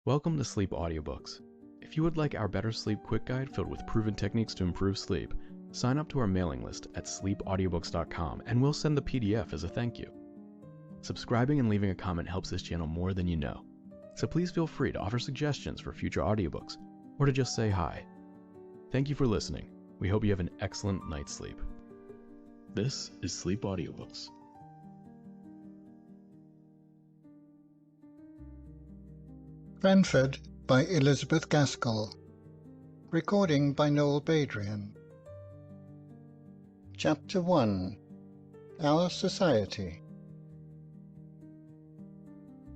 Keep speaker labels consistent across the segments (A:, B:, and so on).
A: Welcome to Sleep Audiobooks. If you would like our Better Sleep Quick Guide filled with proven techniques to improve sleep, sign up to our mailing list at sleepaudiobooks.com and we'll send the PDF as a thank you. Subscribing and leaving a comment helps this channel more than you know, so please feel free to offer suggestions for future audiobooks or to just say hi. Thank you for listening. We hope you have an excellent night's sleep. This is Sleep Audiobooks.
B: Cranford by Elizabeth Gaskell. Recording by Noel Badrian. Chapter 1. Our Society.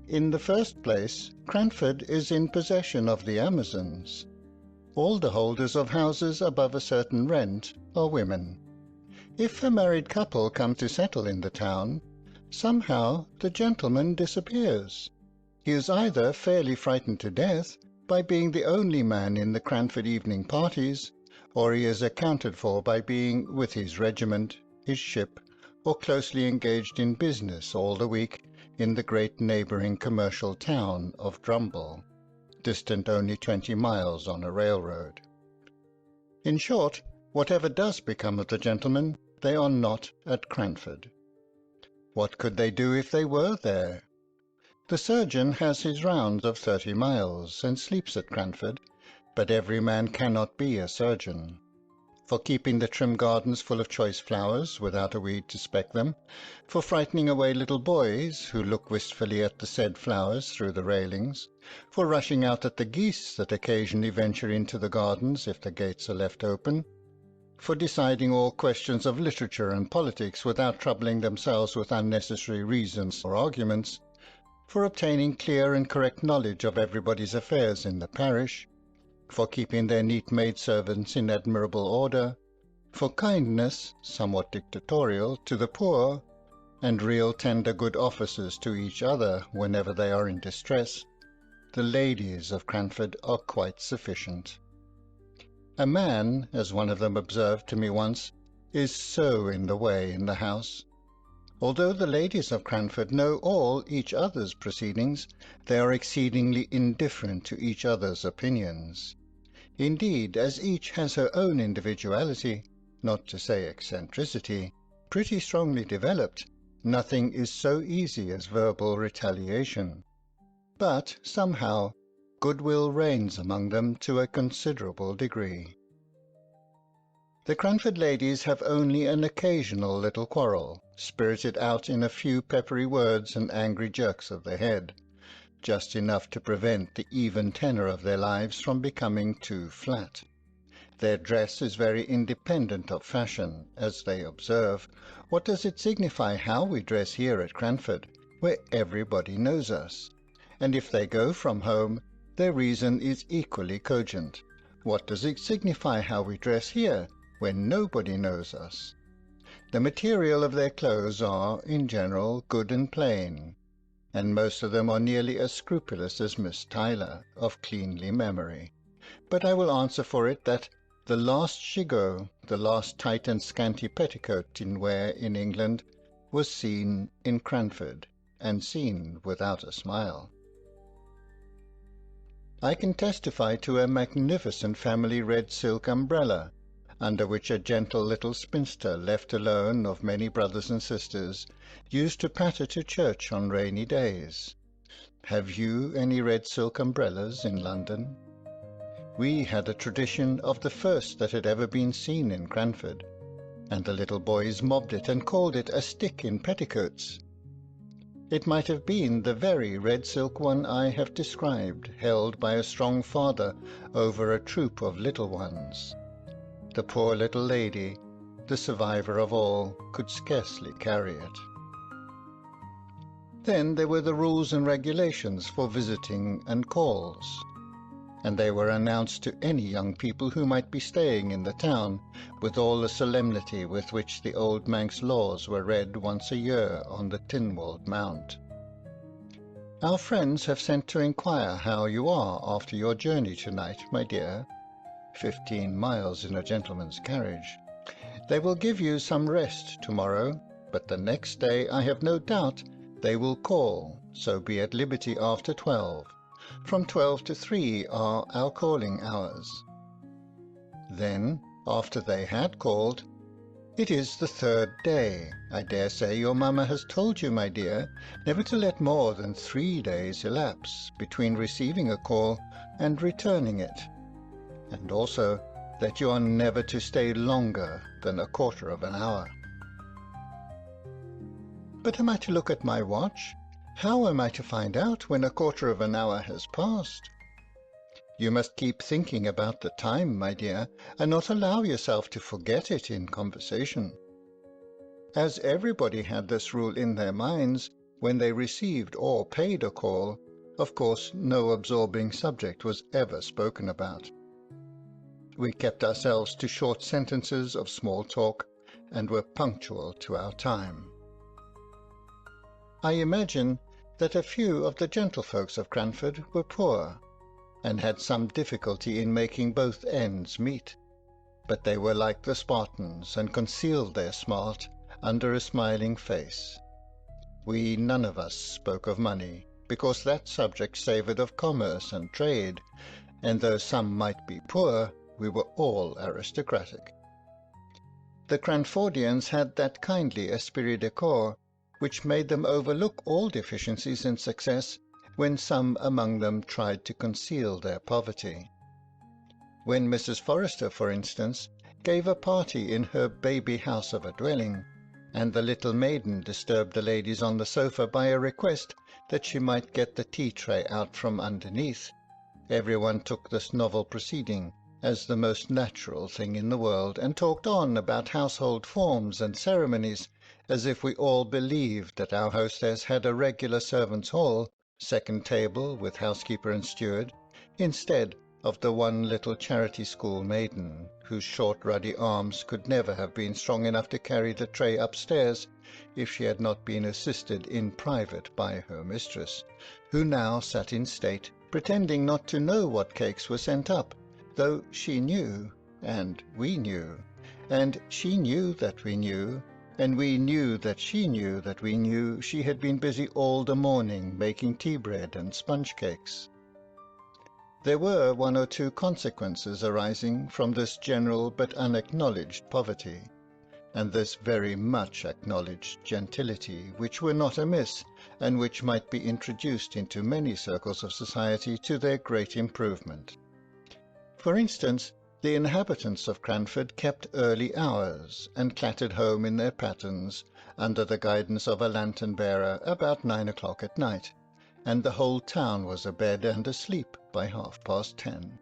B: In the first place, Cranford is in possession of the Amazons. All the holders of houses above a certain rent are women. If a married couple come to settle in the town, somehow the gentleman disappears. He is either fairly frightened to death by being the only man in the Cranford evening parties, or he is accounted for by being with his regiment, his ship, or closely engaged in business all the week in the great neighbouring commercial town of Drumble, distant only 20 miles on a railroad. In short, whatever does become of the gentlemen, they are not at Cranford. What could they do if they were there? The surgeon has his rounds of 30 miles and sleeps at Cranford, but every man cannot be a surgeon. For keeping the trim gardens full of choice flowers without a weed to speck them, for frightening away little boys who look wistfully at the said flowers through the railings, for rushing out at the geese that occasionally venture into the gardens if the gates are left open, for deciding all questions of literature and politics without troubling themselves with unnecessary reasons or arguments, for obtaining clear and correct knowledge of everybody's affairs in the parish, for keeping their neat maidservants in admirable order, for kindness, somewhat dictatorial, to the poor, and real tender good offices to each other whenever they are in distress, the ladies of Cranford are quite sufficient. A man, as one of them observed to me once, is so in the way in the house. Although the ladies of Cranford know all each other's proceedings, they are exceedingly indifferent to each other's opinions. Indeed, as each has her own individuality, not to say eccentricity, pretty strongly developed, nothing is so easy as verbal retaliation. But, somehow, goodwill reigns among them to a considerable degree. The Cranford ladies have only an occasional little quarrel, spirited out in a few peppery words and angry jerks of the head, just enough to prevent the even tenor of their lives from becoming too flat. Their dress is very independent of fashion, as they observe. What does it signify how we dress here at Cranford, where everybody knows us? And if they go from home, their reason is equally cogent. What does it signify how we dress here, when nobody knows us? The material of their clothes are, in general, good and plain, and most of them are nearly as scrupulous as Miss Tyler, of cleanly memory. But I will answer for it that the last gigot, the last tight and scanty petticoat in wear in England, was seen in Cranford, and seen without a smile. I can testify to a magnificent family red silk umbrella, under which a gentle little spinster, left alone of many brothers and sisters, used to patter to church on rainy days. Have you any red silk umbrellas in London? We had a tradition of the first that had ever been seen in Cranford, and the little boys mobbed it and called it a stick in petticoats. It might have been the very red silk one I have described, held by a strong father over a troop of little ones. The poor little lady, the survivor of all, could scarcely carry it. Then there were the rules and regulations for visiting and calls, and they were announced to any young people who might be staying in the town, with all the solemnity with which the old Manx laws were read once a year on the Tynwald Mount. Our friends have sent to inquire how you are after your journey tonight, my dear. 15 miles in a gentleman's carriage. They will give you some rest tomorrow, but the next day I have no doubt they will call, so be at liberty after 12, From 12 to 3 are our calling hours. Then, after they had called, "It is the 3rd day. I dare say your mamma has told you, my dear, never to let more than 3 days elapse between receiving a call and returning it, and also that you are never to stay longer than a quarter of an hour." But am I to look at my watch? How am I to find out when a quarter of an hour has passed? You must keep thinking about the time, my dear, and not allow yourself to forget it in conversation. As everybody had this rule in their minds when they received or paid a call, of course no absorbing subject was ever spoken about. We kept ourselves to short sentences of small talk and were punctual to our time. I imagine that a few of the gentlefolks of Cranford were poor, and had some difficulty in making both ends meet, but they were like the Spartans, and concealed their smart under a smiling face. We none of us spoke of money, because that subject savoured of commerce and trade, and though some might be poor, we were all aristocratic. The Cranfordians had that kindly esprit de corps which made them overlook all deficiencies in success when some among them tried to conceal their poverty. When Mrs. Forrester, for instance, gave a party in her baby house of a dwelling, and the little maiden disturbed the ladies on the sofa by a request that she might get the tea-tray out from underneath, everyone took this novel proceeding as the most natural thing in the world, and talked on about household forms and ceremonies, as if we all believed that our hostess had a regular servants' hall, second table with housekeeper and steward, instead of the one little charity school maiden, whose short ruddy arms could never have been strong enough to carry the tray upstairs if she had not been assisted in private by her mistress, who now sat in state, pretending not to know what cakes were sent up, though she knew, and we knew, and she knew that we knew, and we knew that she knew that we knew she had been busy all the morning making tea bread and sponge cakes. There were 1 or 2 consequences arising from this general but unacknowledged poverty, and this very much acknowledged gentility, which were not amiss, and which might be introduced into many circles of society to their great improvement. For instance, the inhabitants of Cranford kept early hours, and clattered home in their pattens, under the guidance of a lantern-bearer, about 9 o'clock at night, and the whole town was abed and asleep by 10:30.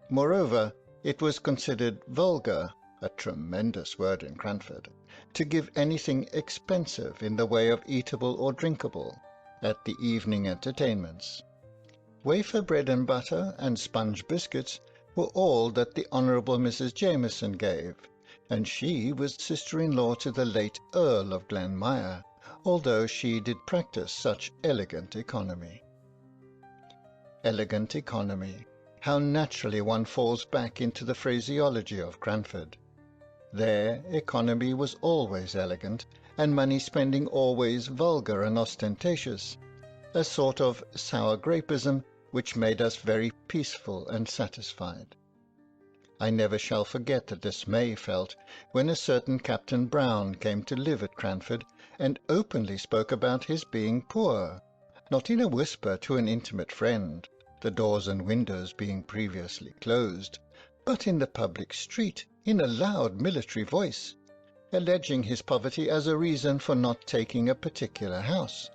B: Moreover, it was considered vulgar, a tremendous word in Cranford, to give anything expensive in the way of eatable or drinkable at the evening entertainments. Wafer bread and butter and sponge biscuits were all that the Honourable Mrs. Jameson gave, and she was sister-in-law to the late Earl of Glenmire, although she did practise such elegant economy. Elegant economy! How naturally one falls back into the phraseology of Cranford. There economy was always elegant, and money-spending always vulgar and ostentatious, a sort of sour grapeism which made us very peaceful and satisfied. I never shall forget the dismay felt when a certain Captain Brown came to live at Cranford, and openly spoke about his being poor, not in a whisper to an intimate friend, the doors and windows being previously closed, but in the public street, in a loud military voice, alleging his poverty as a reason for not taking a particular house.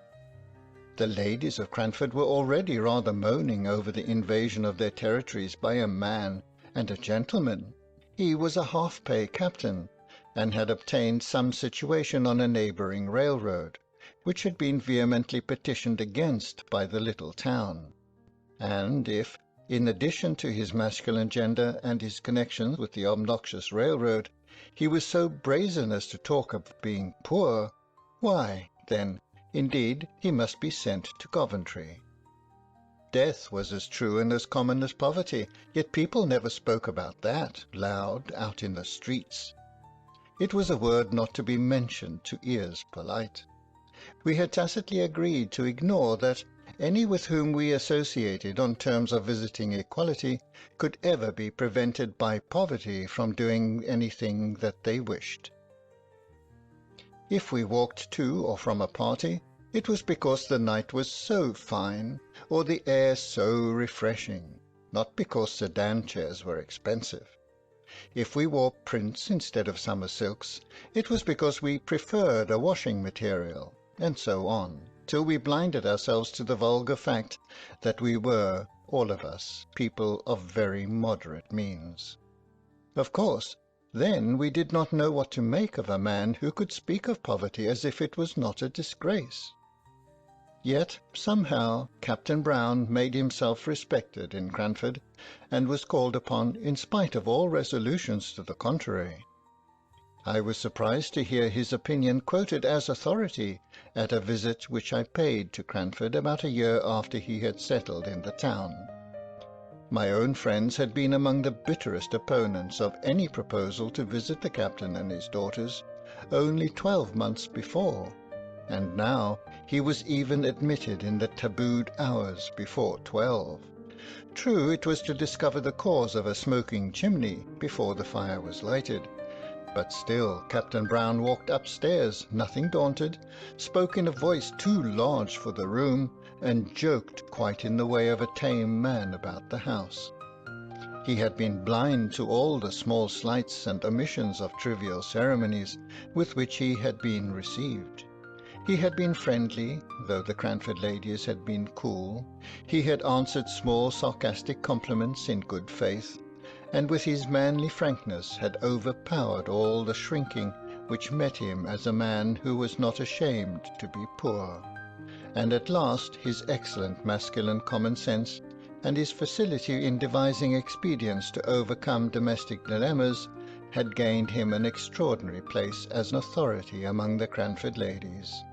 B: The ladies of Cranford were already rather moaning over the invasion of their territories by a man and a gentleman. He was a half-pay captain, and had obtained some situation on a neighbouring railroad, which had been vehemently petitioned against by the little town. And if, in addition to his masculine gender and his connections with the obnoxious railroad, he was so brazen as to talk of being poor, why, then, indeed, he must be sent to Coventry. Death was as true and as common as poverty, yet people never spoke about that loud out in the streets. It was a word not to be mentioned to ears polite. We had tacitly agreed to ignore that any with whom we associated on terms of visiting equality could ever be prevented by poverty from doing anything that they wished. If we walked to or from a party, it was because the night was so fine, or the air so refreshing, not because sedan chairs were expensive. If we wore prints instead of summer silks, it was because we preferred a washing material, and so on, till we blinded ourselves to the vulgar fact that we were, all of us, people of very moderate means. Of course, then we did not know what to make of a man who could speak of poverty as if it was not a disgrace. Yet, somehow, Captain Brown made himself respected in Cranford, and was called upon in spite of all resolutions to the contrary. I was surprised to hear his opinion quoted as authority at a visit which I paid to Cranford about a year after he had settled in the town. My own friends had been among the bitterest opponents of any proposal to visit the captain and his daughters only 12 months before, and now he was even admitted in the tabooed hours before 12. True, it was to discover the cause of a smoking chimney before the fire was lighted, but still Captain Brown walked upstairs, nothing daunted, spoke in a voice too large for the room, and joked quite in the way of a tame man about the house. He had been blind to all the small slights and omissions of trivial ceremonies with which he had been received. He had been friendly, though the Cranford ladies had been cool. He had answered small sarcastic compliments in good faith, and with his manly frankness had overpowered all the shrinking which met him as a man who was not ashamed to be poor. And at last his excellent masculine common sense, and his facility in devising expedients to overcome domestic dilemmas, had gained him an extraordinary place as an authority among the Cranford ladies.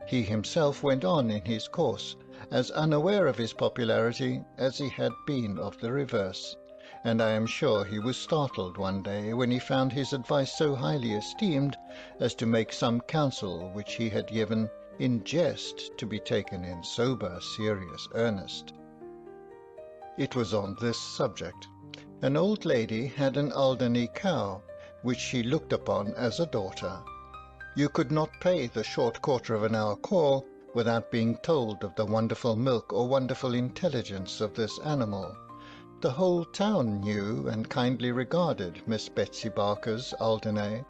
B: He himself went on in his course, as unaware of his popularity as he had been of the reverse, and I am sure he was startled one day when he found his advice so highly esteemed as to make some counsel which he had given in jest to be taken in sober, serious earnest. It was on this subject. An old lady had an Alderney cow, which she looked upon as a daughter. You could not pay the short quarter-of-an-hour call without being told of the wonderful milk or wonderful intelligence of this animal. The whole town knew and kindly regarded Miss Betsy Barker's Alderney.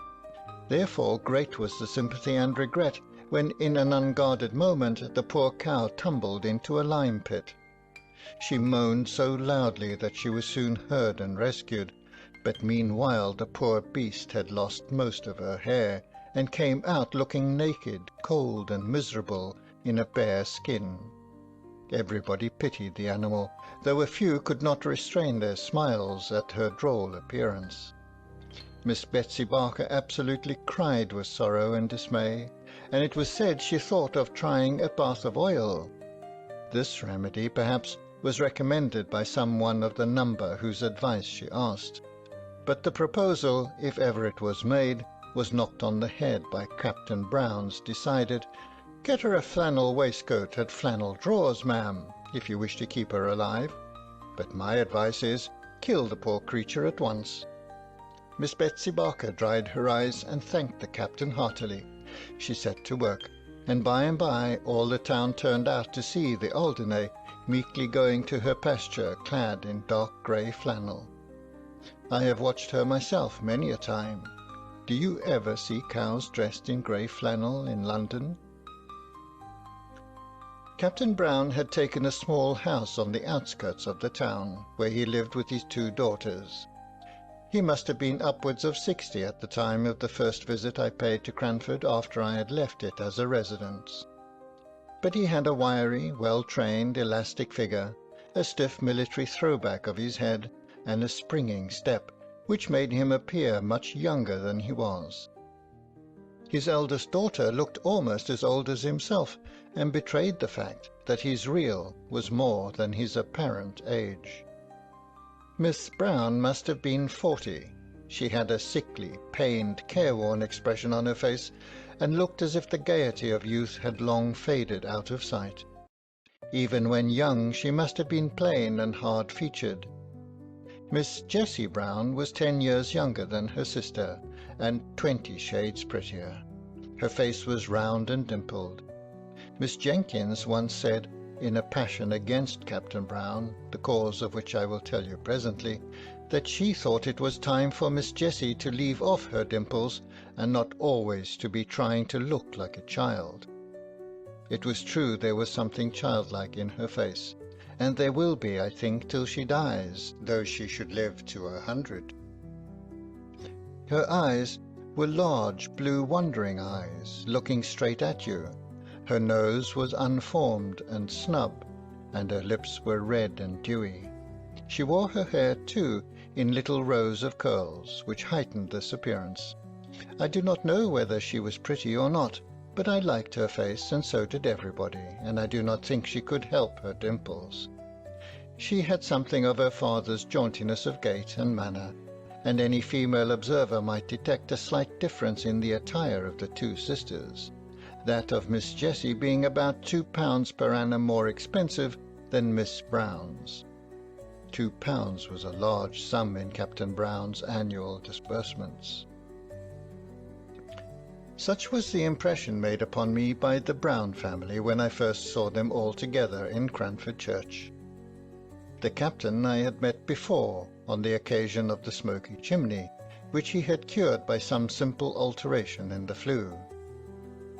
B: Therefore great was the sympathy and regret when in an unguarded moment the poor cow tumbled into a lime-pit. She moaned so loudly that she was soon heard and rescued, but meanwhile the poor beast had lost most of her hair, and came out looking naked, cold, and miserable in a bare skin. Everybody pitied the animal, though a few could not restrain their smiles at her droll appearance. Miss Betsy Barker absolutely cried with sorrow and dismay, and it was said she thought of trying a bath of oil. This remedy, perhaps, was recommended by some one of the number whose advice she asked, but the proposal, if ever it was made, was knocked on the head by Captain Brown's decided, "Get her a flannel waistcoat and flannel drawers, ma'am, if you wish to keep her alive. But my advice is, kill the poor creature at once." Miss Betsy Barker dried her eyes and thanked the captain heartily. She set to work, and by all the town turned out to see the Alderney meekly going to her pasture clad in dark grey flannel. I have watched her myself many a time. Do you ever see cows dressed in grey flannel in London? Captain Brown had taken a small house on the outskirts of the town, where he lived with his 2 daughters. He must have been upwards of 60 at the time of the first visit I paid to Cranford after I had left it as a residence. But he had a wiry, well-trained, elastic figure, a stiff military throwback of his head, and a springing step, which made him appear much younger than he was. His eldest daughter looked almost as old as himself, and betrayed the fact that his real was more than his apparent age. Miss Brown must have been 40. She had a sickly, pained, careworn expression on her face, and looked as if the gaiety of youth had long faded out of sight. Even when young she must have been plain and hard-featured. Miss Jessie Brown was 10 years younger than her sister, and 20 shades prettier. Her face was round and dimpled. Miss Jenkins once said, in a passion against Captain Brown, the cause of which I will tell you presently, that she thought it was time for Miss Jessie to leave off her dimples and not always to be trying to look like a child. It was true there was something childlike in her face, and there will be, I think, till she dies, though she should live to 100. Her eyes were large, blue, wandering eyes, looking straight at you. Her nose was unformed and snub, and her lips were red and dewy. She wore her hair, too, in little rows of curls, which heightened this appearance. I do not know whether she was pretty or not, but I liked her face, and so did everybody, and I do not think she could help her dimples. She had something of her father's jauntiness of gait and manner, and any female observer might detect a slight difference in the attire of the two sisters, that of Miss Jessie being about £2 per annum more expensive than Miss Brown's. £2 was a large sum in Captain Brown's annual disbursements. Such was the impression made upon me by the Brown family when I first saw them all together in Cranford church. The captain I had met before on the occasion of the smoky chimney, which he had cured by some simple alteration in the flue.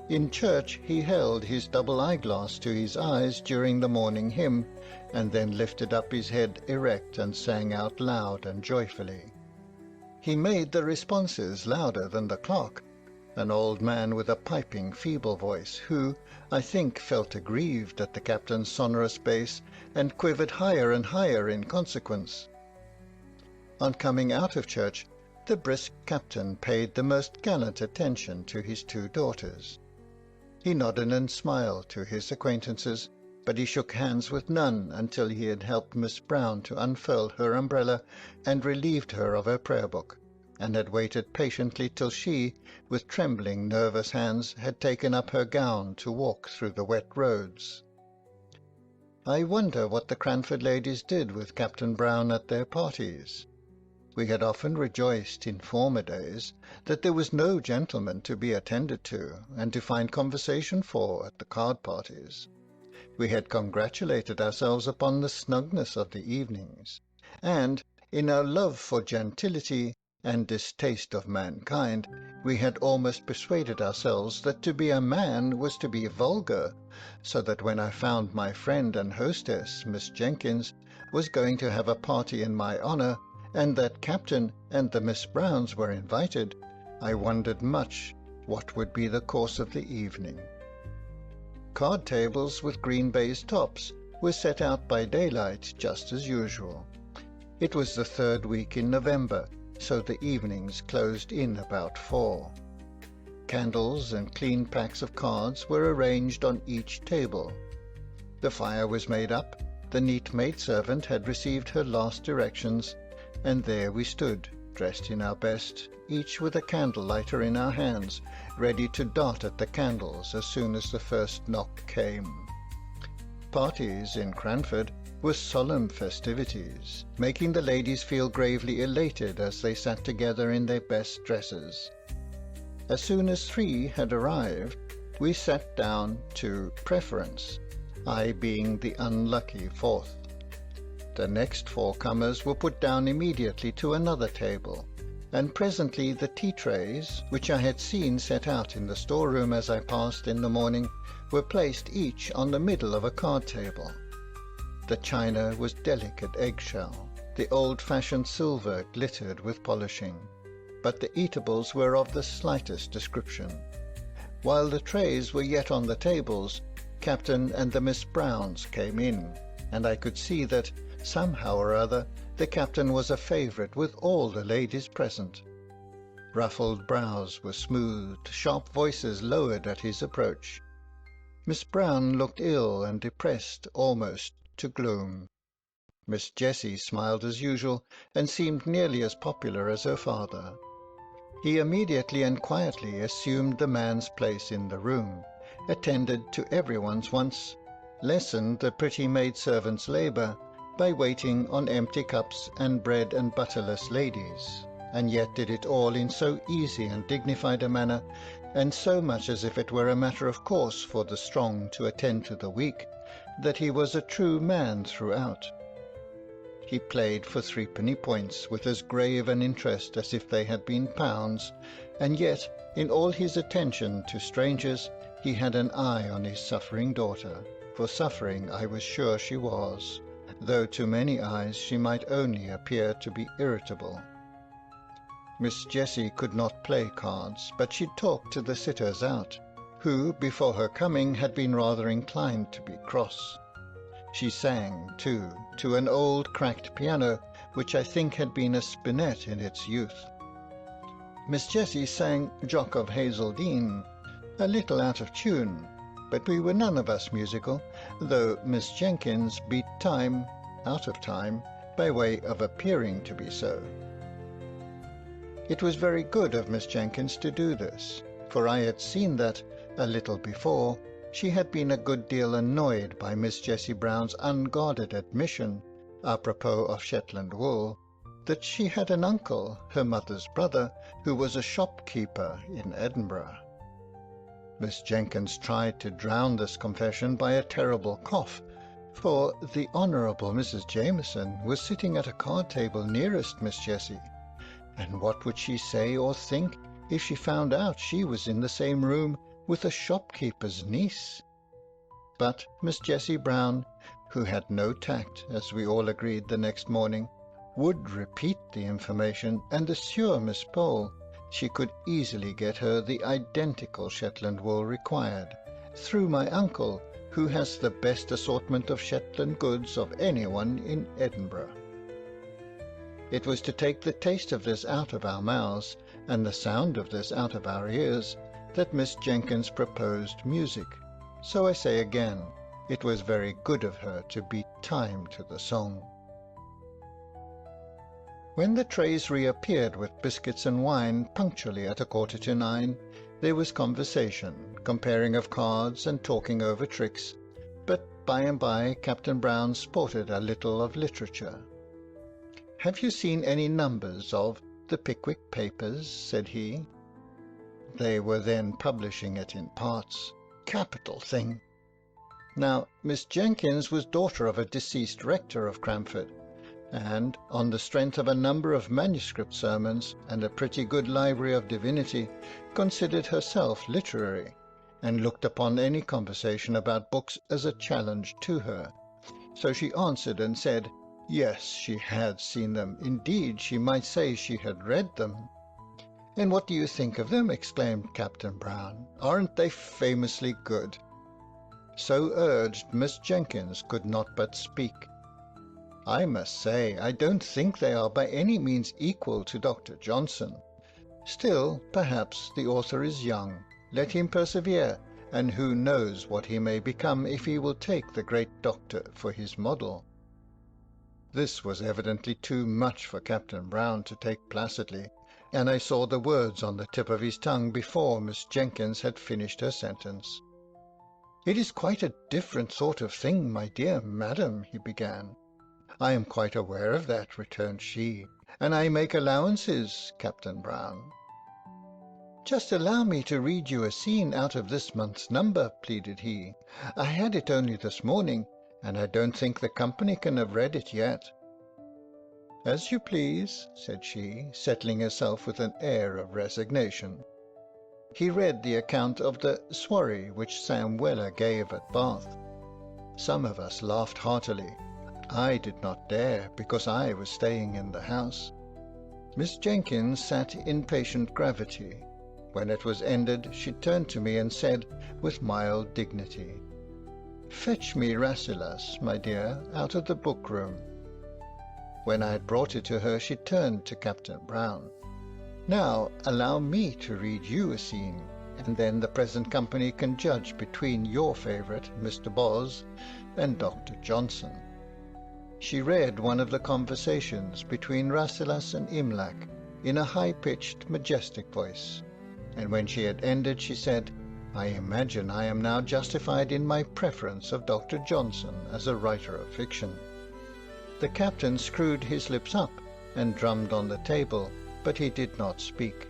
B: In church he held his double eyeglass to his eyes during the morning hymn, and then lifted up his head erect and sang out loud and joyfully. He made the responses louder than the clock, an old man with a piping, feeble voice, who, I think, felt aggrieved at the captain's sonorous bass, and quivered higher and higher in consequence. On coming out of church, the brisk captain paid the most gallant attention to his two daughters. He nodded and smiled to his acquaintances, but he shook hands with none until he had helped Miss Brown to unfurl her umbrella and relieved her of her prayer-book, and had waited patiently till she, with trembling, nervous hands, had taken up her gown to walk through the wet roads. I wonder what the Cranford ladies did with Captain Brown at their parties. We had often rejoiced in former days that there was no gentleman to be attended to, and to find conversation for at the card parties. We had congratulated ourselves upon the snugness of the evenings, and, in our love for gentility and distaste of mankind, we had almost persuaded ourselves that to be a man was to be vulgar, so that when I found my friend and hostess, Miss Jenkins, was going to have a party in my honour, and that Captain and the Miss Browns were invited, I wondered much what would be the course of the evening. Card tables with green baize tops were set out by daylight just as usual. It was the 3rd week in November, so the evenings closed in about 4. Candles and clean packs of cards were arranged on each table. The fire was made up, the neat maidservant had received her last directions, and there we stood, dressed in our best, each with a candle-lighter in our hands, ready to dart at the candles as soon as the first knock came. Parties in Cranford were solemn festivities, making the ladies feel gravely elated as they sat together in their best dresses. As soon as 3 had arrived, we sat down to preference, I being the unlucky 4th. The next 4 comers were put down immediately to another table, and presently the tea-trays, which I had seen set out in the storeroom as I passed in the morning, were placed each on the middle of a card table. The china was delicate eggshell, the old-fashioned silver glittered with polishing, but the eatables were of the slightest description. While the trays were yet on the tables, Captain and the Miss Browns came in, and I could see that, somehow or other, the captain was a favourite with all the ladies present. Ruffled brows were smoothed, sharp voices lowered at his approach. Miss Brown looked ill and depressed almost to gloom. Miss Jessie smiled as usual, and seemed nearly as popular as her father. He immediately and quietly assumed the man's place in the room, attended to everyone's wants, lessened the pretty maidservant's labour by waiting on empty cups and bread and butterless ladies, and yet did it all in so easy and dignified a manner, and so much as if it were a matter of course for the strong to attend to the weak, that he was a true man throughout. He played for threepenny points with as grave an interest as if they had been pounds, and yet in all his attention to strangers he had an eye on his suffering daughter, for suffering I was sure she was, though to many eyes she might only appear to be irritable. Miss Jessie could not play cards, but she talked to the sitters out, who before her coming had been rather inclined to be cross. She sang, too, to an old cracked piano, which I think had been a spinet in its youth. Miss Jessie sang Jock of Hazeldean, a little out of tune, but we were none of us musical, though Miss Jenkins beat time, out of time, by way of appearing to be so. It was very good of Miss Jenkins to do this, for I had seen that, a little before, she had been a good deal annoyed by Miss Jessie Brown's unguarded admission, apropos of Shetland wool, that she had an uncle, her mother's brother, who was a shopkeeper in Edinburgh. Miss Jenkins tried to drown this confession by a terrible cough, for the Honourable Mrs. Jameson was sitting at a card-table nearest Miss Jessie, and what would she say or think if she found out she was in the same room with a shopkeeper's niece? But Miss Jessie Brown, who had no tact, as we all agreed the next morning, would repeat the information and assure Miss Pole she could easily get her the identical Shetland wool required, through my uncle, who has the best assortment of Shetland goods of anyone in Edinburgh. It was to take the taste of this out of our mouths, and the sound of this out of our ears, that Miss Jenkins proposed music. So I say again, it was very good of her to beat time to the song. When the trays reappeared with biscuits and wine punctually at 9:15, there was conversation, comparing of cards and talking over tricks, but by and by Captain Brown sported a little of literature. "Have you seen any numbers of the Pickwick Papers?" said he. They were then publishing it in parts. Capital thing! Now, Miss Jenkins was daughter of a deceased rector of Cranford, and, on the strength of a number of manuscript sermons and a pretty good library of divinity, considered herself literary, and looked upon any conversation about books as a challenge to her. So she answered and said, yes, she had seen them. Indeed, she might say she had read them. "And what do you think of them?" exclaimed Captain Brown. "Aren't they famously good?" So urged, Miss Jenkins could not but speak. "I must say I don't think they are by any means equal to Dr. Johnson. Still, perhaps the author is young. Let him persevere, and who knows what he may become if he will take the great doctor for his model." This was evidently too much for Captain Brown to take placidly, and I saw the words on the tip of his tongue before Miss Jenkins had finished her sentence. "It is quite a different sort of thing, my dear madam," he began. "I am quite aware of that," returned she, "and I make allowances, Captain Brown." "Just allow me to read you a scene out of this month's number," pleaded he. "I had it only this morning, and I don't think the company can have read it yet." "As you please," said she, settling herself with an air of resignation. He read the account of the soirée which Sam Weller gave at Bath. Some of us laughed heartily. I did not dare, because I was staying in the house. Miss Jenkins sat in patient gravity. When it was ended, she turned to me and said, with mild dignity, "Fetch me Rasselas, my dear, out of the book-room." When I had brought it to her, she turned to Captain Brown. "Now allow me to read you a scene, and then the present company can judge between your favourite, Mr. Boz, and Dr. Johnson." She read one of the conversations between Rasselas and Imlac in a high-pitched, majestic voice, and when she had ended she said, I imagine I am now justified in my preference of Dr. Johnson as a writer of fiction. The captain screwed his lips up and drummed on the table, but he did not speak.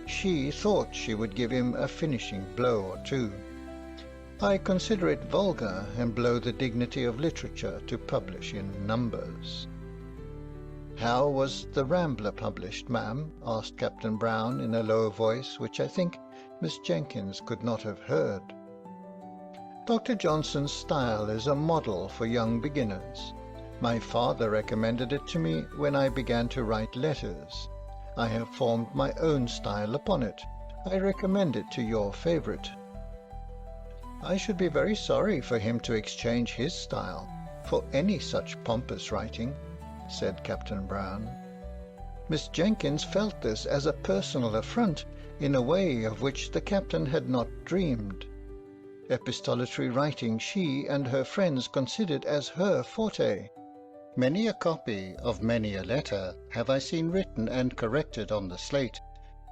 B: She thought she would give him a finishing blow or two. I consider it vulgar and below the dignity of literature to publish in numbers. "How was The Rambler published, ma'am?" asked Captain Brown in a low voice which I think Miss Jenkins could not have heard. "Dr. Johnson's style is a model for young beginners. My father recommended it to me when I began to write letters. I have formed my own style upon it. I recommend it to your favourite." "I should be very sorry for him to exchange his style for any such pompous writing," said Captain Brown. Miss Jenkins felt this as a personal affront in a way of which the captain had not dreamed. Epistolatory writing she and her friends considered as her forte. Many a copy of many a letter have I seen written and corrected on the slate,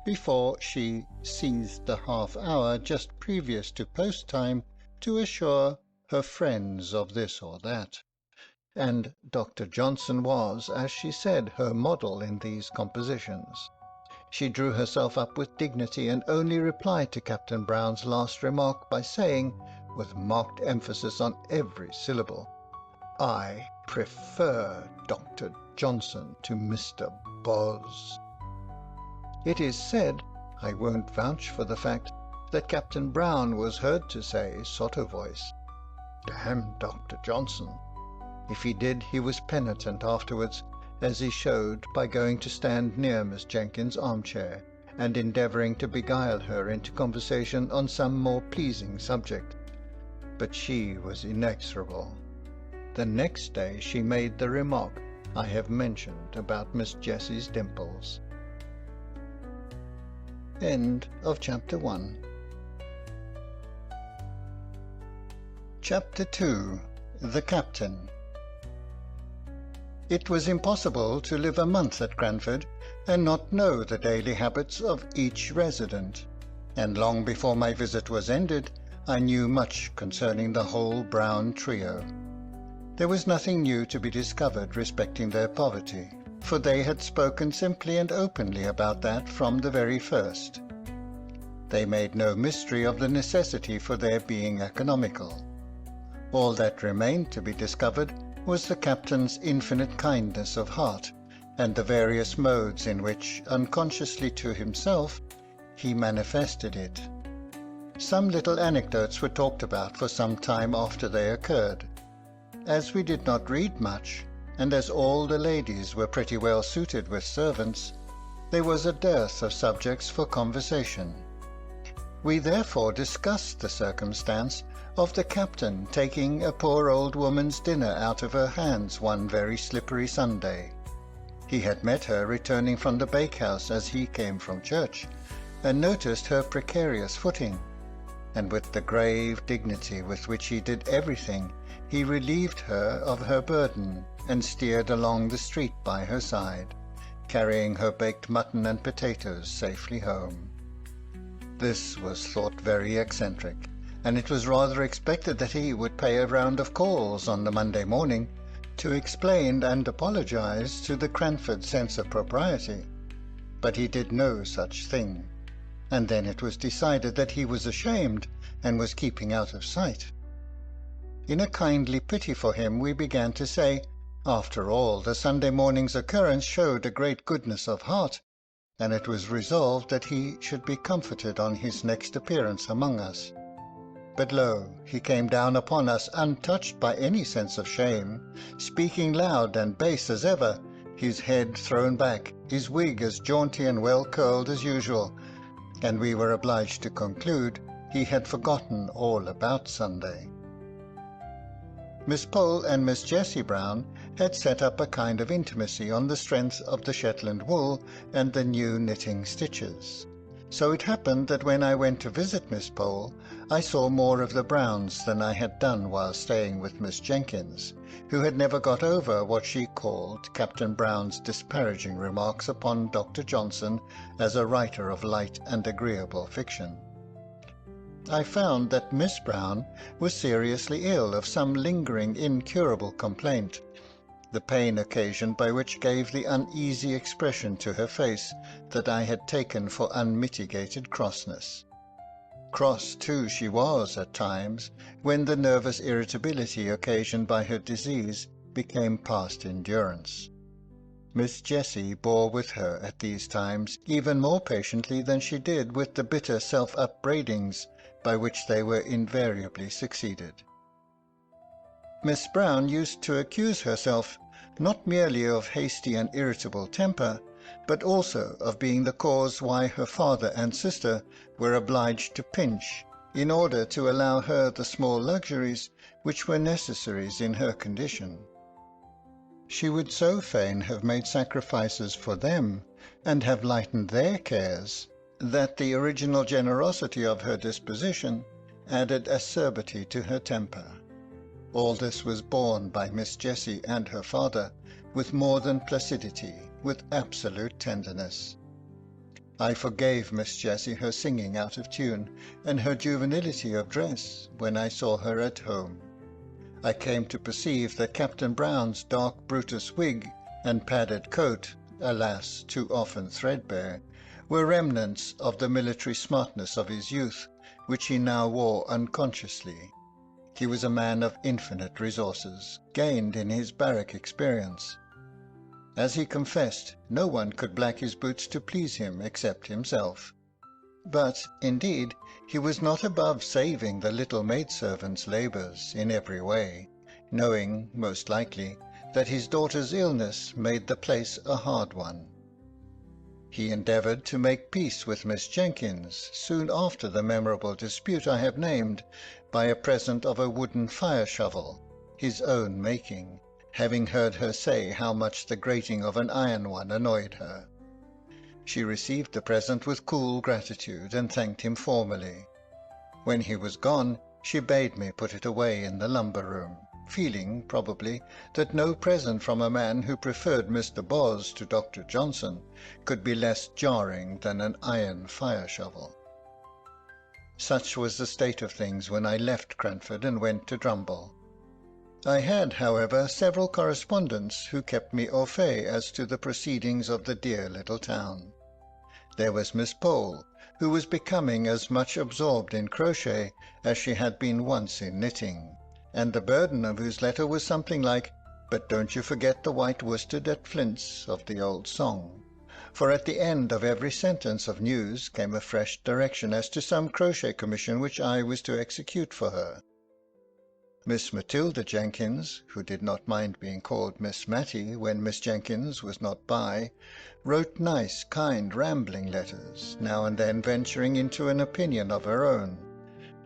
B: before she seized the half-hour just previous to post-time to assure her friends of this or that. And Dr. Johnson was, as she said, her model in these compositions. She drew herself up with dignity and only replied to Captain Brown's last remark by saying, with marked emphasis on every syllable, "I prefer Dr. Johnson to Mr. Boz." It is said, I won't vouch for the fact, that Captain Brown was heard to say, sotto voice, "Damn Dr. Johnson." If he did, he was penitent afterwards, as he showed by going to stand near Miss Jenkins' armchair, and endeavouring to beguile her into conversation on some more pleasing subject. But she was inexorable. The next day she made the remark I have mentioned about Miss Jessie's dimples. End of Chapter 1. Chapter 2. The Captain. It was impossible to live a month at Cranford and not know the daily habits of each resident, and long before my visit was ended I knew much concerning the whole Brown trio. There was nothing new to be discovered respecting their poverty, for they had spoken simply and openly about that from the very first. They made no mystery of the necessity for their being economical. All that remained to be discovered was the captain's infinite kindness of heart, and the various modes in which, unconsciously to himself, he manifested it. Some little anecdotes were talked about for some time after they occurred. As we did not read much, and as all the ladies were pretty well suited with servants, there was a dearth of subjects for conversation. We therefore discussed the circumstance of the captain taking a poor old woman's dinner out of her hands one very slippery Sunday. He had met her returning from the bakehouse as he came from church, and noticed her precarious footing, and with the grave dignity with which he did everything, he relieved her of her burden, and steered along the street by her side, carrying her baked mutton and potatoes safely home. This was thought very eccentric, and it was rather expected that he would pay a round of calls on the Monday morning to explain and apologize to the Cranford sense of propriety. But he did no such thing, and then it was decided that he was ashamed and was keeping out of sight. In a kindly pity for him we began to say, after all, the Sunday morning's occurrence showed a great goodness of heart, and it was resolved that he should be comforted on his next appearance among us. But lo, he came down upon us untouched by any sense of shame, speaking loud and bass as ever, his head thrown back, his wig as jaunty and well curled as usual, and we were obliged to conclude he had forgotten all about Sunday. Miss Pole and Miss Jessie Brown had set up a kind of intimacy on the strength of the Shetland wool and the new knitting stitches. So it happened that when I went to visit Miss Pole, I saw more of the Browns than I had done while staying with Miss Jenkins, who had never got over what she called Captain Brown's disparaging remarks upon Dr. Johnson as a writer of light and agreeable fiction. I found that Miss Brown was seriously ill of some lingering incurable complaint, the pain occasioned by which gave the uneasy expression to her face that I had taken for unmitigated crossness. Cross, too, she was at times, when the nervous irritability occasioned by her disease became past endurance. Miss Jessie bore with her at these times even more patiently than she did with the bitter self-upbraidings by which they were invariably succeeded. Miss Brown used to accuse herself not merely of hasty and irritable temper, but also of being the cause why her father and sister were obliged to pinch, in order to allow her the small luxuries which were necessaries in her condition. She would so fain have made sacrifices for them, and have lightened their cares, that the original generosity of her disposition added acerbity to her temper. All this was borne by Miss Jessie and her father with more than placidity, with absolute tenderness. I forgave Miss Jessie her singing out of tune, and her juvenility of dress, when I saw her at home. I came to perceive that Captain Brown's dark Brutus wig and padded coat, alas, too often threadbare, were remnants of the military smartness of his youth, which he now wore unconsciously. He was a man of infinite resources, gained in his barrack experience. As he confessed, no one could black his boots to please him except himself. But, indeed, he was not above saving the little maidservant's labours in every way, knowing, most likely, that his daughter's illness made the place a hard one. He endeavoured to make peace with Miss Jenkins soon after the memorable dispute I have named, by a present of a wooden fire-shovel, his own making, having heard her say how much the grating of an iron one annoyed her. She received the present with cool gratitude, and thanked him formally. When he was gone, she bade me put it away in the lumber-room, feeling, probably, that no present from a man who preferred Mr. Boz to Dr. Johnson could be less jarring than an iron fire-shovel. Such was the state of things when I left Cranford and went to Drumble. I had, however, several correspondents who kept me au fait as to the proceedings of the dear little town. There was Miss Pole, who was becoming as much absorbed in crochet as she had been once in knitting, and the burden of whose letter was something like, "But don't you forget the white worsted at Flint's," of the old song, for at the end of every sentence of news came a fresh direction as to some crochet commission which I was to execute for her. Miss Matilda Jenkins, who did not mind being called Miss Matty when Miss Jenkins was not by, wrote nice, kind, rambling letters, now and then venturing into an opinion of her own,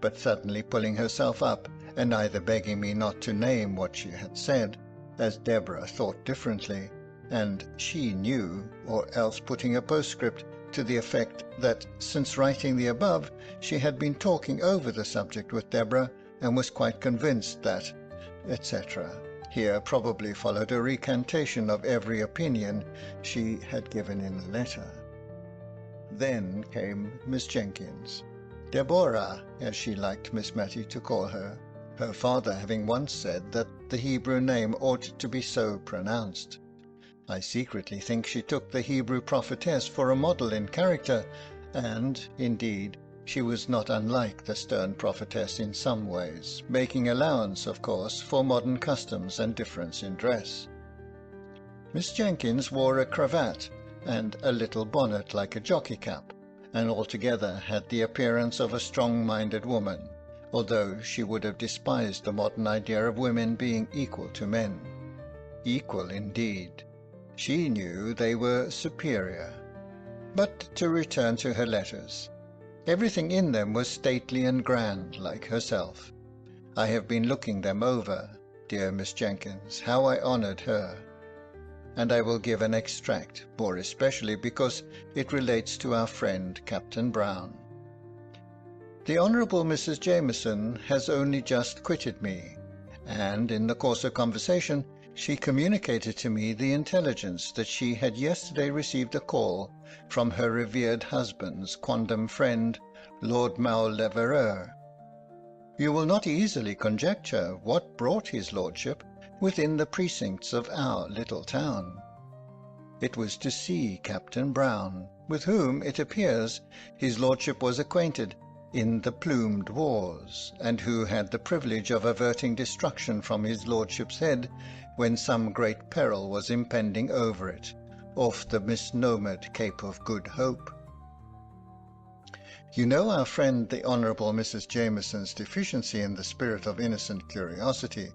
B: but suddenly pulling herself up, and either begging me not to name what she had said, as Deborah thought differently, and she knew, or else putting a postscript to the effect that since writing the above she had been talking over the subject with Deborah, and was quite convinced that, etc. Here probably followed a recantation of every opinion she had given in the letter. Then came Miss Jenkins, Deborah, as she liked Miss Matty to call her, her father having once said that the Hebrew name ought to be so pronounced. I secretly think she took the Hebrew prophetess for a model in character, and, indeed, she was not unlike the stern prophetess in some ways, making allowance, of course, for modern customs and difference in dress. Miss Jenkins wore a cravat and a little bonnet like a jockey cap, and altogether had the appearance of a strong-minded woman, although she would have despised the modern idea of women being equal to men. Equal indeed. She knew they were superior. But to return to her letters. Everything in them was stately and grand, like herself. I have been looking them over, dear Miss Jenkins, how I honoured her. And I will give an extract, more especially because it relates to our friend Captain Brown. The Honourable Mrs. Jameson has only just quitted me, and in the course of conversation she communicated to me the intelligence that she had yesterday received a call from her revered husband's quondam friend, Lord Mauleverer. You will not easily conjecture what brought his lordship within the precincts of our little town. It was to see Captain Brown, with whom, it appears, his lordship was acquainted in the plumed wars, and who had the privilege of averting destruction from his lordship's head when some great peril was impending over it, off the misnomered Cape of Good Hope. You know our friend the Honourable Mrs. Jameson's deficiency in the spirit of innocent curiosity,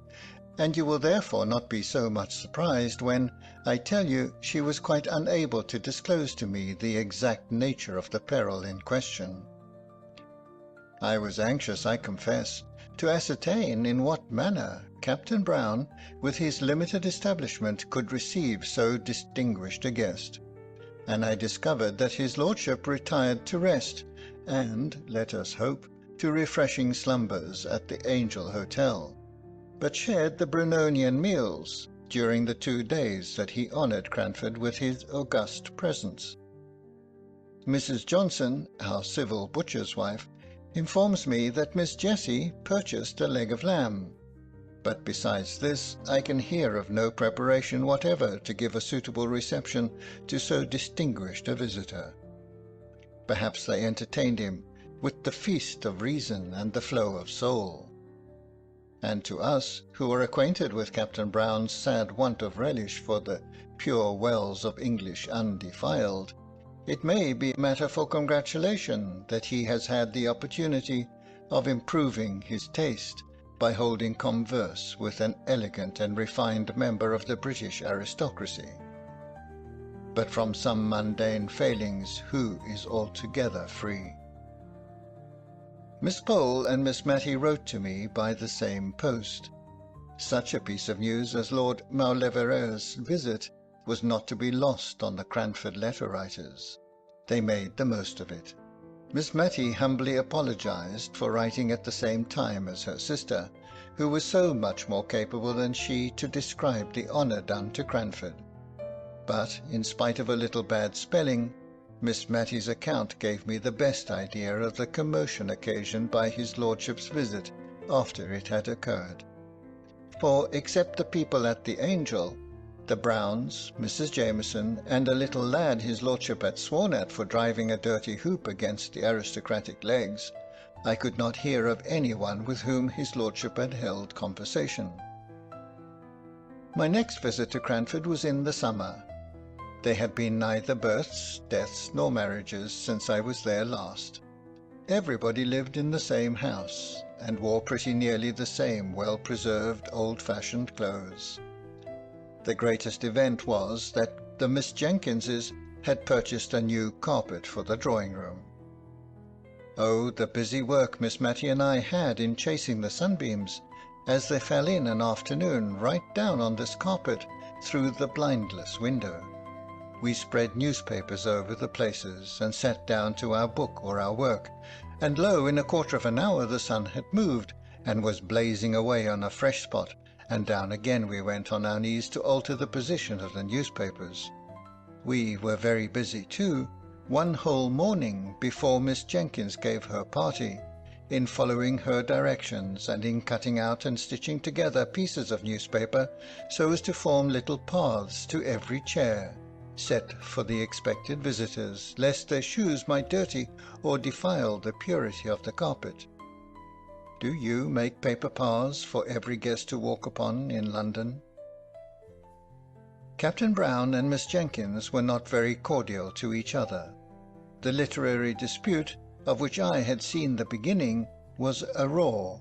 B: and you will therefore not be so much surprised when I tell you she was quite unable to disclose to me the exact nature of the peril in question. I was anxious, I confess, to ascertain in what manner Captain Brown, with his limited establishment, could receive so distinguished a guest, and I discovered that his lordship retired to rest, and, let us hope, to refreshing slumbers at the Angel Hotel, but shared the Brunonian meals during the 2 days that he honoured Cranford with his august presence. Mrs. Johnson, our civil butcher's wife, informs me that Miss Jessie purchased a leg of lamb, but besides this I can hear of no preparation whatever to give a suitable reception to so distinguished a visitor. Perhaps they entertained him with the feast of reason and the flow of soul. And to us, who are acquainted with Captain Brown's sad want of relish for the pure wells of English undefiled, it may be matter for congratulation that he has had the opportunity of improving his taste by holding converse with an elegant and refined member of the British aristocracy. But from some mundane failings who is altogether free? Miss Pole and Miss Matty wrote to me by the same post. Such a piece of news as Lord Mauleverer's visit was not to be lost on the Cranford letter-writers. They made the most of it. Miss Matty humbly apologized for writing at the same time as her sister, who was so much more capable than she to describe the honour done to Cranford. But, in spite of a little bad spelling, Miss Matty's account gave me the best idea of the commotion occasioned by his lordship's visit after it had occurred. For, except the people at the Angel, the Browns, Mrs. Jameson, and a little lad his lordship had sworn at for driving a dirty hoop against the aristocratic legs, I could not hear of any one with whom his lordship had held conversation. My next visit to Cranford was in the summer. There had been neither births, deaths, nor marriages since I was there last. Everybody lived in the same house, and wore pretty nearly the same well-preserved, old-fashioned clothes. The greatest event was that the Miss Jenkinses had purchased a new carpet for the drawing-room. Oh, the busy work Miss Matty and I had in chasing the sunbeams, as they fell in an afternoon right down on this carpet through the blindless window. We spread newspapers over the places, and sat down to our book or our work, and lo, in a quarter of an hour the sun had moved, and was blazing away on a fresh spot, and down again we went on our knees to alter the position of the newspapers. We were very busy too, one whole morning before Miss Jenkins gave her party, in following her directions, and in cutting out and stitching together pieces of newspaper so as to form little paths to every chair, set for the expected visitors, lest their shoes might dirty or defile the purity of the carpet. Do you make paper paths for every guest to walk upon in London? Captain Brown and Miss Jenkins were not very cordial to each other. The literary dispute, of which I had seen the beginning, was a raw,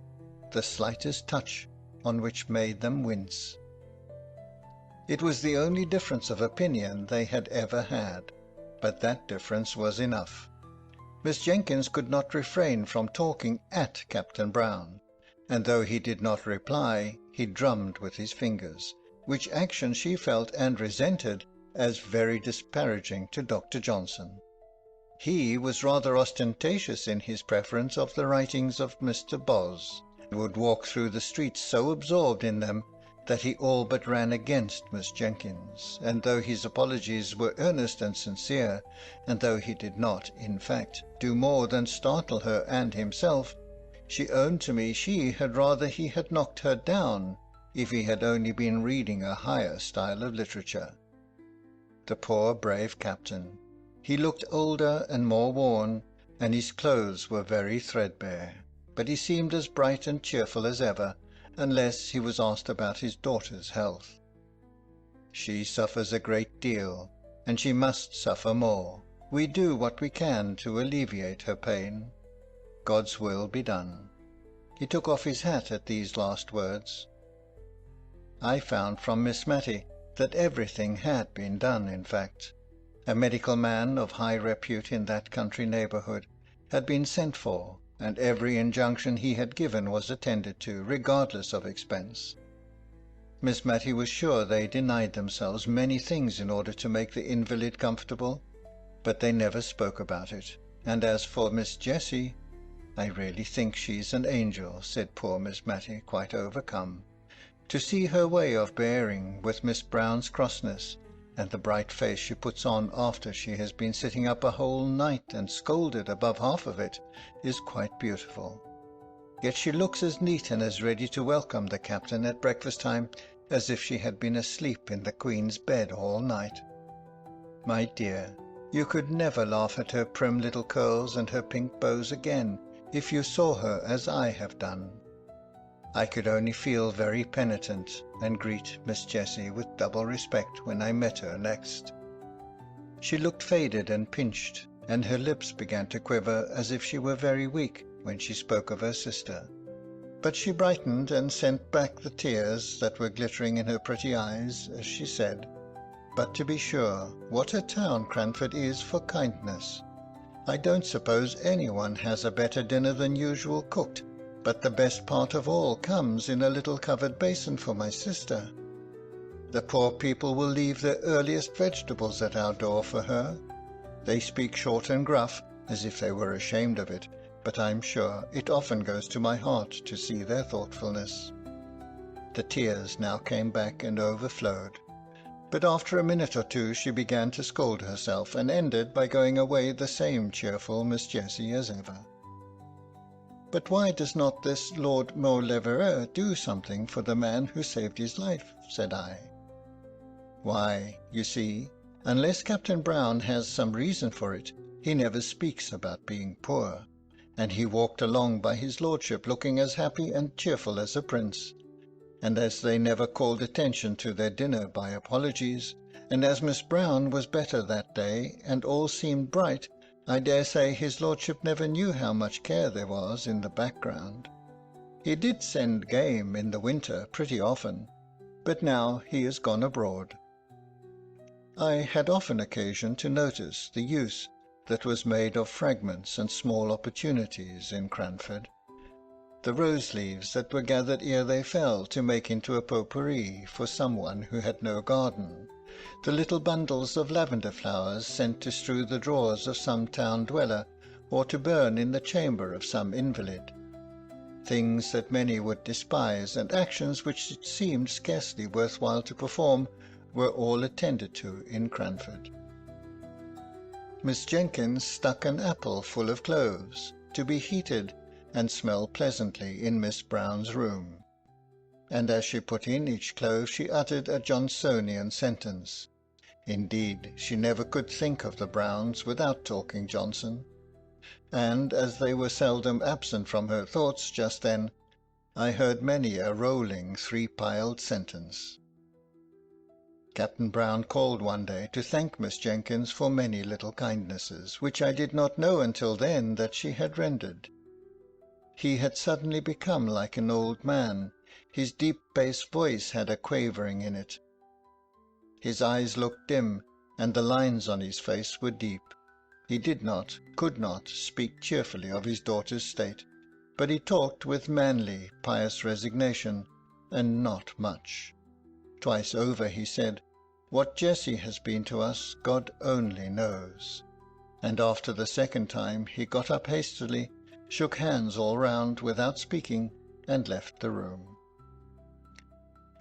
B: the slightest touch on which made them wince. It was the only difference of opinion they had ever had, but that difference was enough. Miss Jenkins could not refrain from talking at Captain Brown, and though he did not reply, he drummed with his fingers, which action she felt and resented as very disparaging to Dr. Johnson. He was rather ostentatious in his preference of the writings of Mr. Boz, and would walk through the streets so absorbed in them that he all but ran against Miss Jenkins, and though his apologies were earnest and sincere, and though he did not, in fact, do more than startle her and himself, she owned to me she had rather he had knocked her down if he had only been reading a higher style of literature. The poor brave captain! He looked older and more worn, and his clothes were very threadbare, but he seemed as bright and cheerful as ever, unless he was asked about his daughter's health. She suffers a great deal, and she must suffer more. We do what we can to alleviate her pain. God's will be done. He took off his hat at these last words. I found from Miss Matty that everything had been done, in fact. A medical man of high repute in that country neighbourhood had been sent for, and every injunction he had given was attended to, regardless of expense. Miss Matty was sure they denied themselves many things in order to make the invalid comfortable, but they never spoke about it. And as for Miss Jessie, I really think she's an angel, said poor Miss Matty, quite overcome. To see her way of bearing with Miss Brown's crossness, and the bright face she puts on after she has been sitting up a whole night and scolded above half of it, is quite beautiful. Yet she looks as neat and as ready to welcome the captain at breakfast time as if she had been asleep in the Queen's bed all night. My dear, you could never laugh at her prim little curls and her pink bows again if you saw her as I have done. I could only feel very penitent and greet Miss Jessie with double respect when I met her next. She looked faded and pinched, and her lips began to quiver as if she were very weak when she spoke of her sister. But she brightened and sent back the tears that were glittering in her pretty eyes as she said, "But to be sure, what a town Cranford is for kindness! I don't suppose anyone has a better dinner than usual cooked, but the best part of all comes in a little covered basin for my sister. The poor people will leave their earliest vegetables at our door for her. They speak short and gruff, as if they were ashamed of it, but I'm sure it often goes to my heart to see their thoughtfulness." The tears now came back and overflowed, but after a minute or two she began to scold herself, and ended by going away the same cheerful Miss Jessie as ever. "But why does not this Lord Mauleverer do something for the man who saved his life?" said I. "Why, you see, unless Captain Brown has some reason for it, he never speaks about being poor, and he walked along by his lordship looking as happy and cheerful as a prince, and as they never called attention to their dinner by apologies, and as Miss Brown was better that day, and all seemed bright, I dare say his lordship never knew how much care there was in the background. He did send game in the winter pretty often, but now he is gone abroad." I had often occasion to notice the use that was made of fragments and small opportunities in Cranford. The rose leaves that were gathered ere they fell to make into a potpourri for someone who had no garden, the little bundles of lavender flowers sent to strew the drawers of some town dweller, or to burn in the chamber of some invalid. Things that many would despise, and actions which it seemed scarcely worth while to perform, were all attended to in Cranford. Miss Jenkins stuck an apple full of cloves, to be heated and smell pleasantly, in Miss Brown's room, and as she put in each clove she uttered a Johnsonian sentence. Indeed, she never could think of the Browns without talking Johnson, and as they were seldom absent from her thoughts just then, I heard many a rolling three-piled sentence. Captain Brown called one day to thank Miss Jenkins for many little kindnesses, which I did not know until then that she had rendered. He had suddenly become like an old man. His deep bass voice had a quavering in it. His eyes looked dim, and the lines on his face were deep. He did not, could not, speak cheerfully of his daughter's state, but he talked with manly, pious resignation, and not much. Twice over he said, "What Jessie has been to us, God only knows." And after the second time he got up hastily, shook hands all round without speaking, and left the room.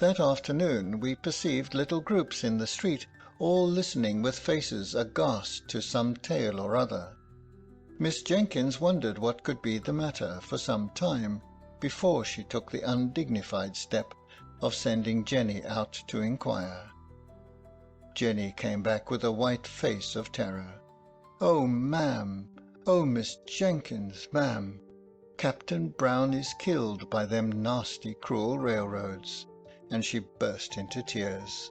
B: That afternoon we perceived little groups in the street, all listening with faces aghast to some tale or other. Miss Jenkins wondered what could be the matter for some time before she took the undignified step of sending Jenny out to inquire. Jenny came back with a white face of terror. "Oh, ma'am! Oh, Miss Jenkins, ma'am! Captain Brown is killed by them nasty, cruel railroads," and she burst into tears.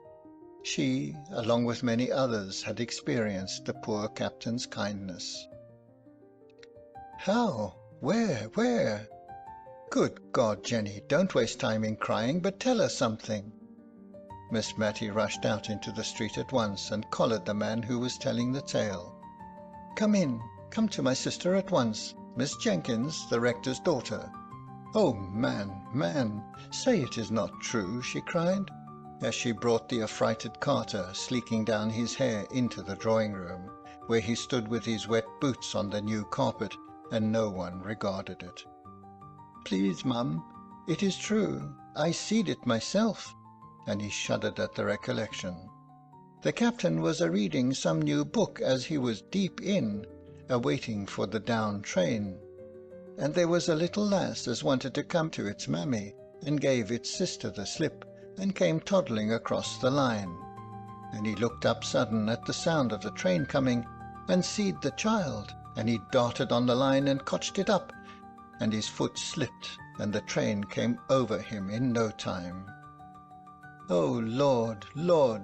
B: She, along with many others, had experienced the poor captain's kindness. "How? Where? Good God, Jenny, don't waste time in crying, but tell us something." Miss Matty rushed out into the street at once and collared the man who was telling the tale. "Come in, come to my sister at once, Miss Jenkins, the rector's daughter." "Oh, man, say it is not true," she cried, as she brought the affrighted Carter sleeking down his hair into the drawing-room, where he stood with his wet boots on the new carpet, and no one regarded it. "Please, mum, it is true. I seed it myself," and he shuddered at the recollection. "The captain was a-reading some new book as he was deep in, a-waiting for the down train, and there was a little lass as wanted to come to its mammy, and gave its sister the slip, and came toddling across the line, and he looked up sudden at the sound of the train coming, and seed the child, and he darted on the line and cotched it up, and his foot slipped, and the train came over him in no time. Oh, Lord,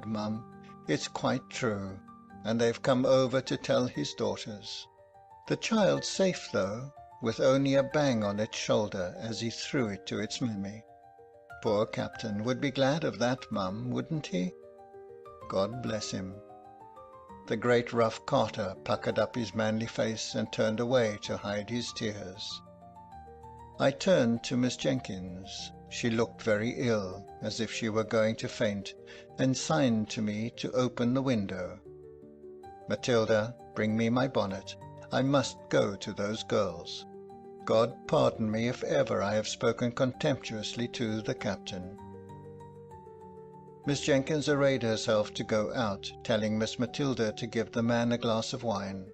B: mum, it's quite true, and they've come over to tell his daughters. The child's safe, though, with only a bang on its shoulder as he threw it to its mammy. Poor captain would be glad of that, mum, wouldn't he? God bless him." The great rough Carter puckered up his manly face and turned away to hide his tears. I turned to Miss Jenkins. She looked very ill, as if she were going to faint, and signed to me to open the window. "Matilda, bring me my bonnet. I must go to those girls. God pardon me if ever I have spoken contemptuously to the captain." Miss Jenkins arrayed herself to go out, telling Miss Matilda to give the man a glass of wine.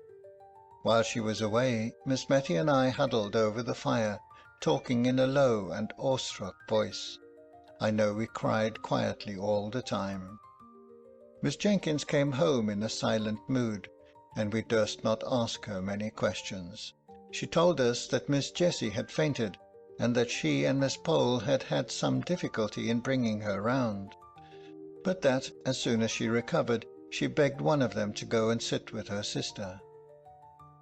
B: While she was away, Miss Matty and I huddled over the fire, talking in a low and awestruck voice. I know we cried quietly all the time. Miss Jenkins came home in a silent mood, and we durst not ask her many questions. She told us that Miss Jessie had fainted, and that she and Miss Pole had had some difficulty in bringing her round, but that, as soon as she recovered, she begged one of them to go and sit with her sister.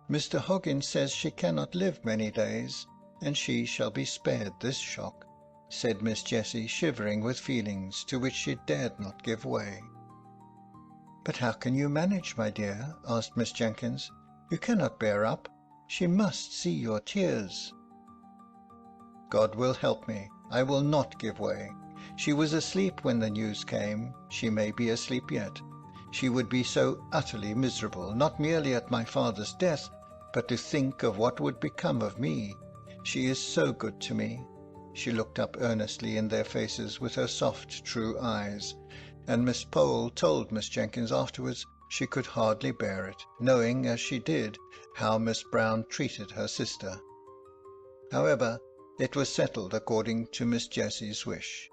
B: "Mr. Hoggins says she cannot live many days, and she shall be spared this shock," said Miss Jessie, shivering with feelings to which she dared not give way. "But how can you manage, my dear?" asked Miss Jenkins. "You cannot bear up. She must see your tears." "God will help me. I will not give way. She was asleep when the news came. She may be asleep yet. She would be so utterly miserable, not merely at my father's death, but to think of what would become of me. She is so good to me." She looked up earnestly in their faces with her soft, true eyes, and Miss Pole told Miss Jenkins afterwards she could hardly bear it, knowing, as she did, how Miss Brown treated her sister. However, it was settled according to Miss Jessie's wish.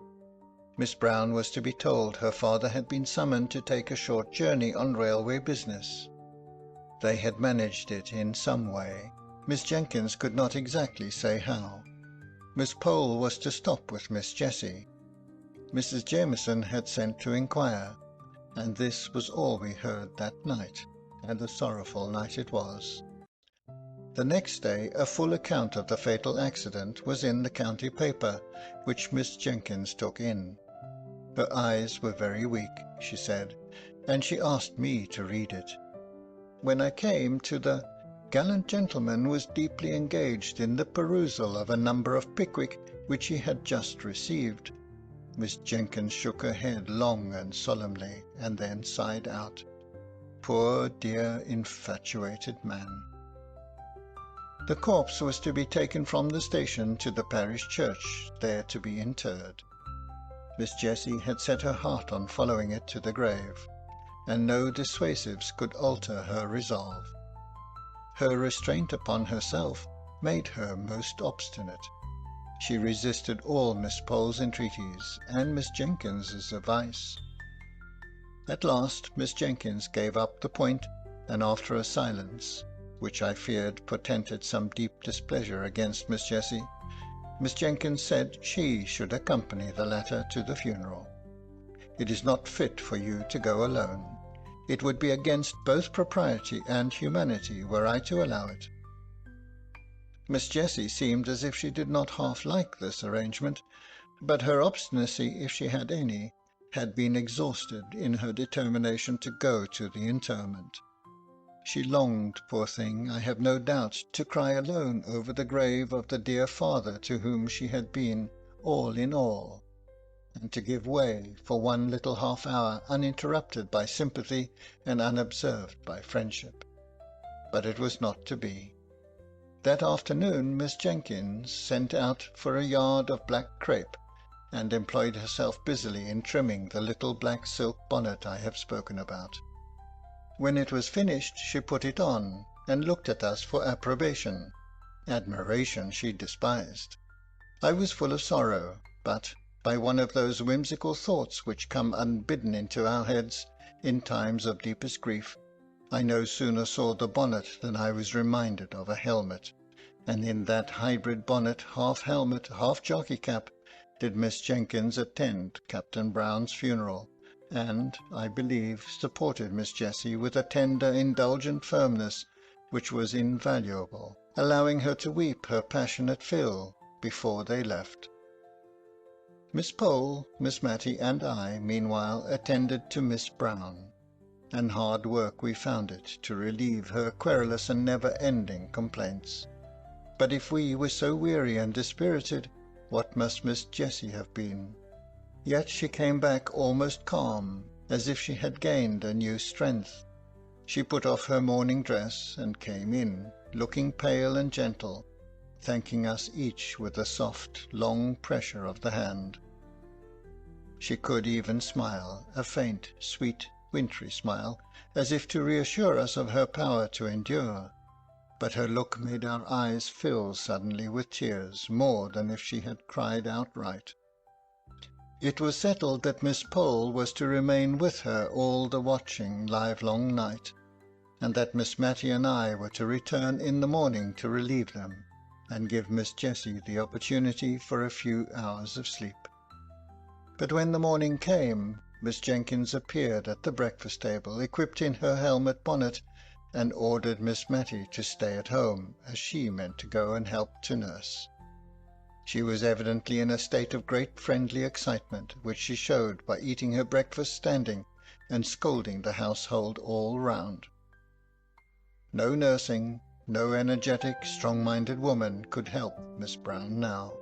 B: Miss Brown was to be told her father had been summoned to take a short journey on railway business. They had managed it in some way. Miss Jenkins could not exactly say how. Miss Pole was to stop with Miss Jessie. Mrs. Jameson had sent to inquire, and this was all we heard that night, and a sorrowful night it was. The next day a full account of the fatal accident was in the county paper, which Miss Jenkins took in. Her eyes were very weak, she said, and she asked me to read it. When I came to the gallant gentleman was deeply engaged in the perusal of a number of Pickwick which he had just received, Miss Jenkins shook her head long and solemnly, and then sighed out. Poor dear infatuated man. The corpse was to be taken from the station to the parish church, there to be interred. Miss Jessie had set her heart on following it to the grave, and no dissuasives could alter her resolve. Her restraint upon herself made her most obstinate. She resisted all Miss Pole's entreaties and Miss Jenkins's advice. At last Miss Jenkins gave up the point, and after a silence, which I feared portended some deep displeasure against Miss Jessie, Miss Jenkins said she should accompany the latter to the funeral. "It is not fit for you to go alone. It would be against both propriety and humanity were I to allow it." Miss Jessie seemed as if she did not half like this arrangement, but her obstinacy, if she had any, had been exhausted in her determination to go to the interment. She longed, poor thing, I have no doubt, to cry alone over the grave of the dear father to whom she had been all in all, and to give way for one little half-hour uninterrupted by sympathy and unobserved by friendship. But it was not to be. That afternoon Miss Jenkins sent out for a yard of black crape, and employed herself busily in trimming the little black silk bonnet I have spoken about. When it was finished she put it on, and looked at us for approbation. Admiration she despised. I was full of sorrow, but, by one of those whimsical thoughts which come unbidden into our heads in times of deepest grief, I no sooner saw the bonnet than I was reminded of a helmet, and in that hybrid bonnet, half helmet, half jockey cap, did Miss Jenkins attend Captain Brown's funeral, and, I believe, supported Miss Jessie with a tender, indulgent firmness which was invaluable, allowing her to weep her passionate fill before they left. Miss Pole, Miss Matty, and I, meanwhile, attended to Miss Brown, and hard work we found it to relieve her querulous and never-ending complaints. But if we were so weary and dispirited, what must Miss Jessie have been? Yet she came back almost calm, as if she had gained a new strength. She put off her morning dress, and came in, looking pale and gentle, thanking us each with a soft, long pressure of the hand. She could even smile, a faint, sweet, wintry smile, as if to reassure us of her power to endure, but her look made our eyes fill suddenly with tears, more than if she had cried outright. It was settled that Miss Pole was to remain with her all the watching livelong night, and that Miss Matty and I were to return in the morning to relieve them, and give Miss Jessie the opportunity for a few hours of sleep. But when the morning came, Miss Jenkins appeared at the breakfast table, equipped in her helmet bonnet, and ordered Miss Matty to stay at home, as she meant to go and help to nurse. She was evidently in a state of great friendly excitement, which she showed by eating her breakfast standing, and scolding the household all round. No nursing, no energetic, strong-minded woman could help Miss Brown now.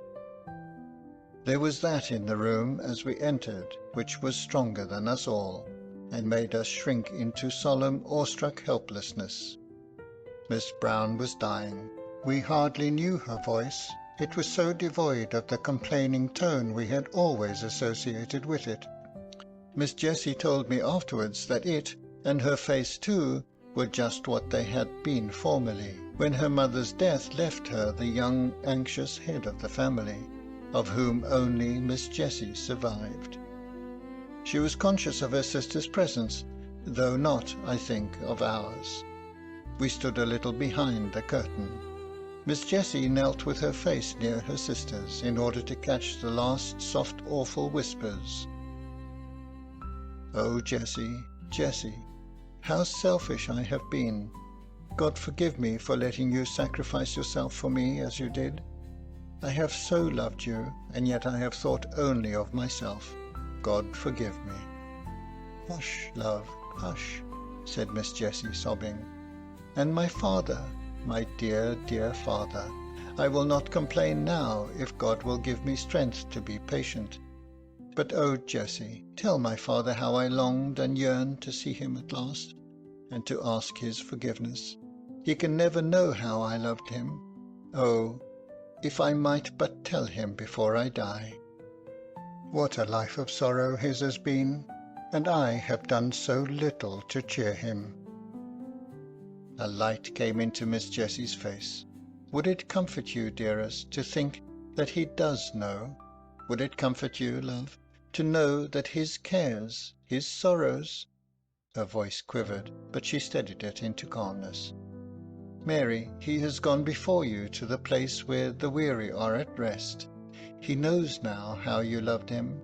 B: There was that in the room as we entered which was stronger than us all, and made us shrink into solemn, awestruck helplessness. Miss Brown was dying. We hardly knew her voice, it was so devoid of the complaining tone we had always associated with it. Miss Jessie told me afterwards that it, and her face too, were just what they had been formerly, when her mother's death left her the young, anxious head of the family, of whom only Miss Jessie survived. She was conscious of her sister's presence, though not, I think, of ours. We stood a little behind the curtain. Miss Jessie knelt with her face near her sister's, in order to catch the last soft, awful whispers. "Oh, Jessie, Jessie, how selfish I have been. God forgive me for letting you sacrifice yourself for me as you did. I have so loved you, and yet I have thought only of myself. God forgive me." "Hush, love, hush," said Miss Jessie, sobbing. "And my father, my dear, dear father, I will not complain now, if God will give me strength to be patient. But oh, Jessie, tell my father how I longed and yearned to see him at last, and to ask his forgiveness. He can never know how I loved him. Oh, if I might but tell him before I die." What a life of sorrow his has been, and I have done so little to cheer him." A light came into Miss Jessie's face. "Would it comfort you, dearest, to think that he does know? Would it comfort you, love, to know that his cares, his sorrows—" Her voice quivered, but she steadied it into calmness. "Mary, he has gone before you to the place where the weary are at rest. He knows now how you loved him."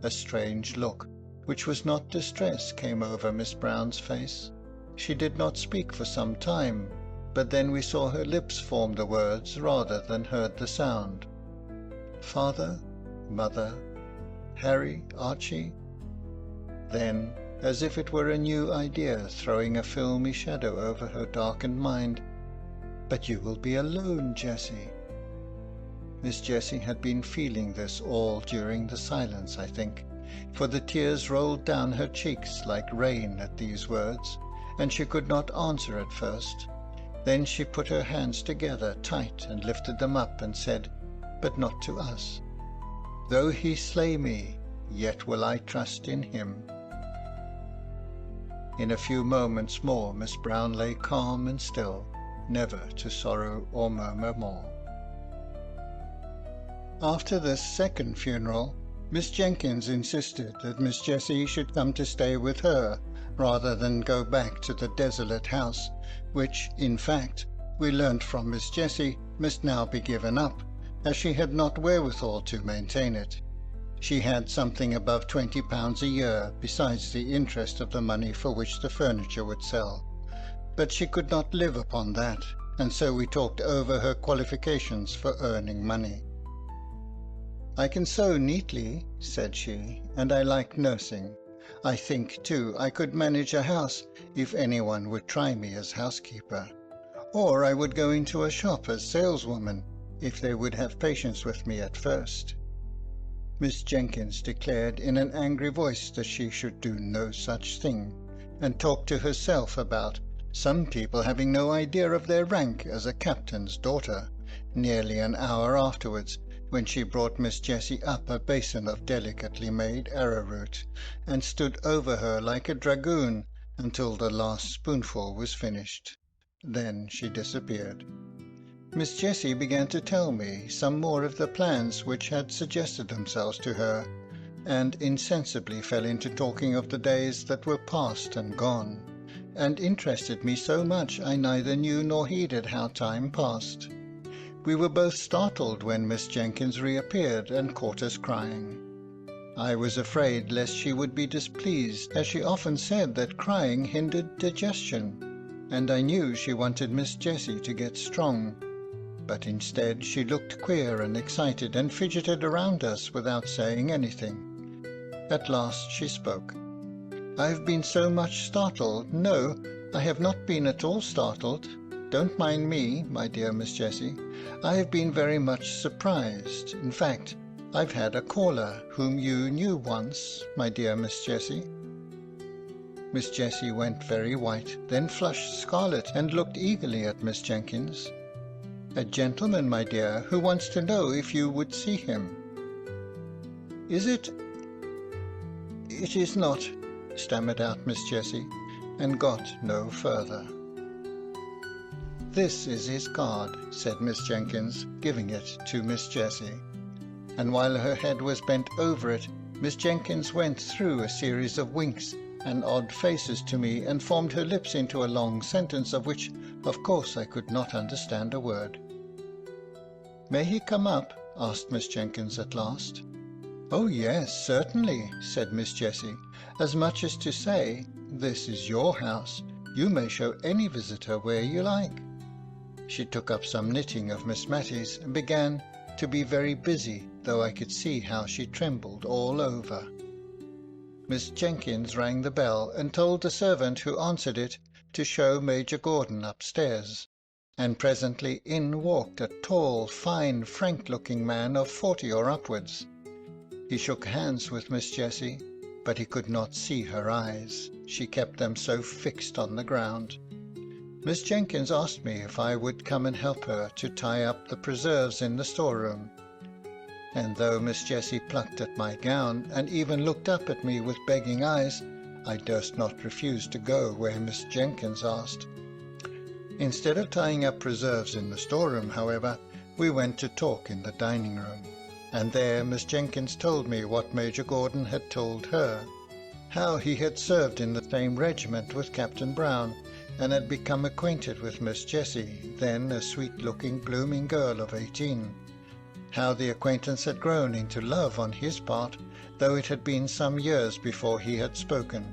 B: A strange look, which was not distress, came over Miss Brown's face. She did not speak for some time, but then we saw her lips form the words rather than heard the sound. "Father, mother, Harry, Archie." Then, as if it were a new idea throwing a filmy shadow over her darkened mind, "But you will be alone, Jessie." Miss Jessie had been feeling this all during the silence, I think, for the tears rolled down her cheeks like rain at these words, and she could not answer at first. Then she put her hands together tight and lifted them up and said, but not to us, "Though he slay me, yet will I trust in him." In a few moments more Miss Brown lay calm and still, never to sorrow or murmur more. After this second funeral, Miss Jenkins insisted that Miss Jessie should come to stay with her rather than go back to the desolate house, which, in fact, we learnt from Miss Jessie must now be given up, as she had not wherewithal to maintain it. She had something above £20 a year, besides the interest of the money for which the furniture would sell, but she could not live upon that, and so we talked over her qualifications for earning money. "I can sew neatly," said she, "and I like nursing. I think, too, I could manage a house if anyone would try me as housekeeper. Or I would go into a shop as saleswoman, if they would have patience with me at first." Miss Jenkins declared in an angry voice that she should do no such thing, and talked to herself about some people having no idea of their rank as a captain's daughter, nearly an hour afterwards, when she brought Miss Jessie up a basin of delicately made arrowroot, and stood over her like a dragoon until the last spoonful was finished. Then she disappeared. Miss Jessie began to tell me some more of the plans which had suggested themselves to her, and insensibly fell into talking of the days that were past and gone, and interested me so much I neither knew nor heeded how time passed. We were both startled when Miss Jenkins reappeared and caught us crying. I was afraid lest she would be displeased, as she often said that crying hindered digestion, and I knew she wanted Miss Jessie to get strong. But instead she looked queer and excited, and fidgeted around us without saying anything. At last she spoke. "I have been so much startled." "No, I have not been at all startled. Don't mind me, my dear Miss Jessie. I have been very much surprised. In fact, I've had a caller whom you knew once, my dear Miss Jessie." Miss Jessie went very white, then flushed scarlet, and looked eagerly at Miss Jenkins. "A gentleman, my dear, who wants to know if you would see him." "Is it—" "It is not," stammered out Miss Jessie, and got no further. "This is his card," said Miss Jenkins, giving it to Miss Jessie, and while her head was bent over it, Miss Jenkins went through a series of winks and odd faces to me, and formed her lips into a long sentence, of which, of course, I could not understand a word. "May he come up?" asked Miss Jenkins at last. "Oh yes, certainly," said Miss Jessie, as much as to say, "This is your house. You may show any visitor where you like." She took up some knitting of Miss Mattie's, and began to be very busy, though I could see how she trembled all over. Miss Jenkins rang the bell, and told the servant who answered it to show Major Gordon upstairs, and presently in walked a tall, fine, frank-looking man of 40 or upwards. He shook hands with Miss Jessie, but he could not see her eyes. She kept them so fixed on the ground. Miss Jenkins asked me if I would come and help her to tie up the preserves in the storeroom, and though Miss Jessie plucked at my gown, and even looked up at me with begging eyes, I durst not refuse to go where Miss Jenkins asked. Instead of tying up preserves in the storeroom, however, we went to talk in the dining-room, and there Miss Jenkins told me what Major Gordon had told her, how he had served in the same regiment with Captain Brown, and had become acquainted with Miss Jessie, then a sweet-looking, blooming girl of 18, how the acquaintance had grown into love on his part, though it had been some years before he had spoken,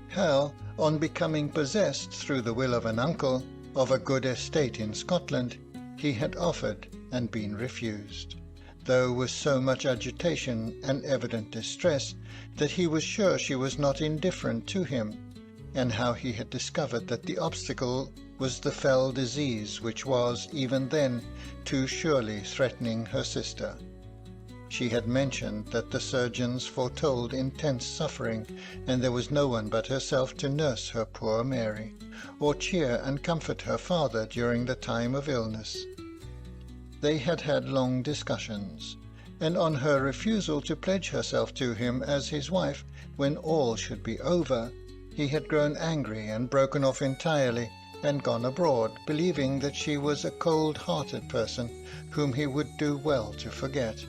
B: how, on becoming possessed, through the will of an uncle, of a good estate in Scotland, he had offered and been refused, though with so much agitation and evident distress that he was sure she was not indifferent to him, and how he had discovered that the obstacle was the fell disease which was, even then, too surely threatening her sister. She had mentioned that the surgeons foretold intense suffering, and there was no one but herself to nurse her poor Mary, or cheer and comfort her father during the time of illness. They had had long discussions, and on her refusal to pledge herself to him as his wife when all should be over, he had grown angry and broken off entirely, and gone abroad, believing that she was a cold-hearted person whom he would do well to forget.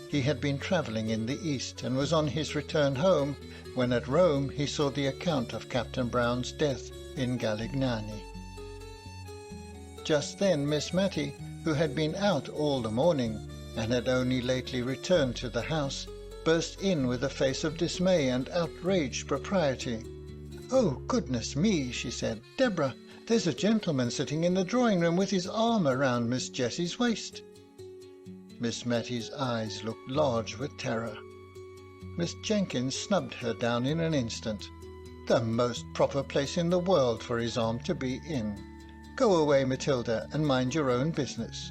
B: He had been travelling in the East, and was on his return home, when at Rome he saw the account of Captain Brown's death in Galignani. Just then Miss Matty, who had been out all the morning, and had only lately returned to the house, burst in with a face of dismay and outraged propriety. "Oh, goodness me," she said, "Deborah, there's a gentleman sitting in the drawing-room with his arm around Miss Jessie's waist." Miss Matty's eyes looked large with terror. Miss Jenkins snubbed her down in an instant. "The most proper place in the world for his arm to be in. Go away, Matilda, and mind your own business."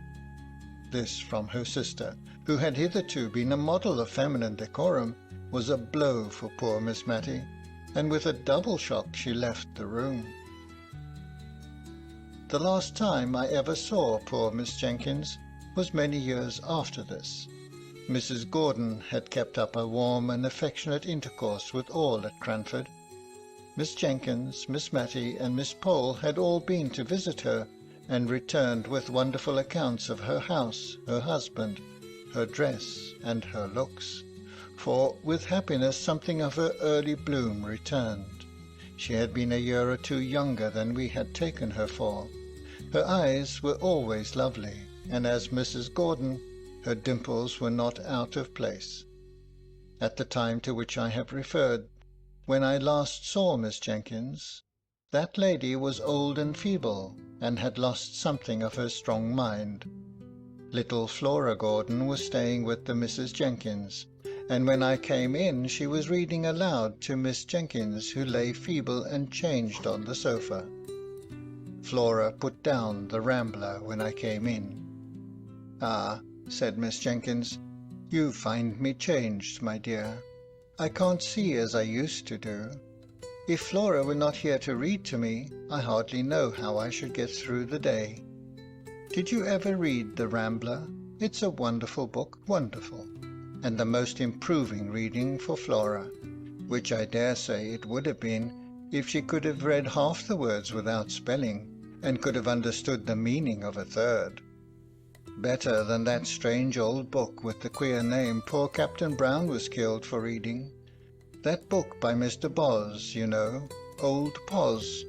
B: This from her sister, who had hitherto been a model of feminine decorum, was a blow for poor Miss Matty, and with a double shock she left the room. The last time I ever saw poor Miss Jenkins was many years after this. Mrs. Gordon had kept up a warm and affectionate intercourse with all at Cranford. Miss Jenkins, Miss Matty, and Miss Pole had all been to visit her, and returned with wonderful accounts of her house, her husband, her dress, and her looks, for with happiness something of her early bloom returned. She had been a year or two younger than we had taken her for. Her eyes were always lovely, and as Mrs. Gordon, her dimples were not out of place. At the time to which I have referred, when I last saw Miss Jenkins, that lady was old and feeble, and had lost something of her strong mind. Little Flora Gordon was staying with the Mrs. Jenkins, and when I came in she was reading aloud to Miss Jenkins, who lay feeble and changed on the sofa. Flora put down the Rambler when I came in. "Ah," said Miss Jenkins, "you find me changed, my dear. I can't see as I used to do. If Flora were not here to read to me, I hardly know how I should get through the day. Did you ever read the Rambler? It's a wonderful book, wonderful, and the most improving reading for Flora, which I dare say it would have been if she could have read half the words without spelling, and could have understood the meaning of a third. Better than that strange old book with the queer name poor Captain Brown was killed for reading. That book by Mr. Boz, you know, Old Poz.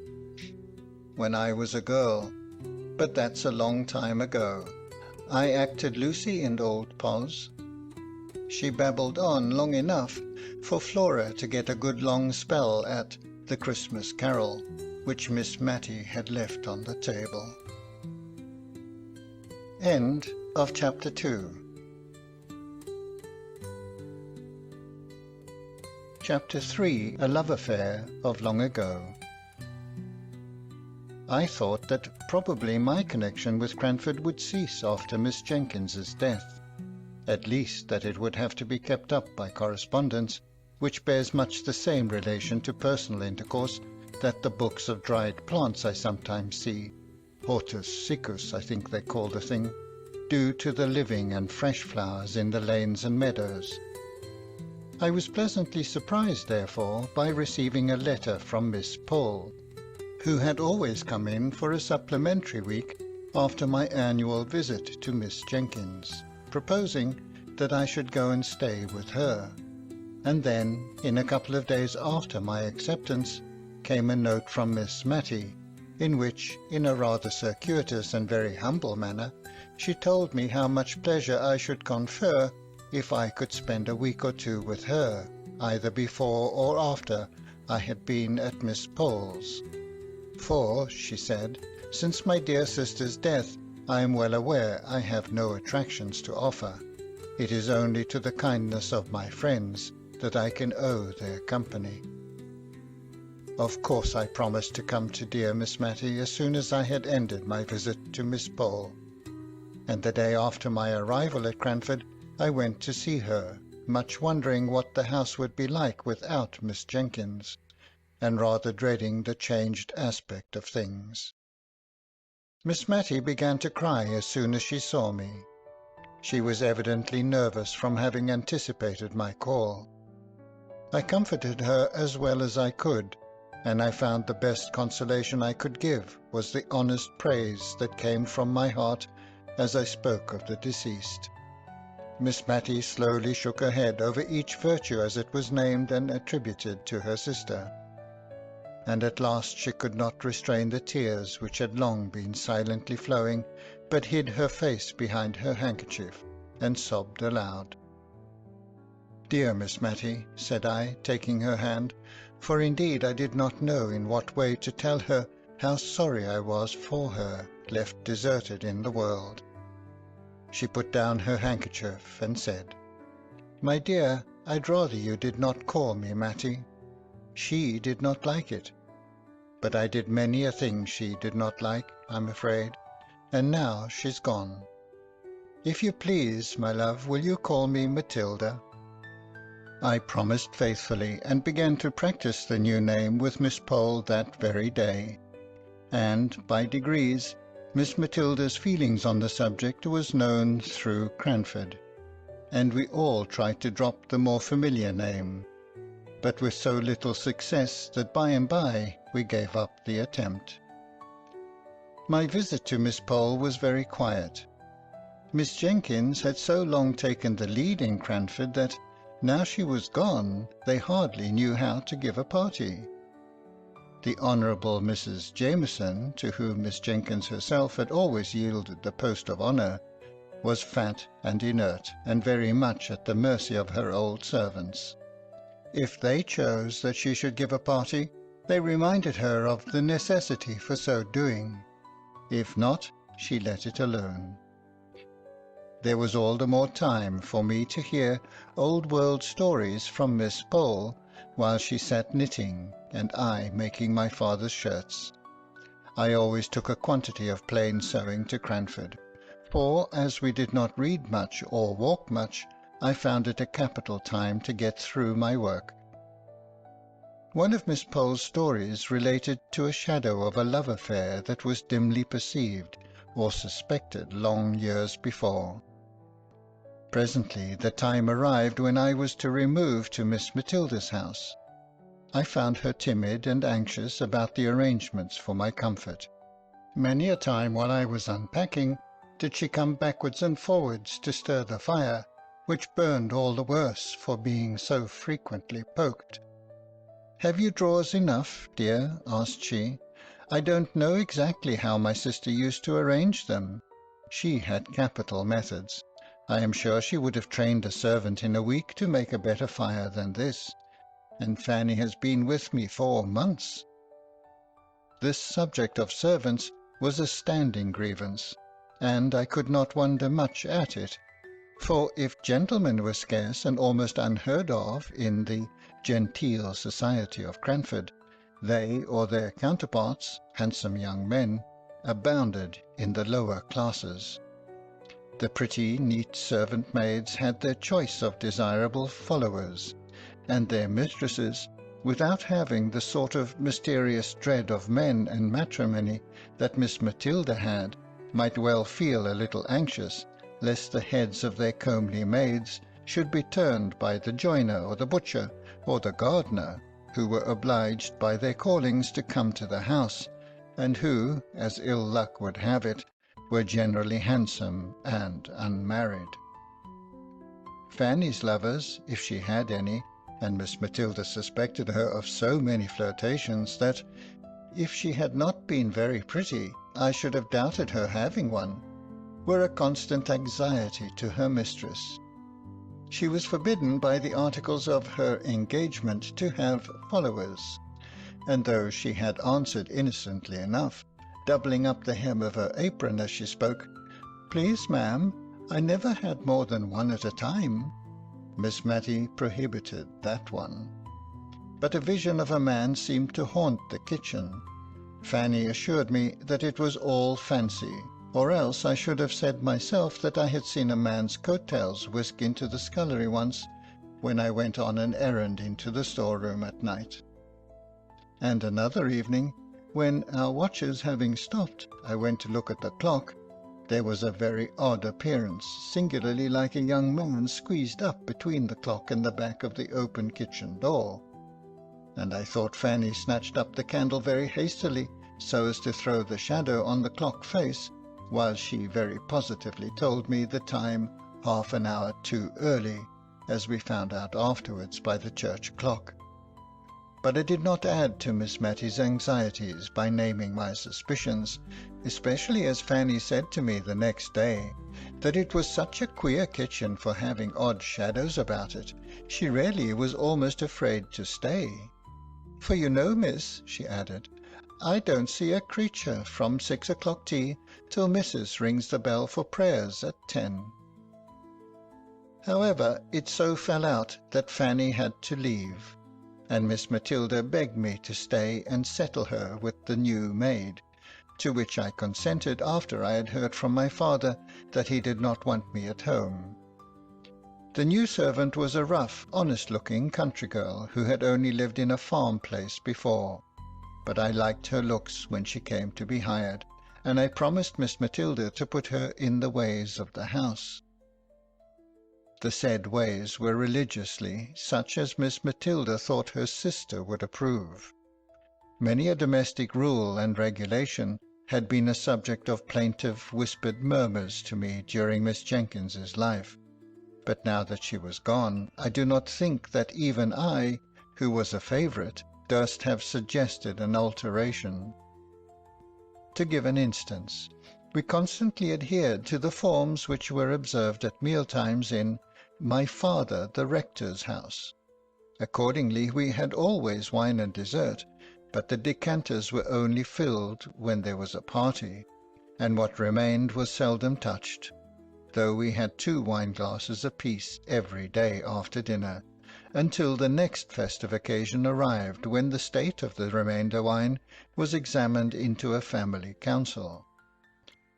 B: When I was a girl, but that's a long time ago. I acted Lucy in Old Poz." She babbled on long enough for Flora to get a good long spell at The Christmas Carol, which Miss Matty had left on the table. End of chapter 2. Chapter 3. A Love Affair of Long Ago. I thought that probably my connection with Cranford would cease after Miss Jenkins's death, at least that it would have to be kept up by correspondence, which bears much the same relation to personal intercourse that the books of dried plants I sometimes see, hortus siccus I think they call the thing, do to the living and fresh flowers in the lanes and meadows. I was pleasantly surprised, therefore, by receiving a letter from Miss Paul, who had always come in for a supplementary week after my annual visit to Miss Jenkins, proposing that I should go and stay with her. And then, in a couple of days after my acceptance, came a note from Miss Matty, in which, in a rather circuitous and very humble manner, she told me how much pleasure I should confer if I could spend a week or two with her, either before or after I had been at Miss Paul's. For, she said, since my dear sister's death, I am well aware I have no attractions to offer. It is only to the kindness of my friends that I can owe their company. Of course I promised to come to dear Miss Matty as soon as I had ended my visit to Miss Paul, and the day after my arrival at Cranford I went to see her, much wondering what the house would be like without Miss Jenkins, and rather dreading the changed aspect of things. Miss Matty began to cry as soon as she saw me. She was evidently nervous from having anticipated my call. I comforted her as well as I could, and I found the best consolation I could give was the honest praise that came from my heart as I spoke of the deceased. Miss Matty slowly shook her head over each virtue as it was named and attributed to her sister, and at last she could not restrain the tears which had long been silently flowing, but hid her face behind her handkerchief, and sobbed aloud. "Dear Miss Matty," said I, taking her hand, for indeed I did not know in what way to tell her how sorry I was for her, left deserted in the world. She put down her handkerchief and said, "My dear, I'd rather you did not call me Matty. She did not like it, but I did many a thing she did not like, I'm afraid, and now she's gone. If you please, my love, will you call me Matilda?" I promised faithfully, and began to practice the new name with Miss Pole that very day, and, by degrees, Miss Matilda's feelings on the subject was known through Cranford, and we all tried to drop the more familiar name, but with so little success that by and by we gave up the attempt. My visit to Miss Pole was very quiet. Miss Jenkins had so long taken the lead in Cranford that, now she was gone, they hardly knew how to give a party. The Honourable Mrs. Jameson, to whom Miss Jenkins herself had always yielded the post of honour, was fat and inert, and very much at the mercy of her old servants. If they chose that she should give a party, they reminded her of the necessity for so doing. If not, she let it alone. There was all the more time for me to hear old-world stories from Miss Pole, while she sat knitting, and I making my father's shirts. I always took a quantity of plain sewing to Cranford, for, as we did not read much or walk much, I found it a capital time to get through my work. One of Miss Pole's stories related to a shadow of a love affair that was dimly perceived or suspected long years before. Presently the time arrived when I was to remove to Miss Matilda's house. I found her timid and anxious about the arrangements for my comfort. Many a time while I was unpacking did she come backwards and forwards to stir the fire, which burned all the worse for being so frequently poked. "Have you drawers enough, dear?" asked she. "I don't know exactly how my sister used to arrange them. She had capital methods. I am sure she would have trained a servant in a week to make a better fire than this, and Fanny has been with me 4 months." This subject of servants was a standing grievance, and I could not wonder much at it, for if gentlemen were scarce and almost unheard of in the genteel society of Cranford, they or their counterparts, handsome young men, abounded in the lower classes. The pretty, neat servant maids had their choice of desirable followers, and their mistresses, without having the sort of mysterious dread of men and matrimony that Miss Matilda had, might well feel a little anxious lest the heads of their comely maids should be turned by the joiner or the butcher or the gardener, who were obliged by their callings to come to the house, and who, as ill luck would have it, were generally handsome and unmarried. Fanny's lovers, if she had any, and Miss Matilda suspected her of so many flirtations that, if she had not been very pretty, I should have doubted her having one, were a constant anxiety to her mistress. She was forbidden by the articles of her engagement to have followers, and though she had answered innocently enough, doubling up the hem of her apron as she spoke, "Please, ma'am, I never had more than one at a time," Miss Matty prohibited that one. But a vision of a man seemed to haunt the kitchen. Fanny assured me that it was all fancy, or else I should have said myself that I had seen a man's coat-tails whisk into the scullery once, when I went on an errand into the storeroom at night. And another evening, when, our watches having stopped, I went to look at the clock, there was a very odd appearance, singularly like a young man squeezed up between the clock and the back of the open kitchen door, and I thought Fanny snatched up the candle very hastily, so as to throw the shadow on the clock face, while she very positively told me the time half an hour too early, as we found out afterwards by the church clock. But I did not add to Miss Matty's anxieties by naming my suspicions, especially as Fanny said to me the next day that it was such a queer kitchen for having odd shadows about it, she really was almost afraid to stay. "For you know, miss," she added, "I don't see a creature from 6 o'clock tea till Mrs. rings the bell for prayers at 10. However, it so fell out that Fanny had to leave, and Miss Matilda begged me to stay and settle her with the new maid, to which I consented after I had heard from my father that he did not want me at home. The new servant was a rough, honest-looking country girl who had only lived in a farm place before, but I liked her looks when she came to be hired, and I promised Miss Matilda to put her in the ways of the house. The said ways were religiously such as Miss Matilda thought her sister would approve. Many a domestic rule and regulation had been a subject of plaintive whispered murmurs to me during Miss Jenkins's life, but now that she was gone, I do not think that even I, who was a favourite, durst have suggested an alteration. To give an instance, we constantly adhered to the forms which were observed at mealtimes in my father the rector's house. Accordingly, we had always wine and dessert, but the decanters were only filled when there was a party, and what remained was seldom touched, though we had 2 wine-glasses apiece every day after dinner, until the next festive occasion arrived, when the state of the remainder wine was examined into a family council.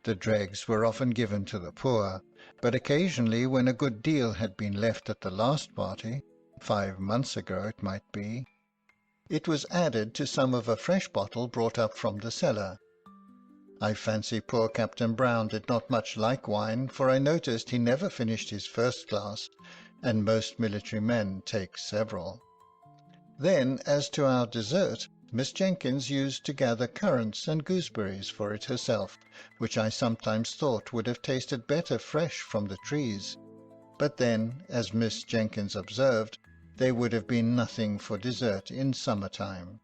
B: The dregs were often given to the poor, but occasionally, when a good deal had been left at the last party, 5 months ago it might be, it was added to some of a fresh bottle brought up from the cellar. I fancy poor Captain Brown did not much like wine, for I noticed he never finished his first glass, and most military men take several. Then, as to our dessert, Miss Jenkins used to gather currants and gooseberries for it herself, which I sometimes thought would have tasted better fresh from the trees. But then, as Miss Jenkins observed, there would have been nothing for dessert in summer-time.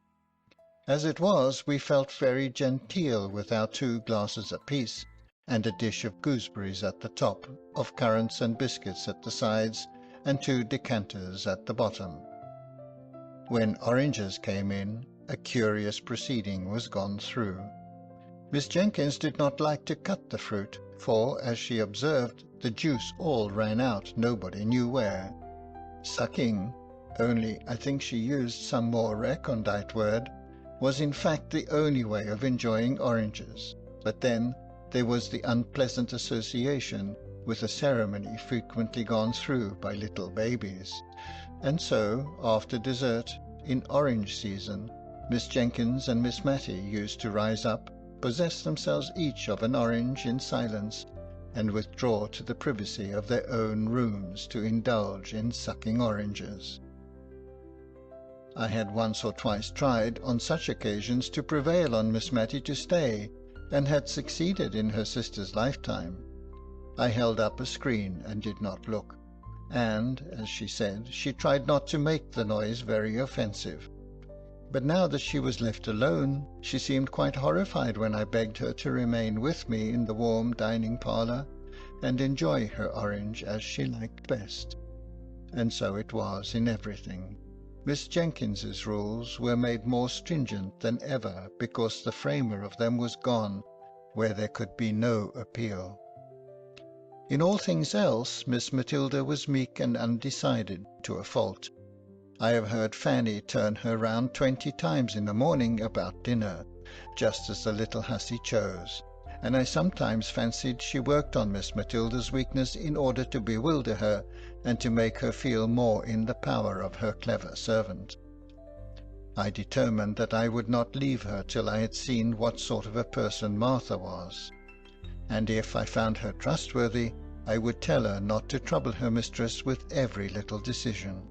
B: As it was, we felt very genteel with our 2 glasses apiece, and a dish of gooseberries at the top, of currants and biscuits at the sides, and 2 decanters at the bottom. When oranges came in, a curious proceeding was gone through. Miss Jenkins did not like to cut the fruit, for, as she observed, the juice all ran out nobody knew where. Sucking, only I think she used some more recondite word, was in fact the only way of enjoying oranges, but then there was the unpleasant association with a ceremony frequently gone through by little babies, and so, after dessert, in orange season, Miss Jenkins and Miss Matty used to rise up, possess themselves each of an orange in silence, and withdraw to the privacy of their own rooms to indulge in sucking oranges. I had once or twice tried on such occasions to prevail on Miss Matty to stay, and had succeeded in her sister's lifetime. I held up a screen and did not look, and, as she said, she tried not to make the noise very offensive. But now that she was left alone, she seemed quite horrified when I begged her to remain with me in the warm dining parlour, and enjoy her orange as she liked best. And so it was in everything. Miss Jenkins's rules were made more stringent than ever because the framer of them was gone, where there could be no appeal. In all things else, Miss Matilda was meek and undecided to a fault. I have heard Fanny turn her round 20 times in the morning about dinner, just as the little hussy chose, and I sometimes fancied she worked on Miss Matilda's weakness in order to bewilder her, and to make her feel more in the power of her clever servant. I determined that I would not leave her till I had seen what sort of a person Martha was, and if I found her trustworthy, I would tell her not to trouble her mistress with every little decision.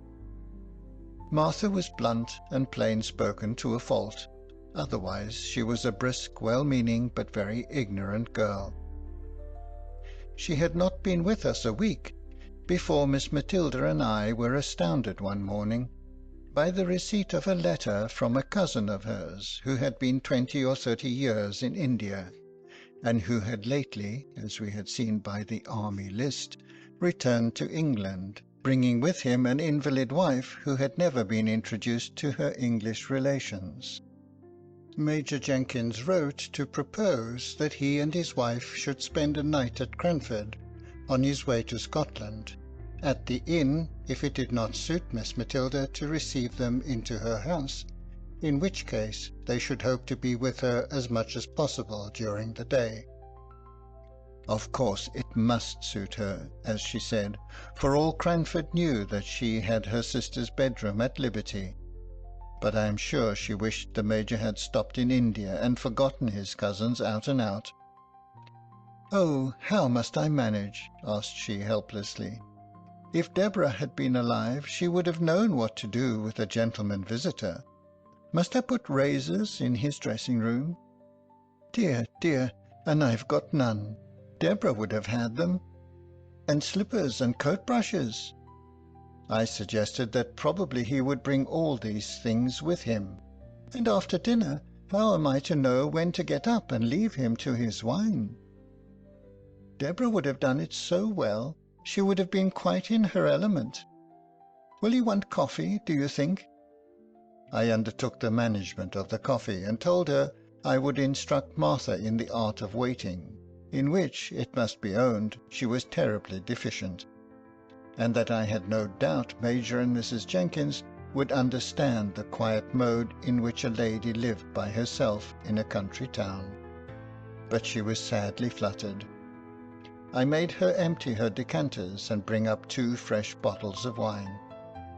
B: Martha was blunt and plain-spoken to a fault. Otherwise she was a brisk, well-meaning, but very ignorant girl. She had not been with us a week before Miss Matilda and I were astounded one morning by the receipt of a letter from a cousin of hers who had been 20 or 30 years in India, and who had lately, as we had seen by the army list, returned to England, bringing with him an invalid wife who had never been introduced to her English relations. Major Jenkins wrote to propose that he and his wife should spend a night at Cranford, on his way to Scotland, at the inn, if it did not suit Miss Matilda to receive them into her house, in which case they should hope to be with her as much as possible during the day. Of course it must suit her, as she said, for all Cranford knew that she had her sister's bedroom at liberty. But I am sure she wished the Major had stopped in India and forgotten his cousins out and out. "Oh, how must I manage?" asked she helplessly. "If Deborah had been alive, she would have known what to do with a gentleman visitor. Must I put razors in his dressing-room? Dear, dear, and I've got none. Deborah would have had them. And slippers and coat-brushes." I suggested that probably he would bring all these things with him. "And after dinner, how am I to know when to get up and leave him to his wine?" "Deborah would have done it so well. She would have been quite in her element. Will you want coffee, do you think?" I undertook the management of the coffee, and told her I would instruct Martha in the art of waiting, in which, it must be owned, she was terribly deficient, and that I had no doubt Major and Mrs. Jenkins would understand the quiet mode in which a lady lived by herself in a country town. But she was sadly fluttered. I made her empty her decanters and bring up 2 fresh bottles of wine.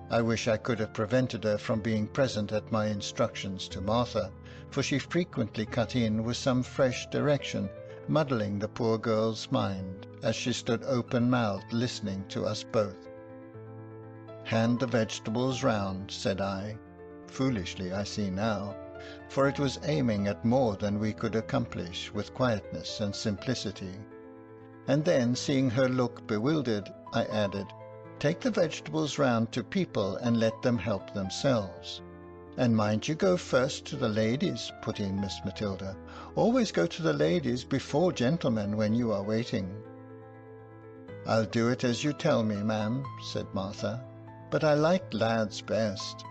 B: I wish I could have prevented her from being present at my instructions to Martha, for she frequently cut in with some fresh direction, muddling the poor girl's mind, as she stood open-mouthed listening to us both. "Hand the vegetables round," said I, foolishly I see now, for it was aiming at more than we could accomplish with quietness and simplicity. And then, seeing her look bewildered, I added, "Take the vegetables round to people and let them help themselves." "And mind you go first to the ladies," put in Miss Matilda. "Always go to the ladies before gentlemen when you are waiting." "I'll do it as you tell me, ma'am," said Martha, "but I like lads best."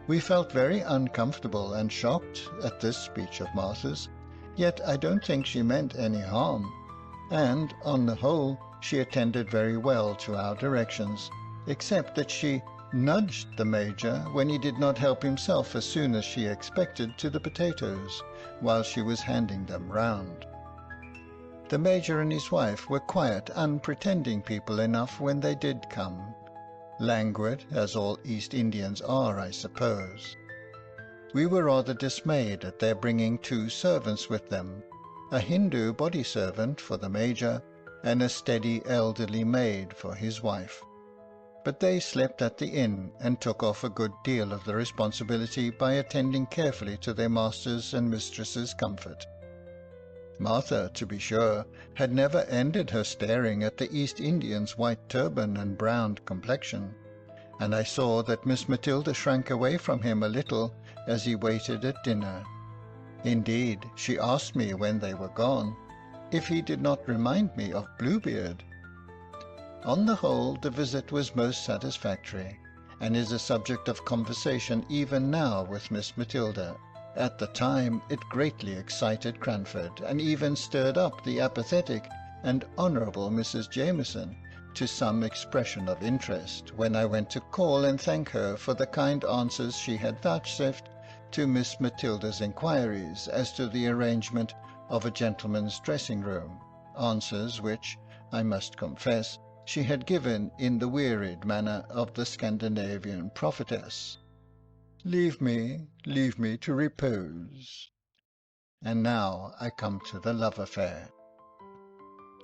B: We felt very uncomfortable and shocked at this speech of Martha's, yet I don't think she meant any harm, and, on the whole, she attended very well to our directions, except that she nudged the Major when he did not help himself as soon as she expected to the potatoes, while she was handing them round. The Major and his wife were quiet, unpretending people enough when they did come, languid, as all East Indians are, I suppose. We were rather dismayed at their bringing 2 servants with them, a Hindu body servant for the Major, and a steady elderly maid for his wife. But they slept at the inn and took off a good deal of the responsibility by attending carefully to their master's and mistress's comfort. Martha, to be sure, had never ended her staring at the East Indian's white turban and browned complexion, and I saw that Miss Matilda shrank away from him a little as he waited at dinner. Indeed, she asked me when they were gone if he did not remind me of Bluebeard. On the whole, the visit was most satisfactory, and is a subject of conversation even now with Miss Matilda. At the time it greatly excited Cranford, and even stirred up the apathetic and honourable Mrs. Jameson to some expression of interest, when I went to call and thank her for the kind answers she had vouchsafed to Miss Matilda's inquiries as to the arrangement of a gentleman's dressing-room, answers which, I must confess, she had given in the wearied manner of the Scandinavian prophetess. Leave me to repose. And now I come to the love affair.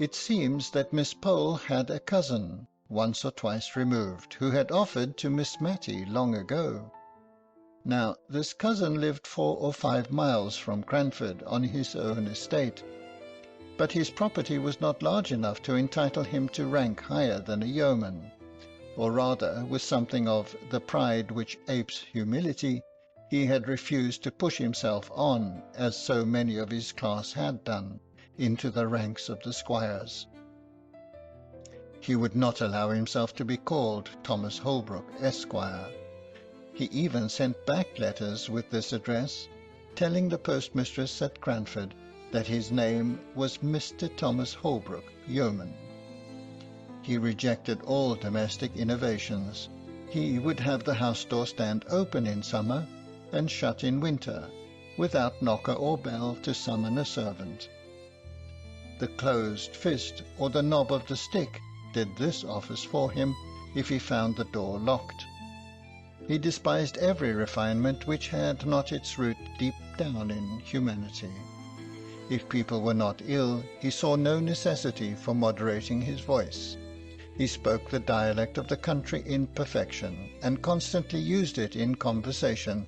B: It seems that Miss Pole had a cousin, once or twice removed, who had offered to Miss Matty long ago. Now, this cousin lived 4 or 5 miles from Cranford on his own estate, but his property was not large enough to entitle him to rank higher than a yeoman, or rather, with something of the pride which apes humility, he had refused to push himself on, as so many of his class had done, into the ranks of the squires. He would not allow himself to be called Thomas Holbrook, Esquire. He even sent back letters with this address, telling the postmistress at Cranford that his name was Mr. Thomas Holbrook, yeoman. He rejected all domestic innovations. He would have the house door stand open in summer and shut in winter, without knocker or bell to summon a servant. The closed fist or the knob of the stick did this office for him if he found the door locked. He despised every refinement which had not its root deep down in humanity. If people were not ill, he saw no necessity for moderating his voice. He spoke the dialect of the country in perfection, and constantly used it in conversation,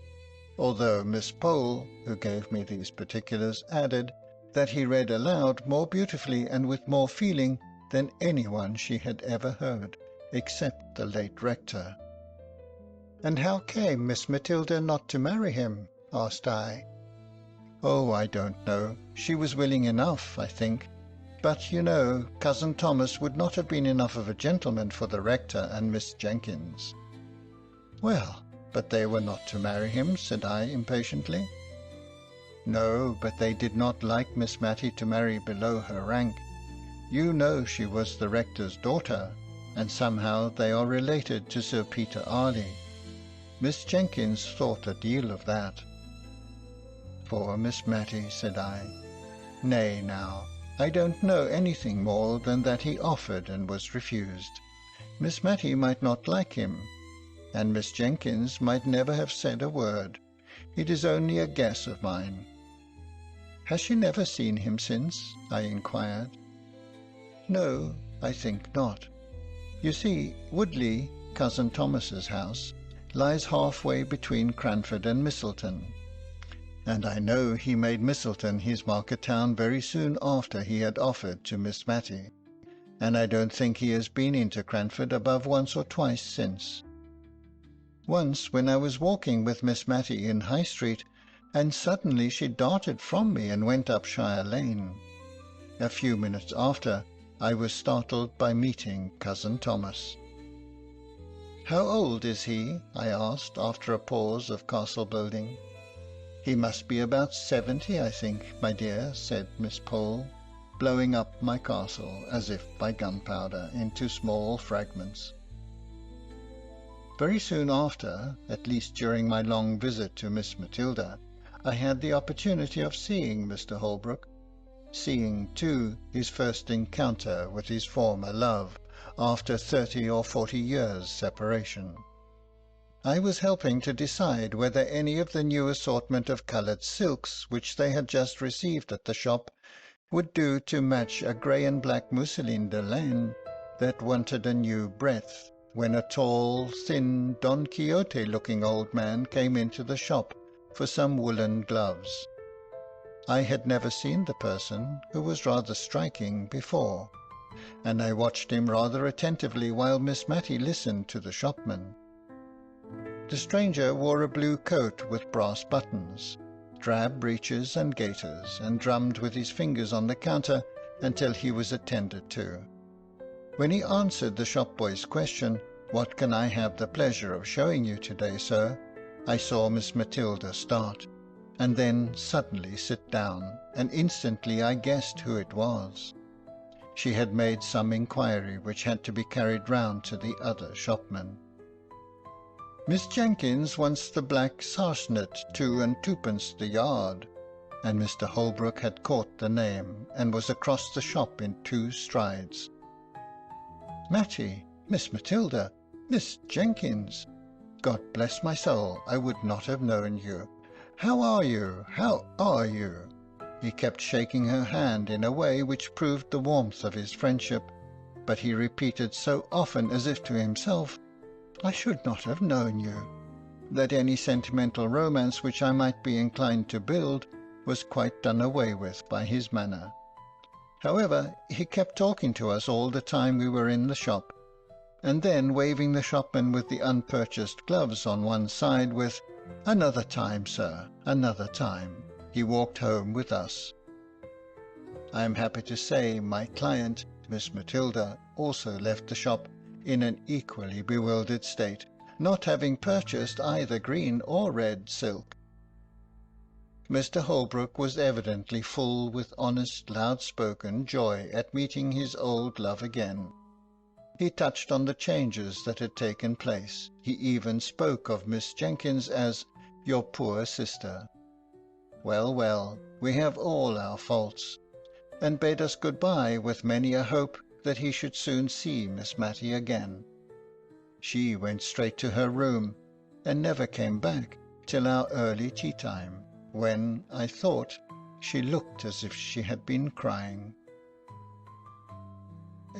B: although Miss Pole, who gave me these particulars, added that he read aloud more beautifully and with more feeling than anyone she had ever heard, except the late rector. "And how came Miss Matilda not to marry him?" asked I. "Oh, I don't know. She was willing enough, I think. But, you know, cousin Thomas would not have been enough of a gentleman for the rector and Miss Jenkins." "Well, but they were not to marry him," said I impatiently. "No, but they did not like Miss Matty to marry below her rank. You know she was the rector's daughter, and somehow they are related to Sir Peter Arley. Miss Jenkins thought a deal of that." "Poor Miss Matty," said I. "Nay, now, I don't know anything more than that he offered and was refused. Miss Matty might not like him, and Miss Jenkins might never have said a word. It is only a guess of mine." "Has she never seen him since?" I inquired. "No, I think not. You see, Woodley, cousin Thomas's house, lies halfway between Cranford and Misselton, and I know he made Misselton his market town very soon after he had offered to Miss Matty, and I don't think he has been into Cranford above once or twice since. Once when I was walking with Miss Matty in High Street, and suddenly she darted from me and went up Shire Lane. A few minutes after, I was startled by meeting cousin Thomas." "How old is he?" I asked, after a pause of castle building. "He must be about 70, I think, my dear," said Miss Pole, blowing up my castle, as if by gunpowder, into small fragments. Very soon after, at least during my long visit to Miss Matilda, I had the opportunity of seeing Mr. Holbrook, seeing, too, his first encounter with his former love, after 30 or 40 years' separation. I was helping to decide whether any of the new assortment of coloured silks which they had just received at the shop would do to match a grey and black mousseline de laine that wanted a new breadth, when a tall, thin, Don Quixote-looking old man came into the shop for some woolen gloves. I had never seen the person, who was rather striking, before, and I watched him rather attentively while Miss Matty listened to the shopman. The stranger wore a blue coat with brass buttons, drab breeches and gaiters, and drummed with his fingers on the counter until he was attended to. When he answered the shop-boy's question, "What can I have the pleasure of showing you today, sir?" I saw Miss Matilda start, and then suddenly sit down, and instantly I guessed who it was. She had made some inquiry which had to be carried round to the other shopman. "Miss Jenkins wants the black sarsenet, 2 and 2pence the yard," and Mr. Holbrook had caught the name, and was across the shop in 2 strides. "Matty, Miss Matilda, Miss Jenkins! God bless my soul, I would not have known you. How are you? How are you?" He kept shaking her hand in a way which proved the warmth of his friendship, but he repeated so often, as if to himself, "I should not have known you," that any sentimental romance which I might be inclined to build was quite done away with by his manner. However, he kept talking to us all the time we were in the shop, and then waving the shopman with the unpurchased gloves on one side with, "Another time, sir, another time," he walked home with us. I am happy to say my client, Miss Matilda, also left the shop in an equally bewildered state, not having purchased either green or red silk. Mr. Holbrook was evidently full with honest, loud-spoken joy at meeting his old love again. He touched on the changes that had taken place. He even spoke of Miss Jenkins as "your poor sister." Well, well, we have all our faults, and bade us good-bye with many a hope that he should soon see Miss Matty again. She went straight to her room, and never came back till our early tea-time, when, I thought, she looked as if she had been crying.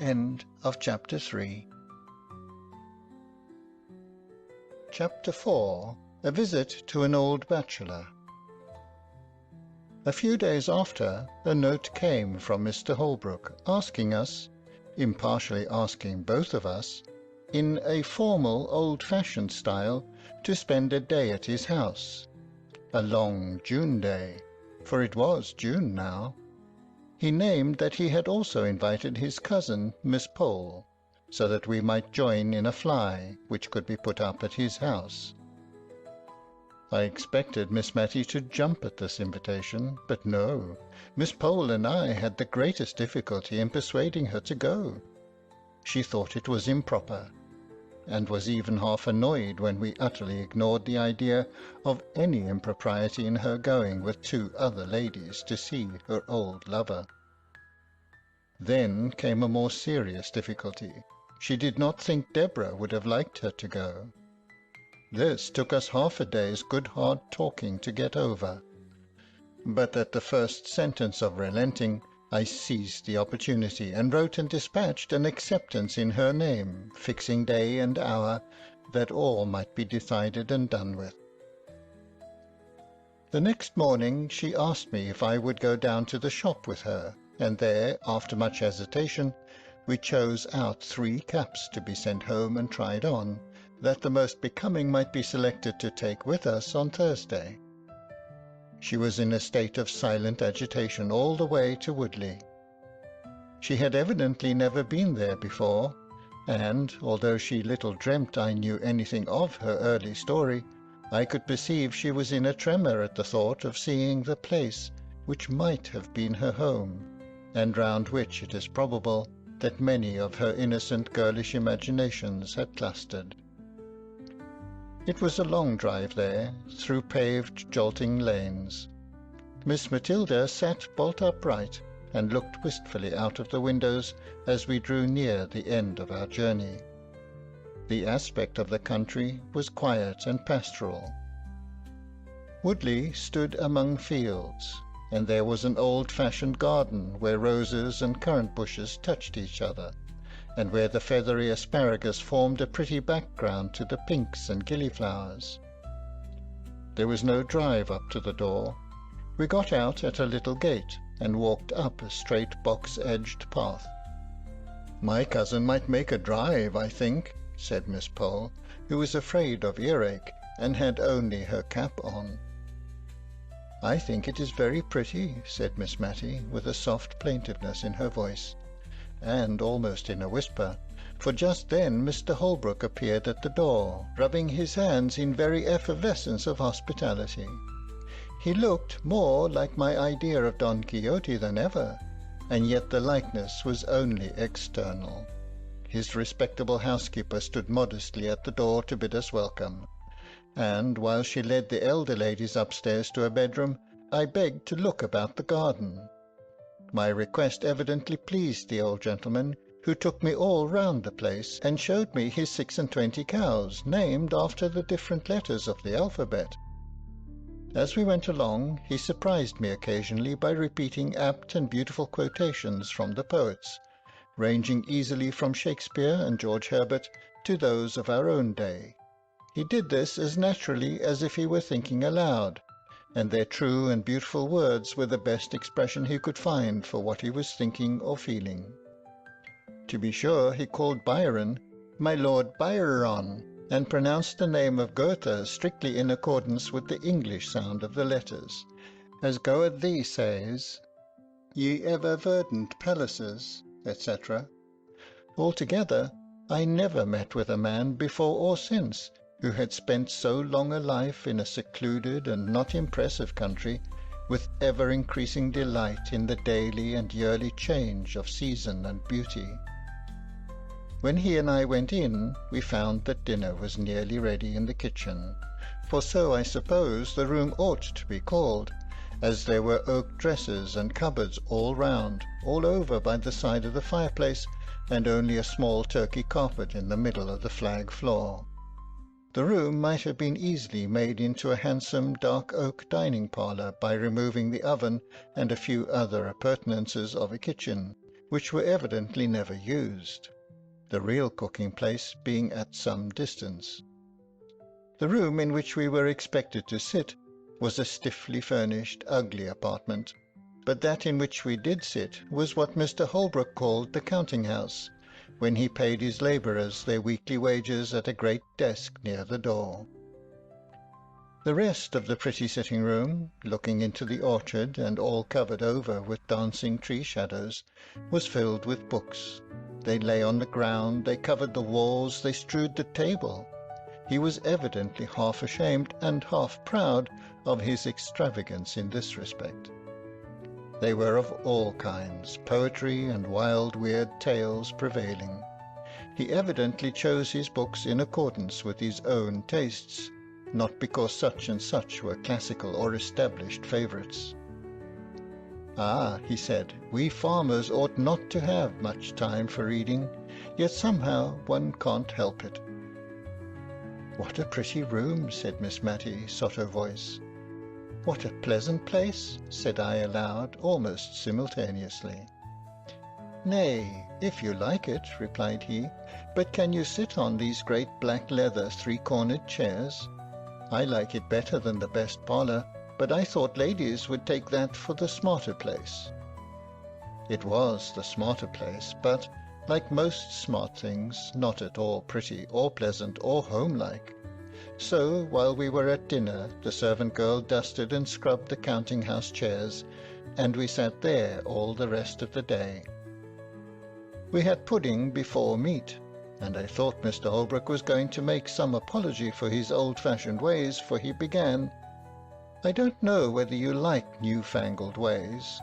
B: End of Chapter 3. Chapter 4. A visit to an old bachelor. A few days after, a note came from Mr. Holbrook, asking us, impartially asking both of us, in a formal old-fashioned style, to spend a day at his house, a long June day, for it was June now. He named that he had also invited his cousin, Miss Pole, so that we might join in a fly, which could be put up at his house. I expected Miss Matty to jump at this invitation, but no, Miss Pole and I had the greatest difficulty in persuading her to go. She thought it was improper, and was even half annoyed when we utterly ignored the idea of any impropriety in her going with 2 other ladies to see her old lover. Then came a more serious difficulty. She did not think Deborah would have liked her to go. This took us half a day's good hard talking to get over, but at the first sentence of relenting, I seized the opportunity, and wrote and dispatched an acceptance in her name, fixing day and hour, that all might be decided and done with. The next morning she asked me if I would go down to the shop with her, and there, after much hesitation, we chose out 3 caps to be sent home and tried on, that the most becoming might be selected to take with us on Thursday. She was in a state of silent agitation all the way to Woodley. She had evidently never been there before, and, although she little dreamt I knew anything of her early story, I could perceive she was in a tremor at the thought of seeing the place which might have been her home, and round which it is probable that many of her innocent girlish imaginations had clustered. It was a long drive there, through paved, jolting lanes. Miss Matilda sat bolt upright, and looked wistfully out of the windows as we drew near the end of our journey. The aspect of the country was quiet and pastoral. Woodley stood among fields, and there was an old-fashioned garden where roses and currant bushes touched each other, and where the feathery asparagus formed a pretty background to the pinks and gillyflowers. There was no drive up to the door. We got out at a little gate and walked up a straight box-edged path. "My cousin might make a drive, I think," said Miss Pole, who was afraid of earache and had only her cap on. "I think it is very pretty," said Miss Matty, with a soft plaintiveness in her voice, and almost in a whisper, for just then Mr. Holbrook appeared at the door, rubbing his hands in very effervescence of hospitality. He looked more like my idea of Don Quixote than ever, and yet the likeness was only external. His respectable housekeeper stood modestly at the door to bid us welcome, and while she led the elder ladies upstairs to a bedroom, I begged to look about the garden. My request evidently pleased the old gentleman, who took me all round the place, and showed me his 26 cows, named after the different letters of the alphabet. As we went along, he surprised me occasionally by repeating apt and beautiful quotations from the poets, ranging easily from Shakespeare and George Herbert to those of our own day. He did this as naturally as if he were thinking aloud, and their true and beautiful words were the best expression he could find for what he was thinking or feeling. To be sure, he called Byron "my Lord Byron," and pronounced the name of Goethe strictly in accordance with the English sound of the letters, as Goethe thee says, "Ye ever verdant palaces," etc. Altogether, I never met with a man before or since who had spent so long a life in a secluded and not impressive country, with ever-increasing delight in the daily and yearly change of season and beauty. When he and I went in, we found that dinner was nearly ready in the kitchen, for so I suppose the room ought to be called, as there were oak dressers and cupboards all round, all over by the side of the fireplace, and only a small Turkey carpet in the middle of the flag floor. The room might have been easily made into a handsome dark oak dining parlour by removing the oven and a few other appurtenances of a kitchen, which were evidently never used, the real cooking place being at some distance. The room in which we were expected to sit was a stiffly furnished, ugly apartment, but that in which we did sit was what Mr. Holbrook called the counting-house, when he paid his labourers their weekly wages at a great desk near the door. The rest of the pretty sitting-room, looking into the orchard and all covered over with dancing tree-shadows, was filled with books. They lay on the ground, they covered the walls, they strewed the table. He was evidently half ashamed and half proud of his extravagance in this respect. They were of all kinds, poetry and wild weird tales prevailing. He evidently chose his books in accordance with his own tastes, not because such and such were classical or established favourites. "Ah," he said, "we farmers ought not to have much time for reading, yet somehow one can't help it." "What a pretty room," said Miss Matty, sotto voice. "What a pleasant place," said I aloud, almost simultaneously. "Nay, if you like it," replied he, "but can you sit on these great black leather three-cornered chairs? I like it better than the best parlour, but I thought ladies would take that for the smarter place." It was the smarter place, but, like most smart things, not at all pretty or pleasant or homelike. So, while we were at dinner, the servant girl dusted and scrubbed the counting-house chairs, and we sat there all the rest of the day. We had pudding before meat, and I thought Mr. Holbrook was going to make some apology for his old-fashioned ways, for he began, "I don't know whether you like new-fangled ways."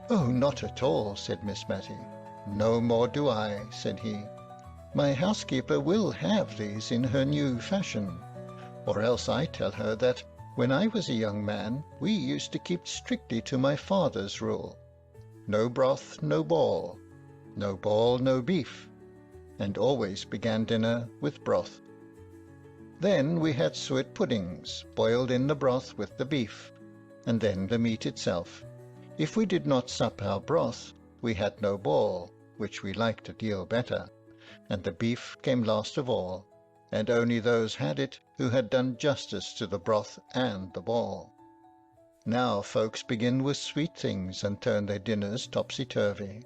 B: "Oh, not at all," said Miss Matty. "No more do I," said he. "My housekeeper will have these in her new fashion, or else I tell her that when I was a young man we used to keep strictly to my father's rule. No broth, no ball, no ball, no beef, and always began dinner with broth. Then we had suet puddings, boiled in the broth with the beef, and then the meat itself. If we did not sup our broth, we had no ball, which we liked a deal better, and the beef came last of all, and only those had it who had done justice to the broth and the ball. Now folks begin with sweet things and turn their dinners topsy-turvy.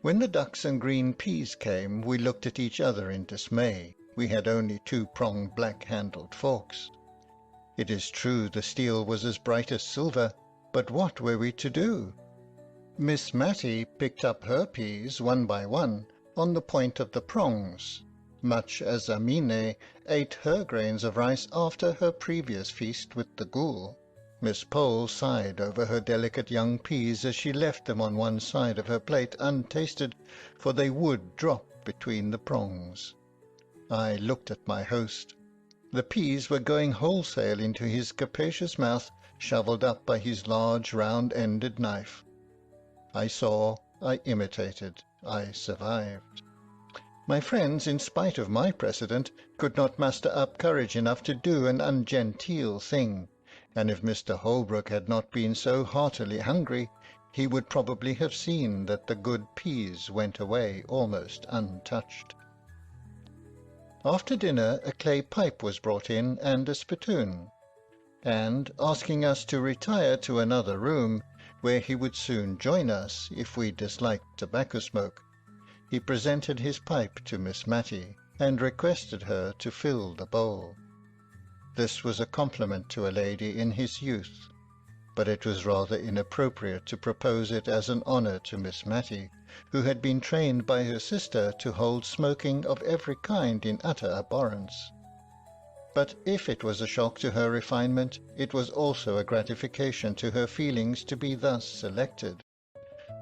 B: When the ducks and green peas came, we looked at each other in dismay. We had only 2-pronged black-handled forks. It is true the steel was as bright as silver, but what were we to do? Miss Matty picked up her peas one by one on the point of the prongs, much as Amine ate her grains of rice after her previous feast with the ghoul. Miss Pole sighed over her delicate young peas as she left them on one side of her plate untasted, for they would drop between the prongs. I looked at my host. The peas were going wholesale into his capacious mouth, shovelled up by his large round-ended knife. I saw, I imitated, I survived. My friends, in spite of my precedent, could not muster up courage enough to do an ungenteel thing, and if Mr. Holbrook had not been so heartily hungry, he would probably have seen that the good peas went away almost untouched. After dinner a clay pipe was brought in and a spittoon, and, asking us to retire to another room, where he would soon join us if we disliked tobacco smoke, he presented his pipe to Miss Matty, and requested her to fill the bowl. This was a compliment to a lady in his youth, but it was rather inappropriate to propose it as an honour to Miss Matty, who had been trained by her sister to hold smoking of every kind in utter abhorrence. But if it was a shock to her refinement, it was also a gratification to her feelings to be thus selected.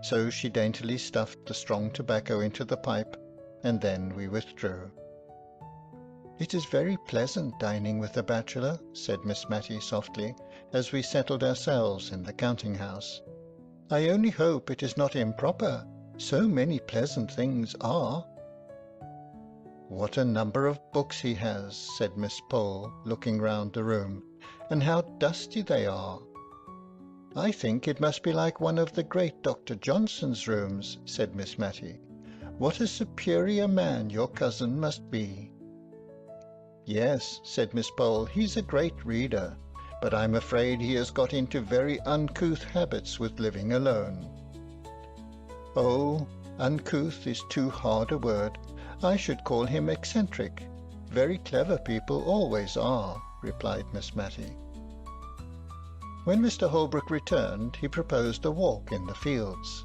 B: So she daintily stuffed the strong tobacco into the pipe, and then we withdrew. "It is very pleasant dining with a bachelor," said Miss Matty softly, as we settled ourselves in the counting-house. "I only hope it is not improper. So many pleasant things are." "What a number of books he has," said Miss Pole, looking round the room, "and how dusty they are." "I think it must be like one of the great Dr. Johnson's rooms," said Miss Matty. "What a superior man your cousin must be." "Yes," said Miss Pole, "he's a great reader, but I'm afraid he has got into very uncouth habits with living alone." "Oh, uncouth is too hard a word. I should call him eccentric. Very clever people always are," replied Miss Matty. When Mr. Holbrook returned, he proposed a walk in the fields,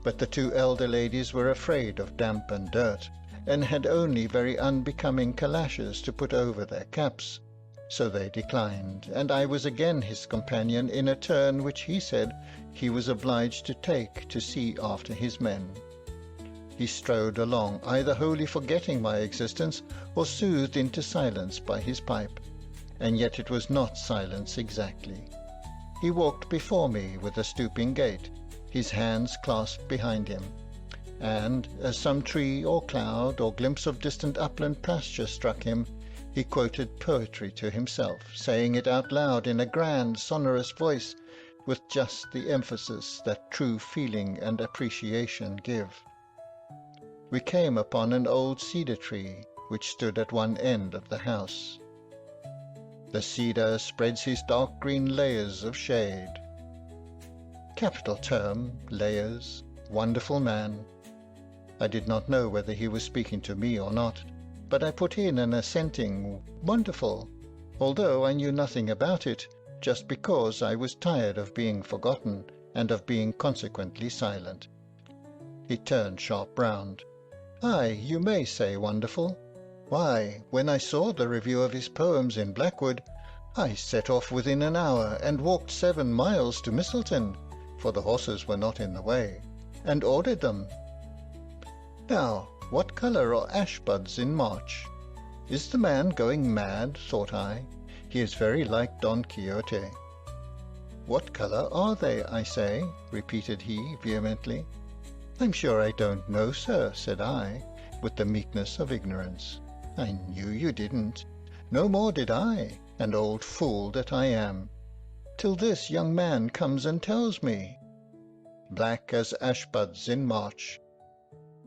B: but the 2 elder ladies were afraid of damp and dirt, and had only very unbecoming calashes to put over their caps, so they declined, and I was again his companion in a turn which he said he was obliged to take to see after his men. He strode along, either wholly forgetting my existence, or soothed into silence by his pipe, and yet it was not silence exactly. He walked before me with a stooping gait, his hands clasped behind him, and, as some tree or cloud or glimpse of distant upland pasture struck him, he quoted poetry to himself, saying it out loud in a grand, sonorous voice, with just the emphasis that true feeling and appreciation give. We came upon an old cedar tree, which stood at one end of the house. The cedar spreads his dark green layers of shade. Capital term, layers, wonderful man. I did not know whether he was speaking to me or not, but I put in an assenting wonderful, although I knew nothing about it, just because I was tired of being forgotten, and of being consequently silent. He turned sharp round. "Aye, you may say wonderful. Why, when I saw the review of his poems in Blackwood, I set off within an hour, and walked 7 miles to Misselton, for the horses were not in the way, and ordered them. Now, what colour are ash buds in March? Is the man going mad, thought I. He is very like Don Quixote. What colour are they, I say, repeated he vehemently. I'm sure I don't know, sir, said I, with the meekness of ignorance. I knew you didn't. No more did I. and old fool that I am, till this young man comes and tells me. Black as ashbuds in March.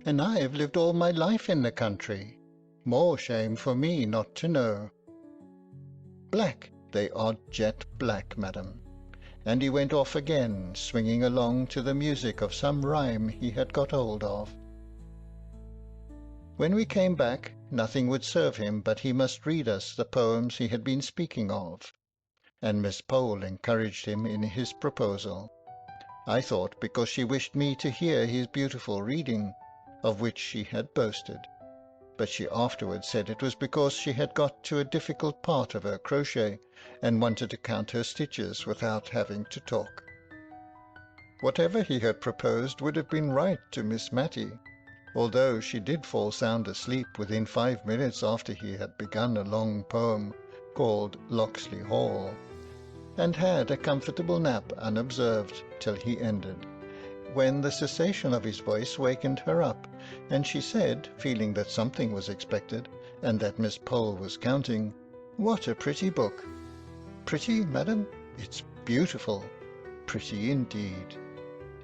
B: And I have lived all my life in the country. More shame for me not to know. Black, they are jet black, madam. And he went off again, swinging along to the music of some rhyme he had got hold of. When we came back, nothing would serve him but he must read us the poems he had been speaking of, and Miss Pole encouraged him in his proposal. I thought because she wished me to hear his beautiful reading, of which she had boasted, but she afterwards said it was because she had got to a difficult part of her crochet, and wanted to count her stitches without having to talk. Whatever he had proposed would have been right to Miss Matty, although she did fall sound asleep within 5 minutes after he had begun a long poem called Locksley Hall, and had a comfortable nap unobserved till he ended, when the cessation of his voice wakened her up, and she said, feeling that something was expected, and that Miss Pole was counting, "What a pretty book!" "Pretty, madam? It's beautiful." "Pretty indeed."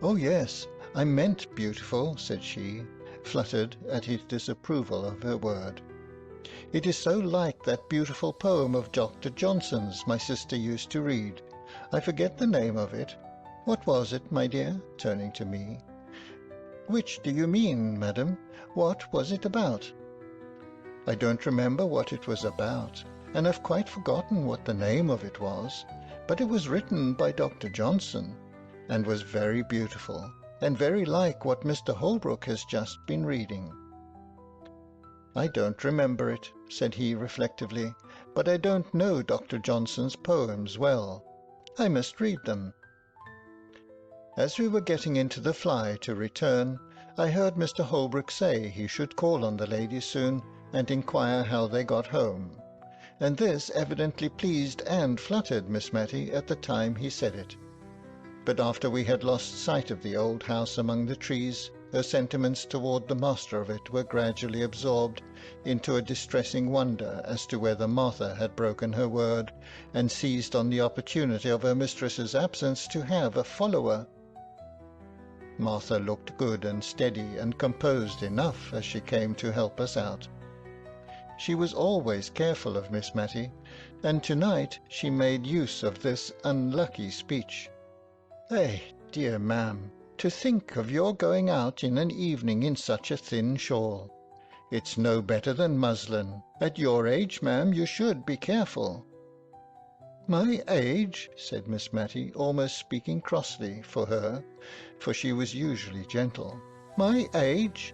B: "Oh yes, I meant beautiful," said she, fluttered at his disapproval of her word. "It is so like that beautiful poem of Dr. Johnson's my sister used to read. I forget the name of it. What was it, my dear?" turning to me. "Which do you mean, madam? What was it about?" "I don't remember what it was about, and I've quite forgotten what the name of it was, but it was written by Dr. Johnson, and was very beautiful, and very like what Mr. Holbrook has just been reading." "I don't remember it," said he reflectively, "but I don't know Dr. Johnson's poems well. I must read them." As we were getting into the fly to return, I heard Mr. Holbrook say he should call on the ladies soon and inquire how they got home, and this evidently pleased and fluttered Miss Matty at the time he said it. But after we had lost sight of the old house among the trees, her sentiments toward the master of it were gradually absorbed into a distressing wonder as to whether Martha had broken her word, and seized on the opportunity of her mistress's absence to have a follower. Martha looked good and steady and composed enough as she came to help us out. She was always careful of Miss Matty, and tonight she made use of this unlucky speech. "Eh, dear ma'am, to think of your going out in an evening in such a thin shawl. It's no better than muslin. At your age, ma'am, you should be careful." "My age," said Miss Matty, almost speaking crossly for her, for she was usually gentle. "My age?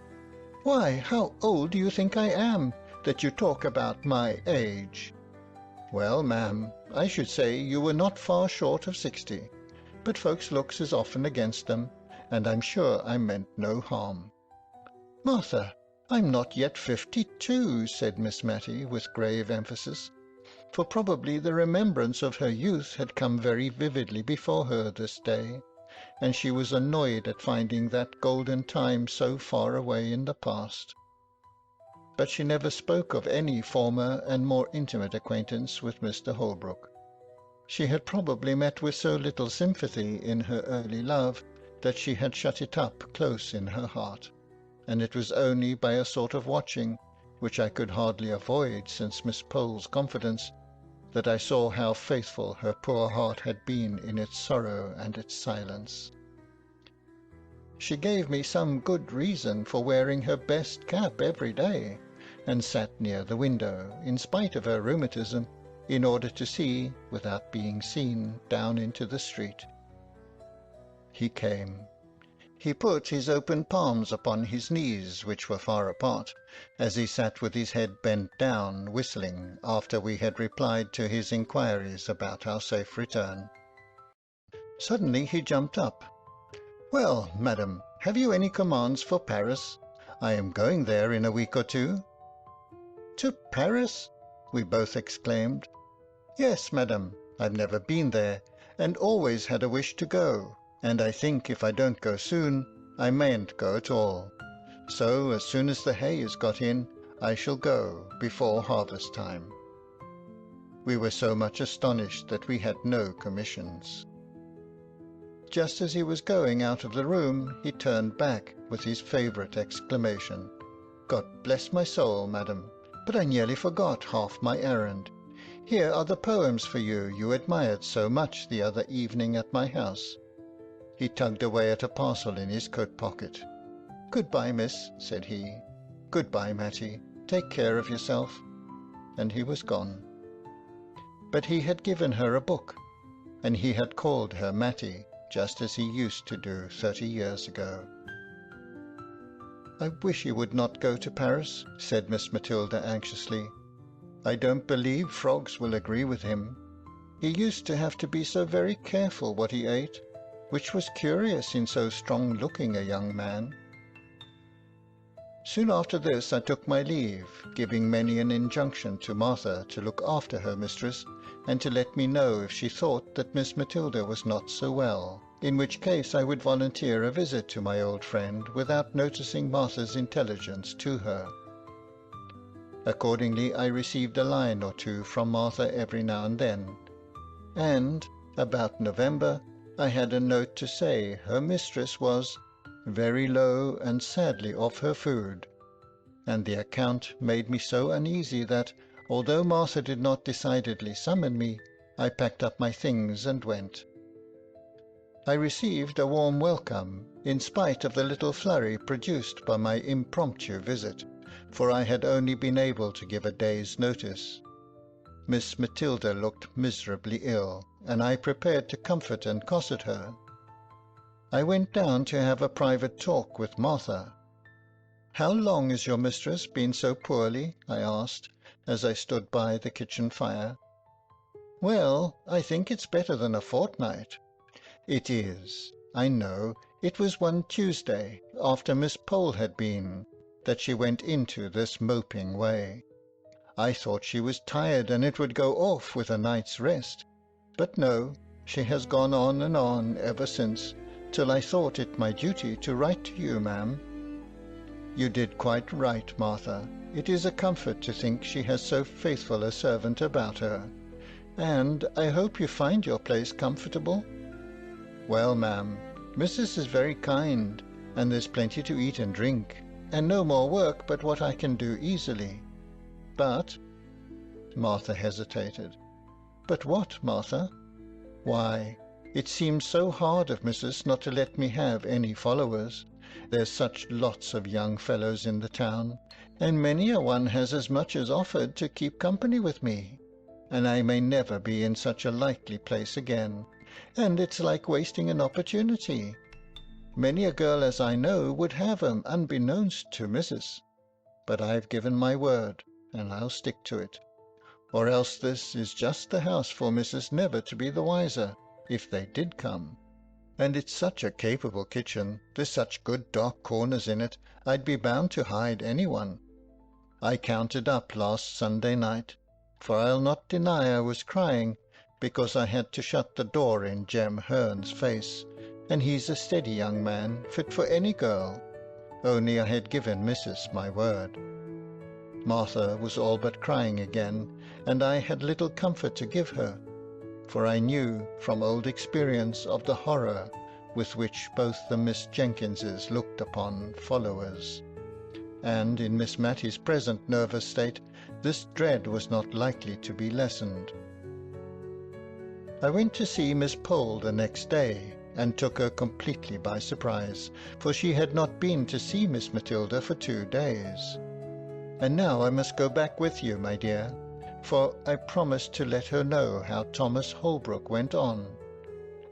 B: Why, how old do you think I am, that you talk about my age?" "Well, ma'am, I should say you were not far short of 60, but folks' looks is often against them, and I'm sure I meant no harm." "Martha, I'm not yet 52, said Miss Matty with grave emphasis, for probably the remembrance of her youth had come very vividly before her this day, and she was annoyed at finding that golden time so far away in the past. But she never spoke of any former and more intimate acquaintance with Mr. Holbrook. She had probably met with so little sympathy in her early love that she had shut it up close in her heart, and it was only by a sort of watching, which I could hardly avoid since Miss Pole's confidence, that I saw how faithful her poor heart had been in its sorrow and its silence. She gave me some good reason for wearing her best cap every day, and sat near the window, in spite of her rheumatism, in order to see, without being seen, down into the street. He came. He put his open palms upon his knees, which were far apart, as he sat with his head bent down, whistling, after we had replied to his inquiries about our safe return. Suddenly he jumped up. "Well, madam, have you any commands for Paris? I am going there in a week or two." "To Paris?" we both exclaimed. "Yes, madam, I've never been there, and always had a wish to go, and I think if I don't go soon, I mayn't go at all. So as soon as the hay is got in, I shall go before harvest time." We were so much astonished that we had no commissions. Just as he was going out of the room, he turned back with his favourite exclamation, "God bless my soul, madam, but I nearly forgot half my errand. Here are the poems for you admired so much the other evening at my house." He tugged away at a parcel in his coat pocket. "Good-bye, miss," said he. "Good-bye, Matty. Take care of yourself." And he was gone. But he had given her a book, and he had called her Matty, just as he used to do 30 years ago. "I wish he would not go to Paris," said Miss Matilda anxiously. "I don't believe frogs will agree with him. He used to have to be so very careful what he ate, which was curious in so strong-looking a young man." Soon after this I took my leave, giving many an injunction to Martha to look after her mistress, and to let me know if she thought that Miss Matilda was not so well, in which case I would volunteer a visit to my old friend without noticing Martha's intelligence to her. Accordingly I received a line or two from Martha every now and then, and about November I had a note to say her mistress was very low and sadly off her food, and the account made me so uneasy that, although Martha did not decidedly summon me, I packed up my things and went. I received a warm welcome, in spite of the little flurry produced by my impromptu visit, for I had only been able to give a day's notice. Miss Matilda looked miserably ill, and I prepared to comfort and cosset her. I went down to have a private talk with Martha. "How long has your mistress been so poorly?" I asked, as I stood by the kitchen fire. "Well, I think it's better than a fortnight." "It is, I know. It was one Tuesday, after Miss Pole had been, that she went into this moping way. I thought she was tired and it would go off with a night's rest. But no, she has gone on ever since, till I thought it my duty to write to you, ma'am." "You did quite right, Martha. It is a comfort to think she has so faithful a servant about her. And I hope you find your place comfortable?" "Well, ma'am, Mrs. is very kind, and there's plenty to eat and drink, and no more work but what I can do easily. But—" Martha hesitated. "But what, Martha?" "Why, it seems so hard of Mrs. not to let me have any followers. There's such lots of young fellows in the town, and many a one has as much as offered to keep company with me, and I may never be in such a likely place again, and it's like wasting an opportunity. Many a girl as I know would have 'em unbeknownst to Mrs. But I've given my word, and I'll stick to it. Or else this is just the house for Mrs. never to be the wiser, if they did come. And it's such a capable kitchen, there's such good dark corners in it, I'd be bound to hide anyone. I counted up last Sunday night, for I'll not deny I was crying, because I had to shut the door in Jem Hearn's face, and he's a steady young man, fit for any girl, only I had given Mrs. my word." Martha was all but crying again, and I had little comfort to give her, for I knew from old experience of the horror with which both the Miss Jenkinses looked upon followers, and in Miss Matty's present nervous state this dread was not likely to be lessened. I went to see Miss Pole the next day, and took her completely by surprise, for she had not been to see Miss Matilda for 2 days. "And now I must go back with you, my dear, for I promised to let her know how Thomas Holbrook went on,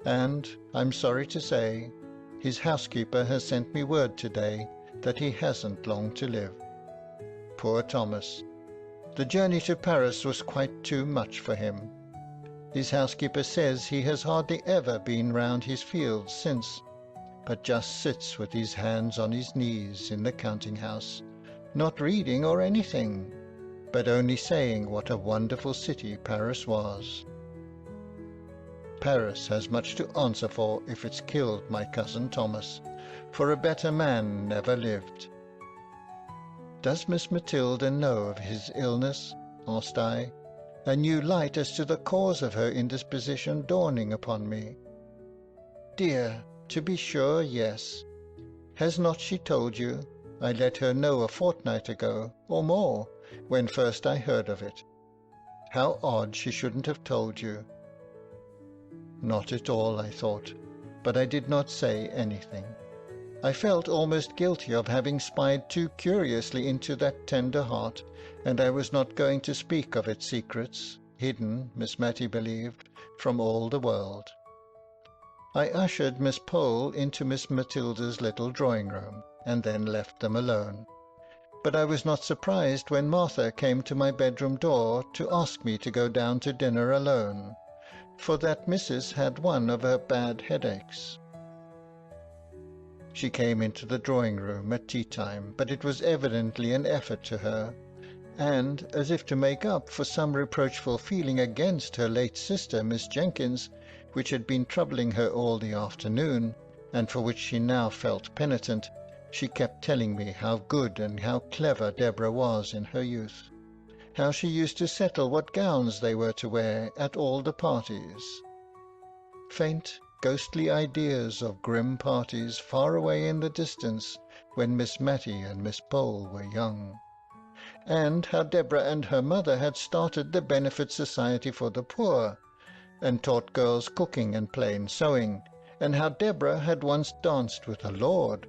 B: and I'm sorry to say his housekeeper has sent me word today that he hasn't long to live. Poor Thomas! The journey to Paris was quite too much for him. His housekeeper says he has hardly ever been round his fields since, but just sits with his hands on his knees in the counting-house, not reading or anything, but only saying what a wonderful city Paris was. Paris has much to answer for if it's killed my cousin Thomas, for a better man never lived." "Does Miss Matilda know of his illness?" asked I, a new light as to the cause of her indisposition dawning upon me. Dear, to be sure, yes. Has not she told you? I let her know a fortnight ago, or more, when first I heard of it. How odd she shouldn't have told you. Not at all, I thought, but I did not say anything. I felt almost guilty of having spied too curiously into that tender heart, and I was not going to speak of its secrets, hidden, Miss Matty believed, from all the world. I ushered Miss Pole into Miss Matilda's little drawing-room, and then left them alone. But I was not surprised when Martha came to my bedroom door to ask me to go down to dinner alone, for that missus had one of her bad headaches. She came into the drawing-room at tea-time, but it was evidently an effort to her, and, as if to make up for some reproachful feeling against her late sister, Miss Jenkins, which had been troubling her all the afternoon, and for which she now felt penitent, she kept telling me how good and how clever Deborah was in her youth, how she used to settle what gowns they were to wear at all the parties. Faint, ghostly ideas of grim parties far away in the distance when Miss Matty and Miss Pole were young, and how Deborah and her mother had started the Benefit Society for the Poor, and taught girls cooking and plain sewing, and how Deborah had once danced with a lord,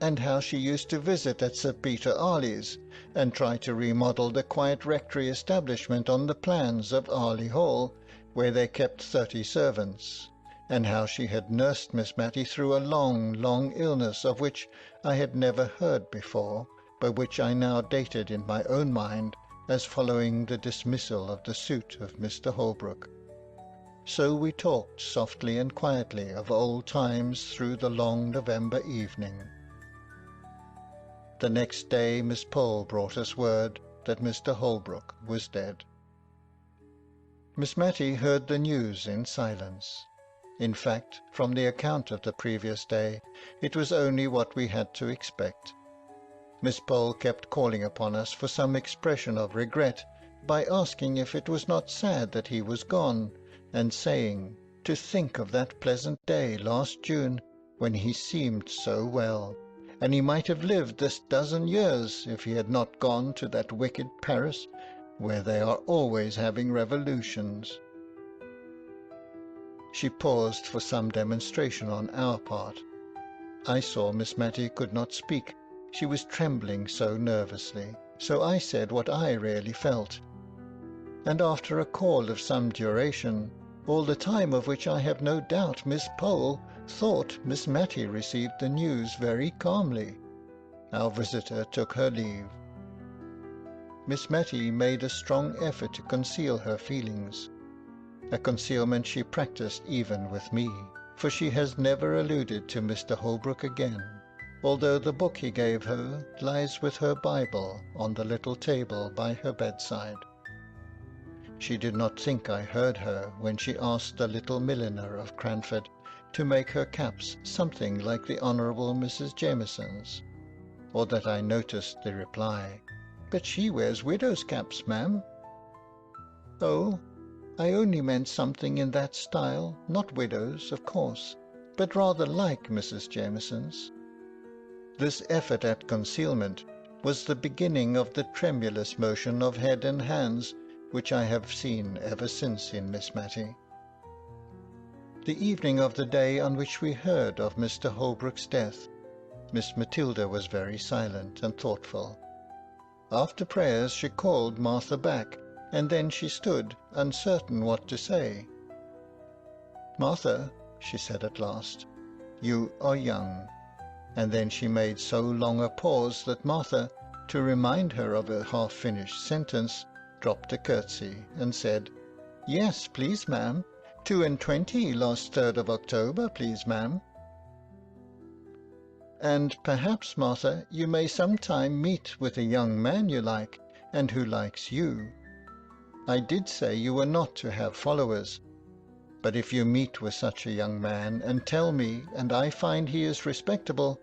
B: and how she used to visit at Sir Peter Arley's, and try to remodel the quiet rectory establishment on the plans of Arley Hall, where they kept 30 servants, and how she had nursed Miss Matty through a long, long illness of which I had never heard before, but which I now dated in my own mind as following the dismissal of the suit of Mr. Holbrook. So we talked softly and quietly of old times through the long November evening. The next day Miss Pole brought us word that Mr. Holbrook was dead. Miss Matty heard the news in silence. In fact, from the account of the previous day, it was only what we had to expect. Miss Pole kept calling upon us for some expression of regret, by asking if it was not sad that he was gone, and saying, to think of that pleasant day last June, when he seemed so well, and he might have lived this dozen years if he had not gone to that wicked Paris, where they are always having revolutions. She paused for some demonstration on our part. I saw Miss Matty could not speak, she was trembling so nervously, so I said what I really felt. And after a call of some duration, all the time of which I have no doubt Miss Pole thought Miss Matty received the news very calmly, our visitor took her leave. Miss Matty made a strong effort to conceal her feelings, a concealment she practised even with me, for she has never alluded to Mr. Holbrook again, although the book he gave her lies with her Bible on the little table by her bedside. She did not think I heard her when she asked the little milliner of Cranford to make her caps something like the Honourable Mrs. Jamieson's, or that I noticed the reply, "But she wears widow's caps, ma'am." "Oh, I only meant something in that style, not widows, of course, but rather like Mrs. Jamieson's." This effort at concealment was the beginning of the tremulous motion of head and hands which I have seen ever since in Miss Matty. The evening of the day on which we heard of Mr. Holbrook's death, Miss Matilda was very silent and thoughtful. After prayers she called Martha back, and then she stood, uncertain what to say. "Martha," she said at last, "you are young." And then she made so long a pause that Martha, to remind her of a half-finished sentence, dropped a curtsy, and said, "Yes, please, ma'am. 22 last 3rd of October, please, ma'am." "And perhaps, Martha, you may some time meet with a young man you like, and who likes you. I did say you were not to have followers, but if you meet with such a young man, and tell me, and I find he is respectable,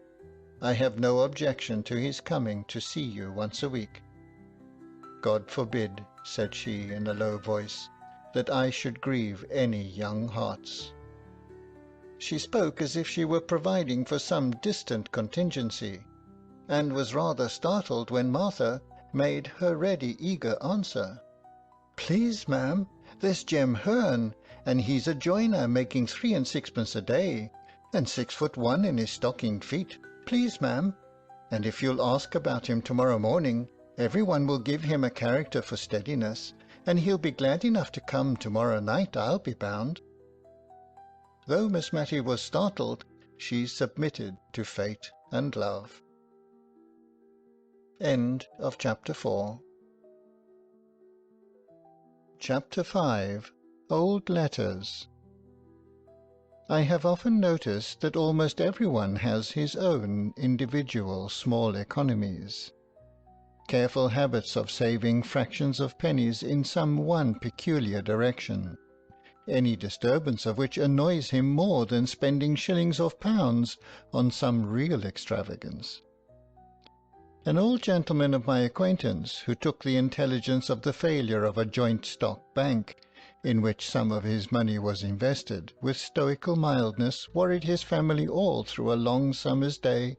B: I have no objection to his coming to see you once a week." God forbid, said she in a low voice, that I should grieve any young hearts. She spoke as if she were providing for some distant contingency, and was rather startled when Martha made her ready eager answer. Please, ma'am, there's Jem Hearn, and he's a joiner making 3 and 6pence a day, and 6'1" in his stockinged feet. Please, ma'am, and if you'll ask about him tomorrow morning, every one will give him a character for steadiness, and he'll be glad enough to come tomorrow night, I'll be bound. Though Miss Matty was startled, she submitted to fate and love. End of chapter 4. Chapter 5. Old Letters. I have often noticed that almost everyone has his own individual small economies, careful habits of saving fractions of pennies in some one peculiar direction, any disturbance of which annoys him more than spending shillings or pounds on some real extravagance. An old gentleman of my acquaintance, who took the intelligence of the failure of a joint stock bank, in which some of his money was invested, with stoical mildness worried his family all through a long summer's day,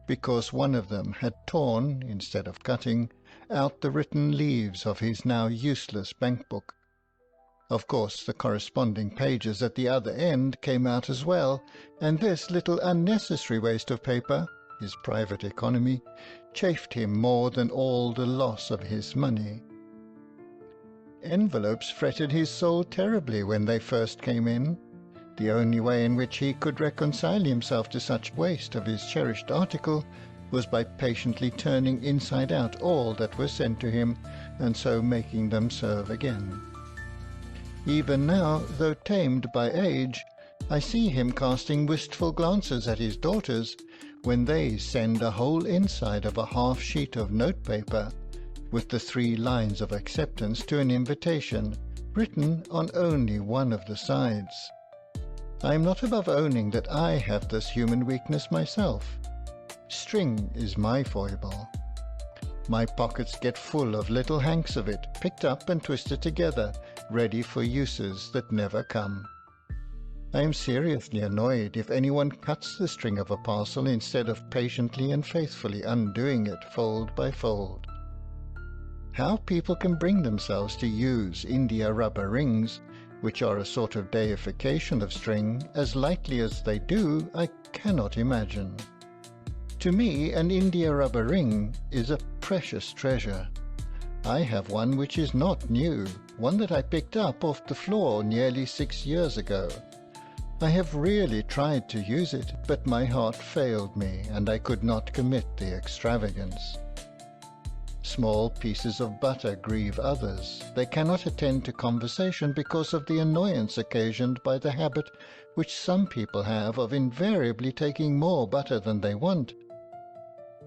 B: because one of them had torn, instead of cutting, out the written leaves of his now useless bank-book. Of course the corresponding pages at the other end came out as well, and this little unnecessary waste of paper, his private economy, chafed him more than all the loss of his money. Envelopes fretted his soul terribly when they first came in. The only way in which he could reconcile himself to such waste of his cherished article was by patiently turning inside out all that was sent to him, and so making them serve again. Even now, though tamed by age, I see him casting wistful glances at his daughters when they send a whole inside of a half-sheet of notepaper, with the 3 lines of acceptance to an invitation, written on only one of the sides. I am not above owning that I have this human weakness myself. String is my foible. My pockets get full of little hanks of it, picked up and twisted together, ready for uses that never come. I am seriously annoyed if anyone cuts the string of a parcel instead of patiently and faithfully undoing it fold by fold. How people can bring themselves to use India rubber rings, which are a sort of deification of string, as lightly as they do, I cannot imagine. To me, an India rubber ring is a precious treasure. I have one which is not new, one that I picked up off the floor nearly 6 years ago. I have really tried to use it, but my heart failed me, and I could not commit the extravagance. Small pieces of butter grieve others. They cannot attend to conversation because of the annoyance occasioned by the habit which some people have of invariably taking more butter than they want.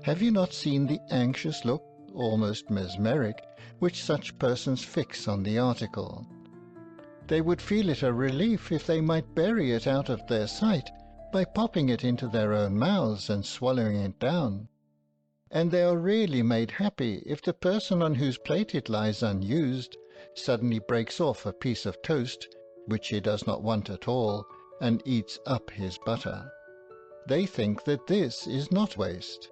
B: Have you not seen the anxious look, almost mesmeric, which such persons fix on the article? They would feel it a relief if they might bury it out of their sight by popping it into their own mouths and swallowing it down. And they are really made happy if the person on whose plate it lies unused suddenly breaks off a piece of toast, which he does not want at all, and eats up his butter. They think that this is not waste.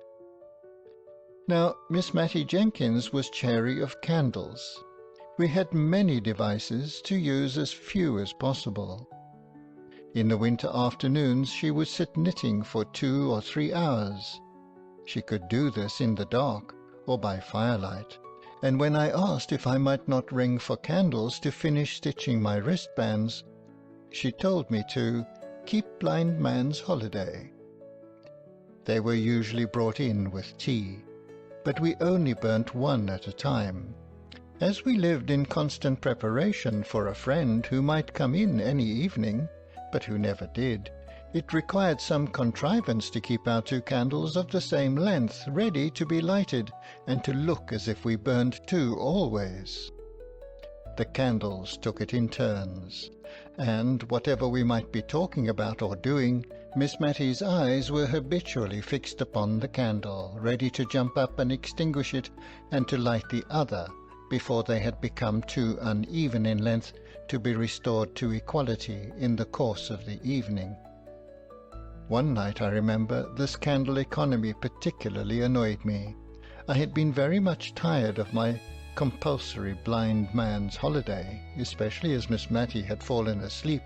B: Now, Miss Matty Jenkins was chary of candles. We had many devices to use as few as possible. In the winter afternoons she would sit knitting for 2 or 3 hours. She could do this in the dark or by firelight, and when I asked if I might not ring for candles to finish stitching my wristbands, she told me to keep blind man's holiday. They were usually brought in with tea, but we only burnt one at a time. As we lived in constant preparation for a friend who might come in any evening, but who never did, it required some contrivance to keep our 2 candles of the same length ready to be lighted, and to look as if we burned 2 always. The candles took it in turns, and whatever we might be talking about or doing, Miss Matty's eyes were habitually fixed upon the candle, ready to jump up and extinguish it, and to light the other, before they had become too uneven in length to be restored to equality in the course of the evening. One night, I remember, this candle economy particularly annoyed me. I had been very much tired of my compulsory blind man's holiday, especially as Miss Matty had fallen asleep,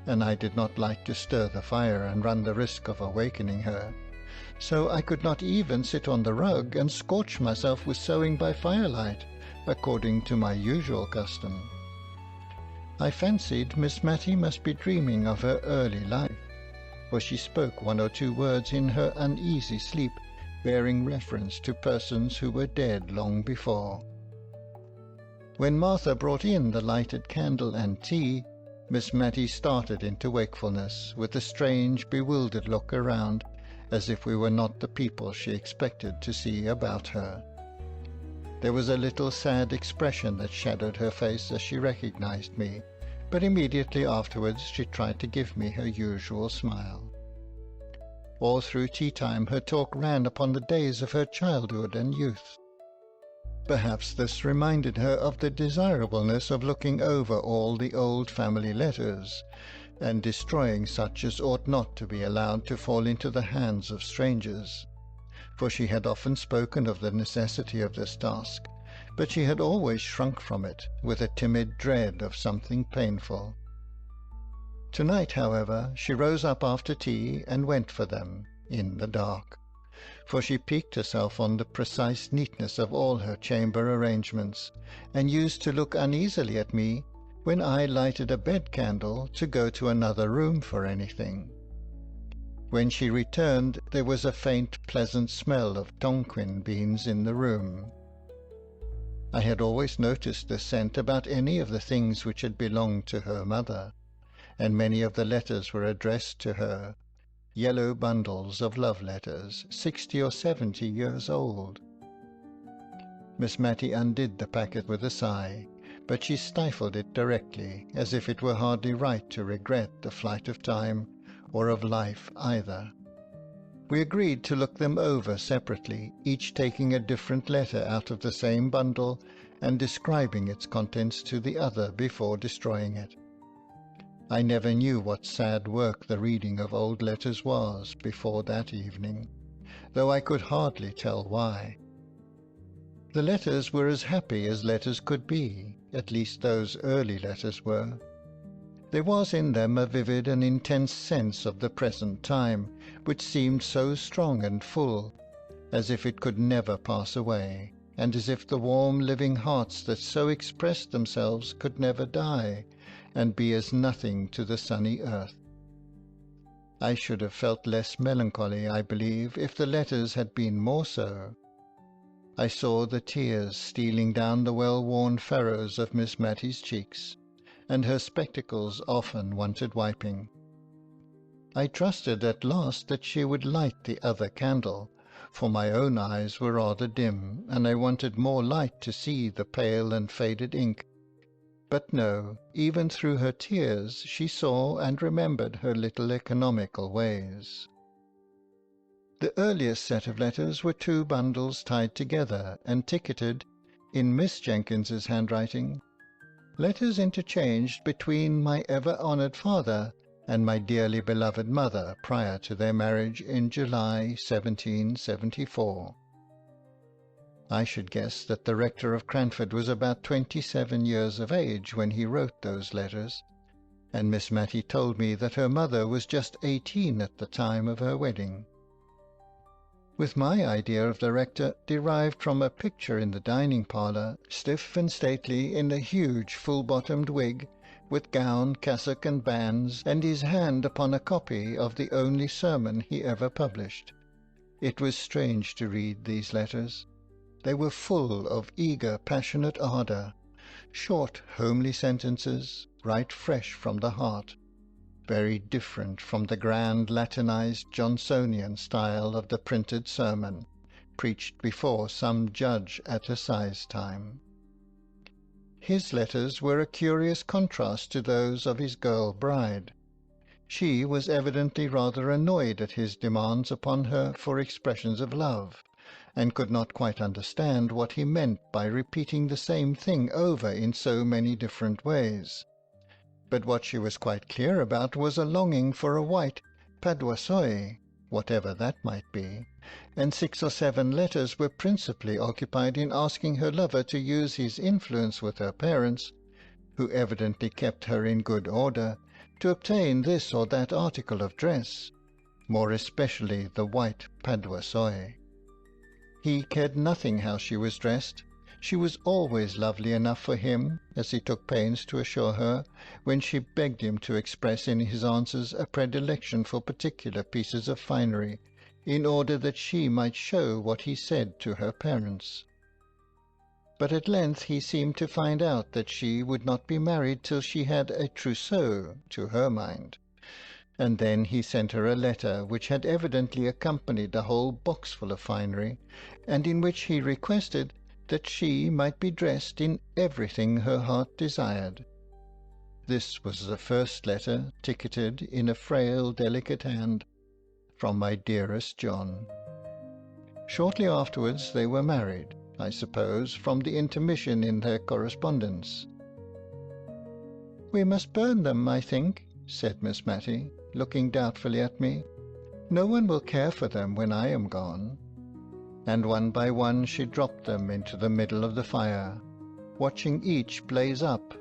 B: and I did not like to stir the fire and run the risk of awakening her. So I could not even sit on the rug and scorch myself with sewing by firelight, according to my usual custom. I fancied Miss Matty must be dreaming of her early life, for she spoke one or two words in her uneasy sleep, bearing reference to persons who were dead long before. When Martha brought in the lighted candle and tea, Miss Matty started into wakefulness, with a strange bewildered look around, as if we were not the people she expected to see about her. There was a little sad expression that shadowed her face as she recognized me, but immediately afterwards she tried to give me her usual smile. All through tea-time her talk ran upon the days of her childhood and youth. Perhaps this reminded her of the desirableness of looking over all the old family letters, and destroying such as ought not to be allowed to fall into the hands of strangers, for she had often spoken of the necessity of this task, but she had always shrunk from it with a timid dread of something painful. Tonight, however, she rose up after tea and went for them, in the dark, for she piqued herself on the precise neatness of all her chamber arrangements, and used to look uneasily at me when I lighted a bed candle to go to another room for anything. When she returned, there was a faint, pleasant smell of Tonquin beans in the room. I had always noticed this scent about any of the things which had belonged to her mother, and many of the letters were addressed to her, yellow bundles of love letters, 60 or 70 years old. Miss Matty undid the packet with a sigh, but she stifled it directly, as if it were hardly right to regret the flight of time, or of life either. We agreed to look them over separately, each taking a different letter out of the same bundle and describing its contents to the other before destroying it. I never knew what sad work the reading of old letters was before that evening, though I could hardly tell why. The letters were as happy as letters could be, at least those early letters were. There was in them a vivid and intense sense of the present time, which seemed so strong and full, as if it could never pass away, and as if the warm living hearts that so expressed themselves could never die, and be as nothing to the sunny earth. I should have felt less melancholy, I believe, if the letters had been more so. I saw the tears stealing down the well-worn furrows of Miss Matty's cheeks, and her spectacles often wanted wiping. I trusted at last that she would light the other candle, for my own eyes were rather dim, and I wanted more light to see the pale and faded ink. But no, even through her tears she saw and remembered her little economical ways. The earliest set of letters were 2 bundles tied together and ticketed, in Miss Jenkins's handwriting, "Letters interchanged between my ever-honoured father and my dearly beloved mother prior to their marriage in July 1774. I should guess that the rector of Cranford was about 27 years of age when he wrote those letters, and Miss Matty told me that her mother was just 18 at the time of her wedding. With my idea of the rector derived from a picture in the dining-parlour, stiff and stately in a huge full-bottomed wig, with gown, cassock and bands, and his hand upon a copy of the only sermon he ever published. It was strange to read these letters. They were full of eager, passionate ardour, short, homely sentences, right fresh from the heart, very different from the grand Latinized Johnsonian style of the printed sermon, preached before some judge at assize-time. His letters were a curious contrast to those of his girl bride. She was evidently rather annoyed at his demands upon her for expressions of love, and could not quite understand what he meant by repeating the same thing over in so many different ways. But what she was quite clear about was a longing for a white paduasoy, whatever that might be, and 6 or 7 letters were principally occupied in asking her lover to use his influence with her parents, who evidently kept her in good order, to obtain this or that article of dress, more especially the white paduasoy. He cared nothing how she was dressed. She was always lovely enough for him, as he took pains to assure her, when she begged him to express in his answers a predilection for particular pieces of finery, in order that she might show what he said to her parents. But at length he seemed to find out that she would not be married till she had a trousseau to her mind, and then he sent her a letter which had evidently accompanied a whole boxful of finery, and in which he requested that she might be dressed in everything her heart desired. This was the first letter, ticketed in a frail, delicate hand, from my dearest John. Shortly afterwards they were married, I suppose, from the intermission in their correspondence. "We must burn them, I think," said Miss Matty, looking doubtfully at me. "No one will care for them when I am gone." And one by one she dropped them into the middle of the fire, watching each blaze up,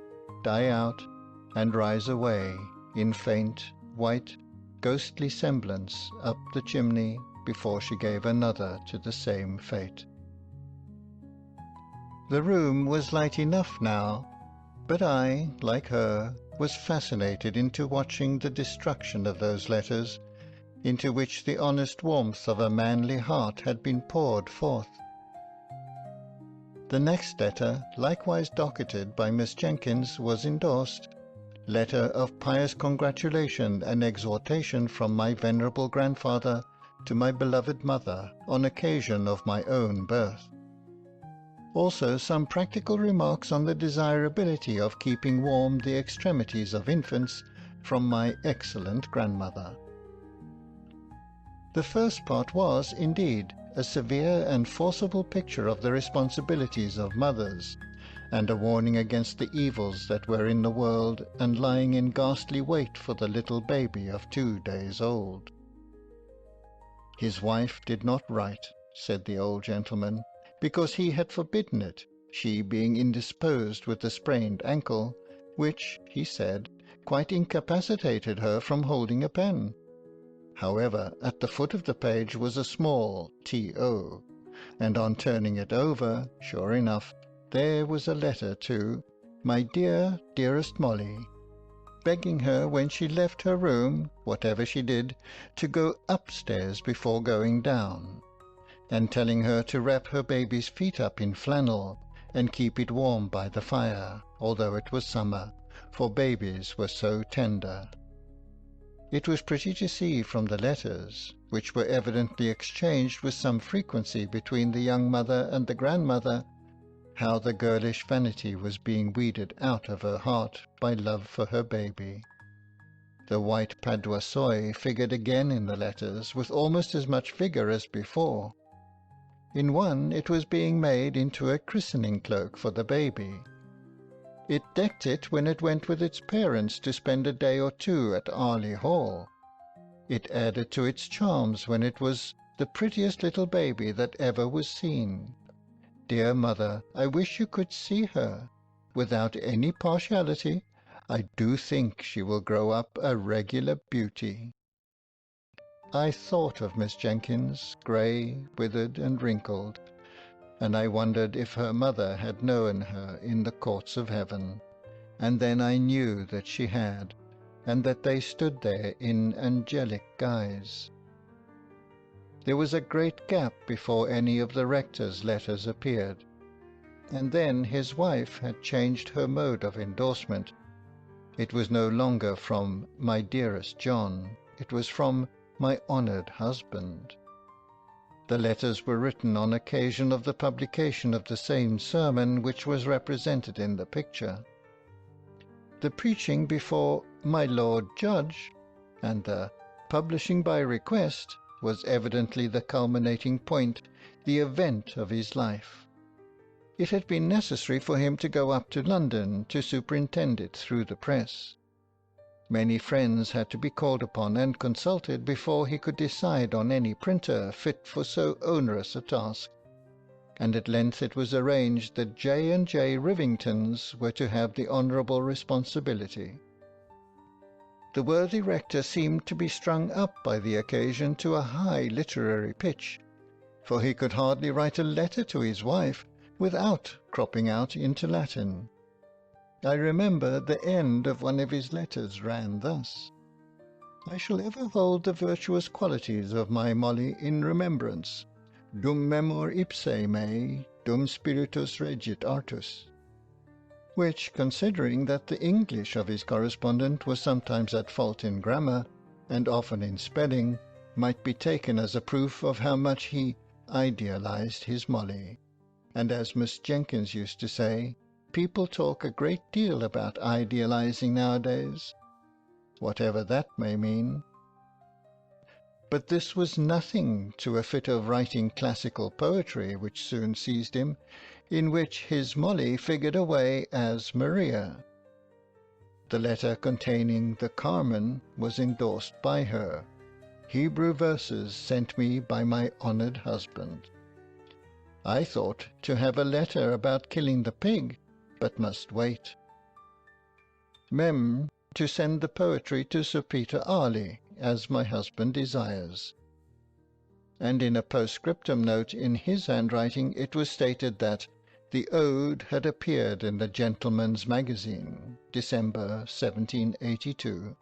B: die out, and rise away in faint, white, ghostly semblance up the chimney before she gave another to the same fate. The room was light enough now, but I, like her, was fascinated into watching the destruction of those letters, into which the honest warmth of a manly heart had been poured forth. The next letter, likewise docketed by Miss Jenkins, was endorsed, "Letter of pious congratulation and exhortation from my venerable grandfather to my beloved mother on occasion of my own birth." Also some practical remarks on the desirability of keeping warm the extremities of infants from my excellent grandmother. The first part was, indeed, a severe and forcible picture of the responsibilities of mothers, and a warning against the evils that were in the world and lying in ghastly wait for the little baby of 2 days old. His wife did not write, said the old gentleman, because he had forbidden it, she being indisposed with a sprained ankle, which, he said, quite incapacitated her from holding a pen. However, at the foot of the page was a small T.O., and on turning it over, sure enough, there was a letter to "My dearest Molly," begging her when she left her room, whatever she did, to go upstairs before going down, and telling her to wrap her baby's feet up in flannel, and keep it warm by the fire, although it was summer, for babies were so tender. It was pretty to see from the letters, which were evidently exchanged with some frequency between the young mother and the grandmother, how the girlish vanity was being weeded out of her heart by love for her baby. The white paduasoy figured again in the letters with almost as much vigour as before. In one it was being made into a christening cloak for the baby. It decked it when it went with its parents to spend a day or 2 at Arley Hall. It added to its charms when it was the prettiest little baby that ever was seen. Dear mother, I wish you could see her. Without any partiality, I do think she will grow up a regular beauty. I thought of Miss Jenkins, grey, withered, and wrinkled, and I wondered if her mother had known her in the courts of heaven, and then I knew that she had, and that they stood there in angelic guise. There was a great gap before any of the rector's letters appeared, and then his wife had changed her mode of endorsement. It was no longer from "My dearest John," it was from "My honoured husband." The letters were written on occasion of the publication of the same sermon which was represented in the picture. The preaching before "My Lord Judge," and the publishing by request was evidently the culminating point, the event of his life. It had been necessary for him to go up to London to superintend it through the press. Many friends had to be called upon and consulted before he could decide on any printer fit for so onerous a task, and at length it was arranged that J&J Rivingtons were to have the honourable responsibility. The worthy rector seemed to be strung up by the occasion to a high literary pitch, for he could hardly write a letter to his wife without cropping out into Latin. I remember the end of one of his letters ran thus: "I shall ever hold the virtuous qualities of my Molly in remembrance, dum memor ipse mei, dum spiritus regit artus," which, considering that the English of his correspondent was sometimes at fault in grammar, and often in spelling, might be taken as a proof of how much he idealized his Molly. And as Miss Jenkins used to say, people talk a great deal about idealizing nowadays, whatever that may mean. But this was nothing to a fit of writing classical poetry which soon seized him, in which his Molly figured away as Maria. The letter containing the Carmen was endorsed by her, "Hebrew verses sent me by my honoured husband." I thought to have a letter about killing the pig, but must wait. Mem. To send the poetry to Sir Peter Arley, as my husband desires. And in a postscriptum note in his handwriting it was stated that the ode had appeared in the Gentleman's Magazine, December 1782.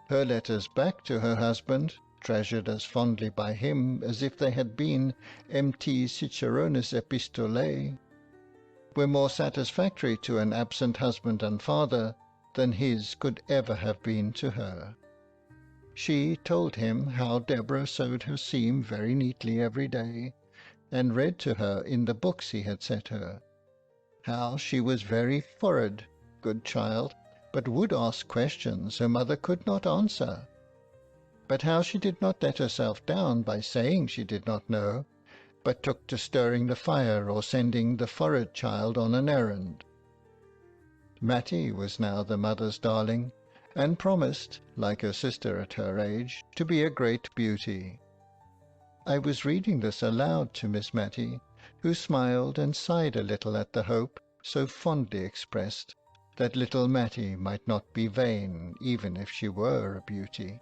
B: Her letters back to her husband, treasured as fondly by him as if they had been MT Ciceronis Epistolae, were more satisfactory to an absent husband and father than his could ever have been to her. She told him how Deborah sewed her seam very neatly every day, and read to her in the books he had set her; how she was very forward, good child, but would ask questions her mother could not answer; but how she did not let herself down by saying she did not know, but took to stirring the fire or sending the forward child on an errand. Matty was now the mother's darling, and promised, like her sister at her age, to be a great beauty. I was reading this aloud to Miss Matty, who smiled and sighed a little at the hope, so fondly expressed, that little Matty might not be vain even if she were a beauty.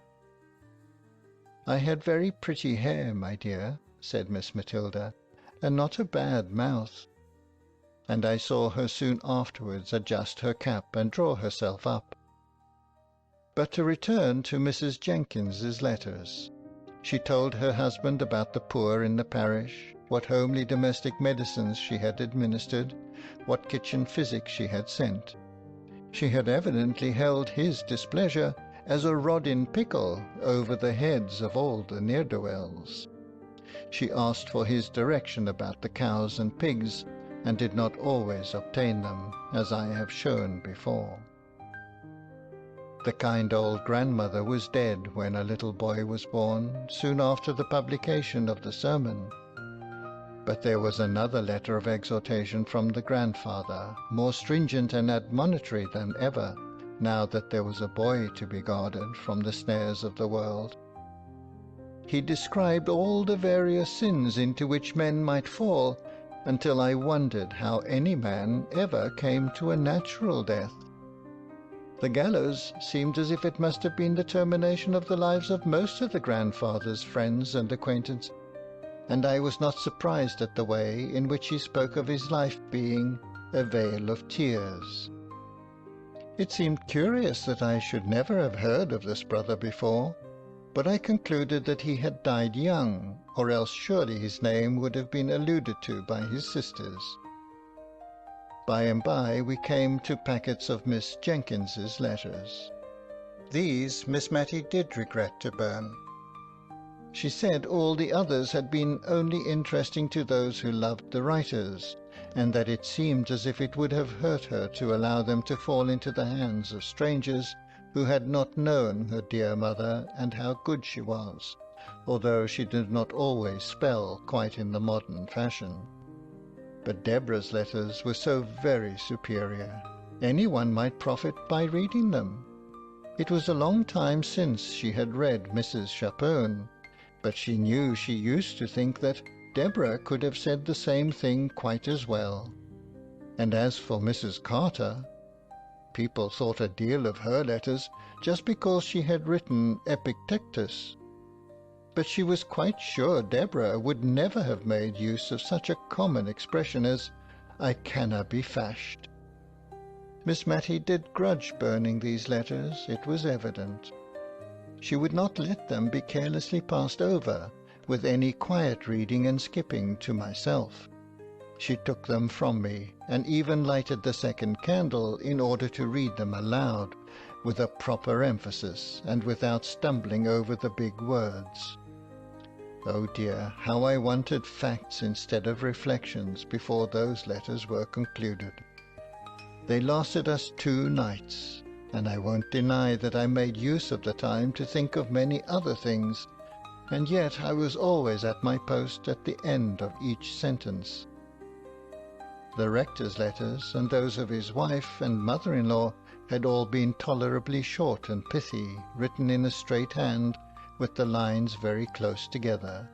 B: "I had very pretty hair, my dear," said Miss Matilda, "and not a bad mouth." And I saw her soon afterwards adjust her cap and draw herself up. But to return to Mrs. Jenkins's letters. She told her husband about the poor in the parish, what homely domestic medicines she had administered, what kitchen physic she had sent. She had evidently held his displeasure as a rod in pickle over the heads of all the ne'er-do-wells. She asked for his direction about the cows and pigs, and did not always obtain them, as I have shown before. The kind old grandmother was dead when a little boy was born, soon after the publication of the sermon. But there was another letter of exhortation from the grandfather, more stringent and admonitory than ever, now that there was a boy to be guarded from the snares of the world. He described all the various sins into which men might fall, until I wondered how any man ever came to a natural death. The gallows seemed as if it must have been the termination of the lives of most of the grandfather's friends and acquaintances, and I was not surprised at the way in which he spoke of his life being a vale of tears. It seemed curious that I should never have heard of this brother before, but I concluded that he had died young, or else surely his name would have been alluded to by his sisters. By and by we came to packets of Miss Jenkins's letters. These Miss Matty did regret to burn. She said all the others had been only interesting to those who loved the writers, and that it seemed as if it would have hurt her to allow them to fall into the hands of strangers who had not known her dear mother and how good she was, although she did not always spell quite in the modern fashion. But Deborah's letters were so very superior. Anyone might profit by reading them. It was a long time since she had read Mrs. Chapone, but she knew she used to think that Deborah could have said the same thing quite as well. And as for Mrs. Carter, people thought a deal of her letters just because she had written Epictetus. But she was quite sure Deborah would never have made use of such a common expression as, "I canna be fashed." Miss Matty did grudge burning these letters, it was evident. She would not let them be carelessly passed over, with any quiet reading and skipping to myself. She took them from me, and even lighted the second candle in order to read them aloud, with a proper emphasis, and without stumbling over the big words. Oh dear, how I wanted facts instead of reflections before those letters were concluded. They lasted us 2 nights, and I won't deny that I made use of the time to think of many other things, and yet I was always at my post at the end of each sentence. The rector's letters, and those of his wife and mother-in-law, had all been tolerably short and pithy, written in a straight hand, with the lines very close together.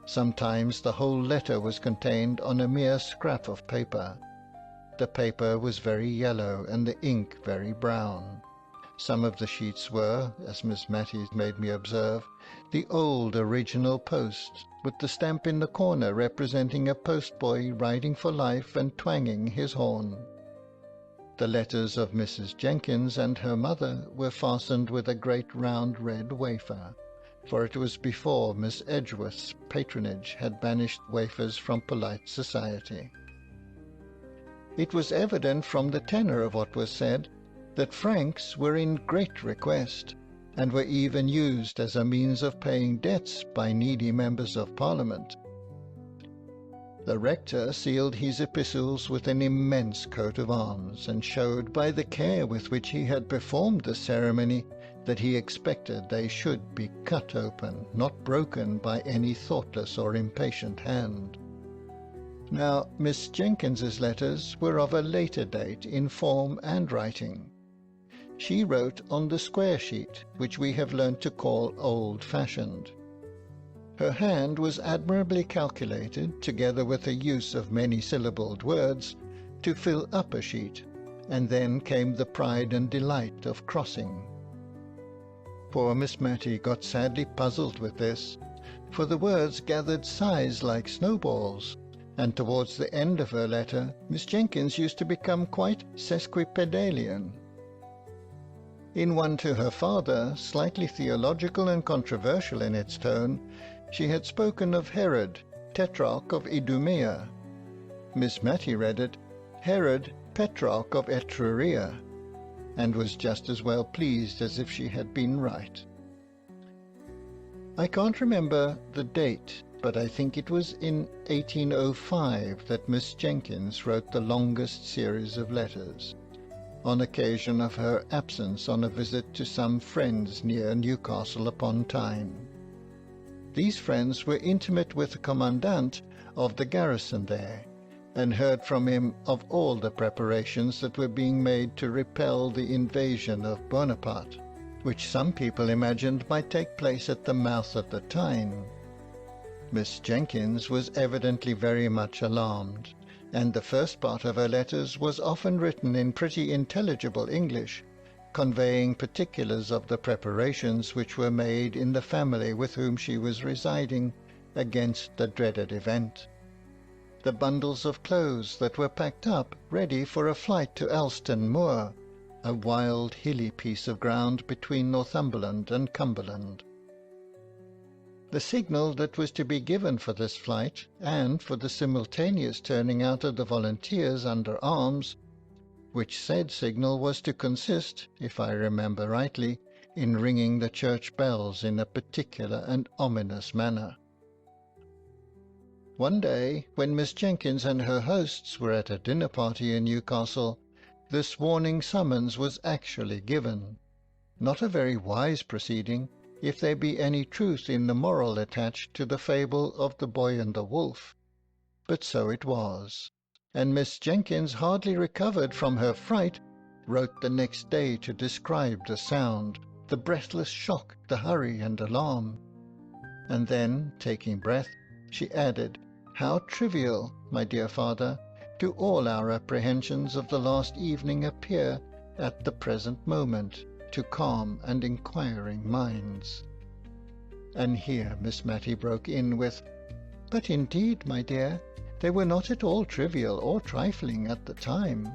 B: Sometimes the whole letter was contained on a mere scrap of paper. The paper was very yellow, and the ink very brown. Some of the sheets were, as Miss Matty made me observe, the old original post, with the stamp in the corner representing a postboy riding for life and twanging his horn. The letters of Mrs. Jenkins and her mother were fastened with a great round red wafer, for it was before Miss Edgeworth's patronage had banished wafers from polite society. It was evident from the tenor of what was said that francs were in great request, and were even used as a means of paying debts by needy members of Parliament. The rector sealed his epistles with an immense coat of arms, and showed by the care with which he had performed the ceremony that he expected they should be cut open, not broken by any thoughtless or impatient hand. Now, Miss Jenkins's letters were of a later date in form and writing. She wrote on the square sheet, which we have learnt to call old-fashioned. Her hand was admirably calculated, together with the use of many-syllabled words, to fill up a sheet, and then came the pride and delight of crossing. Poor Miss Matty got sadly puzzled with this, for the words gathered size like snowballs, and towards the end of her letter Miss Jenkins used to become quite sesquipedalian. In one to her father, slightly theological and controversial in its tone, she had spoken of Herod, Tetrarch of Idumea. Miss Matty read it, Herod, Petrarch of Etruria, and was just as well pleased as if she had been right. I can't remember the date, but I think it was in 1805 that Miss Jenkins wrote the longest series of letters, on occasion of her absence on a visit to some friends near Newcastle upon Tyne. These friends were intimate with the commandant of the garrison there, and heard from him of all the preparations that were being made to repel the invasion of Bonaparte, which some people imagined might take place at the mouth of the Tyne. Miss Jenkins was evidently very much alarmed, and the first part of her letters was often written in pretty intelligible English, conveying particulars of the preparations which were made in the family with whom she was residing against the dreaded event. The bundles of clothes that were packed up ready for a flight to Alston Moor, a wild hilly piece of ground between Northumberland and Cumberland. The signal that was to be given for this flight, and for the simultaneous turning out of the volunteers under arms, which said signal was to consist, if I remember rightly, in ringing the church bells in a particular and ominous manner. One day, when Miss Jenkins and her hosts were at a dinner party in Newcastle, this warning summons was actually given. Not a very wise proceeding, if there be any truth in the moral attached to the fable of the boy and the wolf. But so it was, and Miss Jenkins, hardly recovered from her fright, wrote the next day to describe the sound, the breathless shock, the hurry and alarm. And then, taking breath, she added, "How trivial, my dear father, do all our apprehensions of the last evening appear at the present moment to calm and inquiring minds." And here Miss Matty broke in with, "But indeed, my dear, they were not at all trivial or trifling at the time.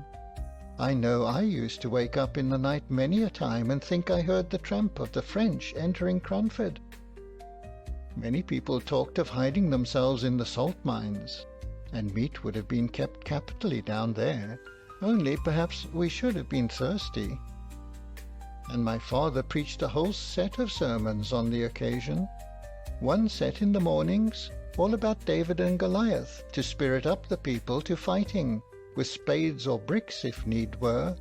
B: I know I used to wake up in the night many a time and think I heard the tramp of the French entering Cranford. Many people talked of hiding themselves in the salt mines, and meat would have been kept capitally down there, only perhaps we should have been thirsty. And my father preached a whole set of sermons on the occasion. One set in the mornings, all about David and Goliath, to spirit up the people to fighting, with spades or bricks if need were,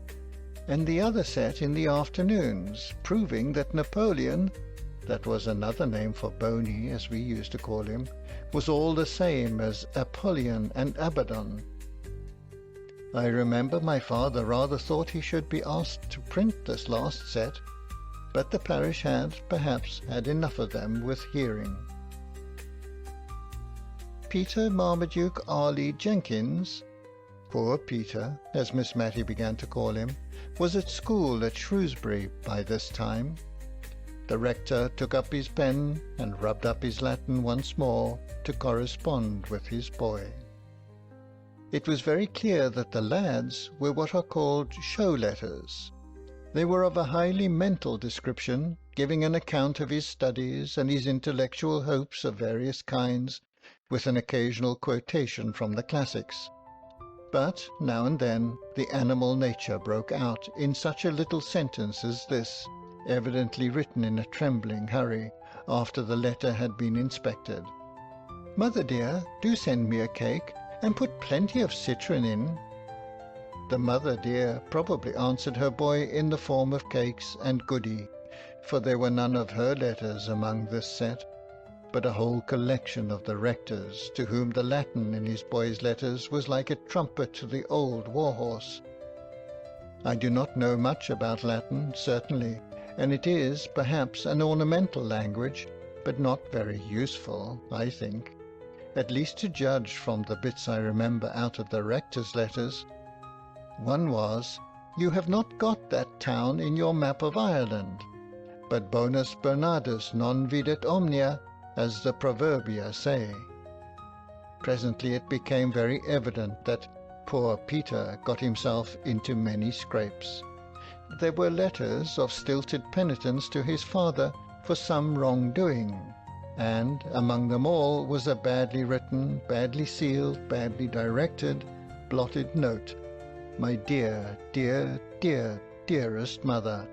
B: and the other set in the afternoons, proving that Napoleon, that was another name for Boney, as we used to call him, was all the same as Apollyon and Abaddon. I remember my father rather thought he should be asked to print this last set, but the parish had, perhaps, had enough of them with hearing." Peter Marmaduke Arley Jenkins, poor Peter, as Miss Matty began to call him, was at school at Shrewsbury by this time. The rector took up his pen and rubbed up his Latin once more to correspond with his boy. It was very clear that the lads were what are called show letters. They were of a highly mental description, giving an account of his studies and his intellectual hopes of various kinds, with an occasional quotation from the classics. But now and then the animal nature broke out in such a little sentence as this, evidently written in a trembling hurry, after the letter had been inspected. "Mother dear, do send me a cake, and put plenty of citron in." The mother dear probably answered her boy in the form of cakes and goody, for there were none of her letters among this set, but a whole collection of the rector's, to whom the Latin in his boy's letters was like a trumpet to the old war-horse. I do not know much about Latin, certainly, and it is, perhaps, an ornamental language, but not very useful, I think, at least to judge from the bits I remember out of the rector's letters. One was, "You have not got that town in your map of Ireland, but bonus Bernardus non videt omnia, as the proverbia say." Presently it became very evident that poor Peter got himself into many scrapes. There were letters of stilted penitence to his father for some wrong-doing, and among them all was a badly written, badly sealed, badly directed, blotted note. "My dear, dear, dear, dearest mother,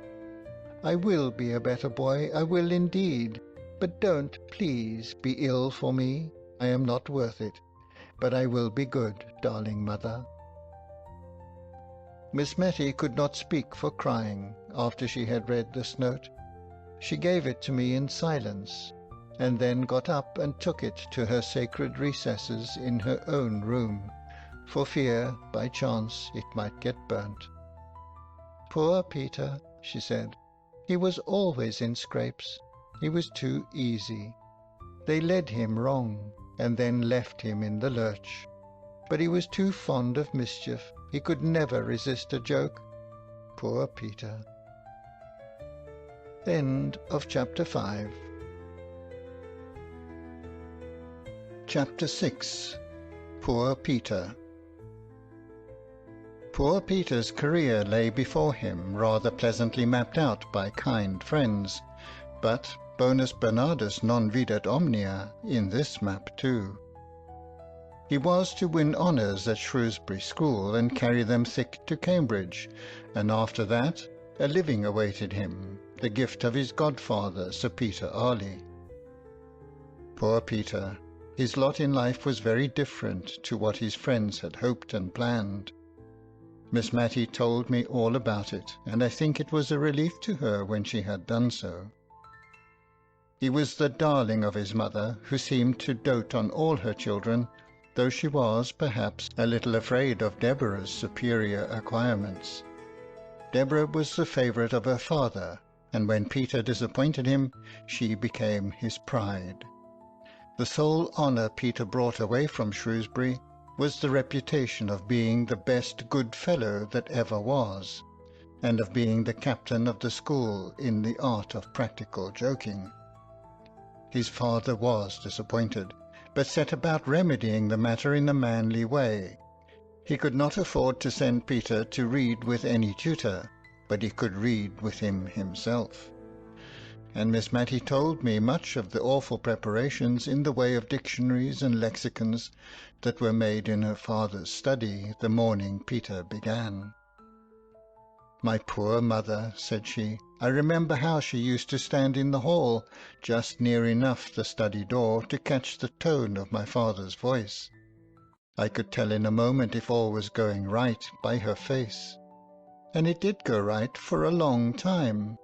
B: I will be a better boy, I will indeed, but don't, please, be ill for me. I am not worth it, but I will be good, darling mother." Miss Matty could not speak for crying after she had read this note. She gave it to me in silence, and then got up and took it to her sacred recesses in her own room, for fear, by chance, it might get burnt. "Poor Peter," she said, "he was always in scrapes. He was too easy. They led him wrong, and then left him in the lurch. But he was too fond of mischief. He could never resist a joke. Poor Peter." End of chapter 5. Chapter 6. Poor Peter. Poor Peter's career lay before him, rather pleasantly mapped out by kind friends, but bonus Bernardus non videt omnia in this map too. He was to win honours at Shrewsbury School and carry them thick to Cambridge, and after that a living awaited him, the gift of his godfather, Sir Peter Arley. Poor Peter! His lot in life was very different to what his friends had hoped and planned. Miss Matty told me all about it, and I think it was a relief to her when she had done so. He was the darling of his mother, who seemed to dote on all her children, though she was, perhaps, a little afraid of Deborah's superior acquirements. Deborah was the favourite of her father, and when Peter disappointed him, she became his pride. The sole honour Peter brought away from Shrewsbury was the reputation of being the best good fellow that ever was, and of being the captain of the school in the art of practical joking. His father was disappointed, but set about remedying the matter in a manly way. He could not afford to send Peter to read with any tutor, but he could read with him himself. And Miss Matty told me much of the awful preparations in the way of dictionaries and lexicons that were made in her father's study the morning Peter began. "My poor mother," said she, "I remember how she used to stand in the hall, just near enough the study door to catch the tone of my father's voice. I could tell in a moment if all was going right by her face. And it did go right for a long time."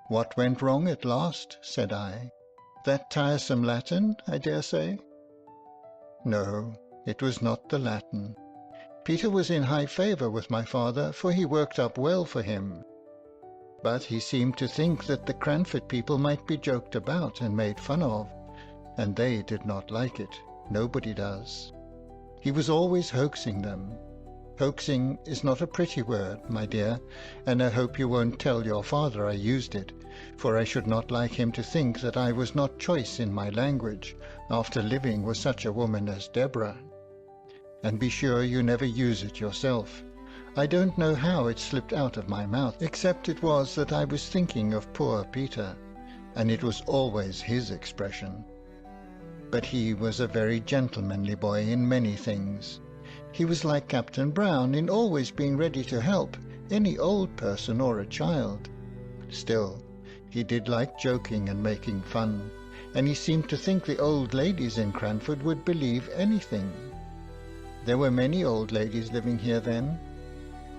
B: "What went wrong at last?" said I. "That tiresome Latin, I dare say?" No, it was not the Latin. Peter was in high favour with my father, for he worked up well for him. But he seemed to think that the Cranford people might be joked about and made fun of, and they did not like it. Nobody does. He was always hoaxing them. Hoaxing is not a pretty word, my dear, and I hope you won't tell your father I used it, for I should not like him to think that I was not choice in my language, after living with such a woman as Deborah. And be sure you never use it yourself. I don't know how it slipped out of my mouth, except it was that I was thinking of poor Peter, and it was always his expression. But he was a very gentlemanly boy in many things. He was like Captain Brown in always being ready to help any old person or a child. Still, he did like joking and making fun, and he seemed to think the old ladies in Cranford would believe anything. There were many old ladies living here then.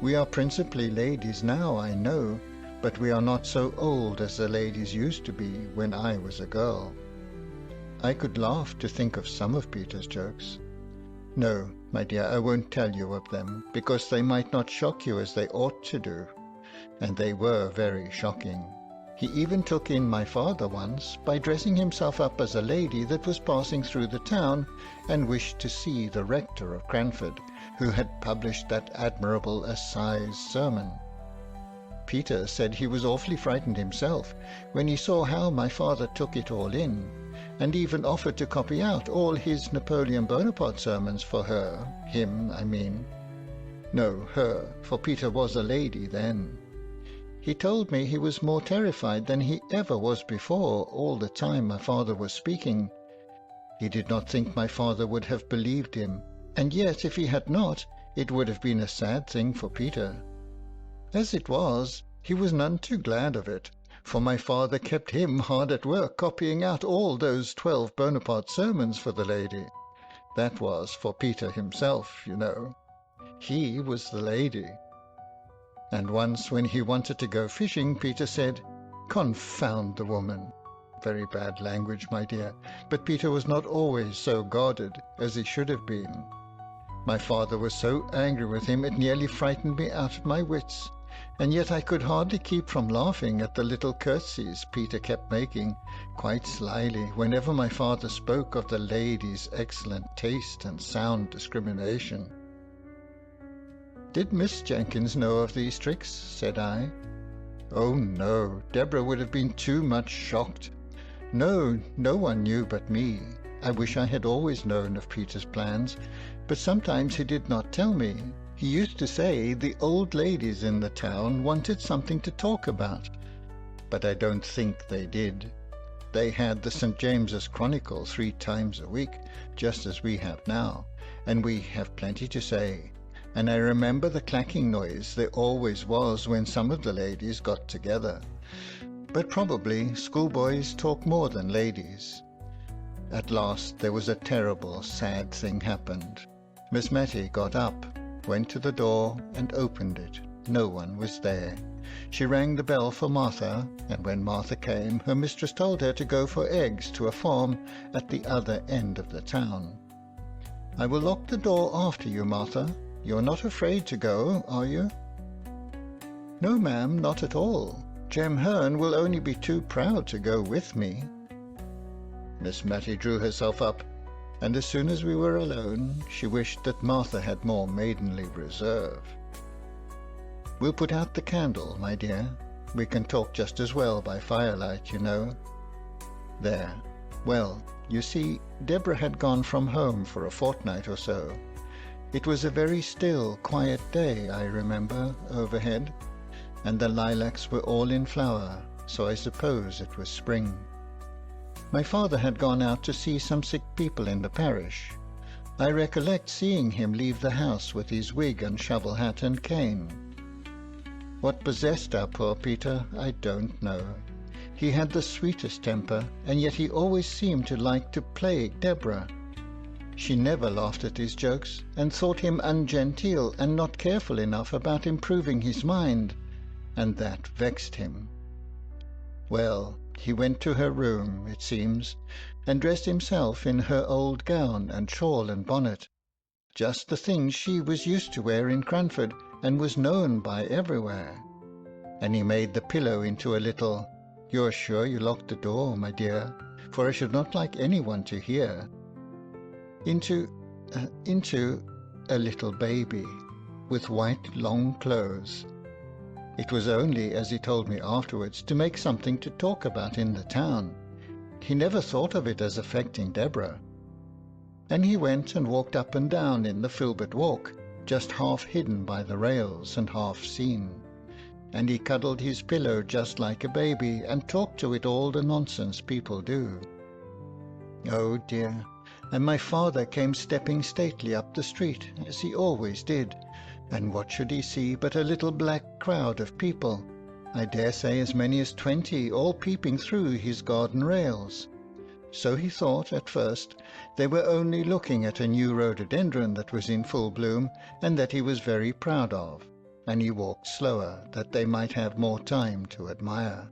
B: We are principally ladies now, I know, but we are not so old as the ladies used to be when I was a girl. I could laugh to think of some of Peter's jokes. No, my dear, I won't tell you of them, because they might not shock you as they ought to do, and they were very shocking. He even took in my father once by dressing himself up as a lady that was passing through the town and wished to see the rector of Cranford, who had published that admirable assize sermon. Peter said he was awfully frightened himself when he saw how my father took it all in, and even offered to copy out all his Napoleon Bonaparte sermons for her, him, I mean. No, her, for Peter was a lady then. He told me he was more terrified than he ever was before all the time my father was speaking. He did not think my father would have believed him, and yet if he had not, it would have been a sad thing for Peter. As it was, he was none too glad of it, for my father kept him hard at work copying out all those 12 Bonaparte sermons for the lady. That was for Peter himself, you know. He was the lady. And once when he wanted to go fishing, Peter said, "Confound the woman." Very bad language, my dear, but Peter was not always so guarded as he should have been. My father was so angry with him it nearly frightened me out of my wits, and yet I could hardly keep from laughing at the little curtsies Peter kept making, quite slyly, whenever my father spoke of the lady's excellent taste and sound discrimination. "Did Miss Jenkins know of these tricks?" said I. "Oh, no, Deborah would have been too much shocked. No, no one knew but me. I wish I had always known of Peter's plans, but sometimes he did not tell me. He used to say the old ladies in the town wanted something to talk about, but I don't think they did. They had the St. James's Chronicle 3 times a week, just as we have now, and we have plenty to say. And I remember the clacking noise there always was when some of the ladies got together. But probably schoolboys talk more than ladies. At last there was a terrible, sad thing happened. Miss Matty got up, went to the door and opened it. No one was there. She rang the bell for Martha, and when Martha came, her mistress told her to go for eggs to a farm at the other end of the town. "I will lock the door after you, Martha. You're not afraid to go, are you?" "No, ma'am, not at all. Jem Hearn will only be too proud to go with me." Miss Matty drew herself up, and as soon as we were alone, she wished that Martha had more maidenly reserve. "We'll put out the candle, my dear. We can talk just as well by firelight, you know. There. Well, you see, Deborah had gone from home for a fortnight or so. It was a very still, quiet day, I remember, overhead, and the lilacs were all in flower, so I suppose it was spring. My father had gone out to see some sick people in the parish. I recollect seeing him leave the house with his wig and shovel hat and cane. What possessed our poor Peter, I don't know. He had the sweetest temper, and yet he always seemed to like to plague Deborah. She never laughed at his jokes, and thought him ungenteel and not careful enough about improving his mind, and that vexed him. Well, he went to her room, it seems, and dressed himself in her old gown and shawl and bonnet, just the things she was used to wear in Cranford and was known by everywhere. And he made the pillow into a little— "You're sure you locked the door, my dear, for I should not like anyone to hear," into a little baby, with white long clothes. It was only, as he told me afterwards, to make something to talk about in the town. He never thought of it as affecting Deborah. And he went and walked up and down in the Filbert Walk, just half hidden by the rails and half seen. And he cuddled his pillow just like a baby, and talked to it all the nonsense people do. Oh dear! And my father came stepping stately up the street, as he always did, and what should he see but a little black crowd of people, I dare say as many as 20, all peeping through his garden rails. So he thought at first they were only looking at a new rhododendron that was in full bloom, and that he was very proud of, and he walked slower, that they might have more time to admire.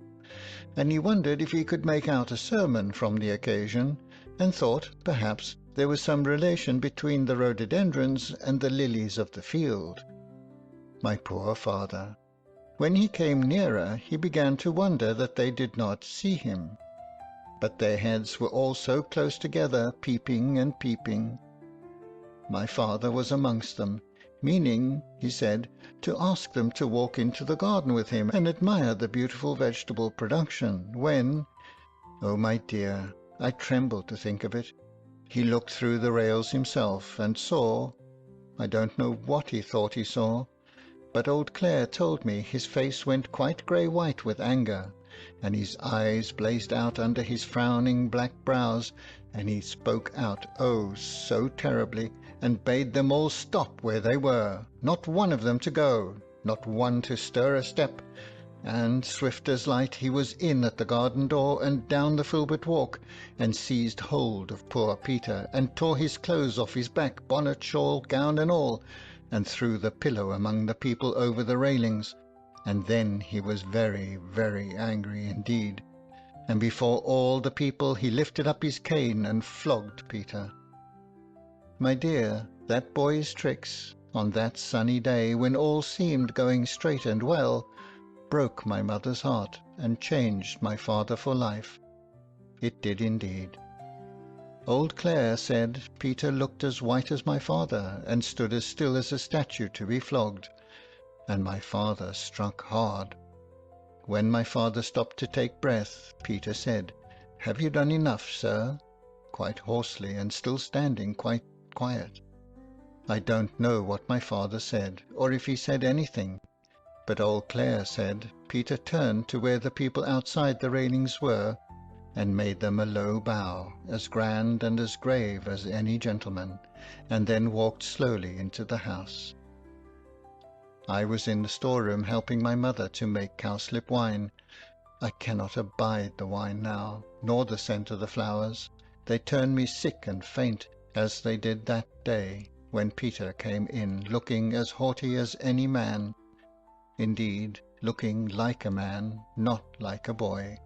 B: And he wondered if he could make out a sermon from the occasion, and thought, perhaps, there was some relation between the rhododendrons and the lilies of the field. My poor father! When he came nearer, he began to wonder that they did not see him. But their heads were all so close together, peeping and peeping. My father was amongst them, meaning, he said, to ask them to walk into the garden with him and admire the beautiful vegetable production, when— oh, my dear, I tremble to think of it. He looked through the rails himself, and saw— I don't know what he thought he saw, but old Clare told me his face went quite grey-white with anger, and his eyes blazed out under his frowning black brows, and he spoke out, oh, so terribly, and bade them all stop where they were, not one of them to go, not one to stir a step, and, swift as light, he was in at the garden door and down the Filbert Walk, and seized hold of poor Peter, and tore his clothes off his back, bonnet, shawl, gown, and all, and threw the pillow among the people over the railings. And then he was very, very angry indeed, and before all the people he lifted up his cane and flogged Peter. My dear, that boy's tricks, on that sunny day when all seemed going straight and well, broke my mother's heart and changed my father for life. It did indeed. Old Clare said Peter looked as white as my father, and stood as still as a statue to be flogged, and my father struck hard. When my father stopped to take breath, Peter said, "Have you done enough, sir?" quite hoarsely, and still standing quite quiet. I don't know what my father said, or if he said anything, but old Clare said Peter turned to where the people outside the railings were, and made them a low bow, as grand and as grave as any gentleman, and then walked slowly into the house. I was in the storeroom helping my mother to make cowslip wine. I cannot abide the wine now, nor the scent of the flowers. They turn me sick and faint, as they did that day. when Peter came in, looking as haughty as any man, indeed, looking like a man, not like a boy.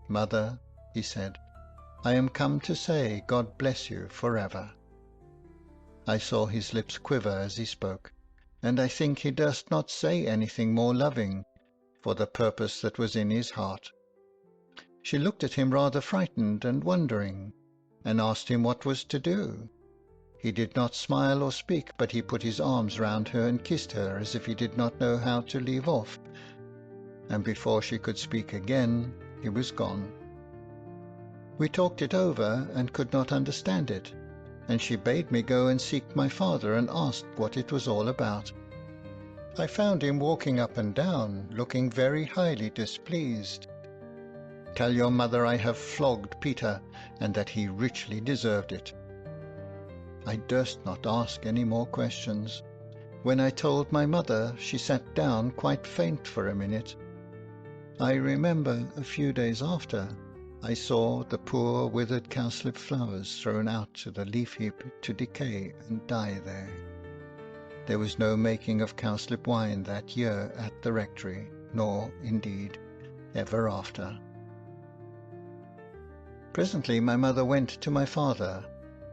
B: "Mother," he said, "I am come to say God bless you forever." I saw his lips quiver as he spoke, and I think he durst not say anything more loving, for the purpose that was in his heart. She looked at him rather frightened and wondering, and asked him what was to do. He did not smile or speak, but he put his arms round her and kissed her as if he did not know how to leave off, and before she could speak again, he was gone. We talked it over and could not understand it, and she bade me go and seek my father and asked what it was all about. I found him walking up and down, looking very highly displeased. "Tell your mother I have flogged Peter, and that he richly deserved it." I durst not ask any more questions. When I told my mother, she sat down quite faint for a minute. I remember a few days after, I saw the poor withered cowslip flowers thrown out to the leaf heap to decay and die there. There was no making of cowslip wine that year at the rectory, nor, indeed, ever after. Presently my mother went to my father.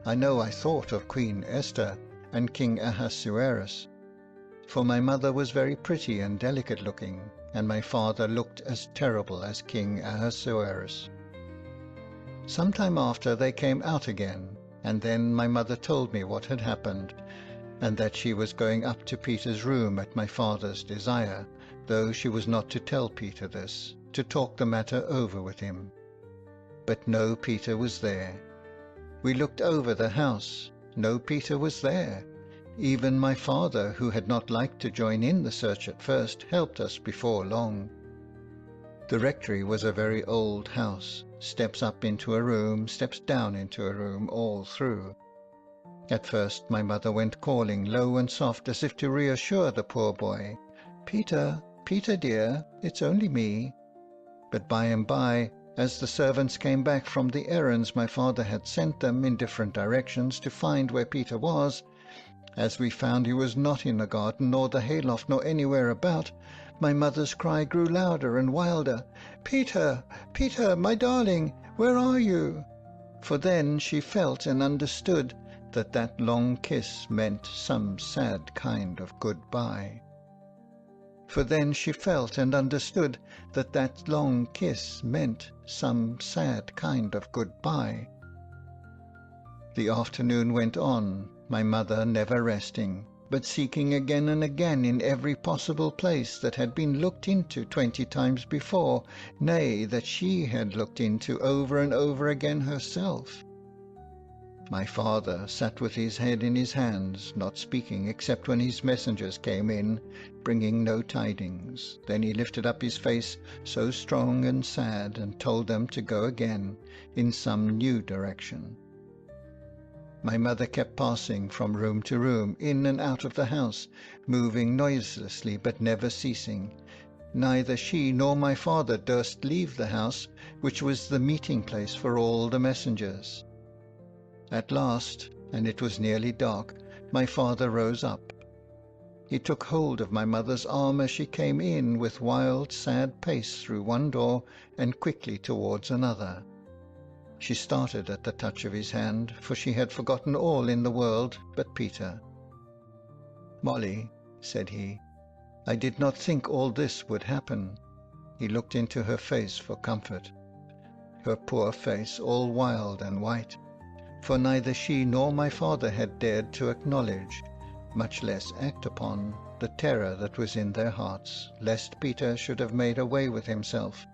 B: I know I thought of Queen Esther and King Ahasuerus, for my mother was very pretty and delicate looking, and my father looked as terrible as King Ahasuerus. Some time after they came out again, and then my mother told me what had happened, and that she was going up to Peter's room at my father's desire, though she was not to tell Peter this, to talk the matter over with him. But no Peter was there. We looked over the house. No Peter was there. Even my father, who had not liked to join in the search at first, helped us before long. The rectory was a very old house, steps up into a room, steps down into a room, all through. At first my mother went calling low and soft, as if to reassure the poor boy. "Peter, Peter dear, it's only me." But by and by, as the servants came back from the errands my father had sent them in different directions to find where Peter was, as we found he was not in the garden nor the hayloft nor anywhere about, my mother's cry grew louder and wilder. "Peter, Peter, my darling, where are you?" For then she felt and understood that that long kiss meant some sad kind of goodbye. For then she felt and understood that that long kiss meant some sad kind of goodbye. The afternoon went on, my mother never resting, but seeking again and again in every possible place that had been looked into 20 times before, nay, that she had looked into over and over again herself. My father sat with his head in his hands, not speaking except when his messengers came in, bringing no tidings. Then he lifted up his face, so strong and sad, and told them to go again, in some new direction. My mother kept passing from room to room, in and out of the house, moving noiselessly but never ceasing. Neither she nor my father durst leave the house, which was the meeting place for all the messengers. At last, and it was nearly dark, my father rose up. He took hold of my mother's arm as she came in with wild, sad pace through one door and quickly towards another. She started at the touch of his hand, for she had forgotten all in the world but Peter. "Molly," said he, "I did not think all this would happen." He looked into her face for comfort. Her poor face all wild and white, for neither she nor my father had dared to acknowledge, much less act upon, the terror that was in their hearts, lest Peter should have made away with himself.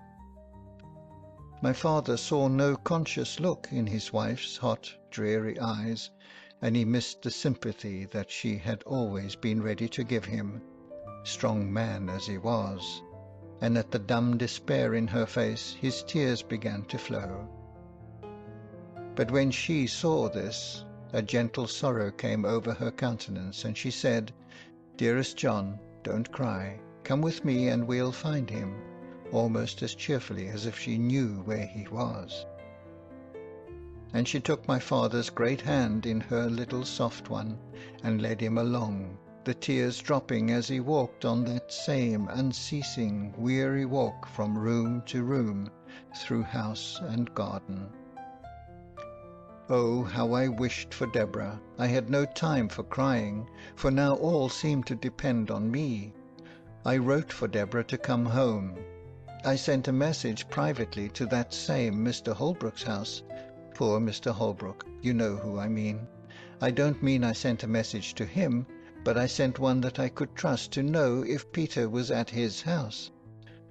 B: My father saw no conscious look in his wife's hot, dreary eyes, and he missed the sympathy that she had always been ready to give him, strong man as he was, and at the dumb despair in her face his tears began to flow. But when she saw this, a gentle sorrow came over her countenance, and she said, "Dearest John, don't cry. Come with me and we'll find him," almost as cheerfully as if she knew where he was. and she took my father's great hand in her little soft one, and led him along, the tears dropping as he walked on that same unceasing, weary walk from room to room, through house and garden. Oh, how I wished for Deborah! I had no time for crying, for now all seemed to depend on me. I wrote for Deborah to come home. I sent a message privately to that same Mr. Holbrook's house. Poor Mr. Holbrook, you know who I mean. I don't mean I sent a message to him, but I sent one that I could trust to know if Peter was at his house.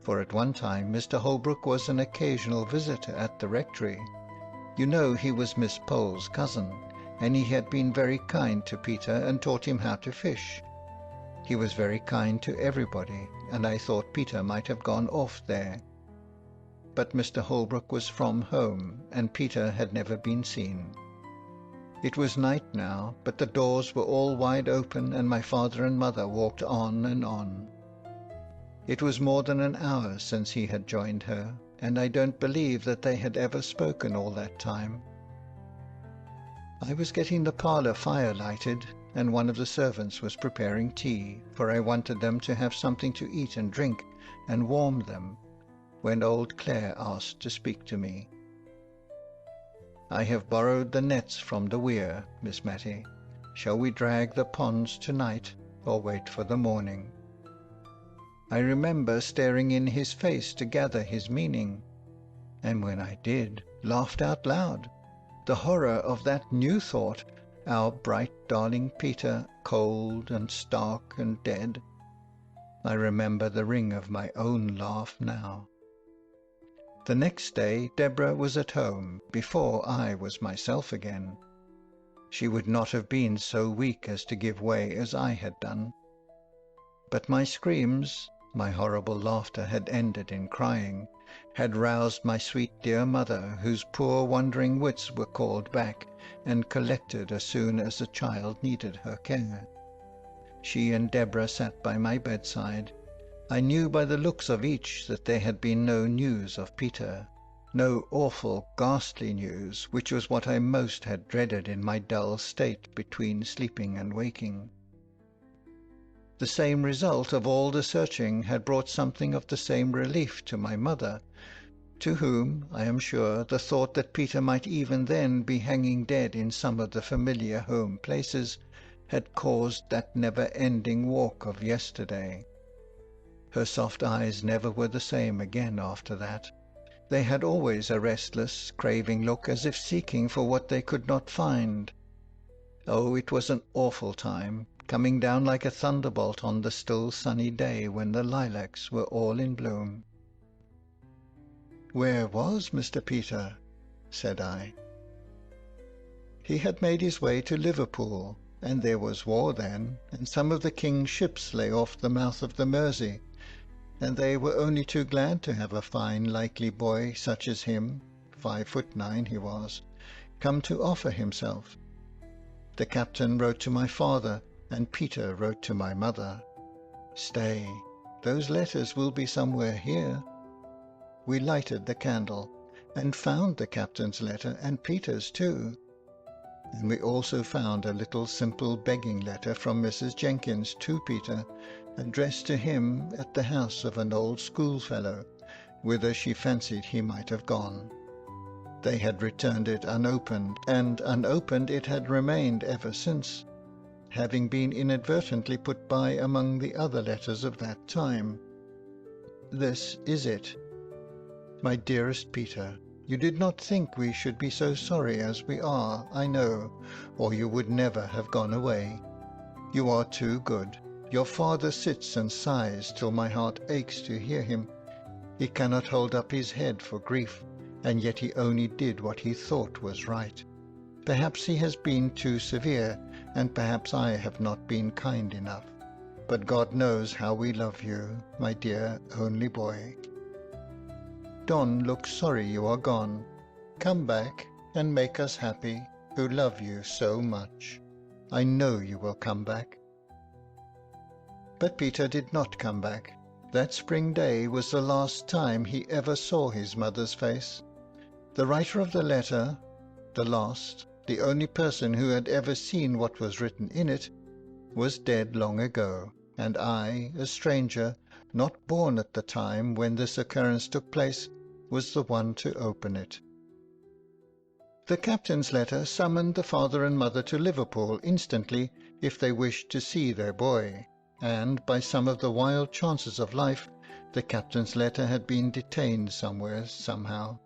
B: For at one time Mr. Holbrook was an occasional visitor at the rectory. You know he was Miss Pole's cousin, and he had been very kind to Peter and taught him how to fish. He was very kind to everybody, and I thought Peter might have gone off there. But Mr. Holbrook was from home, and Peter had never been seen. It was night now, but the doors were all wide open, and my father and mother walked on and on. It was more than an hour since he had joined her, and I don't believe that they had ever spoken all that time. I was getting the parlour fire lighted, and one of the servants was preparing tea, for I wanted them to have something to eat and drink, and warm them, when old Clare asked to speak to me. "I have borrowed the nets from the weir, Miss Matty. Shall we drag the ponds tonight, or wait for the morning?" I remember staring in his face to gather his meaning, and when I did, laughed out loud. The horror of that new thought, our bright darling Peter, cold and stark and dead. I remember the ring of my own laugh now. The next day Deborah was at home, before I was myself again. She would not have been so weak as to give way as I had done. But my screams, my horrible laughter had ended in crying, had roused my sweet dear mother, whose poor wandering wits were called back and collected as soon as the child needed her care. She and Deborah sat by my bedside. I knew by the looks of each that there had been no news of Peter, no awful, ghastly news, which was what I most had dreaded in my dull state between sleeping and waking. The same result of all the searching had brought something of the same relief to my mother, to whom, I am sure, the thought that Peter might even then be hanging dead in some of the familiar home places had caused that never-ending walk of yesterday. Her soft eyes never were the same again after that. They had always a restless, craving look, as if seeking for what they could not find. Oh, it was an awful time, coming down like a thunderbolt on the still sunny day when the lilacs were all in bloom. "Where was Mr. Peter?" said I. He had made his way to Liverpool, and there was war then, and some of the king's ships lay off the mouth of the Mersey, and they were only too glad to have a fine likely boy such as him, 5'9" he was, come to offer himself. The captain wrote to my father, and Peter wrote to my mother. Stay, those letters will be somewhere here. We lighted the candle, and found the captain's letter, and Peter's too. And we also found a little simple begging letter from Mrs. Jenkins to Peter, addressed to him at the house of an old schoolfellow, whither she fancied he might have gone. They had returned it unopened, and unopened it had remained ever since, having been inadvertently put by among the other letters of that time. This is it. My dearest Peter, you did not think we should be so sorry as we are, I know, or you would never have gone away. You are too good. Your father sits and sighs till my heart aches to hear him. He cannot hold up his head for grief, and yet he only did what he thought was right. Perhaps he has been too severe, and perhaps I have not been kind enough. But God knows how we love you, my dear only boy. Don looks sorry you are gone. Come back and make us happy, who love you so much. I know you will come back. But Peter did not come back. That spring day was the last time he ever saw his mother's face. The writer of the letter, the last, the only person who had ever seen what was written in it, was dead long ago, and I, a stranger, not born at the time when this occurrence took place, was the one to open it. The captain's letter summoned the father and mother to Liverpool instantly if they wished to see their boy, and by some of the wild chances of life the captain's letter had been detained somewhere, somehow.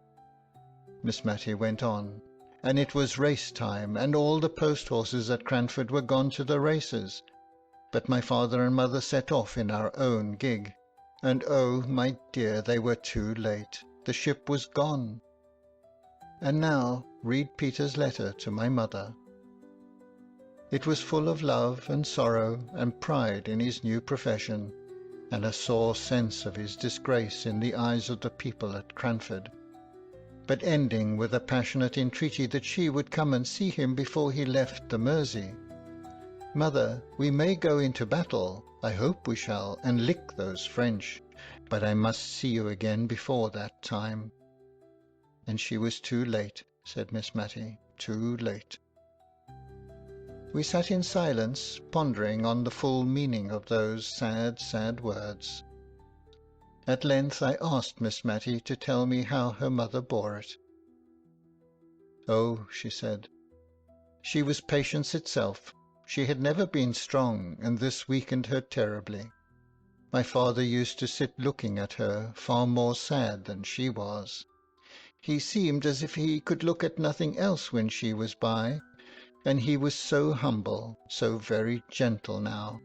B: Miss Matty went on, and it was race time, and all the post-horses at Cranford were gone to the races, but my father and mother set off in our own gig, and oh, my dear, they were too late. The ship was gone. And now read Peter's letter to my mother. It was full of love and sorrow and pride in his new profession, and a sore sense of his disgrace in the eyes of the people at Cranford, but ending with a passionate entreaty that she would come and see him before he left the Mersey. Mother, we may go into battle, I hope we shall, and lick those French, but I must see you again before that time. And she was too late, said Miss Matty, too late. We sat in silence, pondering on the full meaning of those sad, sad words. At length I asked Miss Matty to tell me how her mother bore it. Oh, she said, she was patience itself. She had never been strong, and this weakened her terribly. My father used to sit looking at her, far more sad than she was. He seemed as if he could look at nothing else when she was by, and he was so humble, so very gentle now.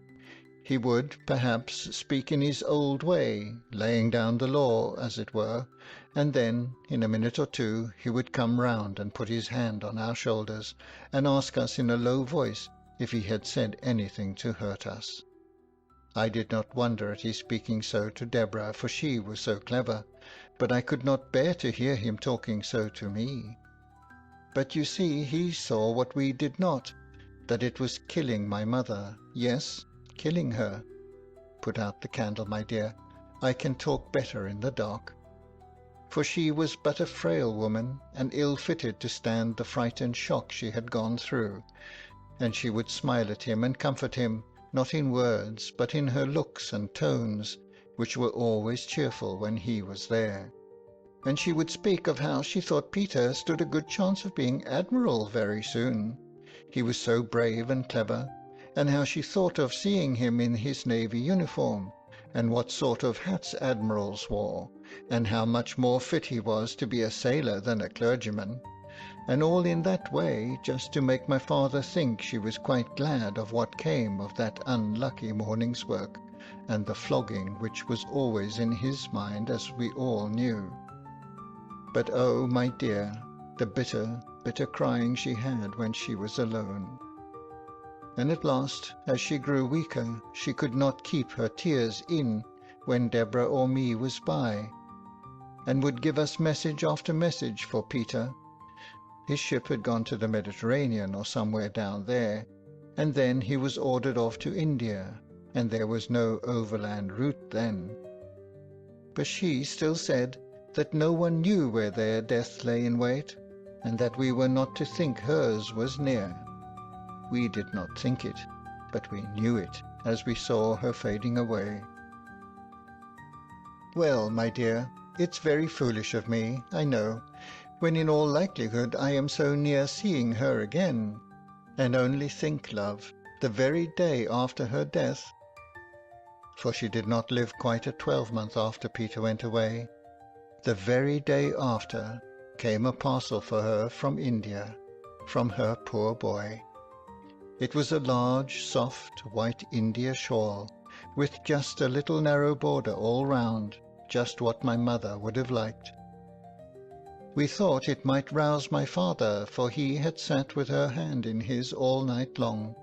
B: He would, perhaps, speak in his old way, laying down the law, as it were, and then, in a minute or two, he would come round and put his hand on our shoulders, and ask us in a low voice if he had said anything to hurt us. I did not wonder at his speaking so to Deborah, for she was so clever, but I could not bear to hear him talking so to me. But you see, he saw what we did not, that it was killing my mother, yes, killing her. Put out the candle, my dear. I can talk better in the dark. For she was but a frail woman, and ill-fitted to stand the fright and shock she had gone through, and she would smile at him and comfort him, not in words, but in her looks and tones, which were always cheerful when he was there. And she would speak of how she thought Peter stood a good chance of being admiral very soon. He was so brave and clever, and how she thought of seeing him in his navy uniform, and what sort of hats admirals wore, and how much more fit he was to be a sailor than a clergyman, and all in that way, just to make my father think she was quite glad of what came of that unlucky morning's work, and the flogging which was always in his mind, as we all knew. But oh, my dear, the bitter, bitter crying she had when she was alone. And at last, as she grew weaker, she could not keep her tears in when Deborah or me was by, and would give us message after message for Peter. His ship had gone to the Mediterranean or somewhere down there, and then he was ordered off to India, and there was no overland route then. But she still said that no one knew where their death lay in wait, and that we were not to think hers was near. We did not think it, but we knew it, as we saw her fading away. Well, my dear, it's very foolish of me, I know, when in all likelihood I am so near seeing her again. And only think, love, the very day after her death, for she did not live quite a 12-month after Peter went away, the very day after came a parcel for her from India, from her poor boy. It was a large, soft, white India shawl, with just a little narrow border all round, just what my mother would have liked. We thought it might rouse my father, for he had sat with her hand in his all night long.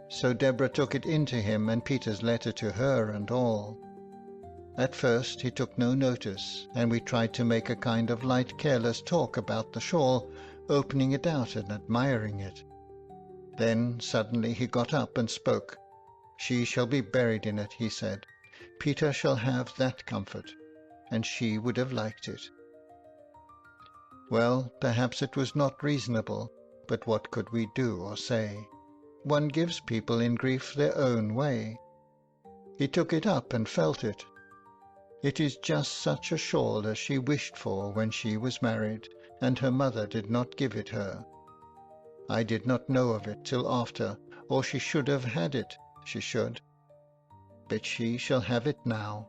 B: So Deborah took it in to him, and Peter's letter to her and all. At first he took no notice, and we tried to make a kind of light, careless talk about the shawl, opening it out and admiring it. Then suddenly he got up and spoke. She shall be buried in it, he said. Peter shall have that comfort, and she would have liked it. Well, perhaps it was not reasonable, but what could we do or say? One gives people in grief their own way. He took it up and felt it. It is just such a shawl as she wished for when she was married, and her mother did not give it her. I did not know of it till after, or she should have had it, she should. But she shall have it now.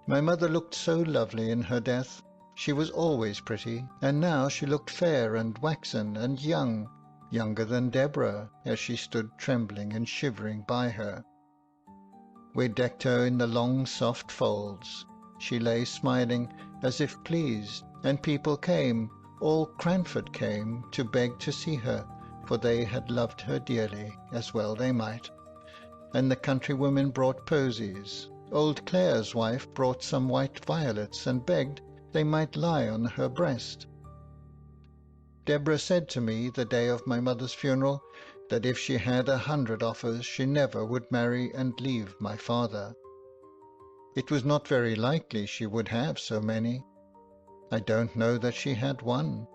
B: My mother looked so lovely in her death. She was always pretty, and now she looked fair and waxen and young, younger than Deborah, as she stood trembling and shivering by her. We decked her in the long soft folds. She lay smiling, as if pleased, and people came, all Cranford came, to beg to see her, for they had loved her dearly, as well they might. And the countrywomen brought posies. Old Clare's wife brought some white violets, and begged they might lie on her breast. Deborah said to me the day of my mother's funeral that if she had 100 offers she never would marry and leave my father. It was not very likely she would have so many. I don't know that she had one,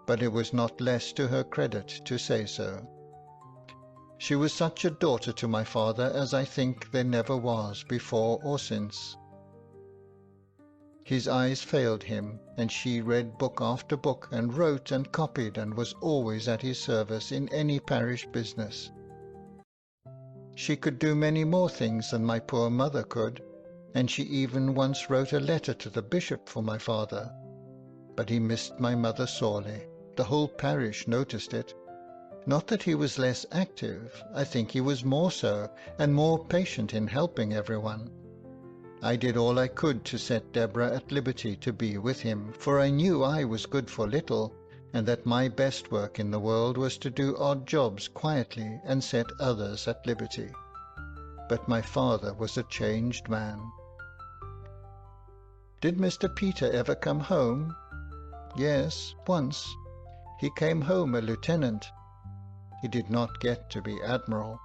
B: but it was not less to her credit to say so. She was such a daughter to my father as I think there never was before or since. His eyes failed him, and she read book after book, and wrote and copied, and was always at his service in any parish business. She could do many more things than my poor mother could, and she even once wrote a letter to the bishop for my father. But he missed my mother sorely. The whole parish noticed it. Not that he was less active, I think he was more so, and more patient in helping everyone. I did all I could to set Deborah at liberty to be with him, for I knew I was good for little, and that my best work in the world was to do odd jobs quietly and set others at liberty. But my father was a changed man. Did Mr. Peter ever come home? Yes, once. He came home a lieutenant. He did not get to be admiral.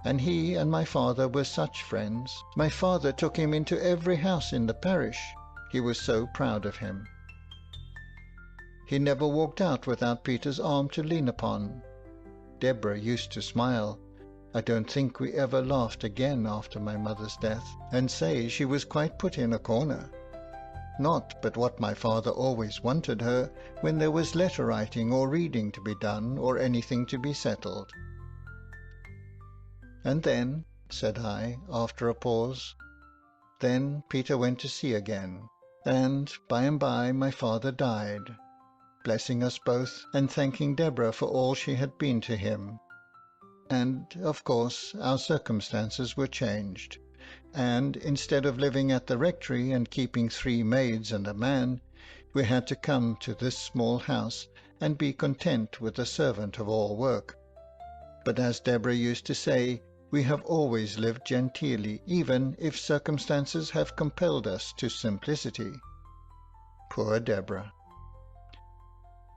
B: And he and my father were such friends. My father took him into every house in the parish. He was so proud of him. He never walked out without Peter's arm to lean upon. Deborah used to smile. I don't think we ever laughed again after my mother's death, and say she was quite put in a corner. Not but what my father always wanted her when there was letter writing or reading to be done, or anything to be settled. And then, said I, after a pause, then Peter went to sea again, and by my father died, blessing us both, and thanking Deborah for all she had been to him. And, of course, our circumstances were changed, and instead of living at the rectory and keeping 3 maids and a man, we had to come to this small house and be content with a servant of all work. But as Deborah used to say, we have always lived genteelly, even if circumstances have compelled us to simplicity. Poor Deborah.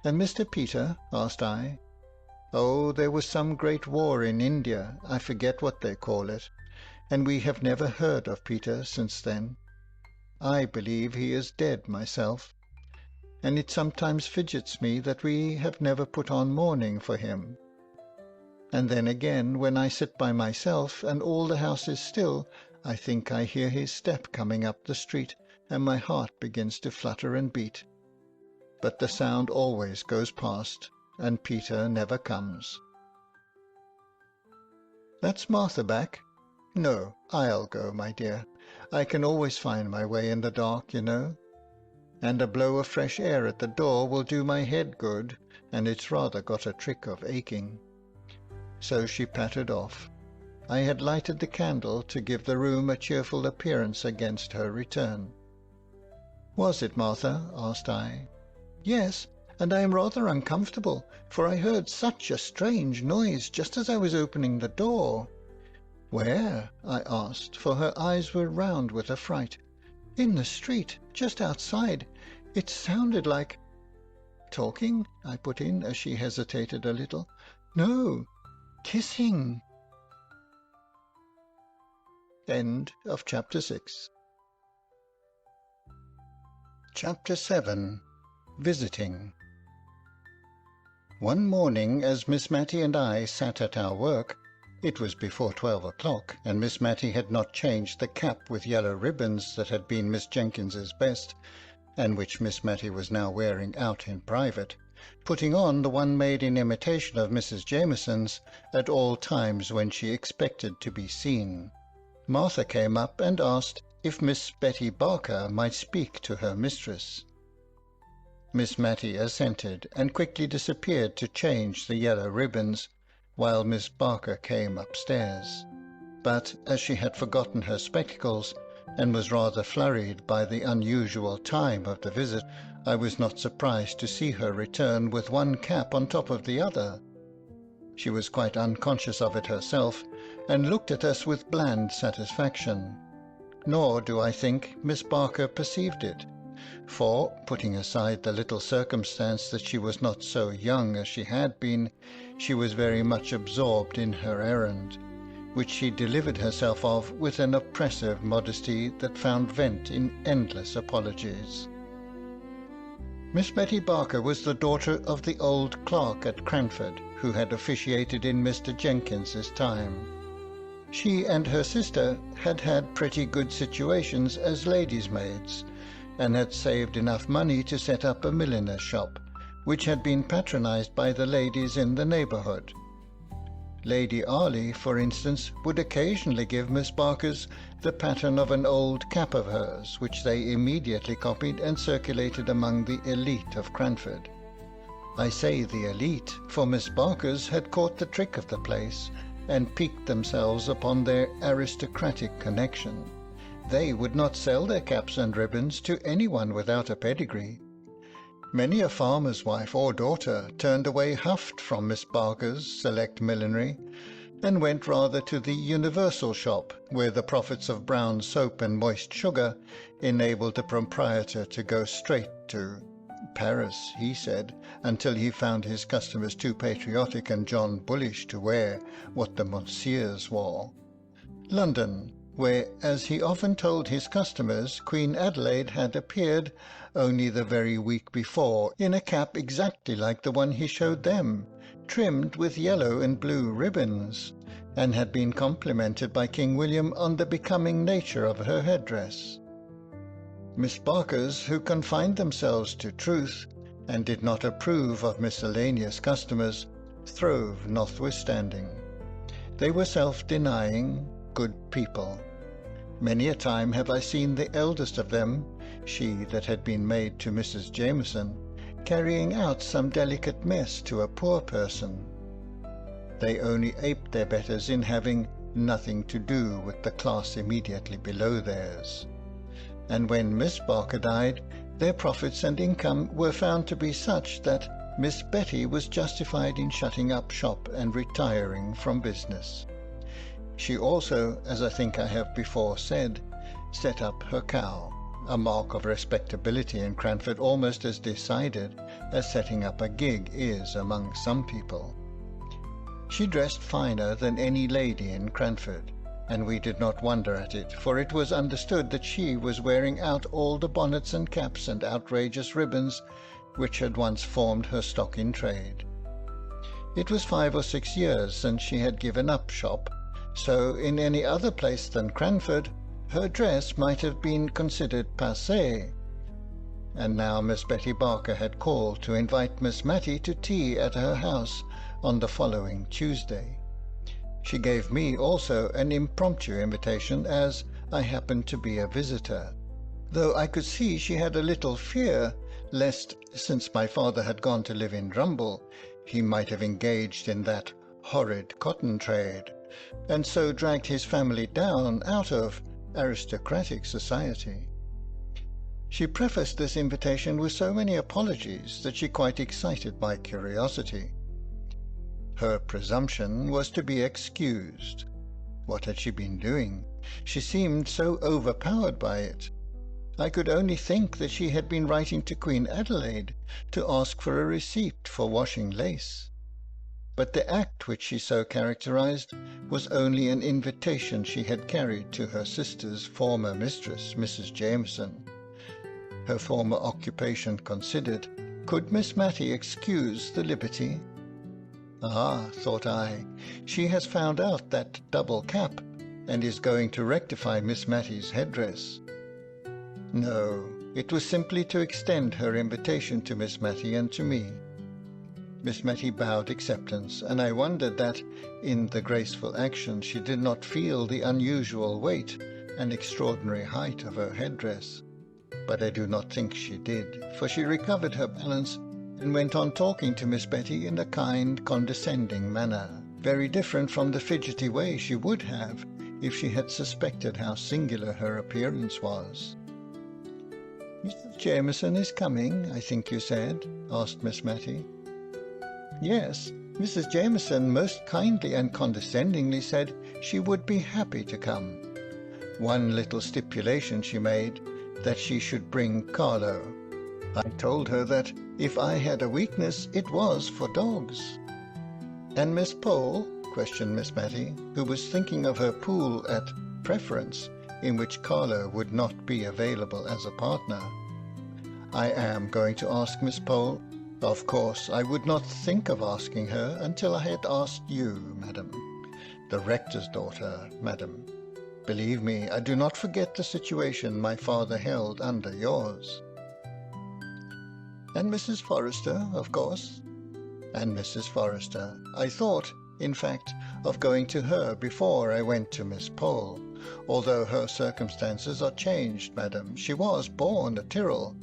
B: And Mr. Peter? Asked I. Oh, there was some great war in India, I forget what they call it, and we have never heard of Peter since then. I believe he is dead myself, and it sometimes fidgets me that we have never put on mourning for him. And then again, when I sit by myself and all the house is still, I think I hear his step coming up the street, and my heart begins to flutter and beat. But the sound always goes past, and Peter never comes. That's Martha back? No, I'll go, my dear. I can always find my way in the dark, you know. And a blow of fresh air at the door will do my head good, and it's rather got a trick of aching. So she pattered off. I had lighted the candle to give the room a cheerful appearance against her return. Was it Martha? Asked I. Yes, and I am rather uncomfortable, for I heard such a strange noise just as I was opening the door. Where? I asked, for her eyes were round with affright. In the street, just outside. It sounded like— Talking? I put in, as she hesitated a little. No, kissing. End of chapter 6. Chapter 7. Visiting. One morning, as Miss Matty and I sat at our work, it was before 12 o'clock, and Miss Matty had not changed the cap with yellow ribbons that had been Miss Jenkins's best, and which Miss Matty was now wearing out in private, putting on the one made in imitation of Mrs. Jameson's at all times when she expected to be seen. Martha came up and asked if Miss Betty Barker might speak to her mistress. Miss Matty assented, and quickly disappeared to change the yellow ribbons, while Miss Barker came upstairs. But as she had forgotten her spectacles, and was rather flurried by the unusual time of the visit, I was not surprised to see her return with one cap on top of the other. She was quite unconscious of it herself, and looked at us with bland satisfaction. Nor do I think Miss Barker perceived it, for, putting aside the little circumstance that she was not so young as she had been, she was very much absorbed in her errand, which she delivered herself of with an oppressive modesty that found vent in endless apologies. Miss Betty Barker was the daughter of the old clerk at Cranford, who had officiated in Mr. Jenkins's time. She and her sister had had pretty good situations as ladies' maids, and had saved enough money to set up a milliner's shop, which had been patronized by the ladies in the neighbourhood. Lady Arley, for instance, would occasionally give Miss Barker's the pattern of an old cap of hers, which they immediately copied and circulated among the elite of Cranford. I say the elite, for Miss Barker's had caught the trick of the place, and piqued themselves upon their aristocratic connection. They would not sell their caps and ribbons to anyone without a pedigree. Many a farmer's wife or daughter turned away huffed from Miss Barker's select millinery, and went rather to the universal shop, where the profits of brown soap and moist sugar enabled the proprietor to go straight to Paris, he said, until he found his customers too patriotic and John Bullish to wear what the Monsieurs wore. London, where, as he often told his customers, Queen Adelaide had appeared only the very week before in a cap exactly like the one he showed them, trimmed with yellow and blue ribbons, and had been complimented by King William on the becoming nature of her headdress. Miss Barker's, who confined themselves to truth, and did not approve of miscellaneous customers, throve notwithstanding. They were self-denying, good people. Many a time have I seen the eldest of them, she that had been maid to Mrs. Jameson, carrying out some delicate mess to a poor person. They only aped their betters in having nothing to do with the class immediately below theirs. And when Miss Barker died, their profits and income were found to be such that Miss Betty was justified in shutting up shop and retiring from business. She also, as I think I have before said, set up her cow, a mark of respectability in Cranford almost as decided as setting up a gig is among some people. She dressed finer than any lady in Cranford, and we did not wonder at it, for it was understood that she was wearing out all the bonnets and caps and outrageous ribbons which had once formed her stock in trade. It was 5 or 6 years since she had given up shop, so in any other place than Cranford her dress might have been considered passé. And now Miss Betty Barker had called to invite Miss Matty to tea at her house on the following Tuesday. She gave me also an impromptu invitation, as I happened to be a visitor, though I could see she had a little fear lest, since my father had gone to live in Drumble, he might have engaged in that horrid cotton trade, and so dragged his family down out of aristocratic society. She prefaced this invitation with so many apologies that she quite excited my curiosity. Her presumption was to be excused. What had she been doing? She seemed so overpowered by it. I could only think that she had been writing to Queen Adelaide to ask for a receipt for washing lace. But the act which she so characterized was only an invitation she had carried to her sister's former mistress, Mrs. Jameson. her former occupation considered, could Miss Matty excuse the liberty? Ah, thought I, she has found out that double cap, and is going to rectify Miss Matty's headdress. No, it was simply to extend her invitation to Miss Matty and to me. Miss Matty bowed acceptance, and I wondered that, in the graceful action, she did not feel the unusual weight and extraordinary height of her headdress. But I do not think she did, for she recovered her balance and went on talking to Miss Betty in a kind, condescending manner, very different from the fidgety way she would have if she had suspected how singular her appearance was. "Mrs. Jameson is coming, I think you said?" asked Miss Matty. "Yes, Mrs. Jameson most kindly and condescendingly said she would be happy to come. One little stipulation she made, that she should bring Carlo. I told her that if I had a weakness it was for dogs." "And Miss Pole?" questioned Miss Matty, who was thinking of her pool at Preference, in which Carlo would not be available as a partner. "I am going to ask Miss Pole. Of course I would not think of asking her until I had asked you, madam. The rector's daughter, madam. Believe me, I do not forget the situation my father held under yours." "And Mrs. Forrester, of course?" "And Mrs. Forrester. I thought, in fact, of going to her before I went to Miss Pole, although her circumstances are changed, madam. She was born a Tyrrell,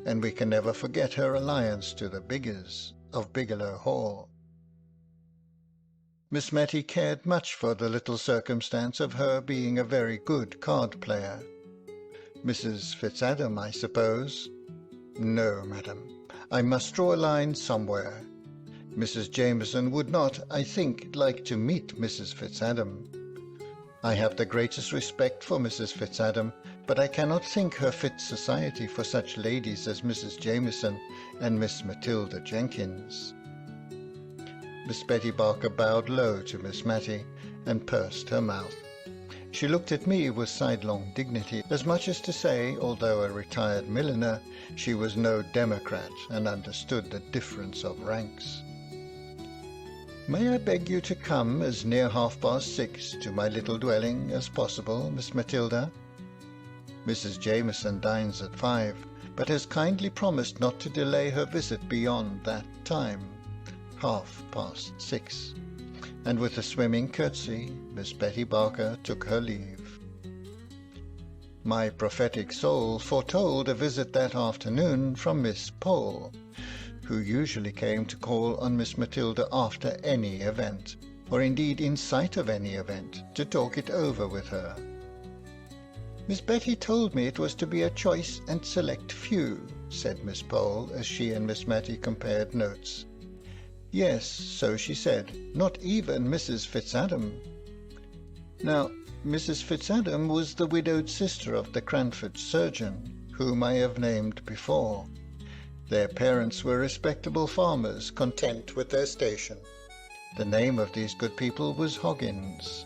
B: and we can never forget her alliance to the Biggers of Bigelow Hall." Miss Matty cared much for the little circumstance of her being a very good card-player. "Mrs. Fitzadam, I suppose?" "No, madam. I must draw a line somewhere. Mrs. Jameson would not, I think, like to meet Mrs. Fitzadam. I have the greatest respect for Mrs. Fitzadam, but I cannot think her fit society for such ladies as Mrs. Jameson and Miss Matilda Jenkins." Miss Betty Barker bowed low to Miss Matty and pursed her mouth. She looked at me with sidelong dignity, as much as to say, although a retired milliner, she was no democrat and understood the difference of ranks. "May I beg you to come as near 6:30 to my little dwelling as possible, Miss Matilda? Mrs. Jameson dines at 5, but has kindly promised not to delay her visit beyond that time, 6:30. And with a swimming curtsy, Miss Betty Barker took her leave. My prophetic soul foretold a visit that afternoon from Miss Pole, who usually came to call on Miss Matilda after any event, or indeed in sight of any event, to talk it over with her. "Miss Betty told me it was to be a choice and select few," said Miss Pole, as she and Miss Matty compared notes. "Yes, so she said, not even Mrs. Fitzadam." Now, Mrs. Fitzadam was the widowed sister of the Cranford surgeon, whom I have named before. Their parents were respectable farmers, content with their station. The name of these good people was Hoggins.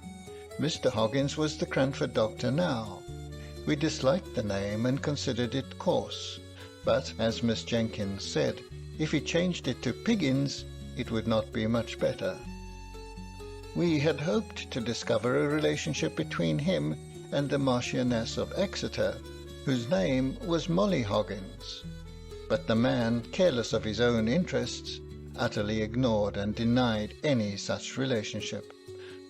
B: Mr. Hoggins was the Cranford doctor now. We disliked the name and considered it coarse, but, as Miss Jenkins said, if he changed it to Piggins, it would not be much better. We had hoped to discover a relationship between him and the Marchioness of Exeter, whose name was Molly Hoggins. But the man, careless of his own interests, utterly ignored and denied any such relationship,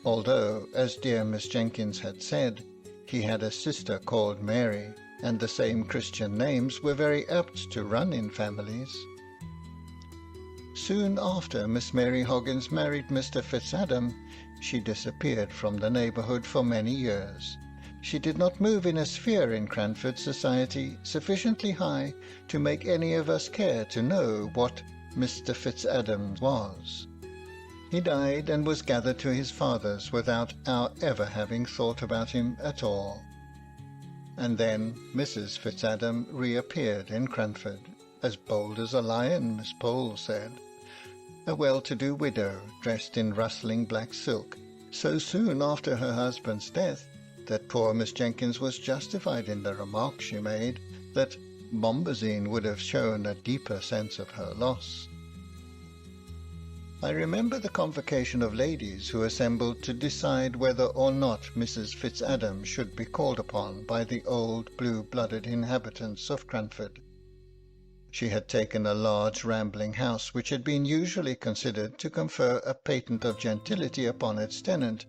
B: although, as dear Miss Jenkins had said, he had a sister called Mary, and the same Christian names were very apt to run in families. Soon after Miss Mary Hoggins married Mr. Fitzadam, she disappeared from the neighbourhood for many years. She did not move in a sphere in Cranford society sufficiently high to make any of us care to know what Mr. Fitzadam was. He died and was gathered to his fathers without our ever having thought about him at all. And then Mrs. Fitzadam reappeared in Cranford, as bold as a lion, Miss Pole said, a well-to-do widow dressed in rustling black silk, so soon after her husband's death that poor Miss Jenkins was justified in the remark she made, that Bombazine would have shown a deeper sense of her loss. I remember the convocation of ladies who assembled to decide whether or not Mrs. Fitzadam should be called upon by the old blue-blooded inhabitants of Cranford. She had taken a large rambling house which had been usually considered to confer a patent of gentility upon its tenant,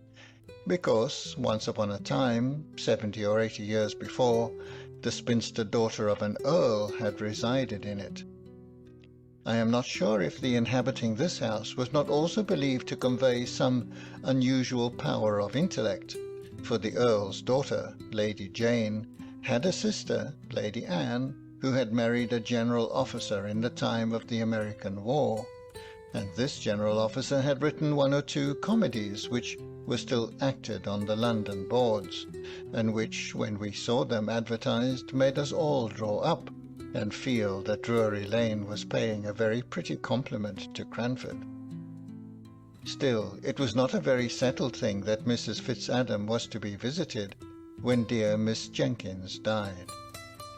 B: because once upon a time, 70 or 80 years before, the spinster daughter of an earl had resided in it. I am not sure if the inhabiting this house was not also believed to convey some unusual power of intellect, for the earl's daughter, Lady Jane, had a sister, Lady Anne, who had married a general officer in the time of the American War, and this general officer had written 1 or 2 comedies which were still acted on the London boards, and which, when we saw them advertised, made us all draw up and feel that Drury Lane was paying a very pretty compliment to Cranford. Still, it was not a very settled thing that Mrs. Fitzadam was to be visited when dear Miss Jenkins died,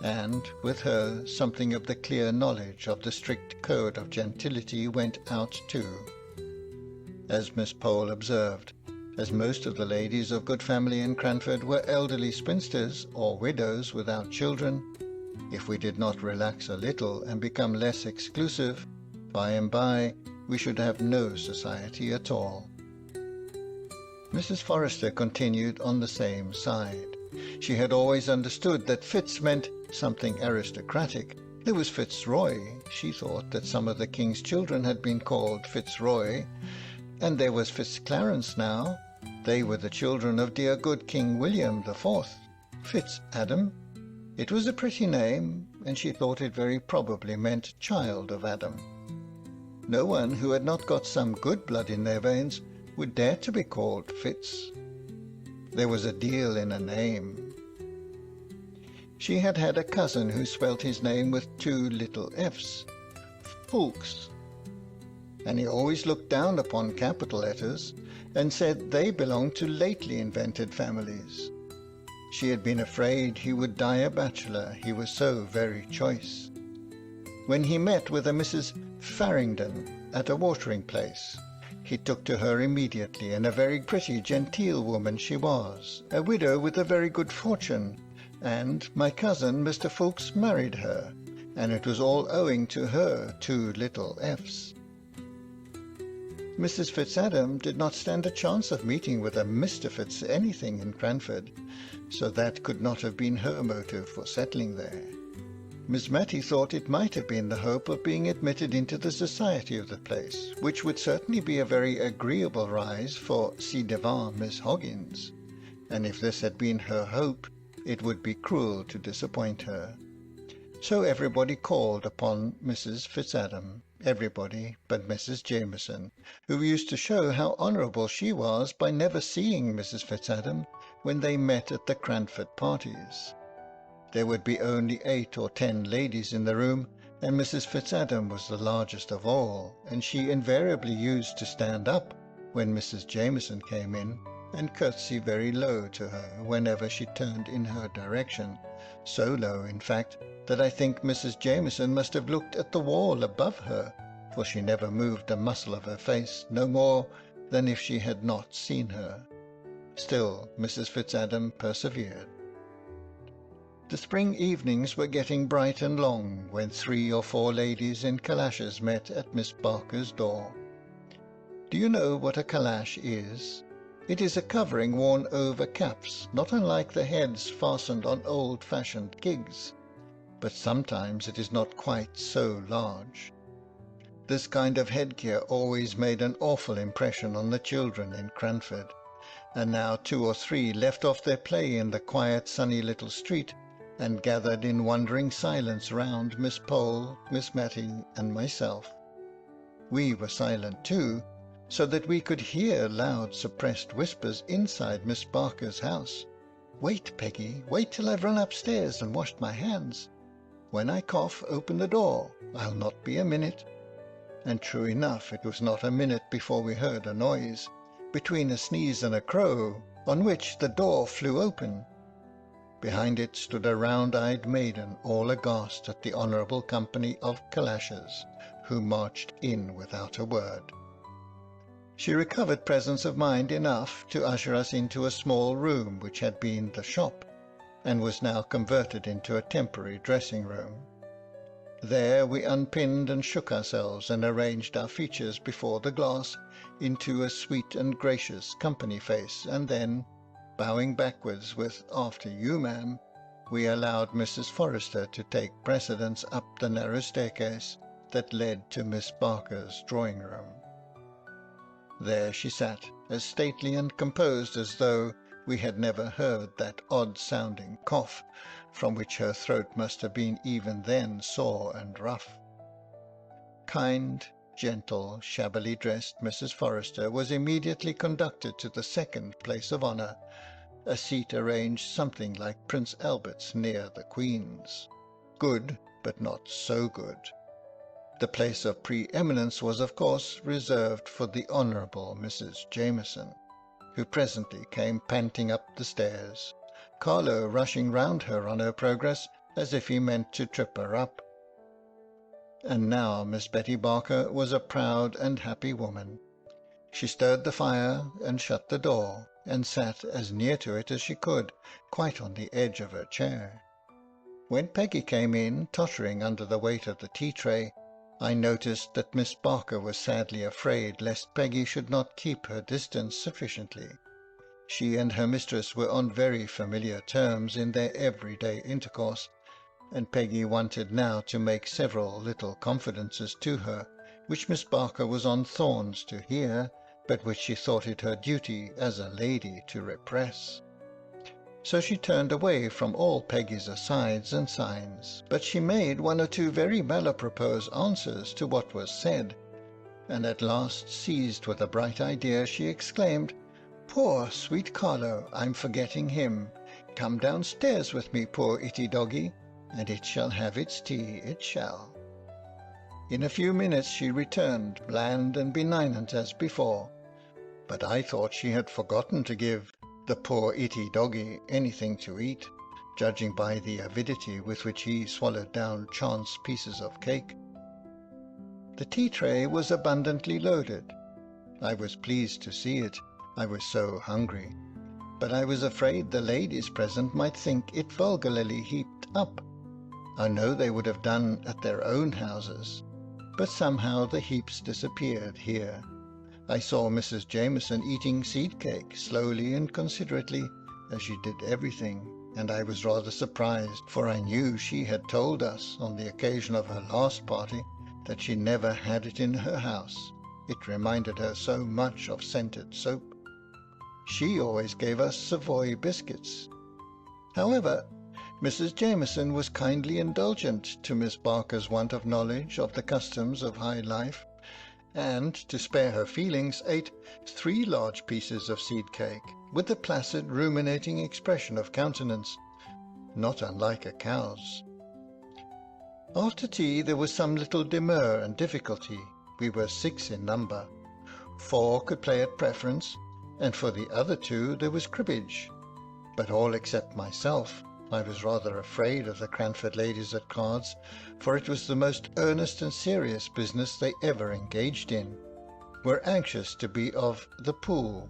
B: and with her something of the clear knowledge of the strict code of gentility went out too. As Miss Pole observed, as most of the ladies of good family in Cranford were elderly spinsters or widows without children, if we did not relax a little and become less exclusive, by and by we should have no society at all. Mrs. Forrester continued on the same side. She had always understood that Fitz meant something aristocratic. There was Fitzroy. She thought that some of the king's children had been called Fitzroy, and there was Fitzclarence now. They were the children of dear good King William the Fourth. Fitzadam. It was a pretty name, and she thought it very probably meant child of Adam. No one who had not got some good blood in their veins would dare to be called Fitz. There was a deal in a name. She had had a cousin who spelt his name with 2 little f's, Fulks, and he always looked down upon capital letters and said they belonged to lately invented families. She had been afraid he would die a bachelor, he was so very choice. When he met with a Mrs. Farringdon at a watering place, he took to her immediately, and a very pretty genteel woman she was, a widow with a very good fortune, and my cousin Mr. Fulks married her, and it was all owing to her 2 little f's. Mrs. Fitzadam did not stand a chance of meeting with a Mr. Fitz anything in Cranford, so that could not have been her motive for settling there. Miss Matty thought it might have been the hope of being admitted into the society of the place, which would certainly be a very agreeable rise for ci devant Miss Hoggins, and if this had been her hope, it would be cruel to disappoint her. So everybody called upon Mrs. Fitzadam, everybody but Mrs. Jameson, who used to show how honourable she was by never seeing Mrs. Fitzadam when they met at the Cranford parties. There would be only 8 or 10 ladies in the room, and Mrs. Fitzadam was the largest of all, and she invariably used to stand up when Mrs. Jameson came in, and curtsy very low to her whenever she turned in her direction, so low, in fact, that I think Mrs. Jameson must have looked at the wall above her, for she never moved a muscle of her face, no more than if she had not seen her. Still Mrs. Fitzadam persevered. The spring evenings were getting bright and long when 3 or 4 ladies in calashes met at Miss Barker's door. Do you know what a calash is? It is a covering worn over caps, not unlike the heads fastened on old-fashioned gigs, but sometimes it is not quite so large. This kind of headgear always made an awful impression on the children in Cranford, and now 2 or 3 left off their play in the quiet sunny little street and gathered in wondering silence round Miss Pole, Miss Matty, and myself. We were silent too, so that we could hear loud suppressed whispers inside Miss Barker's house. "Wait, Peggy, wait till I've run upstairs and washed my hands. When I cough, open the door. I'll not be a minute." And true enough, it was not a minute before we heard a noise, between a sneeze and a crow, on which the door flew open. Behind it stood a round-eyed maiden, all aghast at the honourable company of calashes, who marched in without a word. She recovered presence of mind enough to usher us into a small room which had been the shop, and was now converted into a temporary dressing-room. There we unpinned and shook ourselves, and arranged our features before the glass into a sweet and gracious company face, and then, bowing backwards with "After you, ma'am," we allowed Mrs. Forrester to take precedence up the narrow staircase that led to Miss Barker's drawing-room. There she sat, as stately and composed as though we had never heard that odd-sounding cough, from which her throat must have been even then sore and rough. Kind, gentle, shabbily dressed Mrs. Forrester was immediately conducted to the second place of honour, a seat arranged something like Prince Albert's near the Queen's. Good, but not so good. The place of pre-eminence was, of course, reserved for the Honourable Mrs. Jameson, who presently came panting up the stairs, Carlo rushing round her on her progress as if he meant to trip her up. And now Miss Betty Barker was a proud and happy woman. She stirred the fire and shut the door, and sat as near to it as she could, quite on the edge of her chair. When Peggy came in, tottering under the weight of the tea-tray, I noticed that Miss Barker was sadly afraid lest Peggy should not keep her distance sufficiently. She and her mistress were on very familiar terms in their everyday intercourse, and Peggy wanted now to make several little confidences to her, which Miss Barker was on thorns to hear, but which she thought it her duty as a lady to repress. So she turned away from all Peggy's asides and signs, but she made one or two very malapropos answers to what was said, and at last, seized with a bright idea, she exclaimed, "Poor sweet Carlo, I'm forgetting him. Come downstairs with me, poor itty doggy, and it shall have its tea, it shall." In a few minutes she returned, bland and benignant as before, but I thought she had forgotten to give the poor itty doggy anything to eat, judging by the avidity with which he swallowed down chance pieces of cake. The tea-tray was abundantly loaded. I was pleased to see it, I was so hungry, but I was afraid the ladies present might think it vulgarly heaped up. I know they would have done at their own houses, but somehow the heaps disappeared here. I saw Mrs. Jameson eating seed cake slowly and considerately, as she did everything, and I was rather surprised, for I knew she had told us on the occasion of her last party that she never had it in her house. It reminded her so much of scented soap. She always gave us Savoy biscuits. However, Mrs. Jameson was kindly indulgent to Miss Barker's want of knowledge of the customs of high life, and, to spare her feelings, ate 3 large pieces of seed cake, with a placid ruminating expression of countenance, not unlike a cow's. After tea there was some little demur and difficulty. We were 6 in number. 4 could play at preference, and for the other 2 there was cribbage, but all except myself. I was rather afraid of the Cranford ladies at cards, for it was the most earnest and serious business they ever engaged in, were anxious to be of the pool.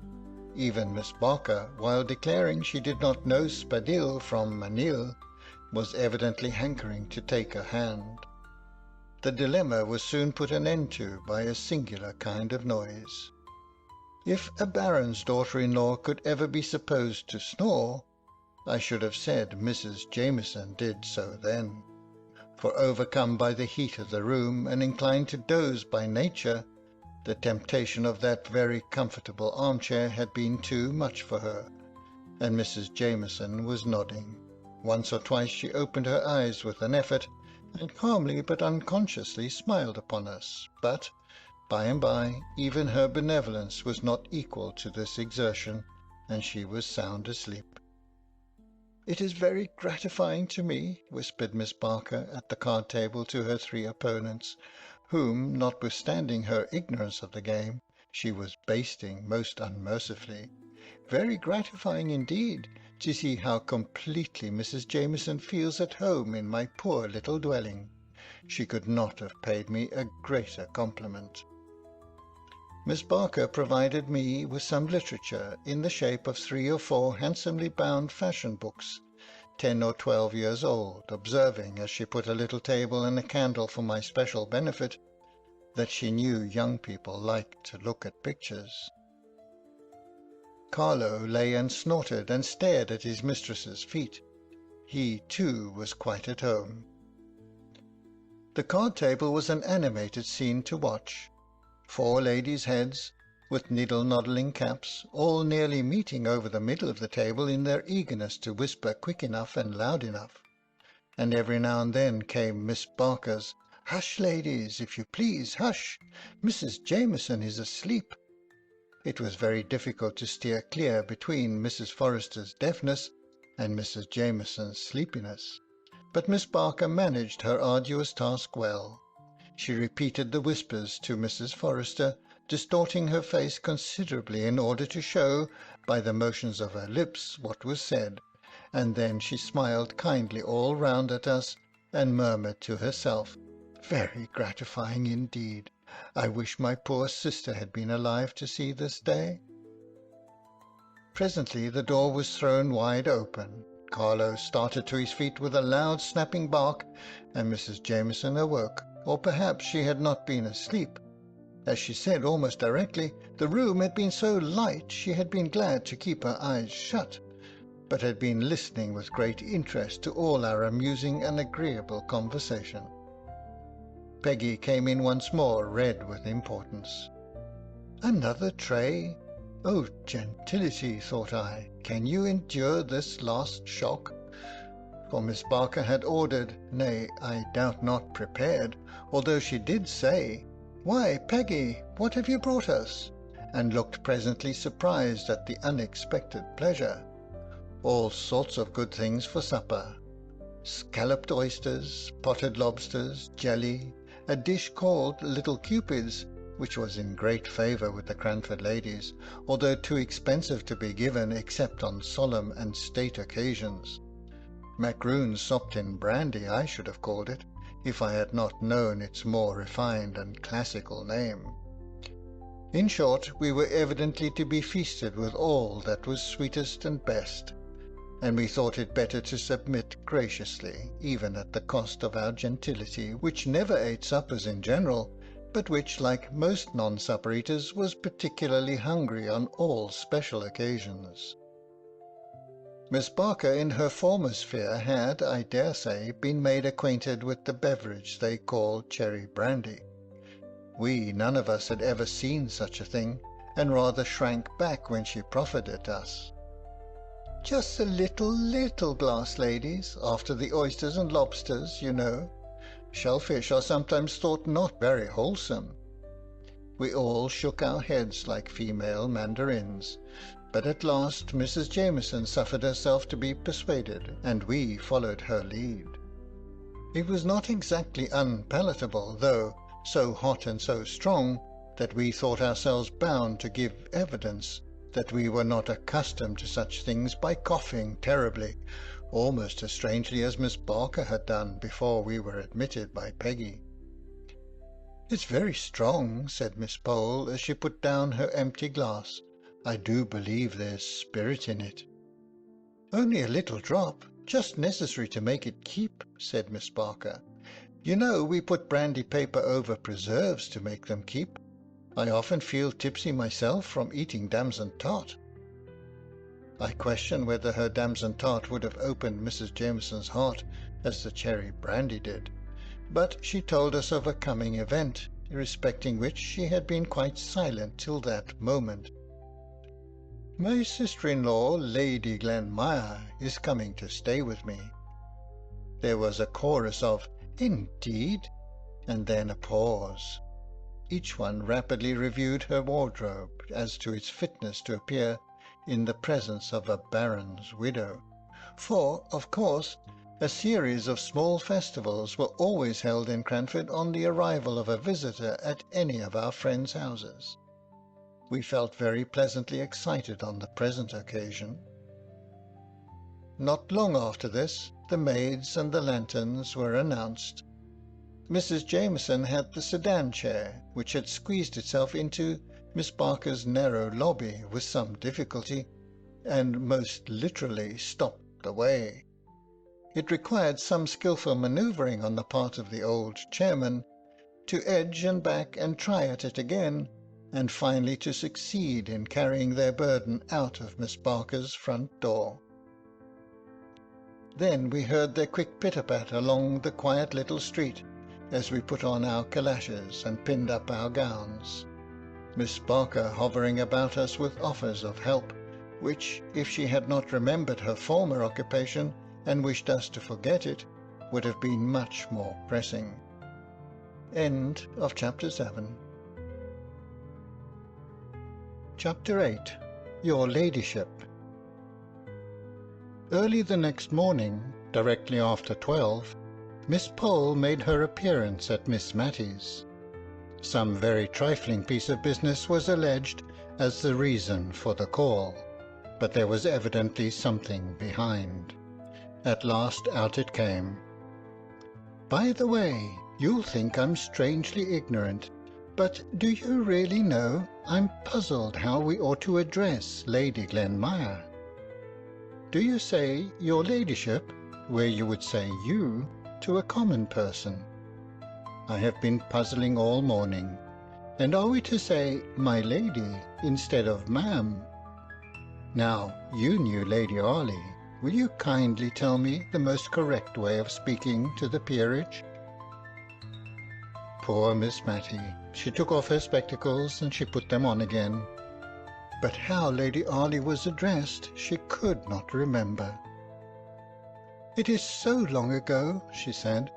B: Even Miss Barker, while declaring she did not know Spadille from Manille, was evidently hankering to take a hand. The dilemma was soon put an end to by a singular kind of noise. If a baron's daughter-in-law could ever be supposed to snore, I should have said Mrs. Jameson did so then, for overcome by the heat of the room, and inclined to doze by nature, the temptation of that very comfortable armchair had been too much for her, and Mrs. Jameson was nodding. Once or twice she opened her eyes with an effort, and calmly but unconsciously smiled upon us, but by and by even her benevolence was not equal to this exertion, and she was sound asleep. "It is very gratifying to me," whispered Miss Barker at the card-table to her 3 opponents, whom, notwithstanding her ignorance of the game, she was basting most unmercifully, very gratifying indeed to see how completely Mrs. Jameson feels at home in my poor little dwelling. She could not have paid me a greater compliment. Miss Barker provided me with some literature in the shape of 3 or 4 handsomely bound fashion books, 10 or 12 years old, observing, as she put a little table and a candle for my special benefit, that she knew young people liked to look at pictures. Carlo lay and snorted and stared at his mistress's feet. He, too, was quite at home. The card table was an animated scene to watch. 4 ladies' heads, with needle-noddling caps, all nearly meeting over the middle of the table in their eagerness to whisper quick enough and loud enough. And every now and then came Miss Barker's, "Hush, ladies, if you please, hush! Mrs. Jameson is asleep." It was very difficult to steer clear between Mrs. Forrester's deafness and Mrs. Jameson's sleepiness, but Miss Barker managed her arduous task well. She repeated the whispers to Mrs. Forrester, distorting her face considerably in order to show, by the motions of her lips, what was said, and then she smiled kindly all round at us, and murmured to herself, "Very gratifying indeed. I wish my poor sister had been alive to see this day." Presently the door was thrown wide open. Carlo started to his feet with a loud snapping bark, and Mrs. Jameson awoke, or perhaps she had not been asleep. As she said almost directly, the room had been so light she had been glad to keep her eyes shut, but had been listening with great interest to all our amusing and agreeable conversation. Peggy came in once more, red with importance. "Another tray? Oh, gentility," thought I, "can you endure this last shock?" For Miss Barker had ordered, nay, I doubt not prepared, although she did say, "Why, Peggy, what have you brought us?" and looked presently surprised at the unexpected pleasure. All sorts of good things for supper. Scalloped oysters, potted lobsters, jelly, a dish called Little Cupids, which was in great favour with the Cranford ladies, although too expensive to be given except on solemn and state occasions. Macaroons sopped in brandy, I should have called it, if I had not known its more refined and classical name. In short, we were evidently to be feasted with all that was sweetest and best, and we thought it better to submit graciously, even at the cost of our gentility, which never ate suppers in general, but which, like most non-supper eaters, was particularly hungry on all special occasions. Miss Barker in her former sphere had, I dare say, been made acquainted with the beverage they called cherry brandy. We none of us had ever seen such a thing, and rather shrank back when she proffered it us. "Just a little glass, ladies, after the oysters and lobsters, you know. Shellfish are sometimes thought not very wholesome." We all shook our heads like female mandarins, but at last Mrs. Jameson suffered herself to be persuaded, and we followed her lead. It was not exactly unpalatable, though so hot and so strong that we thought ourselves bound to give evidence that we were not accustomed to such things by coughing terribly, almost as strangely as Miss Barker had done before we were admitted by Peggy. "It's very strong," said Miss Pole, as she put down her empty glass. "I do believe there's spirit in it." "Only a little drop, just necessary to make it keep," said Miss Barker. "You know we put brandy paper over preserves to make them keep. I often feel tipsy myself from eating damson tart." I question whether her damson tart would have opened Mrs. Jameson's heart as the cherry brandy did, but she told us of a coming event, respecting which she had been quite silent till that moment. "My sister-in-law, Lady Glenmire, is coming to stay with me." There was a chorus of "Indeed?" and then a pause. Each one rapidly reviewed her wardrobe as to its fitness to appear in the presence of a baron's widow, for, of course, a series of small festivals were always held in Cranford on the arrival of a visitor at any of our friends' houses. We felt very pleasantly excited on the present occasion. Not long after this, the maids and the lanterns were announced. Mrs. Jameson had the sedan chair, which had squeezed itself into Miss Barker's narrow lobby with some difficulty, and most literally stopped the way. It required some skilful manoeuvring on the part of the old chairman to edge and back and try at it again, and finally to succeed in carrying their burden out of Miss Barker's front door. Then we heard their quick pitter-pat along the quiet little street as we put on our calashes and pinned up our gowns, Miss Barker hovering about us with offers of help, which, if she had not remembered her former occupation and wished us to forget it, would have been much more pressing. End of Chapter 7. Chapter 8. Your Ladyship. Early the next morning, directly after 12, Miss Pole made her appearance at Miss Matty's. Some very trifling piece of business was alleged as the reason for the call, but there was evidently something behind. At last out it came. "By the way, you'll think I'm strangely ignorant, but do you really know I'm puzzled how we ought to address Lady Glenmire? Do you say your ladyship, where you would say you, to a common person? I have been puzzling all morning. And are we to say my lady instead of ma'am? Now, you knew Lady Arley. Will you kindly tell me the most correct way of speaking to the peerage?" Poor Miss Matty! She took off her spectacles and she put them on again. But how Lady Arley was addressed she could not remember. "It is so long ago," she said.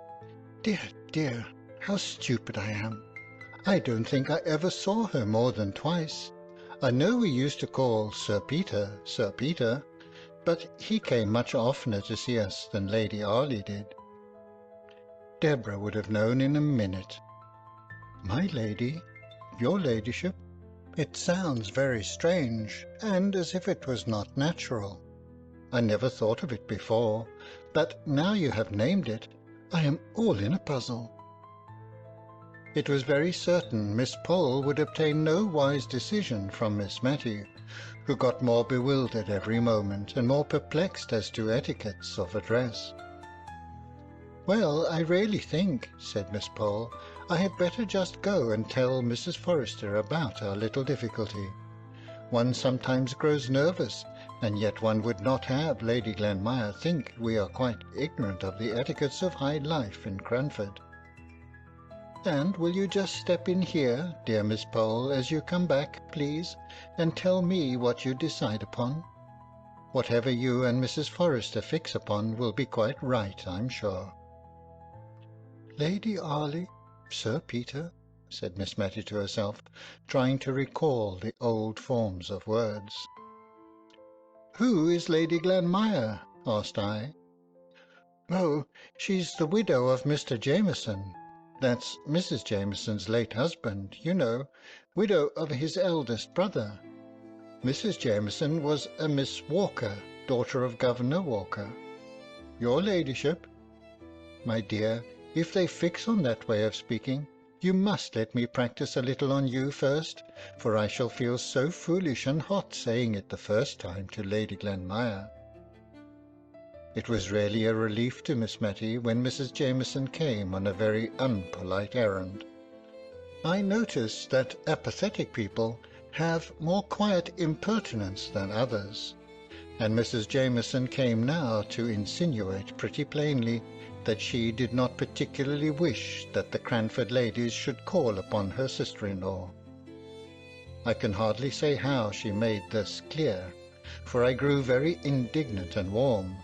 B: "Dear, dear, how stupid I am. I don't think I ever saw her more than twice. I know we used to call Sir Peter, but he came much oftener to see us than Lady Arley did." Deborah would have known in a minute. "My lady, your ladyship? It sounds very strange, and as if it was not natural. I never thought of it before, but now you have named it, I am all in a puzzle." It was very certain Miss Pole would obtain no wise decision from Miss Matty, who got more bewildered every moment, and more perplexed as to etiquettes of address. "Well, I really think," said Miss Pole, "I had better just go and tell Mrs. Forrester about our little difficulty. One sometimes grows nervous, and yet one would not have Lady Glenmire think we are quite ignorant of the etiquettes of high life in Cranford. And will you just step in here, dear Miss Pole, as you come back, please, and tell me what you decide upon? Whatever you and Mrs. Forrester fix upon will be quite right, I'm sure." "Lady Arley, Sir Peter," said Miss Matty to herself, trying to recall the old forms of words. "Who is Lady Glenmire?" asked I. "Oh, she's the widow of Mr. Jameson. That's Mrs. Jameson's late husband, you know, widow of his eldest brother. Mrs. Jameson was a Miss Walker, daughter of Governor Walker. Your ladyship? My dear, if they fix on that way of speaking, you must let me practice a little on you first, for I shall feel so foolish and hot saying it the first time to Lady Glenmire." It was really a relief to Miss Matty when Mrs. Jameson came on a very unpolite errand. I notice that apathetic people have more quiet impertinence than others, and Mrs. Jameson came now to insinuate pretty plainly that she did not particularly wish that the Cranford ladies should call upon her sister-in-law. I can hardly say how she made this clear, for I grew very indignant and warm,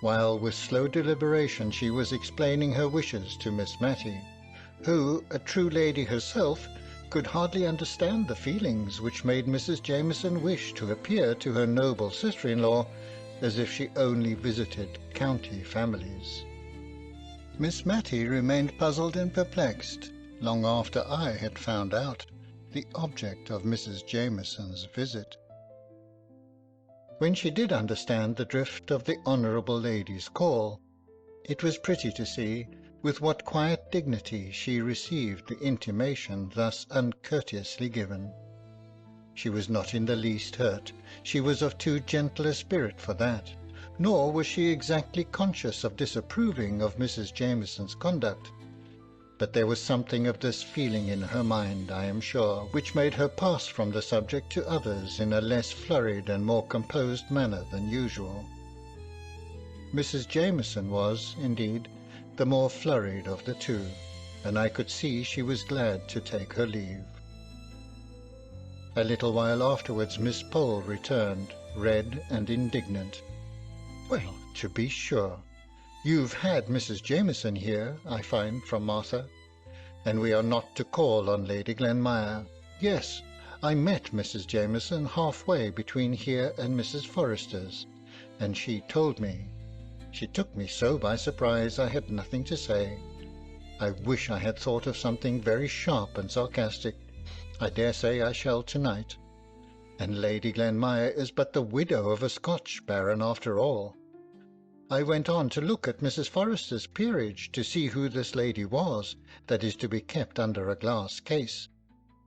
B: while with slow deliberation she was explaining her wishes to Miss Matty, who, a true lady herself, could hardly understand the feelings which made Mrs. Jameson wish to appear to her noble sister-in-law as if she only visited county families. Miss Matty remained puzzled and perplexed long after I had found out, the object of Mrs. Jameson's visit. When she did understand the drift of the honourable lady's call, it was pretty to see with what quiet dignity she received the intimation thus uncourteously given. She was not in the least hurt. She was of too gentle a spirit for that, nor was she exactly conscious of disapproving of Mrs. Jameson's conduct. But there was something of this feeling in her mind, I am sure, which made her pass from the subject to others in a less flurried and more composed manner than usual. Mrs. Jameson was, indeed, the more flurried of the two, and I could see she was glad to take her leave. A little while afterwards Miss Pole returned, red and indignant. "Well, to be sure, you've had Mrs. Jameson here, I find, from Martha, and we are not to call on Lady Glenmire. Yes, I met Mrs. Jameson halfway between here and Mrs. Forrester's, and she told me. She took me so by surprise I had nothing to say. I wish I had thought of something very sharp and sarcastic. I dare say I shall tonight. And Lady Glenmire is but the widow of a Scotch baron after all. I went on to look at Mrs. Forrester's peerage to see who this lady was that is to be kept under a glass case.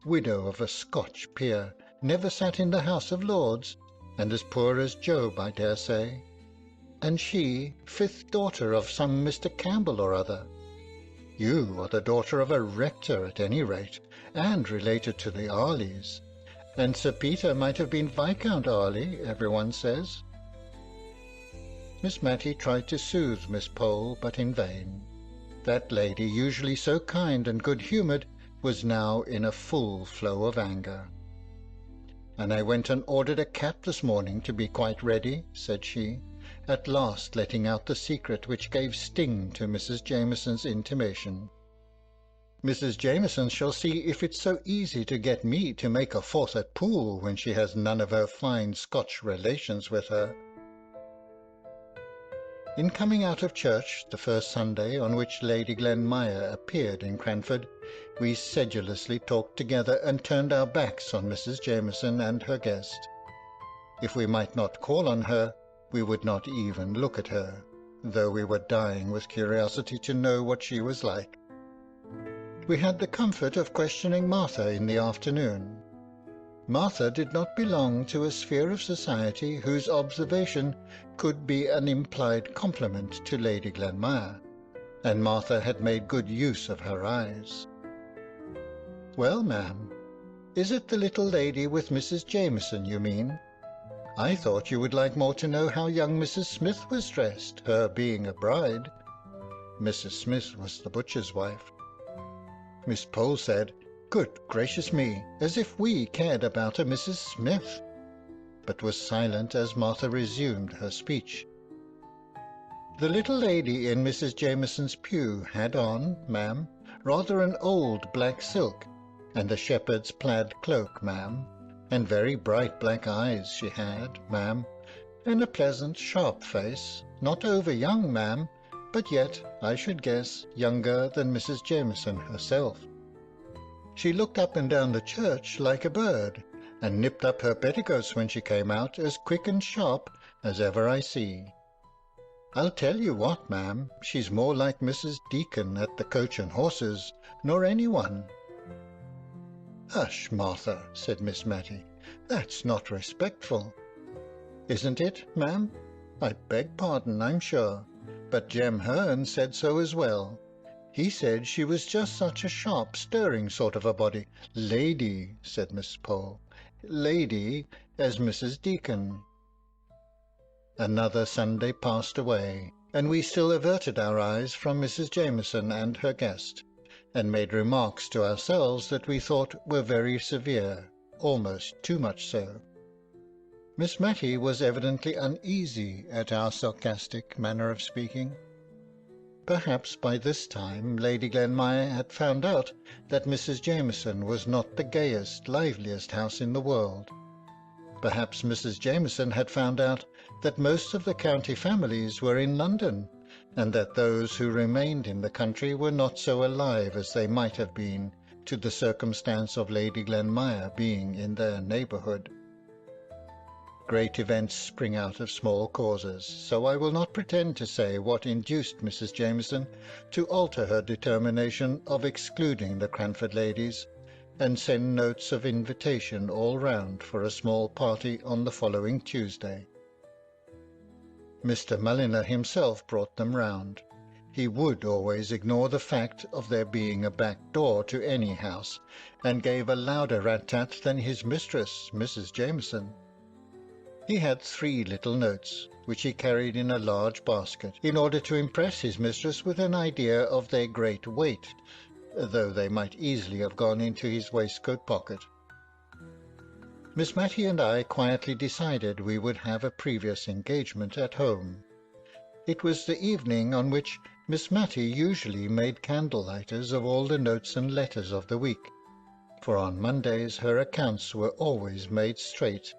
B: Widow of a Scotch peer, never sat in the House of Lords, and as poor as Job, I dare say. And she, fifth daughter of some Mr. Campbell or other. You are the daughter of a rector at any rate, and related to the Arleys. And Sir Peter might have been Viscount Arley, everyone says." Miss Matty tried to soothe Miss Pole, but in vain. That lady, usually so kind and good-humoured, was now in a full flow of anger. "And I went and ordered a cap this morning to be quite ready," said she, at last letting out the secret which gave sting to Mrs. Jameson's intimation. "Mrs. Jameson shall see if it's so easy to get me to make a fourth at pool when she has none of her fine Scotch relations with her." In coming out of church, the first Sunday on which Lady Glenmire appeared in Cranford, we sedulously talked together and turned our backs on Mrs. Jameson and her guest. If we might not call on her, we would not even look at her, though we were dying with curiosity to know what she was like. We had the comfort of questioning Martha in the afternoon. Martha did not belong to a sphere of society whose observation could be an implied compliment to Lady Glenmire, and Martha had made good use of her eyes. "Well, ma'am, is it the little lady with Mrs. Jameson you mean? I thought you would like more to know how young Mrs. Smith was dressed, her being a bride." Mrs. Smith was the butcher's wife. Miss Pole said, "Good gracious me, as if we cared about a Mrs. Smith," but was silent as Martha resumed her speech. "The little lady in Mrs. Jameson's pew had on, ma'am, rather an old black silk, and a shepherd's plaid cloak, ma'am, and very bright black eyes she had, ma'am, and a pleasant sharp face, not over young, ma'am, but yet, I should guess, younger than Mrs. Jameson herself. She looked up and down the church like a bird, and nipped up her petticoats when she came out, as quick and sharp as ever I see. I'll tell you what, ma'am, she's more like Mrs. Deacon at the Coach and Horses, nor any one." "Hush, Martha," said Miss Matty, "that's not respectful." "Isn't it, ma'am? I beg pardon, I'm sure, but Jem Hearn said so as well. He said she was just such a sharp, stirring sort of a body." "Lady," said Miss Pole, "lady as Mrs. Deacon." Another Sunday passed away, and we still averted our eyes from Mrs. Jameson and her guest, and made remarks to ourselves that we thought were very severe, almost too much so. Miss Matty was evidently uneasy at our sarcastic manner of speaking. Perhaps by this time Lady Glenmire had found out that Mrs. Jameson was not the gayest, liveliest house in the world. Perhaps Mrs. Jameson had found out that most of the county families were in London, and that those who remained in the country were not so alive as they might have been to the circumstance of Lady Glenmire being in their neighbourhood. Great events spring out of small causes, so I will not pretend to say what induced Mrs. Jameson to alter her determination of excluding the Cranford ladies, and send notes of invitation all round for a small party on the following Tuesday. Mr. Mulliner himself brought them round. He would always ignore the fact of there being a back door to any house, and gave a louder rat-tat than his mistress, Mrs. Jameson. He had 3 little notes, which he carried in a large basket, in order to impress his mistress with an idea of their great weight, though they might easily have gone into his waistcoat pocket. Miss Matty and I quietly decided we would have a previous engagement at home. It was the evening on which Miss Matty usually made candle-lighters of all the notes and letters of the week, for on Mondays her accounts were always made straight,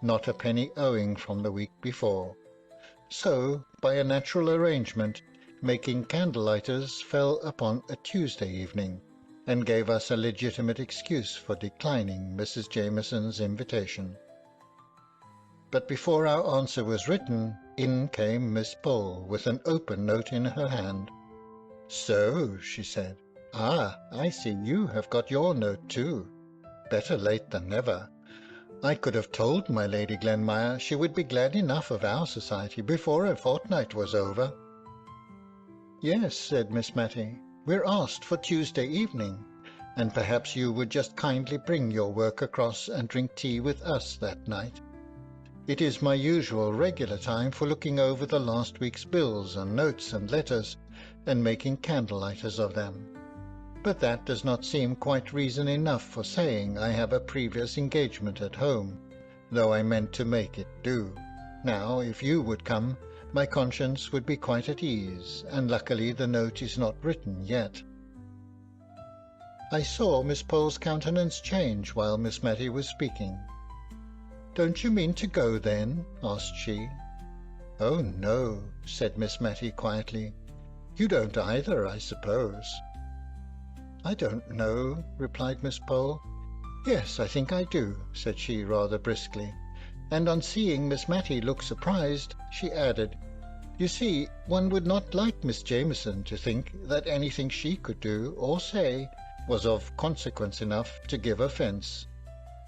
B: not a penny owing from the week before. So, by a natural arrangement, making candle-lighters fell upon a Tuesday evening, and gave us a legitimate excuse for declining Mrs. Jameson's invitation. But before our answer was written, in came Miss Pole with an open note in her hand. "So," she said, "ah, I see you have got your note too. Better late than never. I could have told my Lady Glenmire she would be glad enough of our society before a fortnight was over." "Yes," said Miss Matty, "we're asked for Tuesday evening, and perhaps you would just kindly bring your work across and drink tea with us that night. It is my usual regular time for looking over the last week's bills and notes and letters, and making candle-lighters of them. But that does not seem quite reason enough for saying I have a previous engagement at home, though I meant to make it do. Now, if you would come, my conscience would be quite at ease, and luckily the note is not written yet." I saw Miss Pole's countenance change while Miss Matty was speaking. "Don't you mean to go then?" asked she. "Oh no," said Miss Matty quietly. "You don't either, I suppose?" "I don't know," replied Miss Pole. "Yes, I think I do," said she rather briskly, and on seeing Miss Matty look surprised, she added, "You see, one would not like Miss Jameson to think that anything she could do or say was of consequence enough to give offence.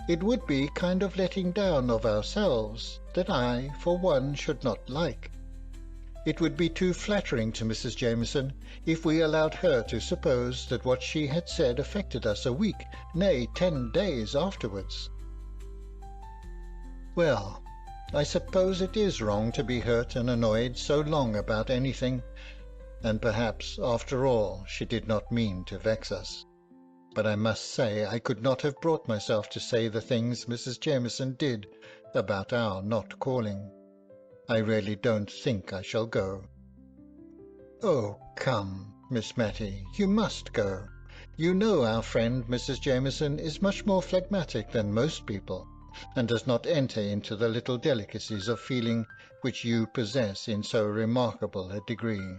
B: It would be kind of letting down of ourselves that I, for one, should not like. It would be too flattering to Mrs. Jameson if we allowed her to suppose that what she had said affected us a week, nay, 10 days afterwards." "Well, I suppose it is wrong to be hurt and annoyed so long about anything, and perhaps, after all, she did not mean to vex us. But I must say I could not have brought myself to say the things Mrs. Jameson did about our not calling. I really don't think I shall go." "Oh, come, Miss Matty, you must go. You know our friend Mrs. Jameson is much more phlegmatic than most people, and does not enter into the little delicacies of feeling which you possess in so remarkable a degree."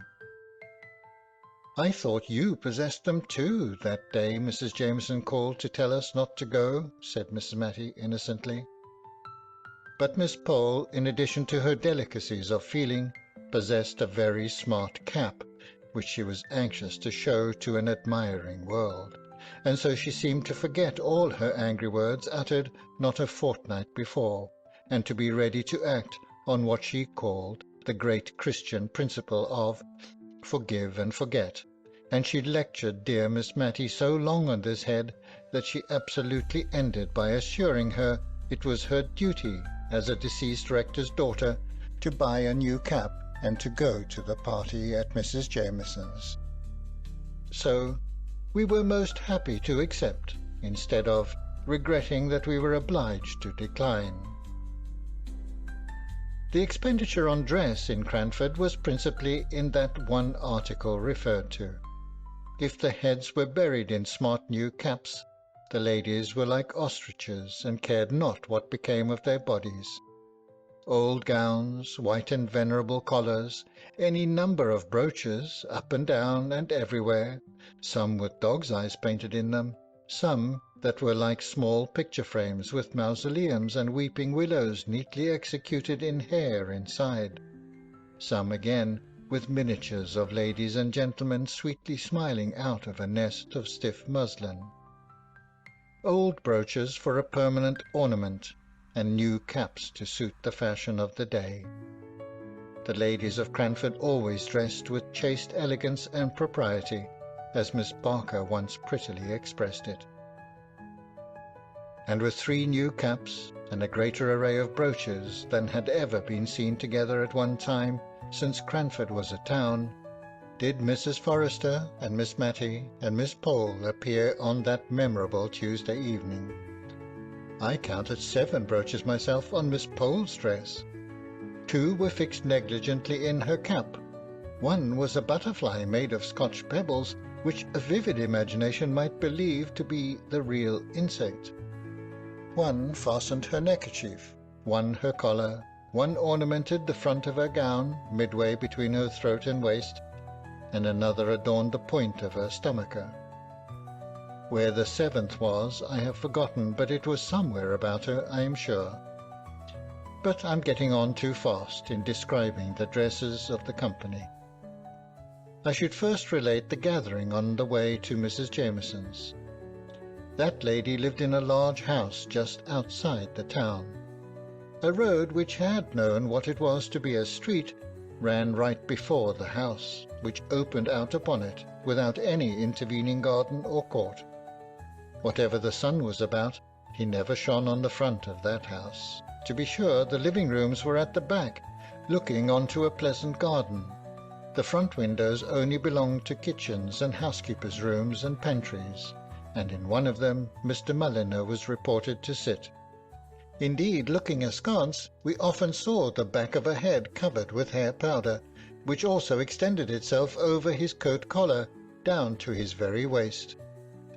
B: "I thought you possessed them too that day Mrs. Jameson called to tell us not to go," said Mrs. Matty innocently. But Miss Pole, in addition to her delicacies of feeling, possessed a very smart cap, which she was anxious to show to an admiring world, and so she seemed to forget all her angry words uttered not a fortnight before, and to be ready to act on what she called the great Christian principle of forgive and forget, and she lectured dear Miss Matty so long on this head that she absolutely ended by assuring her it was her duty as a deceased rector's daughter to buy a new cap and to go to the party at Mrs. Jameson's. So we were most happy to accept, instead of regretting that we were obliged to decline. The expenditure on dress in Cranford was principally in that one article referred to. If the heads were buried in smart new caps, the ladies were like ostriches, and cared not what became of their bodies. Old gowns, white and venerable collars, any number of brooches, up and down and everywhere, some with dogs' eyes painted in them, some that were like small picture frames with mausoleums and weeping willows neatly executed in hair inside, some again with miniatures of ladies and gentlemen sweetly smiling out of a nest of stiff muslin, old brooches for a permanent ornament, and new caps to suit the fashion of the day. The ladies of Cranford always dressed with chaste elegance and propriety, as Miss Barker once prettily expressed it. And with 3 new caps and a greater array of brooches than had ever been seen together at one time since Cranford was a town, did Mrs. Forrester and Miss Matty and Miss Pole appear on that memorable Tuesday evening. I counted 7 brooches myself on Miss Pole's dress. 2 were fixed negligently in her cap. 1 was a butterfly made of Scotch pebbles, which a vivid imagination might believe to be the real insect. 1 fastened her neckerchief, 1 her collar, 1 ornamented the front of her gown midway between her throat and waist, and another adorned the point of her stomacher. Where the 7th was I have forgotten, but it was somewhere about her, I am sure. But I'm getting on too fast in describing the dresses of the company. I should first relate the gathering on the way to Mrs. Jameson's. That lady lived in a large house just outside the town. A road which had known what it was to be a street ran right before the house, which opened out upon it without any intervening garden or court. Whatever the sun was about, he never shone on the front of that house. To be sure, the living rooms were at the back, looking onto a pleasant garden. The front windows only belonged to kitchens and housekeepers' rooms and pantries, and in one of them Mr. Mulliner was reported to sit. Indeed, looking askance, we often saw the back of a head covered with hair powder, which also extended itself over his coat collar down to his very waist,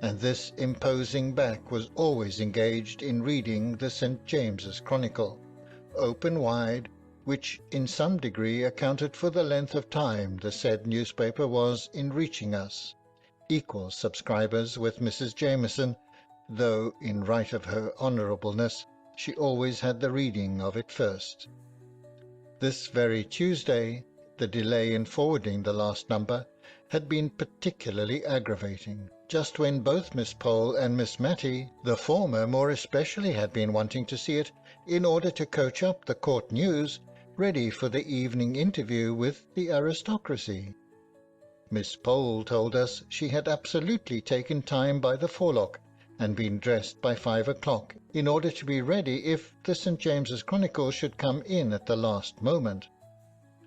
B: and this imposing back was always engaged in reading the St. James's Chronicle, open wide, which in some degree accounted for the length of time the said newspaper was in reaching us, equal subscribers with Mrs. Jameson, though in right of her honourableness she always had the reading of it first. This very Tuesday, the delay in forwarding the last number had been particularly aggravating, just when both Miss Pole and Miss Matty, the former more especially, had been wanting to see it in order to coach up the court news ready for the evening interview with the aristocracy. Miss Pole told us she had absolutely taken time by the forelock and been dressed by 5 o'clock in order to be ready if the St. James's Chronicle should come in at the last moment,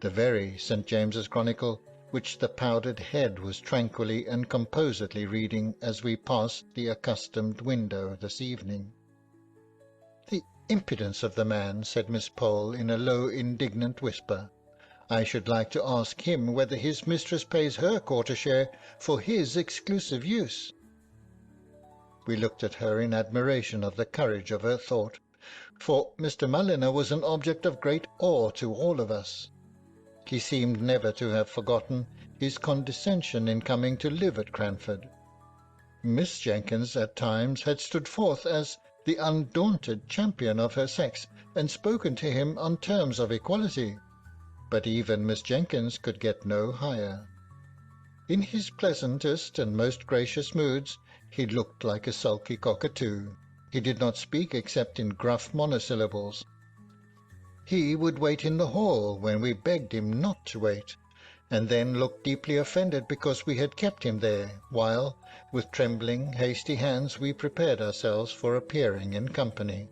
B: the very St. James's Chronicle which the powdered head was tranquilly and composedly reading as we passed the accustomed window this evening. "The impudence of the man," said Miss Pole in a low indignant whisper. "I should like to ask him whether his mistress pays her quarter share for his exclusive use." We looked at her in admiration of the courage of her thought, for Mr. Mulliner was an object of great awe to all of us. He seemed never to have forgotten his condescension in coming to live at Cranford. Miss Jenkins at times had stood forth as the undaunted champion of her sex and spoken to him on terms of equality, but even Miss Jenkins could get no higher. In his pleasantest and most gracious moods he looked like a sulky cockatoo. He did not speak except in gruff monosyllables. He would wait in the hall when we begged him not to wait, and then looked deeply offended because we had kept him there, while, with trembling, hasty hands, we prepared ourselves for appearing in company.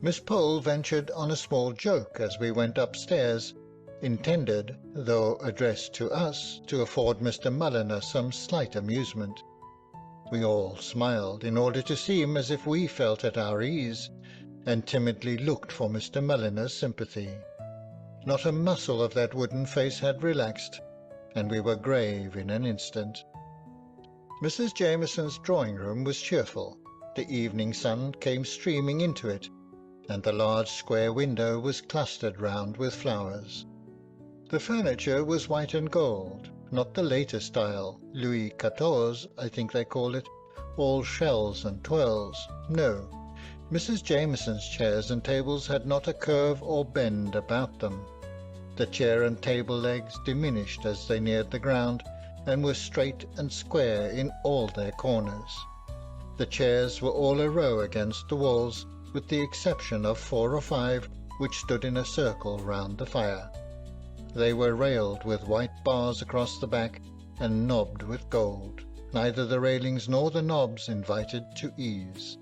B: Miss Pole ventured on a small joke as we went upstairs, intended, though addressed to us, to afford Mr. Mulliner some slight amusement. We all smiled in order to seem as if we felt at our ease, and timidly looked for Mr. Mulliner's sympathy. Not a muscle of that wooden face had relaxed, and we were grave in an instant. Mrs. Jameson's drawing-room was cheerful. The evening sun came streaming into it, and the large square window was clustered round with flowers. The furniture was white and gold, not the later style, Louis XIV, I think they call it, all shells and twirls. No, Mrs. Jameson's chairs and tables had not a curve or bend about them. The chair and table legs diminished as they neared the ground, and were straight and square in all their corners. The chairs were all a row against the walls, with the exception of 4 or 5 which stood in a circle round the fire. They were railed with white bars across the back, and knobbed with gold. Neither the railings nor the knobs invited to ease.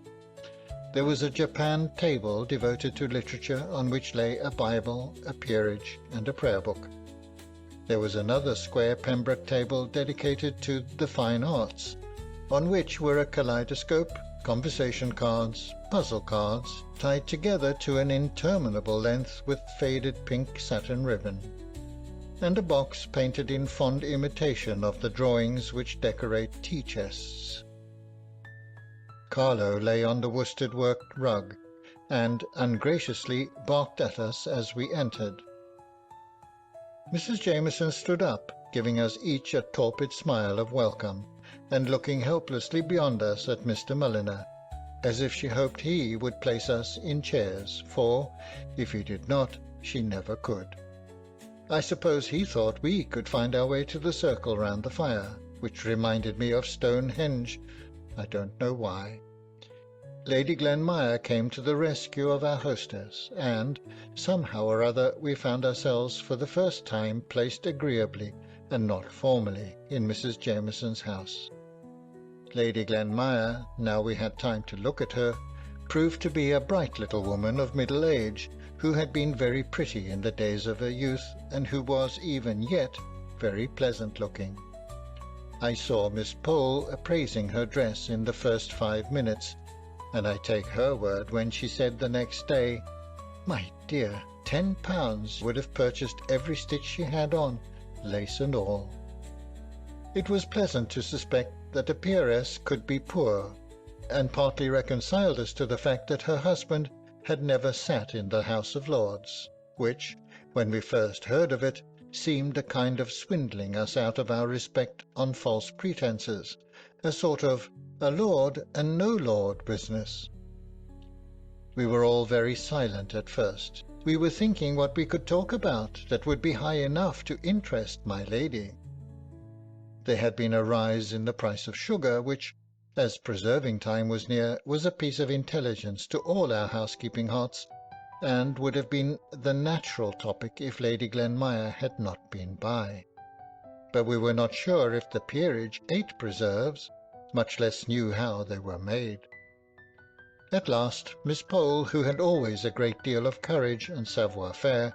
B: There was a japanned table devoted to literature, on which lay a Bible, a peerage, and a prayer book. There was another square Pembroke table dedicated to the fine arts, on which were a kaleidoscope, conversation cards, puzzle cards, tied together to an interminable length with faded pink satin ribbon, and a box painted in fond imitation of the drawings which decorate tea-chests. Carlo lay on the worsted-worked rug, and ungraciously barked at us as we entered. Mrs. Jameson stood up, giving us each a torpid smile of welcome, and looking helplessly beyond us at Mr. Mulliner, as if she hoped he would place us in chairs, for, if he did not, she never could. I suppose he thought we could find our way to the circle round the fire, which reminded me of Stonehenge. I don't know why. Lady Glenmire came to the rescue of our hostess, and, somehow or other, we found ourselves for the first time placed agreeably, and not formally, in Mrs. Jameson's house. Lady Glenmire, now we had time to look at her, proved to be a bright little woman of middle age, who had been very pretty in the days of her youth, and who was even yet very pleasant-looking. I saw Miss Pole appraising her dress in the first 5 minutes, and I take her word when she said the next day, "My dear, £10 would have purchased every stitch she had on, lace and all." It was pleasant to suspect that a peeress could be poor, and partly reconciled us to the fact that her husband had never sat in the House of Lords, which, when we first heard of it, seemed a kind of swindling us out of our respect on false pretences, a sort of a lord and no lord business. We were all very silent at first. We were thinking what we could talk about that would be high enough to interest my lady. There had been a rise in the price of sugar, which, as preserving time was near, was a piece of intelligence to all our housekeeping hearts, and would have been the natural topic if Lady Glenmire had not been by. But we were not sure if the peerage ate preserves, much less knew how they were made. At last Miss Pole, who had always a great deal of courage and savoir-faire,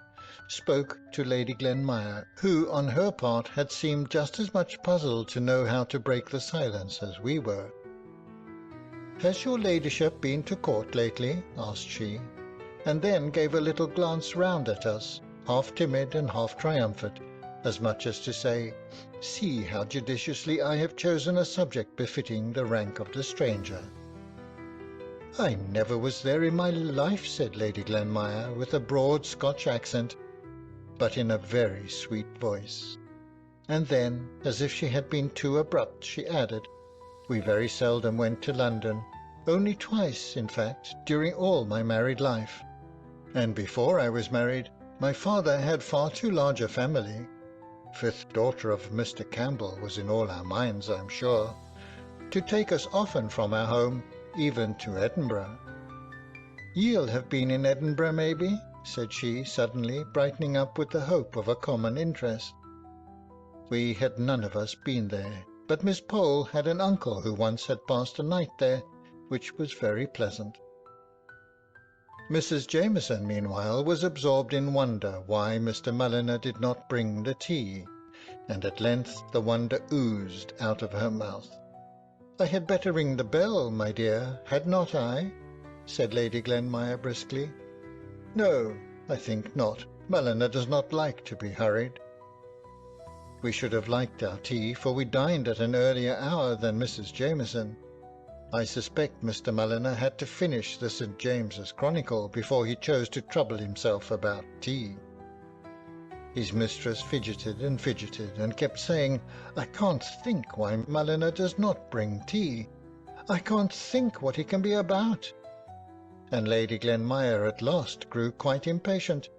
B: spoke to Lady Glenmire, who on her part had seemed just as much puzzled to know how to break the silence as we were. "Has your ladyship been to court lately?" asked she, and then gave a little glance round at us, half timid and half triumphant, as much as to say, "See how judiciously I have chosen a subject befitting the rank of the stranger." "I never was there in my life," said Lady Glenmire, with a broad Scotch accent, but in a very sweet voice. And then, as if she had been too abrupt, she added, "We very seldom went to London, only twice, in fact, during all my married life. And before I was married, my father had far too large a family. 5th daughter of Mr. Campbell was in all our minds, I'm sure, to take us often from our home, even to Edinburgh." "Ye'll have been in Edinburgh, maybe?" said she, suddenly brightening up with the hope of a common interest. We had none of us been there, but Miss Pole had an uncle who once had passed a night there, which was very pleasant. Mrs. Jameson, meanwhile, was absorbed in wonder why Mr. Mulliner did not bring the tea, and at length the wonder oozed out of her mouth. "I had better ring the bell, my dear, had not I?" said Lady Glenmire briskly. "No, I think not. Mulliner does not like to be hurried." We should have liked our tea, for we dined at an earlier hour than Mrs. Jameson. I suspect Mr. Mulliner had to finish the St. James's Chronicle before he chose to trouble himself about tea. His mistress fidgeted and kept saying, "I can't think why Mulliner does not bring tea. I can't think what he can be about." And Lady Glenmire at last grew quite impatient.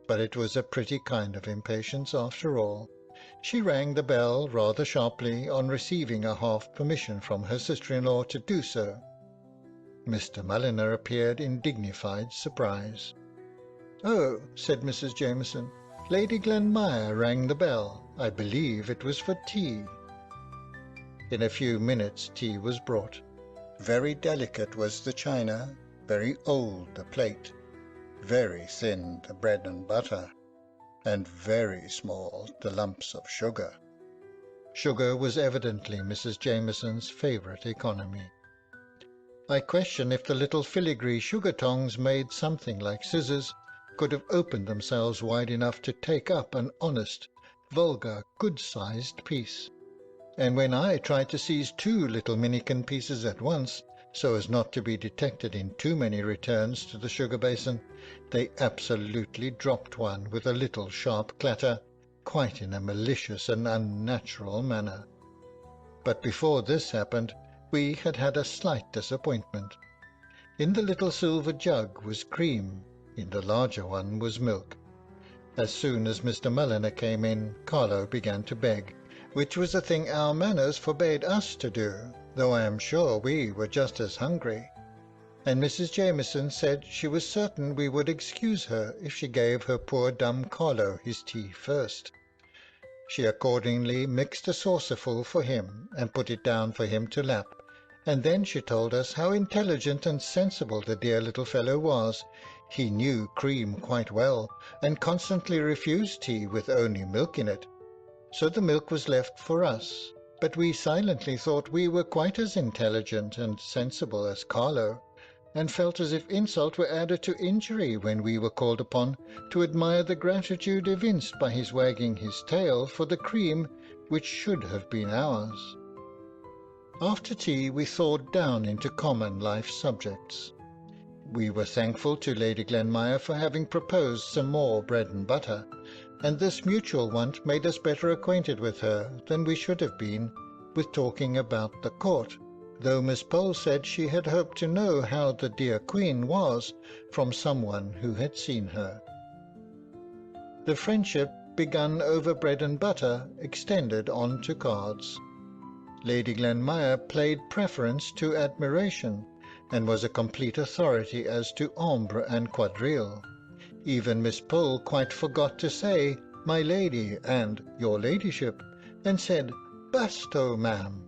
B: But it was a pretty kind of impatience after all. She rang the bell rather sharply on receiving a half permission from her sister-in-law to do so. Mr. Mulliner appeared in dignified surprise. "Oh," said Mrs. Jameson, "Lady Glenmire rang the bell. I believe it was for tea." In a few minutes tea was brought. Very delicate was the china, very old the plate, very thin the bread and butter, and very small the lumps of sugar. Sugar was evidently Mrs. Jameson's favourite economy. I question if the little filigree sugar tongs, made something like scissors, could have opened themselves wide enough to take up an honest, vulgar, good-sized piece. And when I tried to seize 2 little minikin pieces at once, so as not to be detected in too many returns to the sugar basin, they absolutely dropped one with a little sharp clatter, quite in a malicious and unnatural manner. But before this happened, we had had a slight disappointment. In the little silver jug was cream, in the larger one was milk. As soon as Mr. Mulliner came in, Carlo began to beg, which was a thing our manners forbade us to do, though I am sure we were just as hungry. And Mrs. Jameson said she was certain we would excuse her if she gave her poor dumb Carlo his tea first. She accordingly mixed a saucerful for him, and put it down for him to lap, and then she told us how intelligent and sensible the dear little fellow was. He knew cream quite well, and constantly refused tea with only milk in it. So the milk was left for us, but we silently thought we were quite as intelligent and sensible as Carlo, and felt as if insult were added to injury when we were called upon to admire the gratitude evinced by his wagging his tail for the cream which should have been ours. After tea we thawed down into common life subjects. We were thankful to Lady Glenmire for having proposed some more bread and butter, and this mutual want made us better acquainted with her than we should have been with talking about the court, though Miss Pole said she had hoped to know how the dear Queen was from some one who had seen her. The friendship begun over bread and butter extended on to cards. Lady Glenmire played preference to admiration, and was a complete authority as to ombre and quadrille. Even Miss Pole quite forgot to say "my lady" and "your ladyship," and said "Basto, ma'am.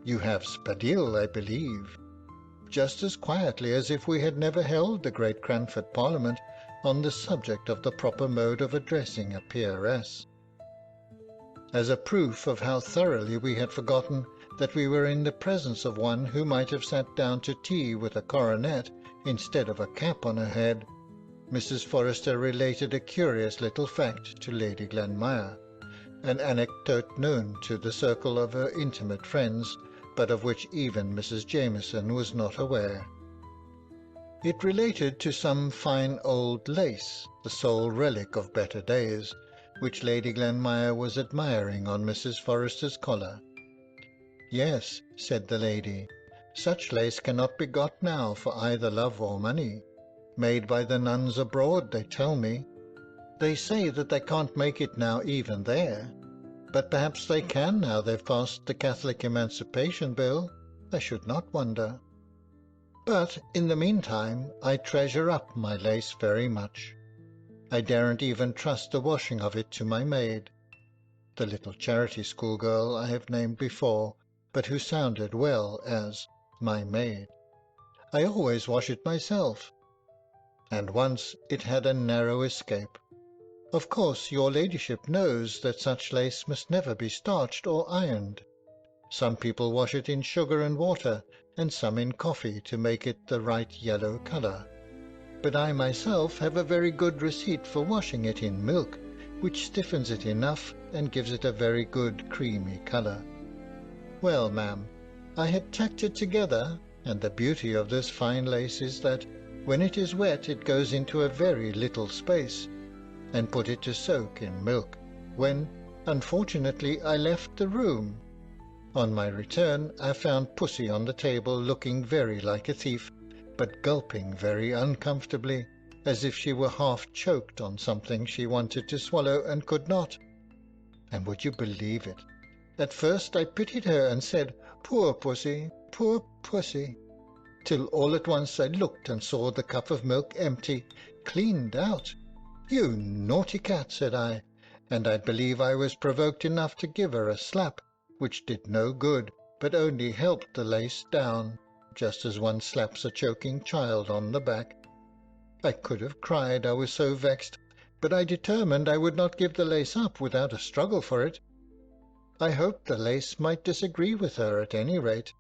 B: You have spadille, I believe," just as quietly as if we had never held the great Cranford Parliament on the subject of the proper mode of addressing a peeress. As a proof of how thoroughly we had forgotten that we were in the presence of one who might have sat down to tea with a coronet instead of a cap on her head, Mrs. Forrester related a curious little fact to Lady Glenmire, an anecdote known to the circle of her intimate friends, but of which even Mrs. Jameson was not aware. It related to some fine old lace, the sole relic of better days, which Lady Glenmire was admiring on Mrs. Forrester's collar. "Yes," said the lady, "such lace cannot be got now for either love or money. Made by the nuns abroad, they tell me. They say that they can't make it now even there, but perhaps they can now they've passed the Catholic Emancipation Bill. I should not wonder. But in the meantime I treasure up my lace very much. I daren't even trust the washing of it to my maid, the little charity school girl I have named before, but who sounded well as my maid. I always wash it myself, and once it had a narrow escape. Of course your ladyship knows that such lace must never be starched or ironed. Some people wash it in sugar and water, and some in coffee to make it the right yellow colour. But I myself have a very good receipt for washing it in milk, which stiffens it enough and gives it a very good creamy colour. Well, ma'am, I had tacked it together, and the beauty of this fine lace is that when it is wet it goes into a very little space, and put it to soak in milk, when, unfortunately, I left the room. On my return I found Pussy on the table, looking very like a thief, but gulping very uncomfortably, as if she were half choked on something she wanted to swallow and could not. And would you believe it? At first I pitied her and said, "Poor Pussy, poor Pussy," till all at once I looked and saw the cup of milk empty, cleaned out. "You naughty cat," said I, and I believe I was provoked enough to give her a slap, which did no good, but only helped the lace down, just as one slaps a choking child on the back. I could have cried, I was so vexed, but I determined I would not give the lace up without a struggle for it. I hoped the lace might disagree with her at any rate,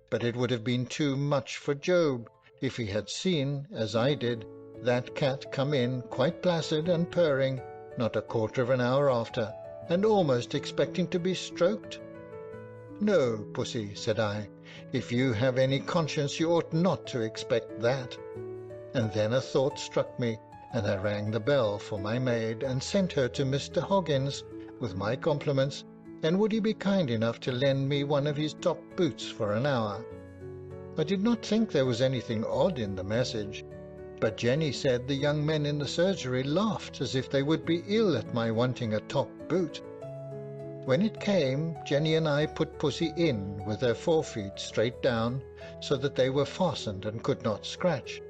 B: but it would have been too much for Job if he had seen, as I did, that cat come in quite placid and purring, not a quarter of an hour after, and almost expecting to be stroked. "No, Pussy," said I, "if you have any conscience you ought not to expect that." And then a thought struck me, and I rang the bell for my maid, and sent her to Mr. Hoggins with my compliments, and would he be kind enough to lend me one of his top boots for an hour. I did not think there was anything odd in the message, but Jenny said the young men in the surgery laughed as if they would be ill at my wanting a top boot. When it came, Jenny and I put Pussy in with her forefeet straight down, so that they were fastened and could not scratch,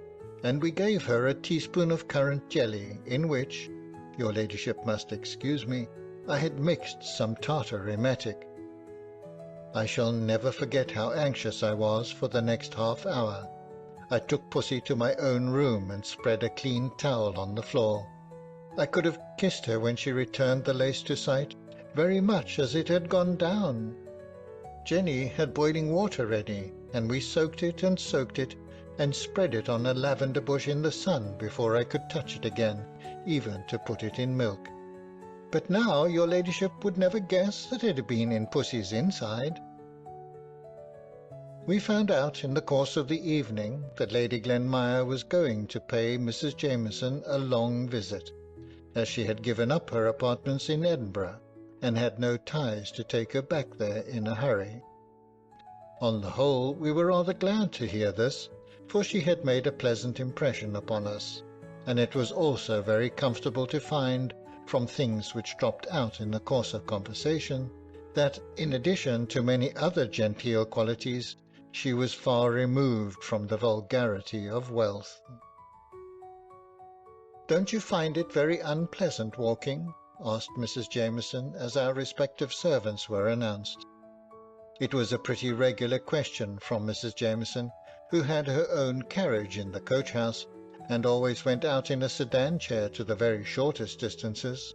B: and we gave her a teaspoon of currant jelly, in which, your ladyship must excuse me, I had mixed some tartar emetic. I shall never forget how anxious I was for the next half hour. I took Pussy to my own room and spread a clean towel on the floor. I could have kissed her when she returned the lace to sight, very much as it had gone down. Jenny had boiling water ready, and we soaked it and spread it on a lavender bush in the sun before I could touch it again, even to put it in milk. But now your ladyship would never guess that it had been in Pussy's inside. We found out in the course of the evening that Lady Glenmire was going to pay Mrs. Jameson a long visit, as she had given up her apartments in Edinburgh, and had no ties to take her back there in a hurry. On the whole, we were rather glad to hear this, for she had made a pleasant impression upon us, and it was also very comfortable to find, from things which dropped out in the course of conversation, that, in addition to many other genteel qualities, she was far removed from the vulgarity of wealth. "Don't you find it very unpleasant walking?" asked Mrs. Jameson, as our respective servants were announced. It was a pretty regular question from Mrs. Jameson, who had her own carriage in the coach-house, and always went out in a sedan chair to the very shortest distances.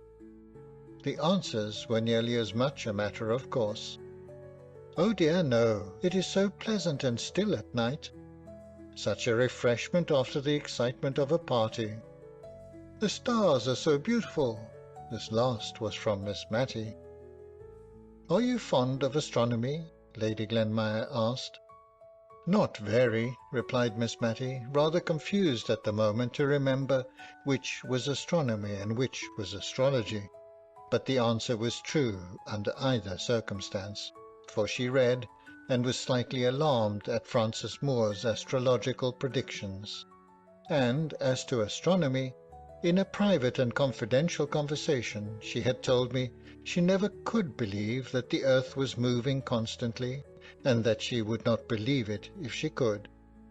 B: The answers were nearly as much a matter of course. "Oh dear, no, it is so pleasant and still at night. Such a refreshment after the excitement of a party. The stars are so beautiful." This last was from Miss Matty. "Are you fond of astronomy?" Lady Glenmire asked. "Not very," replied Miss Matty, rather confused at the moment to remember which was astronomy and which was astrology. But the answer was true under either circumstance, for she read, and was slightly alarmed at Francis Moore's astrological predictions. And as to astronomy, in a private and confidential conversation she had told me she never could believe that the earth was moving constantly, and that she would not believe it if she could.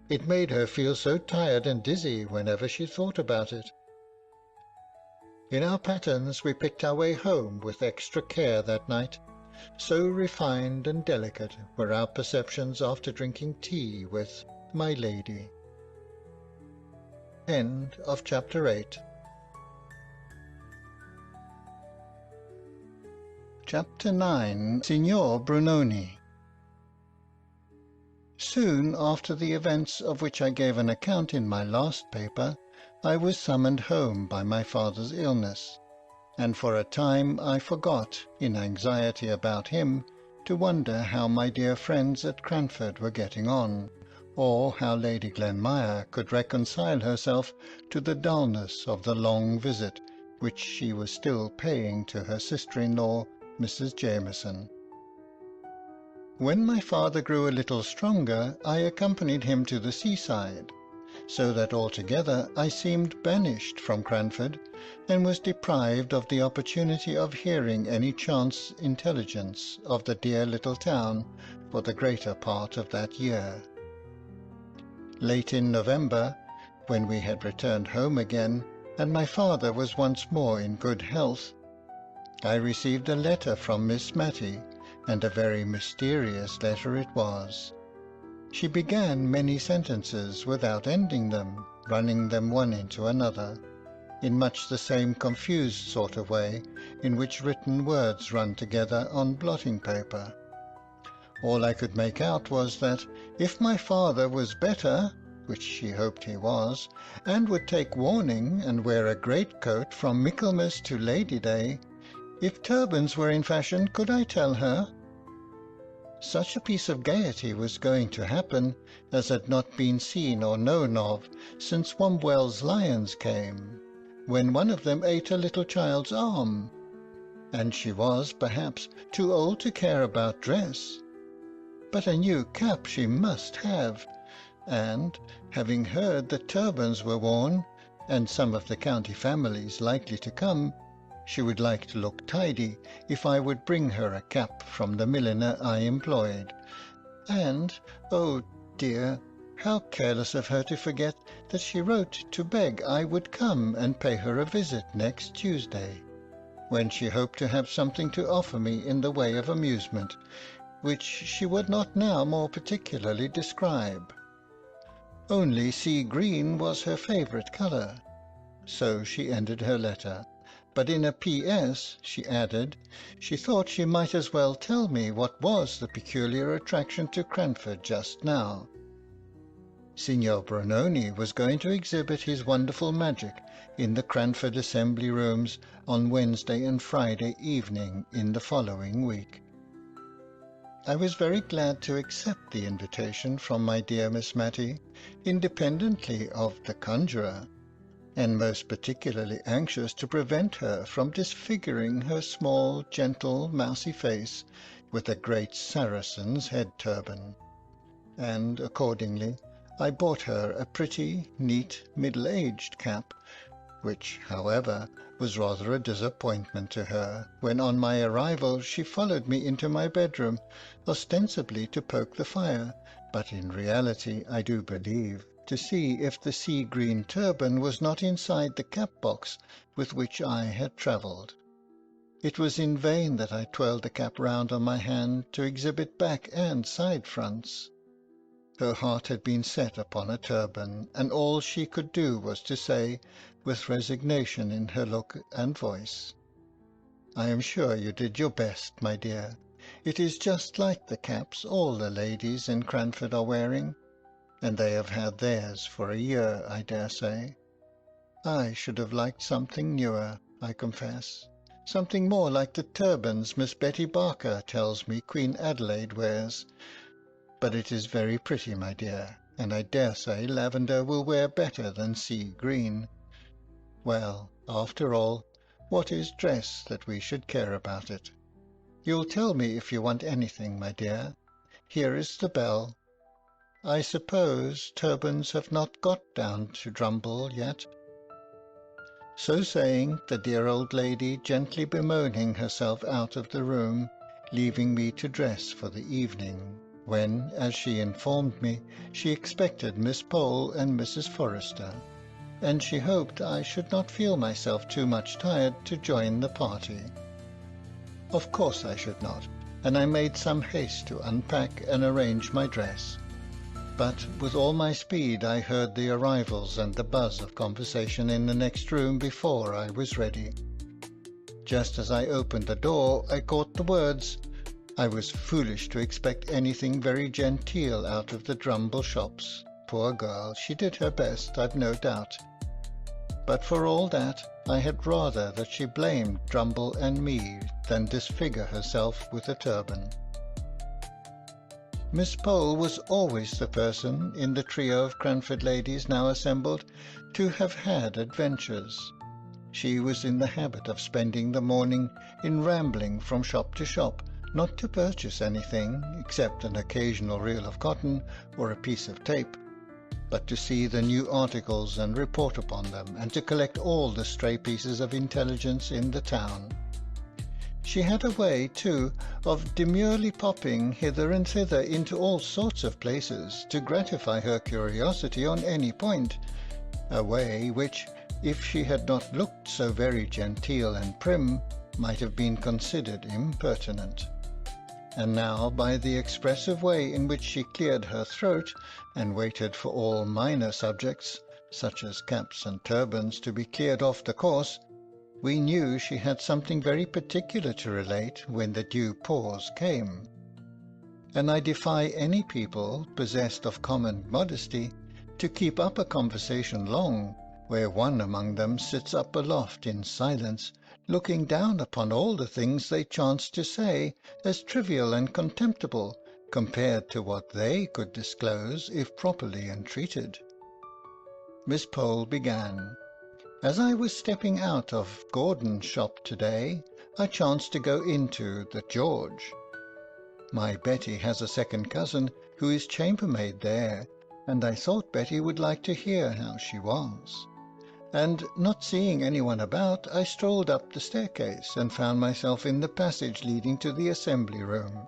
B: It made her feel so tired and dizzy whenever she thought about it. In our patterns we picked our way home with extra care that night. So refined and delicate were our perceptions after drinking tea with my lady. End of chapter 8. Chapter 9. Signor Brunoni. Soon after the events of which I gave an account in my last paper, I was summoned home by my father's illness, and for a time I forgot, in anxiety about him, to wonder how my dear friends at Cranford were getting on, or how Lady Glenmire could reconcile herself to the dullness of the long visit which she was still paying to her sister-in-law, Mrs. Jameson. When my father grew a little stronger, I accompanied him to the seaside, so that altogether I seemed banished from Cranford, and was deprived of the opportunity of hearing any chance intelligence of the dear little town for the greater part of that year. Late in November, when we had returned home again, and my father was once more in good health, I received a letter from Miss Matty, and a very mysterious letter it was. She began many sentences without ending them, running them one into another, in much the same confused sort of way in which written words run together on blotting paper. All I could make out was that if my father was better, which she hoped he was, and would take warning and wear a greatcoat from Michaelmas to Lady Day, if turbans were in fashion, could I tell her? Such a piece of gaiety was going to happen as had not been seen or known of since Wombwell's lions came, when one of them ate a little child's arm, and she was, perhaps, too old to care about dress. But a new cap she must have, and, having heard that turbans were worn, and some of the county families likely to come, she would like to look tidy if I would bring her a cap from the milliner I employed. And, oh dear, how careless of her to forget that she wrote to beg I would come and pay her a visit next Tuesday, when she hoped to have something to offer me in the way of amusement, which she would not now more particularly describe. Only sea green was her favourite colour. So she ended her letter. But in a P.S. she added, she thought she might as well tell me what was the peculiar attraction to Cranford just now. Signor Brunoni was going to exhibit his wonderful magic in the Cranford Assembly Rooms on Wednesday and Friday evening in the following week. I was very glad to accept the invitation from my dear Miss Matty, independently of the conjurer, and most particularly anxious to prevent her from disfiguring her small, gentle, mousy face with a great Saracen's head turban, and accordingly I bought her a pretty, neat, middle-aged cap, which, however, was rather a disappointment to her, when on my arrival she followed me into my bedroom, ostensibly to poke the fire, but in reality, I do believe, to see if the sea-green turban was not inside the cap-box with which I had travelled. It was in vain that I twirled the cap round on my hand to exhibit back and side fronts. Her heart had been set upon a turban, and all she could do was to say, with resignation in her look and voice, "I am sure you did your best, my dear. It is just like the caps all the ladies in Cranford are wearing, and they have had theirs for a year, I dare say. I should have liked something newer, I confess, something more like the turbans Miss Betty Barker tells me Queen Adelaide wears. But it is very pretty, my dear, and I dare say lavender will wear better than sea green. Well, after all, what is dress that we should care about it? You'll tell me if you want anything, my dear. Here is the bell. I suppose turbans have not got down to Drumble yet." So saying, the dear old lady, gently bemoaning herself out of the room, leaving me to dress for the evening, when, as she informed me, she expected Miss Pole and Mrs. Forrester, and she hoped I should not feel myself too much tired to join the party. Of course I should not, and I made some haste to unpack and arrange my dress. But with all my speed I heard the arrivals and the buzz of conversation in the next room before I was ready. Just as I opened the door I caught the words, "I was foolish to expect anything very genteel out of the Drumble shops. Poor girl, she did her best, I've no doubt. But for all that, I had rather that she blamed Drumble and me than disfigure herself with a turban." Miss Pole was always the person, in the trio of Cranford ladies now assembled, to have had adventures. She was in the habit of spending the morning in rambling from shop to shop, not to purchase anything except an occasional reel of cotton or a piece of tape, but to see the new articles and report upon them, and to collect all the stray pieces of intelligence in the town. She had a way, too, of demurely popping hither and thither into all sorts of places to gratify her curiosity on any point, a way which, if she had not looked so very genteel and prim, might have been considered impertinent. And now, by the expressive way in which she cleared her throat and waited for all minor subjects, such as caps and turbans, to be cleared off the course, we knew she had something very particular to relate when the due pause came. And I defy any people possessed of common modesty to keep up a conversation long, where one among them sits up aloft in silence, looking down upon all the things they chance to say as trivial and contemptible compared to what they could disclose if properly entreated. Miss Pole began. As I was stepping out of Gordon's shop today, I chanced to go into the George. My Betty has a second cousin who is chambermaid there, and I thought Betty would like to hear how she was. And not seeing anyone about, I strolled up the staircase and found myself in the passage leading to the assembly room.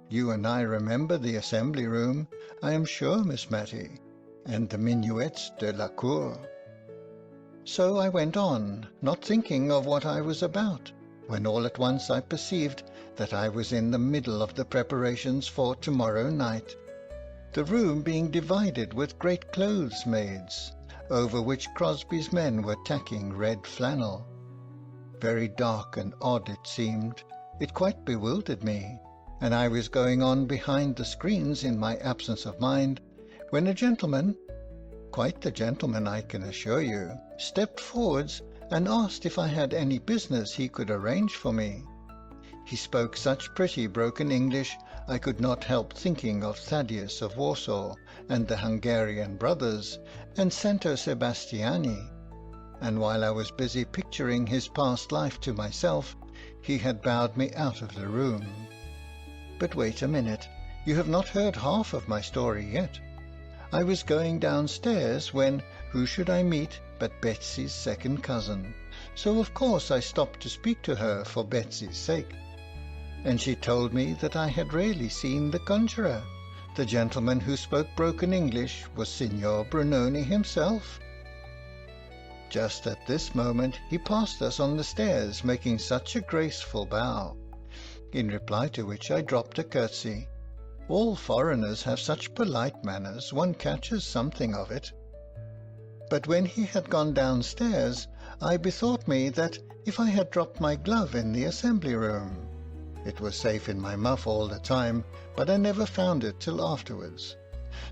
B: You and I remember the assembly room, I am sure, Miss Matty, and the minuets de la cour. So I went on, not thinking of what I was about, when all at once I perceived that I was in the middle of the preparations for tomorrow night, the room being divided with great clothes maids, over which Crosby's men were tacking red flannel. Very dark and odd it seemed. It quite bewildered me, and I was going on behind the screens in my absence of mind, when a gentleman, quite the gentleman I can assure you, stepped forwards and asked if I had any business he could arrange for me. He spoke such pretty broken English I could not help thinking of Thaddeus of Warsaw and the Hungarian brothers and Santo Sebastiani, and while I was busy picturing his past life to myself, he had bowed me out of the room. But wait a minute, you have not heard half of my story yet. I was going downstairs when, who should I meet but Betsy's second cousin, so of course I stopped to speak to her for Betsy's sake. And she told me that I had really seen the conjurer. The gentleman who spoke broken English was Signor Brunoni himself. Just at this moment he passed us on the stairs, making such a graceful bow, in reply to which I dropped a curtsy. All foreigners have such polite manners, one catches something of it. But when he had gone downstairs, I bethought me that if I had dropped my glove in the assembly room, it was safe in my muff all the time, but I never found it till afterwards.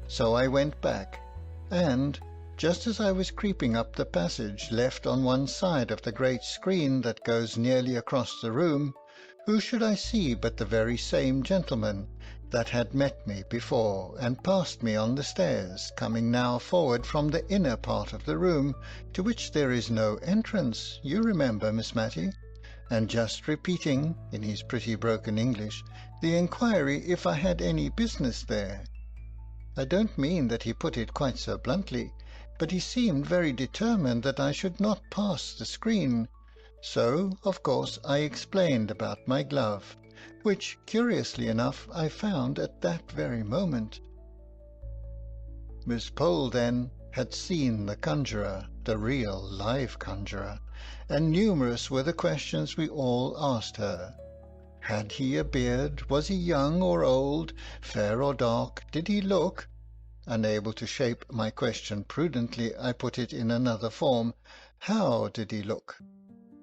B: So I went back, and, just as I was creeping up the passage left on one side of the great screen that goes nearly across the room, who should I see but the very same gentleman that had met me before and passed me on the stairs, coming now forward from the inner part of the room, to which there is no entrance, you remember, Miss Matty, and just repeating, in his pretty broken English, the inquiry if I had any business there. I don't mean that he put it quite so bluntly, but he seemed very determined that I should not pass the screen, so, of course, I explained about my glove, which, curiously enough, I found at that very moment. Miss Pole, then, had seen the conjurer, the real live conjurer, and numerous were the questions we all asked her. Had he a beard? Was he young or old? Fair or dark? Did he look? Unable to shape my question prudently, I put it in another form. How did he look?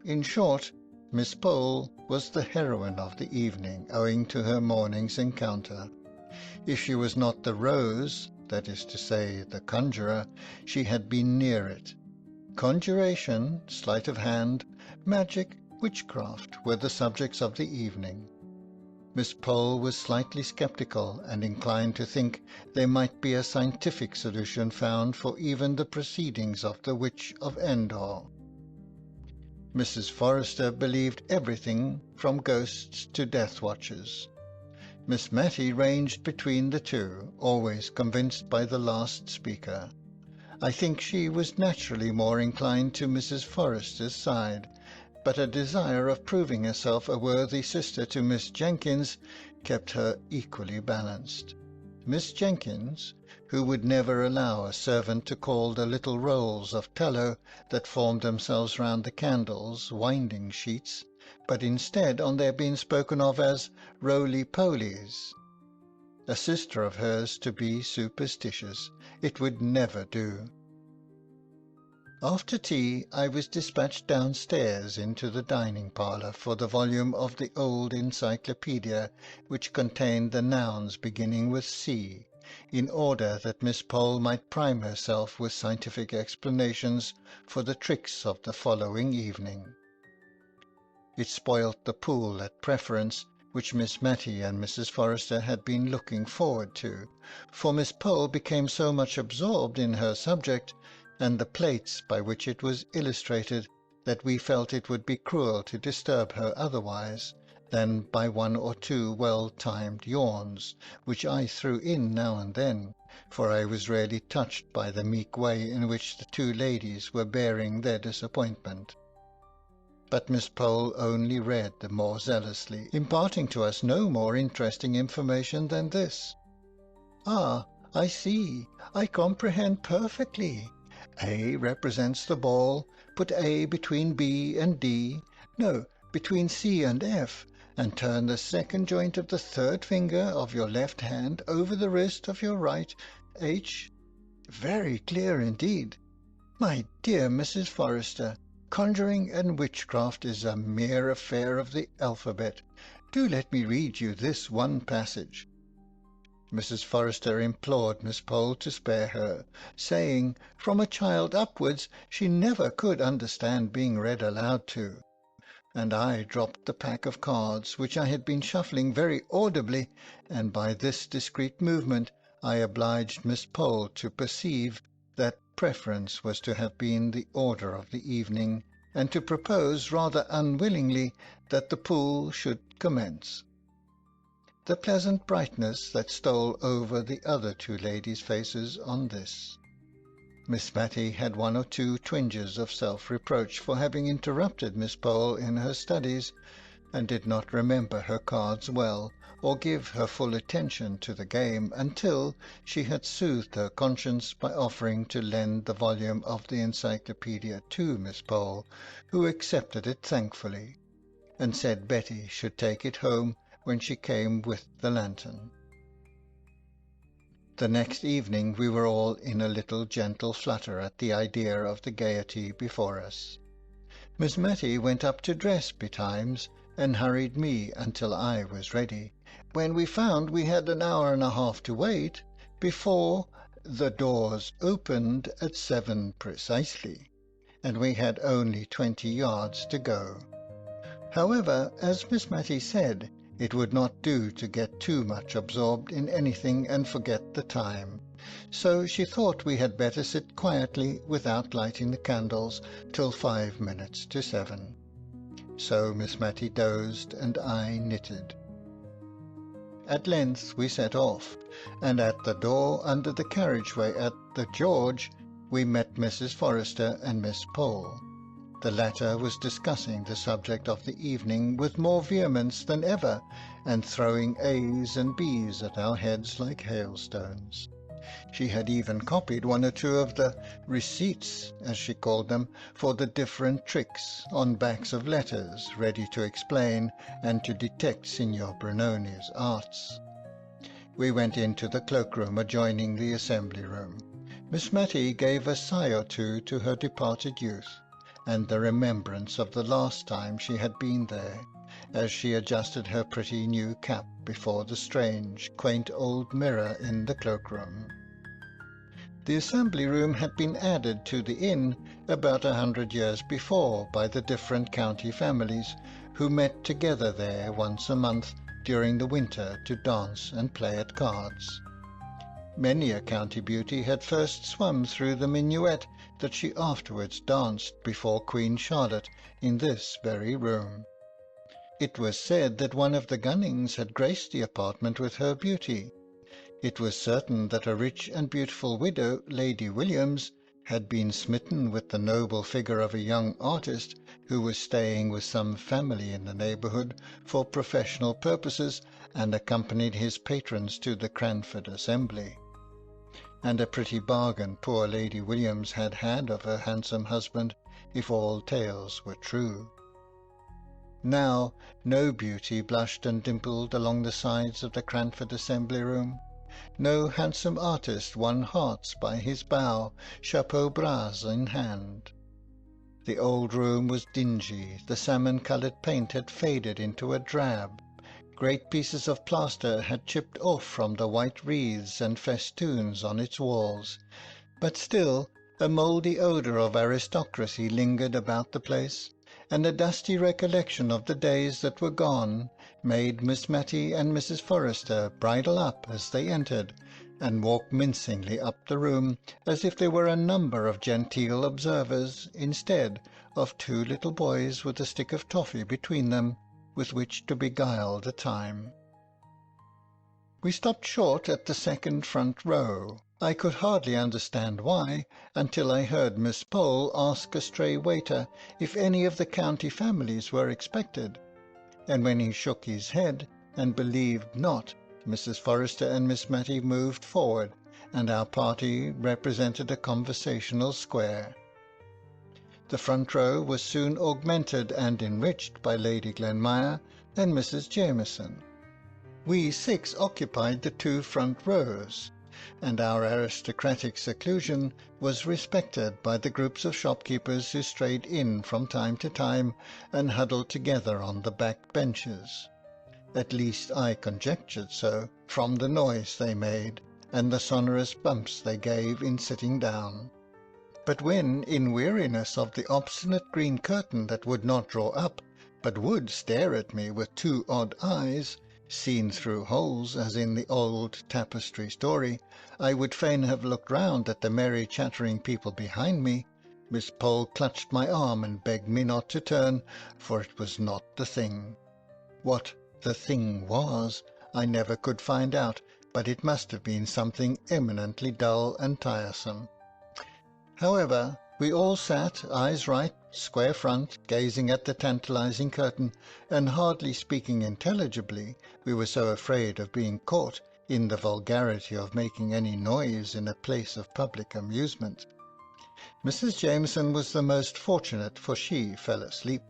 B: In short, Miss Pole was the heroine of the evening, owing to her morning's encounter. If she was not the rose, that is to say, the conjurer, she had been near it. Conjuration, sleight of hand, magic, witchcraft were the subjects of the evening. Miss Pole was slightly sceptical and inclined to think there might be a scientific solution found for even the proceedings of the Witch of Endor. Mrs. Forrester believed everything from ghosts to death watches. Miss Matty ranged between the two, always convinced by the last speaker. I think she was naturally more inclined to Mrs. Forrester's side, but a desire of proving herself a worthy sister to Miss Jenkins kept her equally balanced. Miss Jenkins, who would never allow a servant to call the little rolls of tallow that formed themselves round the candles winding sheets, but instead on their being spoken of as roly-polies. A sister of hers to be superstitious, it would never do. After tea I was dispatched downstairs into the dining parlour for the volume of the old encyclopaedia which contained the nouns beginning with C, in order that Miss Pole might prime herself with scientific explanations for the tricks of the following evening. It spoilt the pool at Preference, which Miss Matty and Mrs. Forrester had been looking forward to, for Miss Pole became so much absorbed in her subject and the plates by which it was illustrated that we felt it would be cruel to disturb her otherwise than by one or two well-timed yawns, which I threw in now and then, for I was really touched by the meek way in which the two ladies were bearing their disappointment. But Miss Pole only read the more zealously, imparting to us no more interesting information than this. "Ah, I see, I comprehend perfectly. A represents the ball, put A between B and D, no, between C and F, and turn the second joint of the third finger of your left hand over the wrist of your right, H. Very clear indeed. My dear Mrs. Forrester, conjuring and witchcraft is a mere affair of the alphabet. Do let me read you this one passage." Mrs. Forrester implored Miss Pole to spare her, saying from a child upwards she never could understand being read aloud to, and I dropped the pack of cards which I had been shuffling very audibly, and by this discreet movement I obliged Miss Pole to perceive that Preference was to have been the order of the evening, and to propose rather unwillingly that the pool should commence. The pleasant brightness that stole over the other two ladies' faces on this. Miss Matty had one or two twinges of self-reproach for having interrupted Miss Pole in her studies, and did not remember her cards well, or give her full attention to the game until she had soothed her conscience by offering to lend the volume of the encyclopaedia to Miss Pole, who accepted it thankfully, and said Betty should take it home when she came with the lantern. The next evening we were all in a little gentle flutter at the idea of the gaiety before us. Miss Matty went up to dress betimes, and hurried me until I was ready, when we found we had an hour and a half to wait before the doors opened at 7 precisely, and we had only 20 yards to go. However, as Miss Matty said, it would not do to get too much absorbed in anything and forget the time, so she thought we had better sit quietly without lighting the candles till 5 minutes to 7. So Miss Matty dozed and I knitted. At length we set off, and at the door under the carriageway at the George we met Mrs. Forrester and Miss Pole. The latter was discussing the subject of the evening with more vehemence than ever, and throwing A's and B's at our heads like hailstones. She had even copied one or two of the receipts, as she called them, for the different tricks, on backs of letters, ready to explain and to detect Signor Brunoni's arts. We went into the cloakroom adjoining the assembly-room. Miss Matty gave a sigh or two to her departed youth, and the remembrance of the last time she had been there, as she adjusted her pretty new cap before the strange, quaint old mirror in the cloakroom. The assembly-room had been added to the inn about 100 years before by the different county families, who met together there once a month during the winter to dance and play at cards. Many a county beauty had first swum through the minuet that she afterwards danced before Queen Charlotte in this very room. It was said that one of the Gunnings had graced the apartment with her beauty. It was certain that a rich and beautiful widow, Lady Williams, had been smitten with the noble figure of a young artist who was staying with some family in the neighbourhood for professional purposes, and accompanied his patrons to the Cranford assembly. And a pretty bargain poor Lady Williams had had of her handsome husband, if all tales were true. Now no beauty blushed and dimpled along the sides of the Cranford assembly-room. No handsome artist won hearts by his bow, chapeau bras in hand. The old room was dingy, the salmon-coloured paint had faded into a drab, great pieces of plaster had chipped off from the white wreaths and festoons on its walls, but still a mouldy odour of aristocracy lingered about the place, and a dusty recollection of the days that were gone made Miss Matty and Mrs. Forrester bridle up as they entered, and walk mincingly up the room, as if there were a number of genteel observers, instead of two little boys with a stick of toffee between them, with which to beguile the time. We stopped short at the second front row. I could hardly understand why, until I heard Miss Pole ask a stray waiter if any of the county families were expected, and when he shook his head and believed not, Mrs. Forrester and Miss Matty moved forward, and our party represented a conversational square. The front row was soon augmented and enriched by Lady Glenmire and Mrs. Jameson. We 6 occupied the 2 front rows, and our aristocratic seclusion was respected by the groups of shopkeepers who strayed in from time to time and huddled together on the back benches. At least I conjectured so, from the noise they made and the sonorous bumps they gave in sitting down. But when, in weariness of the obstinate green curtain that would not draw up, but would stare at me with 2 odd eyes, seen through holes as in the old tapestry story, I would fain have looked round at the merry chattering people behind me, Miss Pole clutched my arm and begged me not to turn, for it was not the thing. What the thing was, I never could find out, but it must have been something eminently dull and tiresome. However, we all sat, eyes right, square front, gazing at the tantalizing curtain, and hardly speaking intelligibly, we were so afraid of being caught in the vulgarity of making any noise in a place of public amusement. Mrs. Jameson was the most fortunate, for she fell asleep.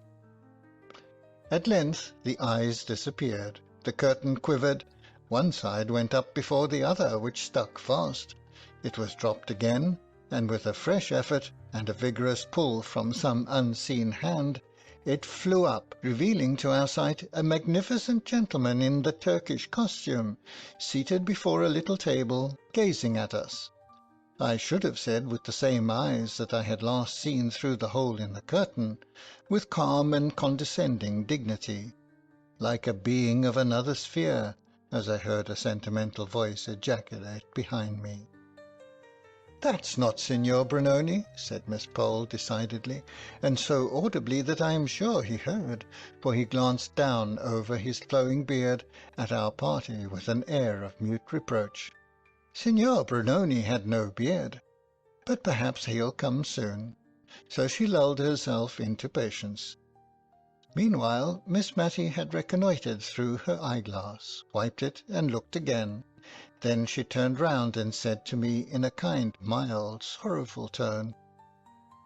B: At length the eyes disappeared, the curtain quivered, one side went up before the other, which stuck fast. It was dropped again, and with a fresh effort and a vigorous pull from some unseen hand, it flew up, revealing to our sight a magnificent gentleman in the Turkish costume, seated before a little table, gazing at us. I should have said with the same eyes that I had last seen through the hole in the curtain, with calm and condescending dignity, like a being of another sphere, as I heard a sentimental voice ejaculate behind me. "That's not Signor Brunoni," said Miss Pole decidedly, and so audibly that I am sure he heard, for he glanced down over his flowing beard at our party with an air of mute reproach. Signor Brunoni had no beard, but perhaps he'll come soon. So she lulled herself into patience. Meanwhile Miss Matty had reconnoitred through her eyeglass, wiped it, and looked again. Then she turned round and said to me in a kind, mild, sorrowful tone,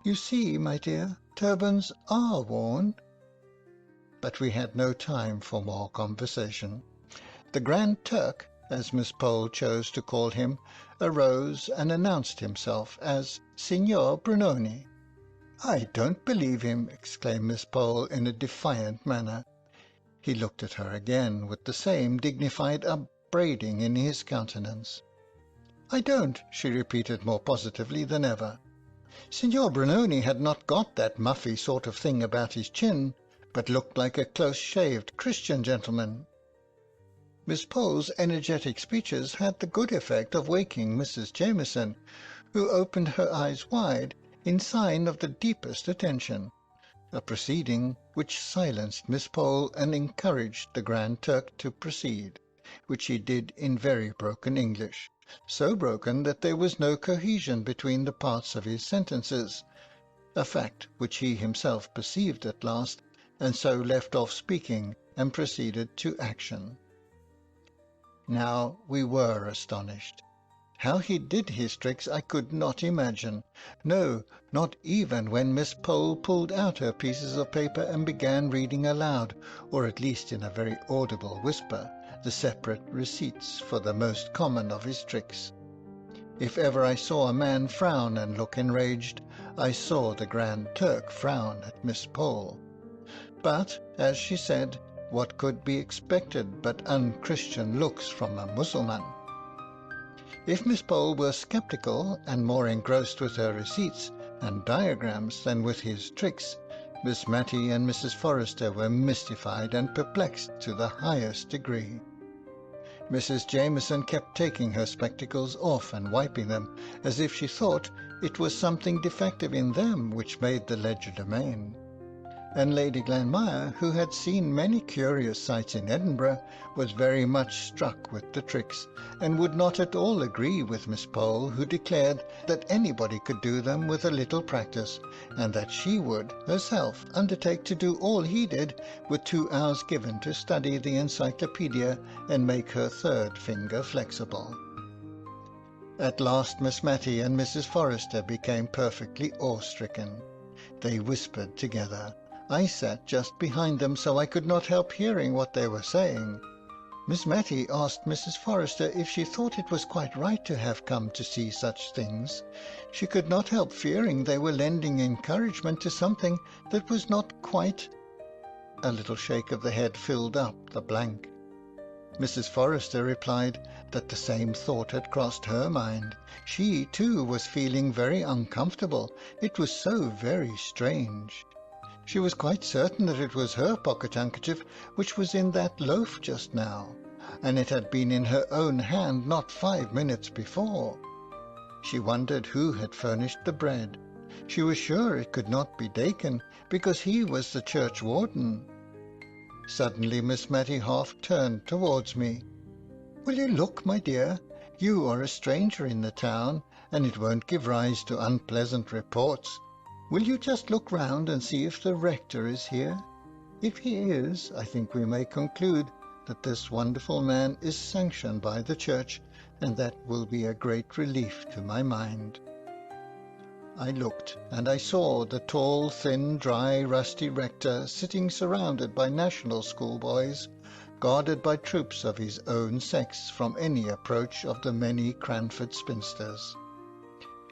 B: "You see, my dear, turbans are worn." But we had no time for more conversation. The Grand Turk, as Miss Pole chose to call him, arose and announced himself as Signor Brunoni. "I don't believe him," exclaimed Miss Pole in a defiant manner. He looked at her again with the same dignified upbraiding in his countenance. "I don't," she repeated more positively than ever. Signor Brunoni had not got that muffy sort of thing about his chin, but looked like a close-shaved Christian gentleman. Miss Pole's energetic speeches had the good effect of waking Mrs. Jameson, who opened her eyes wide in sign of the deepest attention, a proceeding which silenced Miss Pole and encouraged the Grand Turk to proceed, which he did in very broken English, so broken that there was no cohesion between the parts of his sentences, a fact which he himself perceived at last, and so left off speaking and proceeded to action. Now we were astonished. How he did his tricks I could not imagine, no, not even when Miss Pole pulled out her pieces of paper and began reading aloud, or at least in a very audible whisper, the separate receipts for the most common of his tricks. If ever I saw a man frown and look enraged, I saw the Grand Turk frown at Miss Pole. But, as she said, what could be expected but unchristian looks from a Mussulman? If Miss Pole were sceptical and more engrossed with her receipts and diagrams than with his tricks, Miss Matty and Mrs. Forrester were mystified and perplexed to the highest degree. Mrs. Jameson kept taking her spectacles off and wiping them, as if she thought it was something defective in them which made the legerdemain. And Lady Glanmire, who had seen many curious sights in Edinburgh, was very much struck with the tricks, and would not at all agree with Miss Pole, who declared that anybody could do them with a little practice, and that she would herself undertake to do all he did, with 2 hours given to study the encyclopedia and make her third finger flexible. At last Miss Matty and Mrs. Forrester became perfectly awe-stricken. They whispered together. I sat just behind them, so I could not help hearing what they were saying. Miss Matty asked Mrs. Forrester if she thought it was quite right to have come to see such things. She could not help fearing they were lending encouragement to something that was not quite... A little shake of the head filled up the blank. Mrs. Forrester replied that the same thought had crossed her mind. She, too, was feeling very uncomfortable. It was so very strange. She was quite certain that it was her pocket-handkerchief which was in that loaf just now, and it had been in her own hand not 5 minutes before. She wondered who had furnished the bread. She was sure it could not be Dickens, because he was the churchwarden. Suddenly Miss Matty half turned towards me. "Will you look, my dear? You are a stranger in the town, and it won't give rise to unpleasant reports. Will you just look round and see if the rector is here? If he is, I think we may conclude that this wonderful man is sanctioned by the church, and that will be a great relief to my mind." I looked, and I saw the tall, thin, dry, rusty rector sitting surrounded by national schoolboys, guarded by troops of his own sex from any approach of the many Cranford spinsters.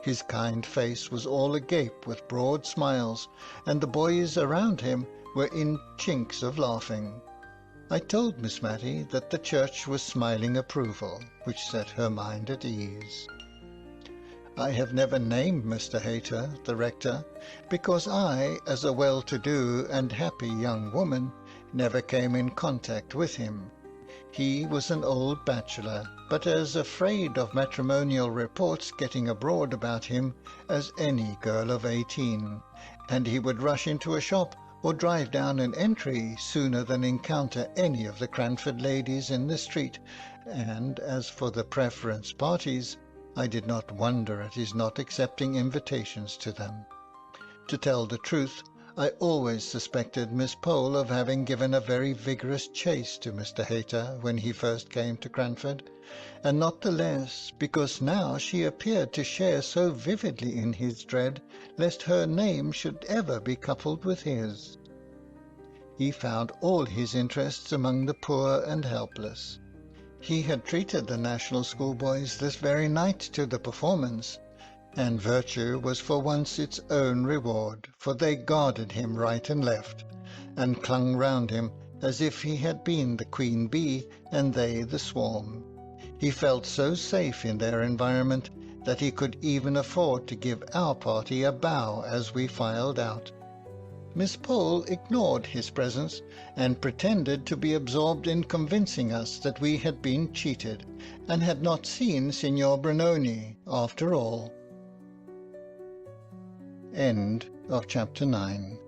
B: His kind face was all agape with broad smiles, and the boys around him were in chinks of laughing. I told Miss Matty that the church was smiling approval, which set her mind at ease. I have never named Mr. Hayter, the rector, because I, as a well-to-do and happy young woman, never came in contact with him. He was an old bachelor, but as afraid of matrimonial reports getting abroad about him as any girl of 18, and he would rush into a shop or drive down an entry sooner than encounter any of the Cranford ladies in the street, and as for the preference parties, I did not wonder at his not accepting invitations to them. To tell the truth, I always suspected Miss Pole of having given a very vigorous chase to Mr. Hayter when he first came to Cranford, and not the less because now she appeared to share so vividly in his dread lest her name should ever be coupled with his. He found all his interests among the poor and helpless. He had treated the national schoolboys this very night to the performance, and virtue was for once its own reward, for they guarded him right and left, and clung round him as if he had been the queen bee and they the swarm. He felt so safe in their environment that he could even afford to give our party a bow as we filed out. Miss Pole ignored his presence and pretended to be absorbed in convincing us that we had been cheated and had not seen Signor Brunoni after all. End of Chapter 9.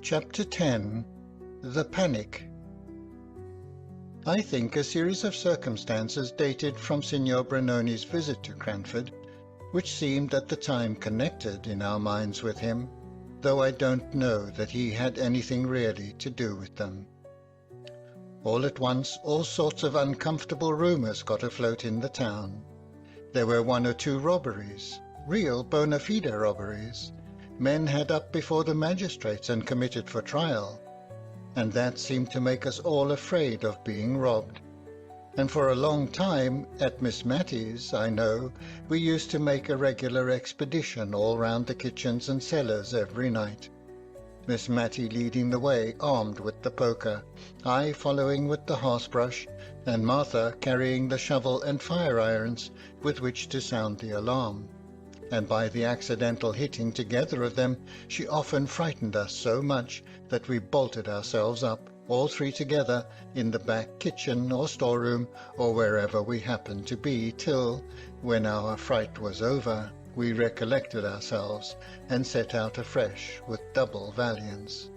B: Chapter 10. The Panic. I think a series of circumstances dated from Signor Brunoni's visit to Cranford, which seemed at the time connected in our minds with him, though I don't know that he had anything really to do with them. All at once all sorts of uncomfortable rumours got afloat in the town. There were 1 or 2 robberies, real bona fide robberies, men had up before the magistrates and committed for trial, and that seemed to make us all afraid of being robbed. And for a long time, at Miss Mattie's, I know, we used to make a regular expedition all round the kitchens and cellars every night, Miss Mattie leading the way armed with the poker, I following with the hearth-brush, and Martha carrying the shovel and fire-irons with which to sound the alarm. And by the accidental hitting together of them, she often frightened us so much that we bolted ourselves up, all 3 together, in the back kitchen or storeroom, or wherever we happened to be, till, when our fright was over, we recollected ourselves, and set out afresh with double valiance.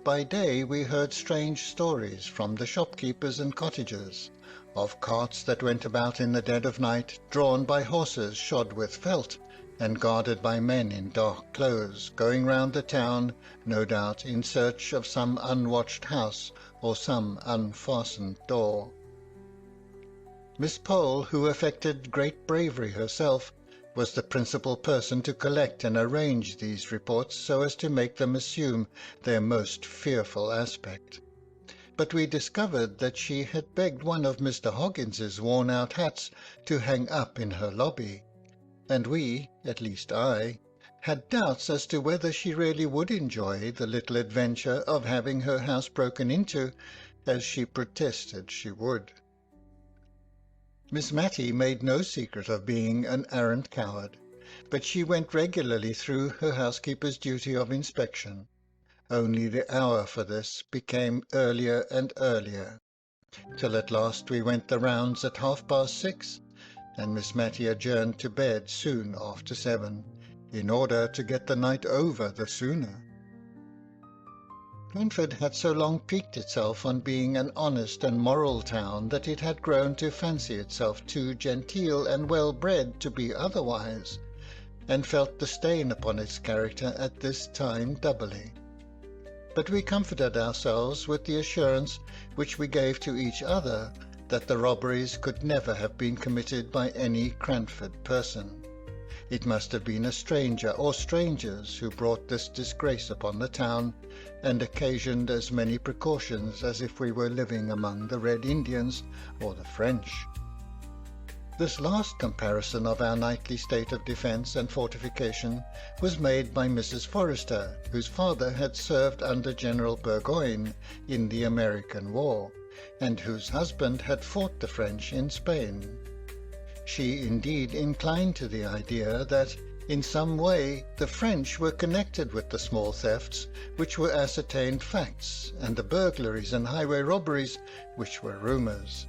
B: By day we heard strange stories from the shopkeepers and cottagers, of carts that went about in the dead of night, drawn by horses shod with felt, and guarded by men in dark clothes, going round the town, no doubt in search of some unwatched house or some unfastened door. Miss Pole, who affected great bravery herself, was the principal person to collect and arrange these reports so as to make them assume their most fearful aspect. But we discovered that she had begged one of Mr. Hoggins's worn-out hats to hang up in her lobby, and we, at least I, had doubts as to whether she really would enjoy the little adventure of having her house broken into, as she protested she would. Miss Mattie made no secret of being an arrant coward, but she went regularly through her housekeeper's duty of inspection. Only the hour for this became earlier and earlier, till at last we went the rounds at 6:30, and Miss Mattie adjourned to bed soon after 7, in order to get the night over the sooner. Cranford had so long piqued itself on being an honest and moral town that it had grown to fancy itself too genteel and well-bred to be otherwise, and felt the stain upon its character at this time doubly. But we comforted ourselves with the assurance which we gave to each other that the robberies could never have been committed by any Cranford person. It must have been a stranger or strangers who brought this disgrace upon the town, and occasioned as many precautions as if we were living among the Red Indians or the French. This last comparison of our nightly state of defence and fortification was made by Mrs. Forrester, whose father had served under General Burgoyne in the American War, and whose husband had fought the French in Spain. She indeed inclined to the idea that, in some way, the French were connected with the small thefts, which were ascertained facts, and the burglaries and highway robberies, which were rumours.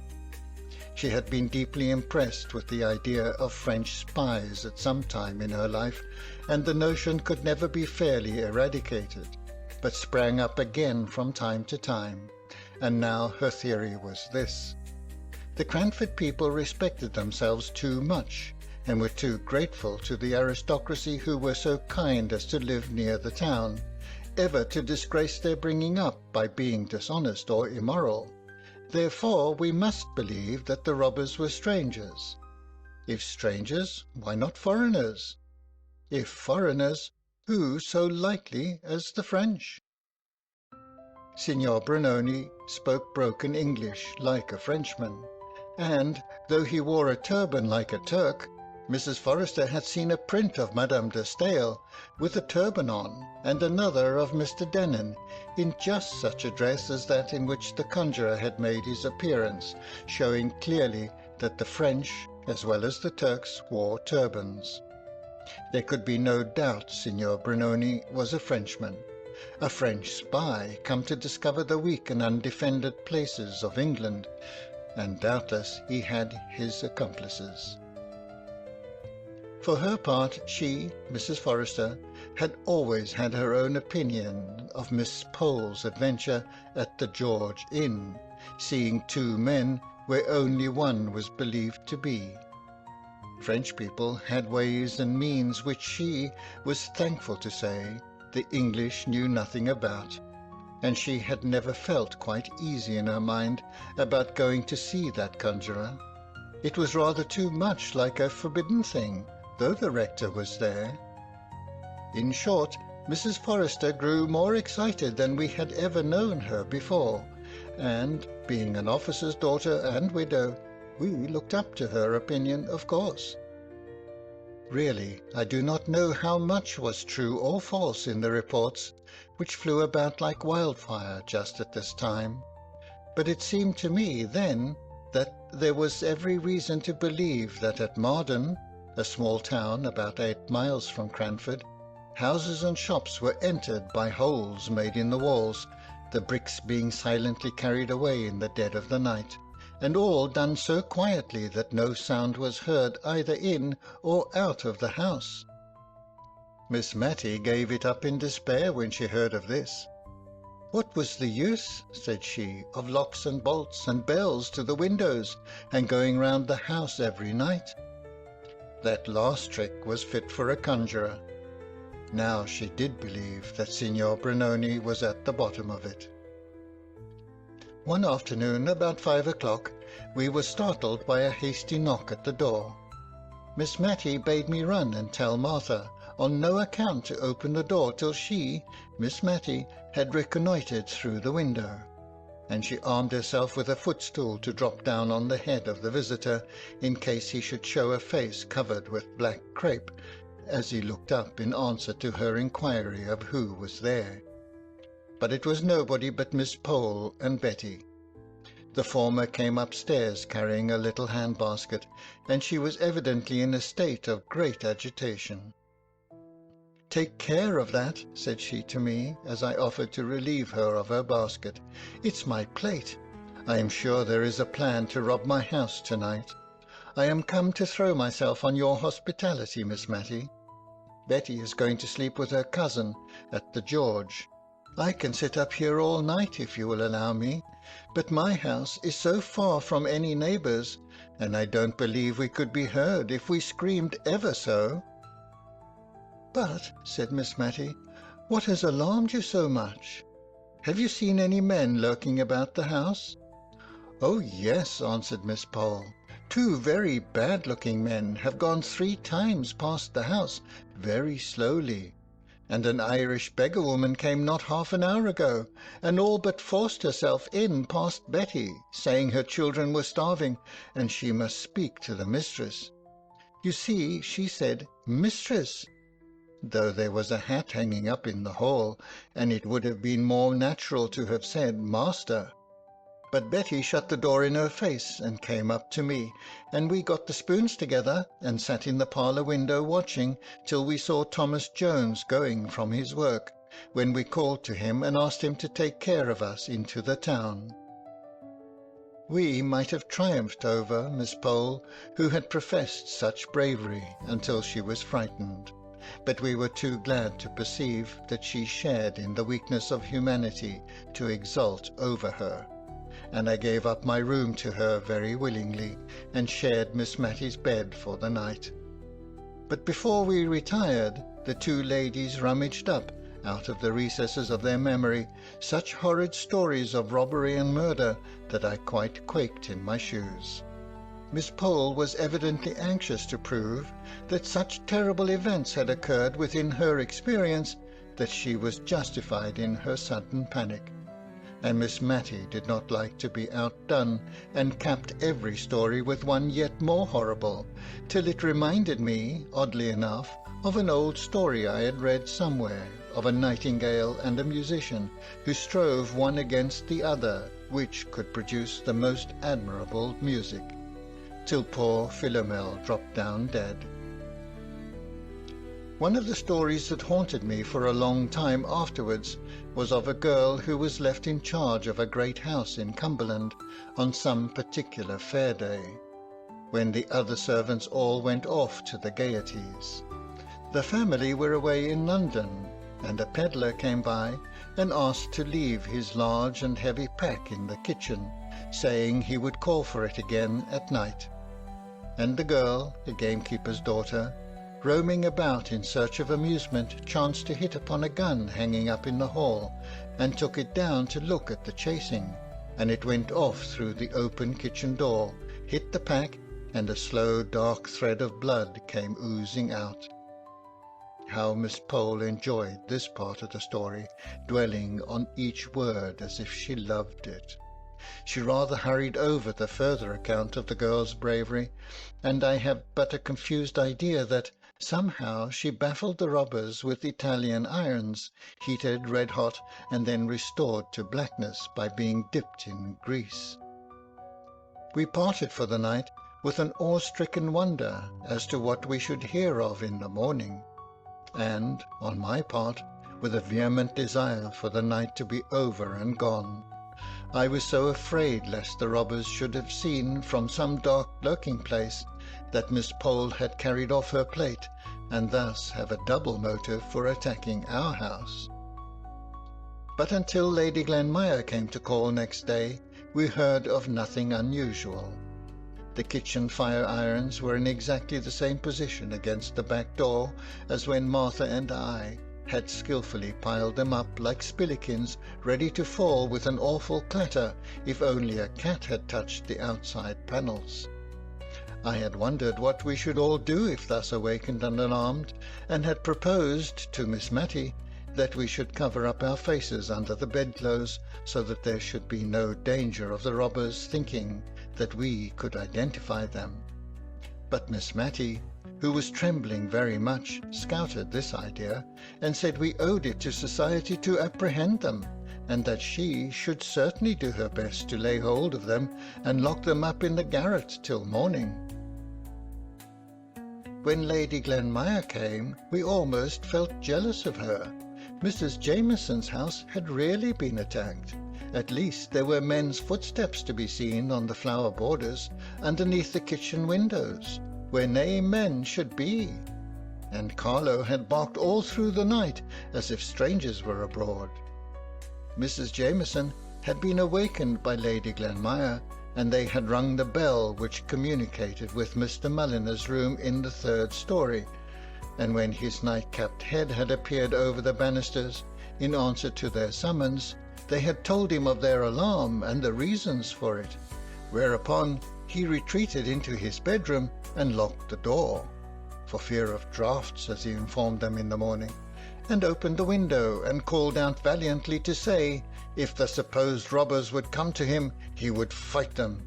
B: She had been deeply impressed with the idea of French spies at some time in her life, and the notion could never be fairly eradicated, but sprang up again from time to time, and now her theory was this. The Cranford people respected themselves too much, and were too grateful to the aristocracy who were so kind as to live near the town, ever to disgrace their bringing up by being dishonest or immoral. Therefore we must believe that the robbers were strangers. If strangers, why not foreigners? If foreigners, who so likely as the French? Signor Brunoni spoke broken English like a Frenchman, and, though he wore a turban like a Turk, Mrs. Forrester had seen a print of Madame de Stael with a turban on, and another of Mr. Denon, in just such a dress as that in which the conjurer had made his appearance, showing clearly that the French, as well as the Turks, wore turbans. There could be no doubt Signor Brunoni was a Frenchman, a French spy come to discover the weak and undefended places of England, and doubtless he had his accomplices. For her part, she, Mrs. Forrester, had always had her own opinion of Miss Pole's adventure at the George Inn, seeing two men where only one was believed to be. French people had ways and means which she was thankful to say the English knew nothing about, and she had never felt quite easy in her mind about going to see that conjurer. It was rather too much like a forbidden thing, though the rector was there. In short, Mrs. Forrester grew more excited than we had ever known her before, and, being an officer's daughter and widow, we looked up to her opinion, of course. Really, I do not know how much was true or false in the reports which flew about like wildfire just at this time, but it seemed to me then that there was every reason to believe that at Marden, a small town about 8 miles from Cranford, houses and shops were entered by holes made in the walls, the bricks being silently carried away in the dead of the night, and all done so quietly that no sound was heard either in or out of the house. Miss Matty gave it up in despair when she heard of this. What was the use, said she, of locks and bolts and bells to the windows, and going round the house every night? That last trick was fit for a conjurer. Now she did believe that Signor Brunoni was at the bottom of it. One afternoon, about 5 o'clock, we were startled by a hasty knock at the door. Miss Matty bade me run and tell Martha on no account to open the door till she, Miss Matty, had reconnoitred through the window, and she armed herself with a footstool to drop down on the head of the visitor in case he should show a face covered with black crape as he looked up in answer to her inquiry of who was there. But it was nobody but Miss Pole and Betty. The former came upstairs carrying a little hand-basket, and she was evidently in a state of great agitation. "Take care of that," said she to me, as I offered to relieve her of her basket. "It's my plate. I am sure there is a plan to rob my house tonight. I am come to throw myself on your hospitality, Miss Matty. Betty is going to sleep with her cousin at the George. I can sit up here all night if you will allow me, but my house is so far from any neighbours, and I don't believe we could be heard if we screamed ever so." "But," said Miss Matty, "what has alarmed you so much? Have you seen any men lurking about the house?" "Oh yes," answered Miss Pole. "2 very bad-looking men have gone 3 times past the house, very slowly, and an Irish beggar-woman came not half an hour ago, and all but forced herself in past Betty, saying her children were starving, and she must speak to the mistress. You see, she said, 'Mistress,' though there was a hat hanging up in the hall, and it would have been more natural to have said 'Master.' But Betty shut the door in her face and came up to me, and we got the spoons together and sat in the parlour window watching till we saw Thomas Jones going from his work, when we called to him and asked him to take care of us into the town." We might have triumphed over Miss Pole, who had professed such bravery until she was frightened, but we were too glad to perceive that she shared in the weakness of humanity to exult over her, and I gave up my room to her very willingly, and shared Miss Matty's bed for the night. But before we retired, the 2 ladies rummaged up, out of the recesses of their memory, such horrid stories of robbery and murder that I quite quaked in my shoes. Miss Pole was evidently anxious to prove that such terrible events had occurred within her experience that she was justified in her sudden panic, and Miss Matty did not like to be outdone, and capped every story with one yet more horrible, till it reminded me, oddly enough, of an old story I had read somewhere, of a nightingale and a musician, who strove one against the other, which could produce the most admirable music, till poor Philomel dropped down dead. One of the stories that haunted me for a long time afterwards was of a girl who was left in charge of a great house in Cumberland on some particular fair day, when the other servants all went off to the gaieties. The family were away in London, and a pedlar came by and asked to leave his large and heavy pack in the kitchen, saying he would call for it again at night. And the girl, the gamekeeper's daughter, roaming about in search of amusement, chanced to hit upon a gun hanging up in the hall, and took it down to look at the chasing, and it went off through the open kitchen door, hit the pack, and a slow dark thread of blood came oozing out. How Miss Pole enjoyed this part of the story, dwelling on each word as if she loved it. She rather hurried over the further account of the girl's bravery, and I have but a confused idea that somehow she baffled the robbers with Italian irons, heated red hot and then restored to blackness by being dipped in grease. We parted for the night with an awe-stricken wonder as to what we should hear of in the morning, and, on my part, with a vehement desire for the night to be over and gone. I was so afraid lest the robbers should have seen from some dark lurking place that Miss Pole had carried off her plate, and thus have a double motive for attacking our house. But until Lady Glenmire came to call next day, we heard of nothing unusual. The kitchen fire irons were in exactly the same position against the back door as when Martha and I had skilfully piled them up like spillikins, ready to fall with an awful clatter if only a cat had touched the outside panels. I had wondered what we should all do if thus awakened and alarmed, and had proposed to Miss Matty that we should cover up our faces under the bedclothes, so that there should be no danger of the robbers thinking that we could identify them. But Miss Matty, who was trembling very much, scouted this idea, and said we owed it to society to apprehend them, and that she should certainly do her best to lay hold of them and lock them up in the garret till morning. When Lady Glenmire came, we almost felt jealous of her. Mrs. Jameson's house had really been attacked. At least there were men's footsteps to be seen on the flower borders underneath the kitchen windows, where nay men should be, and Carlo had barked all through the night as if strangers were abroad. Mrs. Jameson had been awakened by Lady Glenmire, and they had rung the bell which communicated with Mr. Mulliner's room in the 3rd story, and when his night-capped head had appeared over the banisters in answer to their summons, they had told him of their alarm and the reasons for it, whereupon he retreated into his bedroom and locked the door, for fear of draughts, as he informed them in the morning, and opened the window and called out valiantly to say, if the supposed robbers would come to him, he would fight them.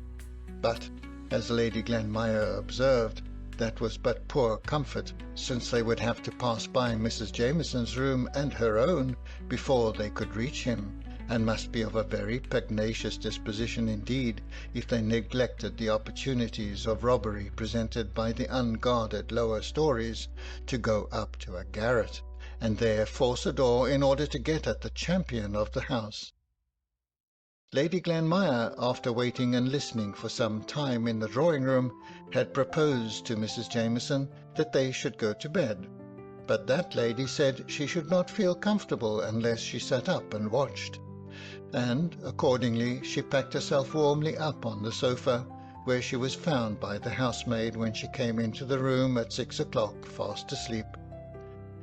B: But, as Lady Glenmire observed, that was but poor comfort, since they would have to pass by Mrs. Jameson's room and her own before they could reach him, and must be of a very pugnacious disposition indeed if they neglected the opportunities of robbery presented by the unguarded lower stories to go up to a garret, and there force a door in order to get at the champion of the house. Lady Glenmire, after waiting and listening for some time in the drawing-room, had proposed to Mrs. Jameson that they should go to bed, but that lady said she should not feel comfortable unless she sat up and watched, and accordingly she packed herself warmly up on the sofa, where she was found by the housemaid when she came into the room at 6 o'clock, fast asleep.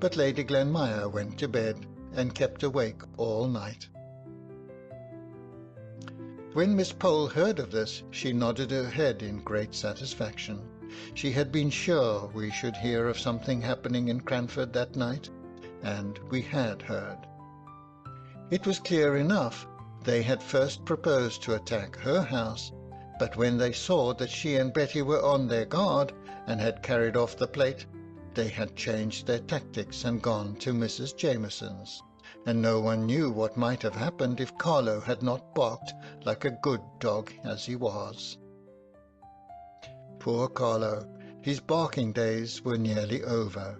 B: But Lady Glenmire went to bed and kept awake all night. When Miss Pole heard of this, she nodded her head in great satisfaction. She had been sure we should hear of something happening in Cranford that night, and we had heard. It was clear enough they had first proposed to attack her house, but when they saw that she and Betty were on their guard and had carried off the plate, they had changed their tactics and gone to Mrs. Jameson's, and no one knew what might have happened if Carlo had not barked like a good dog as he was. Poor Carlo, his barking days were nearly over.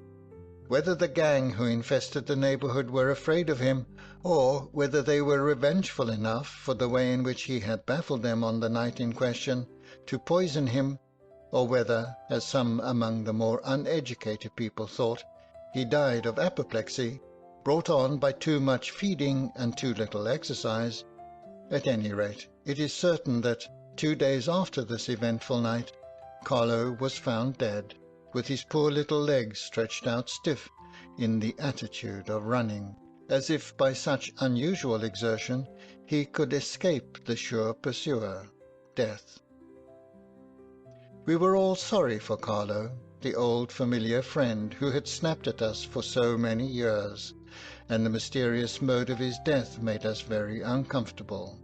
B: Whether the gang who infested the neighbourhood were afraid of him, or whether they were revengeful enough for the way in which he had baffled them on the night in question to poison him, or whether, as some among the more uneducated people thought, he died of apoplexy, brought on by too much feeding and too little exercise, at any rate, it is certain that 2 days after this eventful night, Carlo was found dead, with his poor little legs stretched out stiff in the attitude of running, as if by such unusual exertion he could escape the sure pursuer, death. We were all sorry for Carlo, the old familiar friend who had snapped at us for so many years, and the mysterious mode of his death made us very uncomfortable.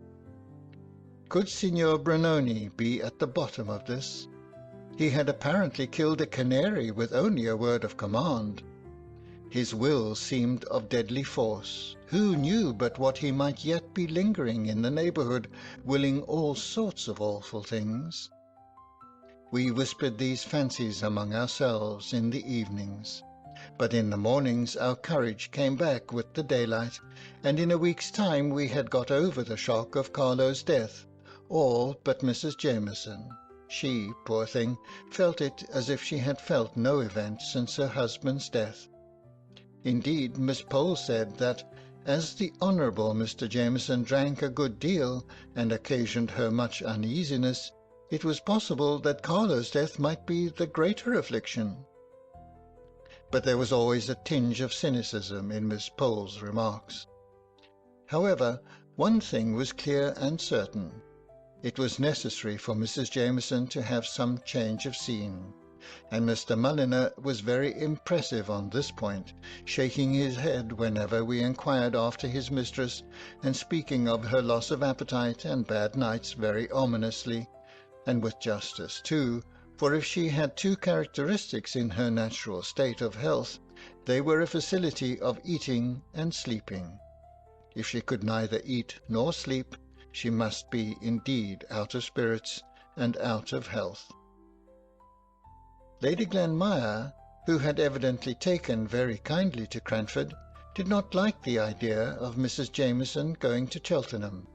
B: Could Signor Brunoni be at the bottom of this? He had apparently killed a canary with only a word of command. His will seemed of deadly force. Who knew but what he might yet be lingering in the neighbourhood, willing all sorts of awful things? We whispered these fancies among ourselves in the evenings, but in the mornings our courage came back with the daylight, and in a week's time we had got over the shock of Carlo's death, all but Mrs. Jameson. She, poor thing, felt it as if she had felt no event since her husband's death. Indeed, Miss Pole said that, as the Honourable Mr. Jameson drank a good deal and occasioned her much uneasiness, it was possible that Carlo's death might be the greater affliction. But there was always a tinge of cynicism in Miss Pole's remarks. However, one thing was clear and certain. It was necessary for Mrs. Jameson to have some change of scene, and Mr. Mulliner was very impressive on this point, shaking his head whenever we inquired after his mistress, and speaking of her loss of appetite and bad nights very ominously, and with justice too, for if she had two characteristics in her natural state of health, they were a facility of eating and sleeping. If she could neither eat nor sleep, she must be indeed out of spirits and out of health. Lady Glenmire, who had evidently taken very kindly to Cranford, did not like the idea of Mrs. Jameson going to Cheltenham,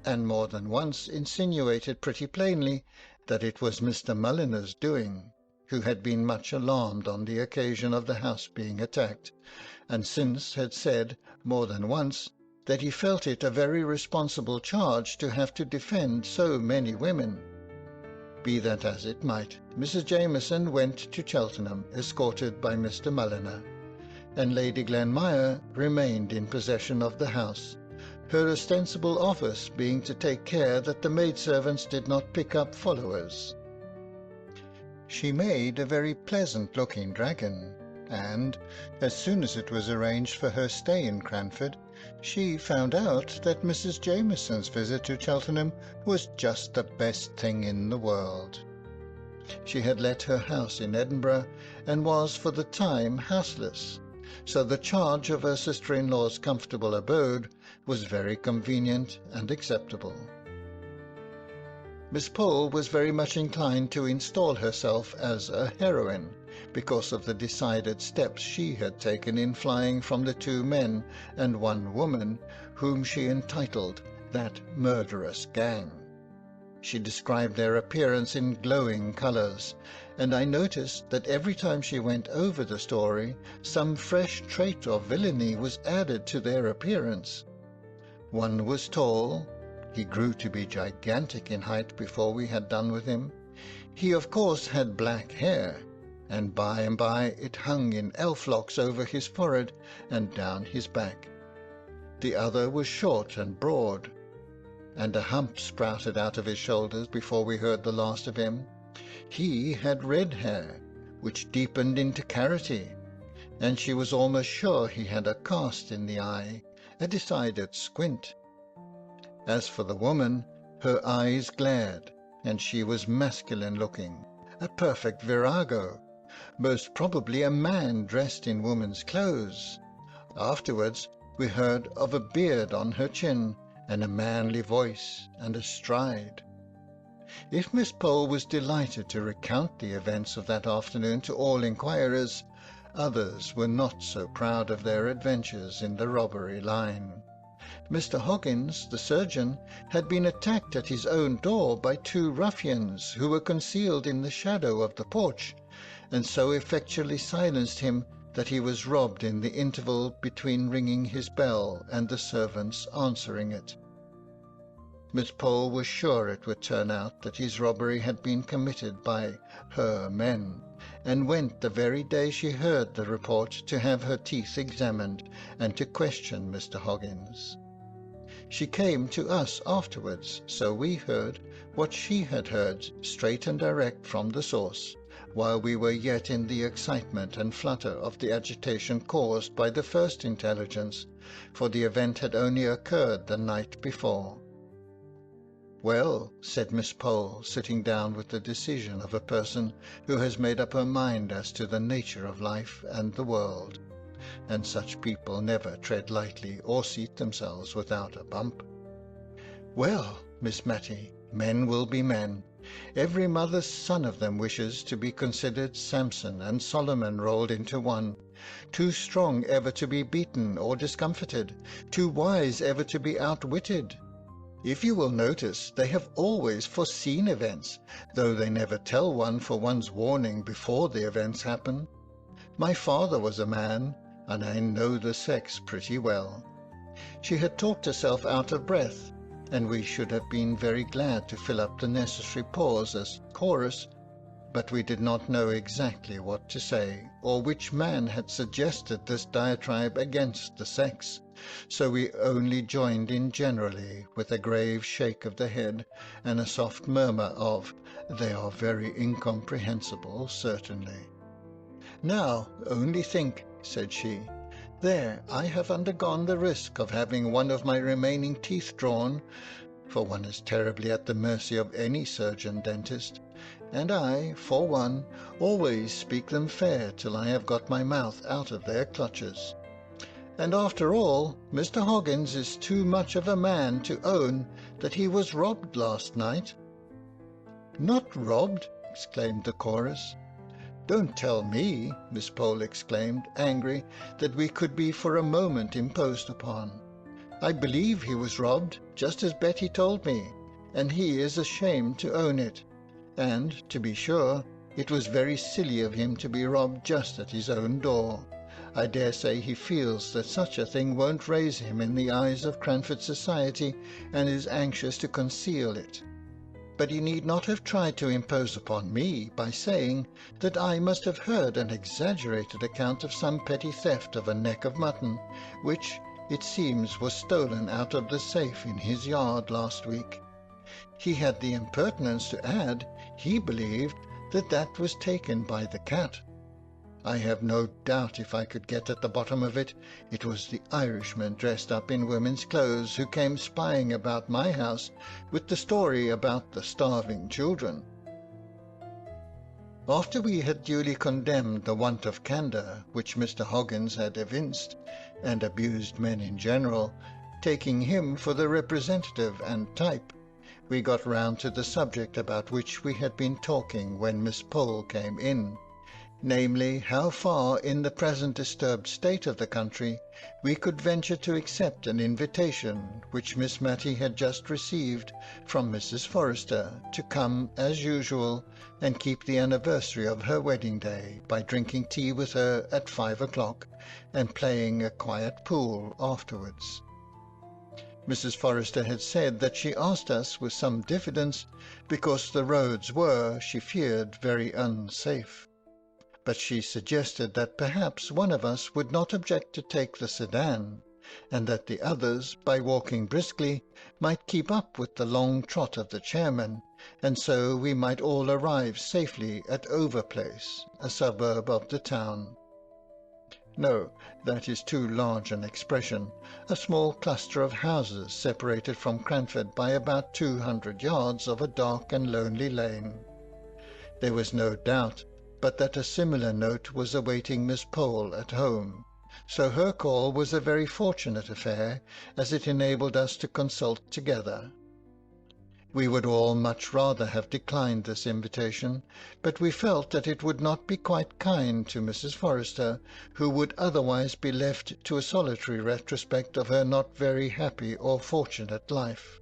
B: and more than once insinuated pretty plainly that it was Mr. Mulliner's doing, who had been much alarmed on the occasion of the house being attacked, and since had said more than once that he felt it a very responsible charge to have to defend so many women. Be that as it might, Mrs. Jameson went to Cheltenham, escorted by Mr. Mulliner, and Lady Glenmire remained in possession of the house, her ostensible office being to take care that the maidservants did not pick up followers. She made a very pleasant-looking dragon, and, as soon as it was arranged for her stay in Cranford, she found out that Mrs. Jameson's visit to Cheltenham was just the best thing in the world. She had let her house in Edinburgh, and was for the time houseless, so the charge of her sister-in-law's comfortable abode was very convenient and acceptable. Miss Pole was very much inclined to install herself as a heroine, because of the decided steps she had taken in flying from the 2 men and 1 woman whom she entitled that murderous gang. She described their appearance in glowing colours, and I noticed that every time she went over the story some fresh trait of villainy was added to their appearance. One was tall. He grew to be gigantic in height before we had done with him. He of course had black hair, and by it hung in elf-locks over his forehead and down his back. The other was short and broad, and a hump sprouted out of his shoulders before we heard the last of him. He had red hair, which deepened into carroty, and she was almost sure he had a cast in the eye, a decided squint. As for the woman, her eyes glared, and she was masculine-looking, a perfect virago, most probably a man dressed in woman's clothes. Afterwards we heard of a beard on her chin, and a manly voice and a stride. If Miss Pole was delighted to recount the events of that afternoon to all inquirers, Others were not so proud of their adventures in the robbery line. Mr. Hoggins, the surgeon, had been attacked at his own door by 2 ruffians who were concealed in the shadow of the porch, and so effectually silenced him that he was robbed in the interval between ringing his bell and the servants answering it. Miss Pole was sure it would turn out that his robbery had been committed by her men, and went the very day she heard the report to have her teeth examined and to question Mr. Hoggins. She came to us afterwards, so we heard what she had heard straight and direct from the source, while we were yet in the excitement and flutter of the agitation caused by the first intelligence, for the event had only occurred the night before. "Well," said Miss Pole, sitting down with the decision of a person who has made up her mind as to the nature of life and the world, and such people never tread lightly or seat themselves without a bump. "Well, Miss Matty, men will be men. Every mother's son of them wishes to be considered Samson and Solomon rolled into one, too strong ever to be beaten or discomfited, too wise ever to be outwitted. If you will notice, they have always foreseen events, though they never tell one for one's warning before the events happen. My father was a man, and I know the sex pretty well." She had talked herself out of breath, and we should have been very glad to fill up the necessary pause as chorus, but we did not know exactly what to say, or which man had suggested this diatribe against the sex, so we only joined in generally with a grave shake of the head and a soft murmur of, "They are very incomprehensible, certainly." "Now, only think," said she, "there I have undergone the risk of having one of my remaining teeth drawn, for one is terribly at the mercy of any surgeon-dentist, and I, for one, always speak them fair till I have got my mouth out of their clutches. And after all, Mr. Hoggins is too much of a man to own that he was robbed last night." "Not robbed!" exclaimed the chorus. "Don't tell me," Miss Pole exclaimed, angry that we could be for a moment imposed upon. "I believe he was robbed, just as Betty told me, and he is ashamed to own it. And, to be sure, it was very silly of him to be robbed just at his own door. I dare say he feels that such a thing won't raise him in the eyes of Cranford society, and is anxious to conceal it. But he need not have tried to impose upon me by saying that I must have heard an exaggerated account of some petty theft of a neck of mutton, which, it seems, was stolen out of the safe in his yard last week. He had the impertinence to add he believed that that was taken by the cat. I have no doubt if I could get at the bottom of it, it was the Irishman dressed up in women's clothes who came spying about my house with the story about the starving children." After we had duly condemned the want of candour which Mr. Hoggins had evinced, and abused men in general, taking him for the representative and type, we got round to the subject about which we had been talking when Miss Pole came in, namely, how far in the present disturbed state of the country we could venture to accept an invitation which Miss Matty had just received from Mrs. Forrester to come as usual and keep the anniversary of her wedding day by drinking tea with her at 5 o'clock and playing a quiet pool afterwards. Mrs. Forrester had said that she asked us with some diffidence because the roads were, she feared, very unsafe, but she suggested that perhaps one of us would not object to take the sedan, and that the others, by walking briskly, might keep up with the long trot of the chairman, and so we might all arrive safely at Overplace, a suburb of the town. No, that is too large an expression, a small cluster of houses separated from Cranford by about 200 yards of a dark and lonely lane. There was no doubt but that a similar note was awaiting Miss Pole at home, so her call was a very fortunate affair, as it enabled us to consult together. We would all much rather have declined this invitation, but we felt that it would not be quite kind to Mrs. Forrester, who would otherwise be left to a solitary retrospect of her not very happy or fortunate life.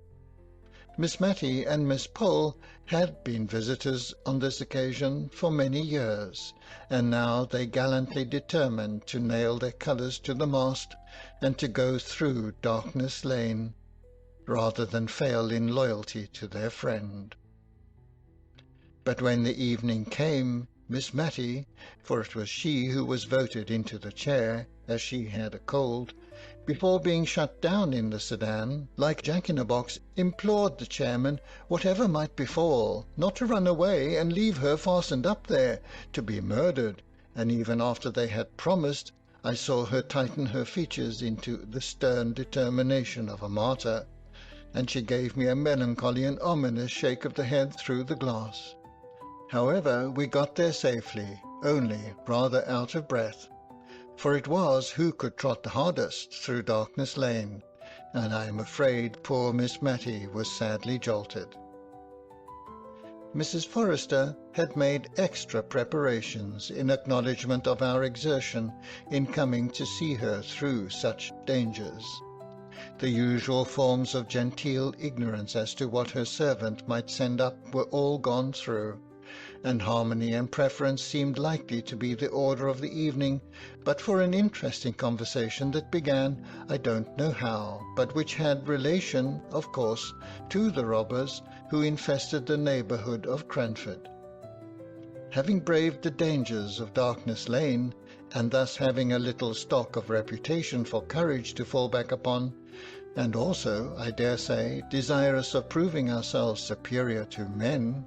B: Miss Matty and Miss Pole had been visitors on this occasion for many years, and now they gallantly determined to nail their colours to the mast and to go through Darkness Lane, rather than fail in loyalty to their friend. But when the evening came, Miss Matty, for it was she who was voted into the chair, as she had a cold, before being shut down in the sedan, like Jack-in-a-box, implored the chairman, whatever might befall, not to run away and leave her fastened up there, to be murdered, and even after they had promised, I saw her tighten her features into the stern determination of a martyr, and she gave me a melancholy and ominous shake of the head through the glass. However, we got there safely, only rather out of breath, for it was who could trot the hardest through Darkness Lane, and I am afraid poor Miss Matty was sadly jolted. Mrs. Forrester had made extra preparations in acknowledgment of our exertion in coming to see her through such dangers. The usual forms of genteel ignorance as to what her servant might send up were all gone through, and harmony and preference seemed likely to be the order of the evening, but for an interesting conversation that began, I don't know how, but which had relation, of course, to the robbers who infested the neighbourhood of Cranford. Having braved the dangers of Darkness Lane, and thus having a little stock of reputation for courage to fall back upon, and also, I dare say, desirous of proving ourselves superior to men,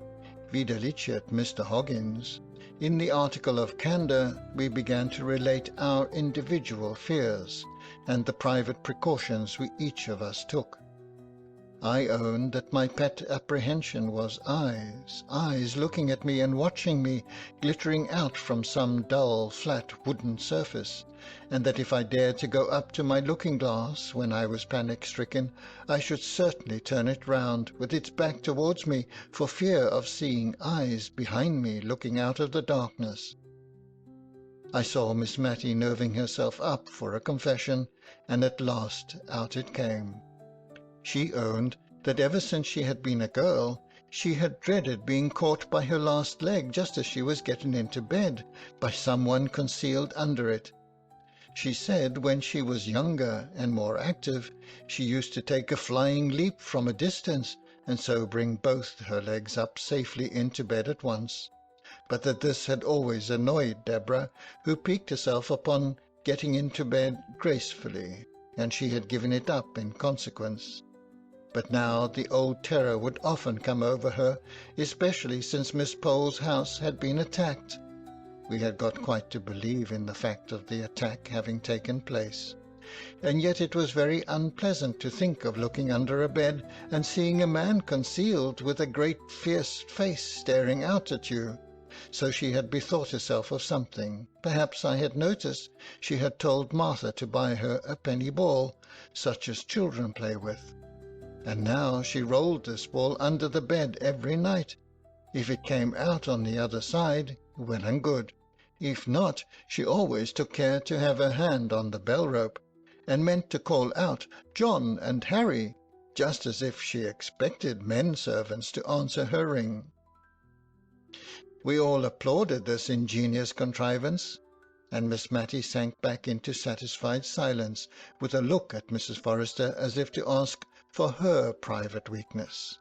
B: videlicet Mr. Hoggins, in the article of candour we began to relate our individual fears, and the private precautions we each of us took. I owned that my pet apprehension was eyes looking at me and watching me, glittering out from some dull, flat wooden surface, and that if I dared to go up to my looking-glass when I was panic-stricken, I should certainly turn it round with its back towards me, for fear of seeing eyes behind me looking out of the darkness. I saw Miss Matty nerving herself up for a confession, and at last out it came. She owned that ever since she had been a girl, she had dreaded being caught by her last leg just as she was getting into bed, by someone concealed under it. She said when she was younger and more active, she used to take a flying leap from a distance, and so bring both her legs up safely into bed at once, but that this had always annoyed Deborah, who piqued herself upon getting into bed gracefully, and she had given it up in consequence. But now the old terror would often come over her, especially since Miss Pole's house had been attacked. We had got quite to believe in the fact of the attack having taken place, and yet it was very unpleasant to think of looking under a bed and seeing a man concealed with a great fierce face staring out at you. So she had bethought herself of something. Perhaps I had noticed she had told Martha to buy her a penny ball, such as children play with. And now she rolled this ball under the bed every night. If it came out on the other side, well and good. If not, she always took care to have her hand on the bell-rope, and meant to call out John and Harry, just as if she expected men-servants to answer her ring. We all applauded this ingenious contrivance, and Miss Matty sank back into satisfied silence, with a look at Mrs. Forrester as if to ask for her private weakness.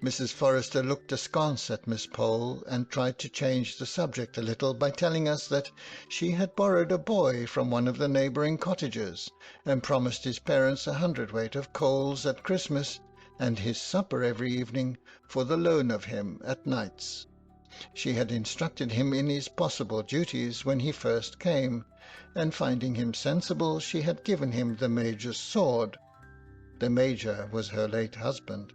B: Mrs. Forrester looked askance at Miss Pole, and tried to change the subject a little by telling us that she had borrowed a boy from one of the neighbouring cottages, and promised his parents 100 weight of coals at Christmas, and his supper every evening, for the loan of him at nights. She had instructed him in his possible duties when he first came, and finding him sensible, she had given him the Major's sword. The Major was her late husband,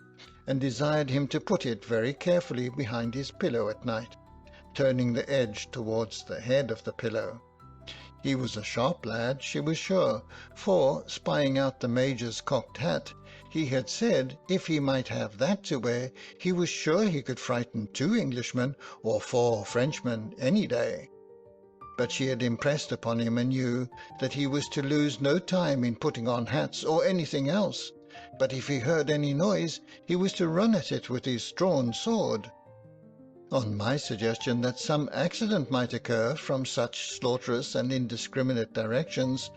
B: and desired him to put it very carefully behind his pillow at night, turning the edge towards the head of the pillow. He was a sharp lad, she was sure, for, spying out the Major's cocked hat, He had said if he might have that to wear, he was sure he could frighten 2 Englishmen or 4 Frenchmen any day. But she had impressed upon him anew that he was to lose no time in putting on hats or anything else, but if he heard any noise he was to run at it with his drawn sword. On my suggestion that some accident might occur from such slaughterous and indiscriminate directions,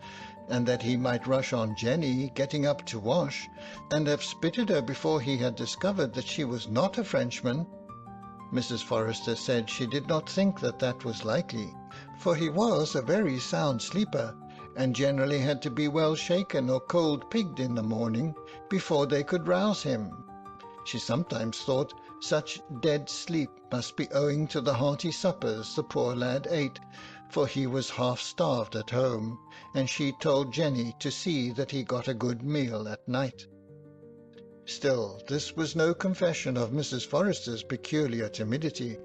B: and that he might rush on Jenny getting up to wash, and have spitted her before he had discovered that she was not a Frenchman, Mrs. Forrester said she did not think that that was likely, for he was a very sound sleeper, and generally had to be well shaken or cold-pigged in the morning before they could rouse him. She sometimes thought such dead sleep must be owing to the hearty suppers the poor lad ate, for he was half-starved at home, and she told Jenny to see that he got a good meal at night. Still, this was no confession of Mrs. Forrester's peculiar timidity,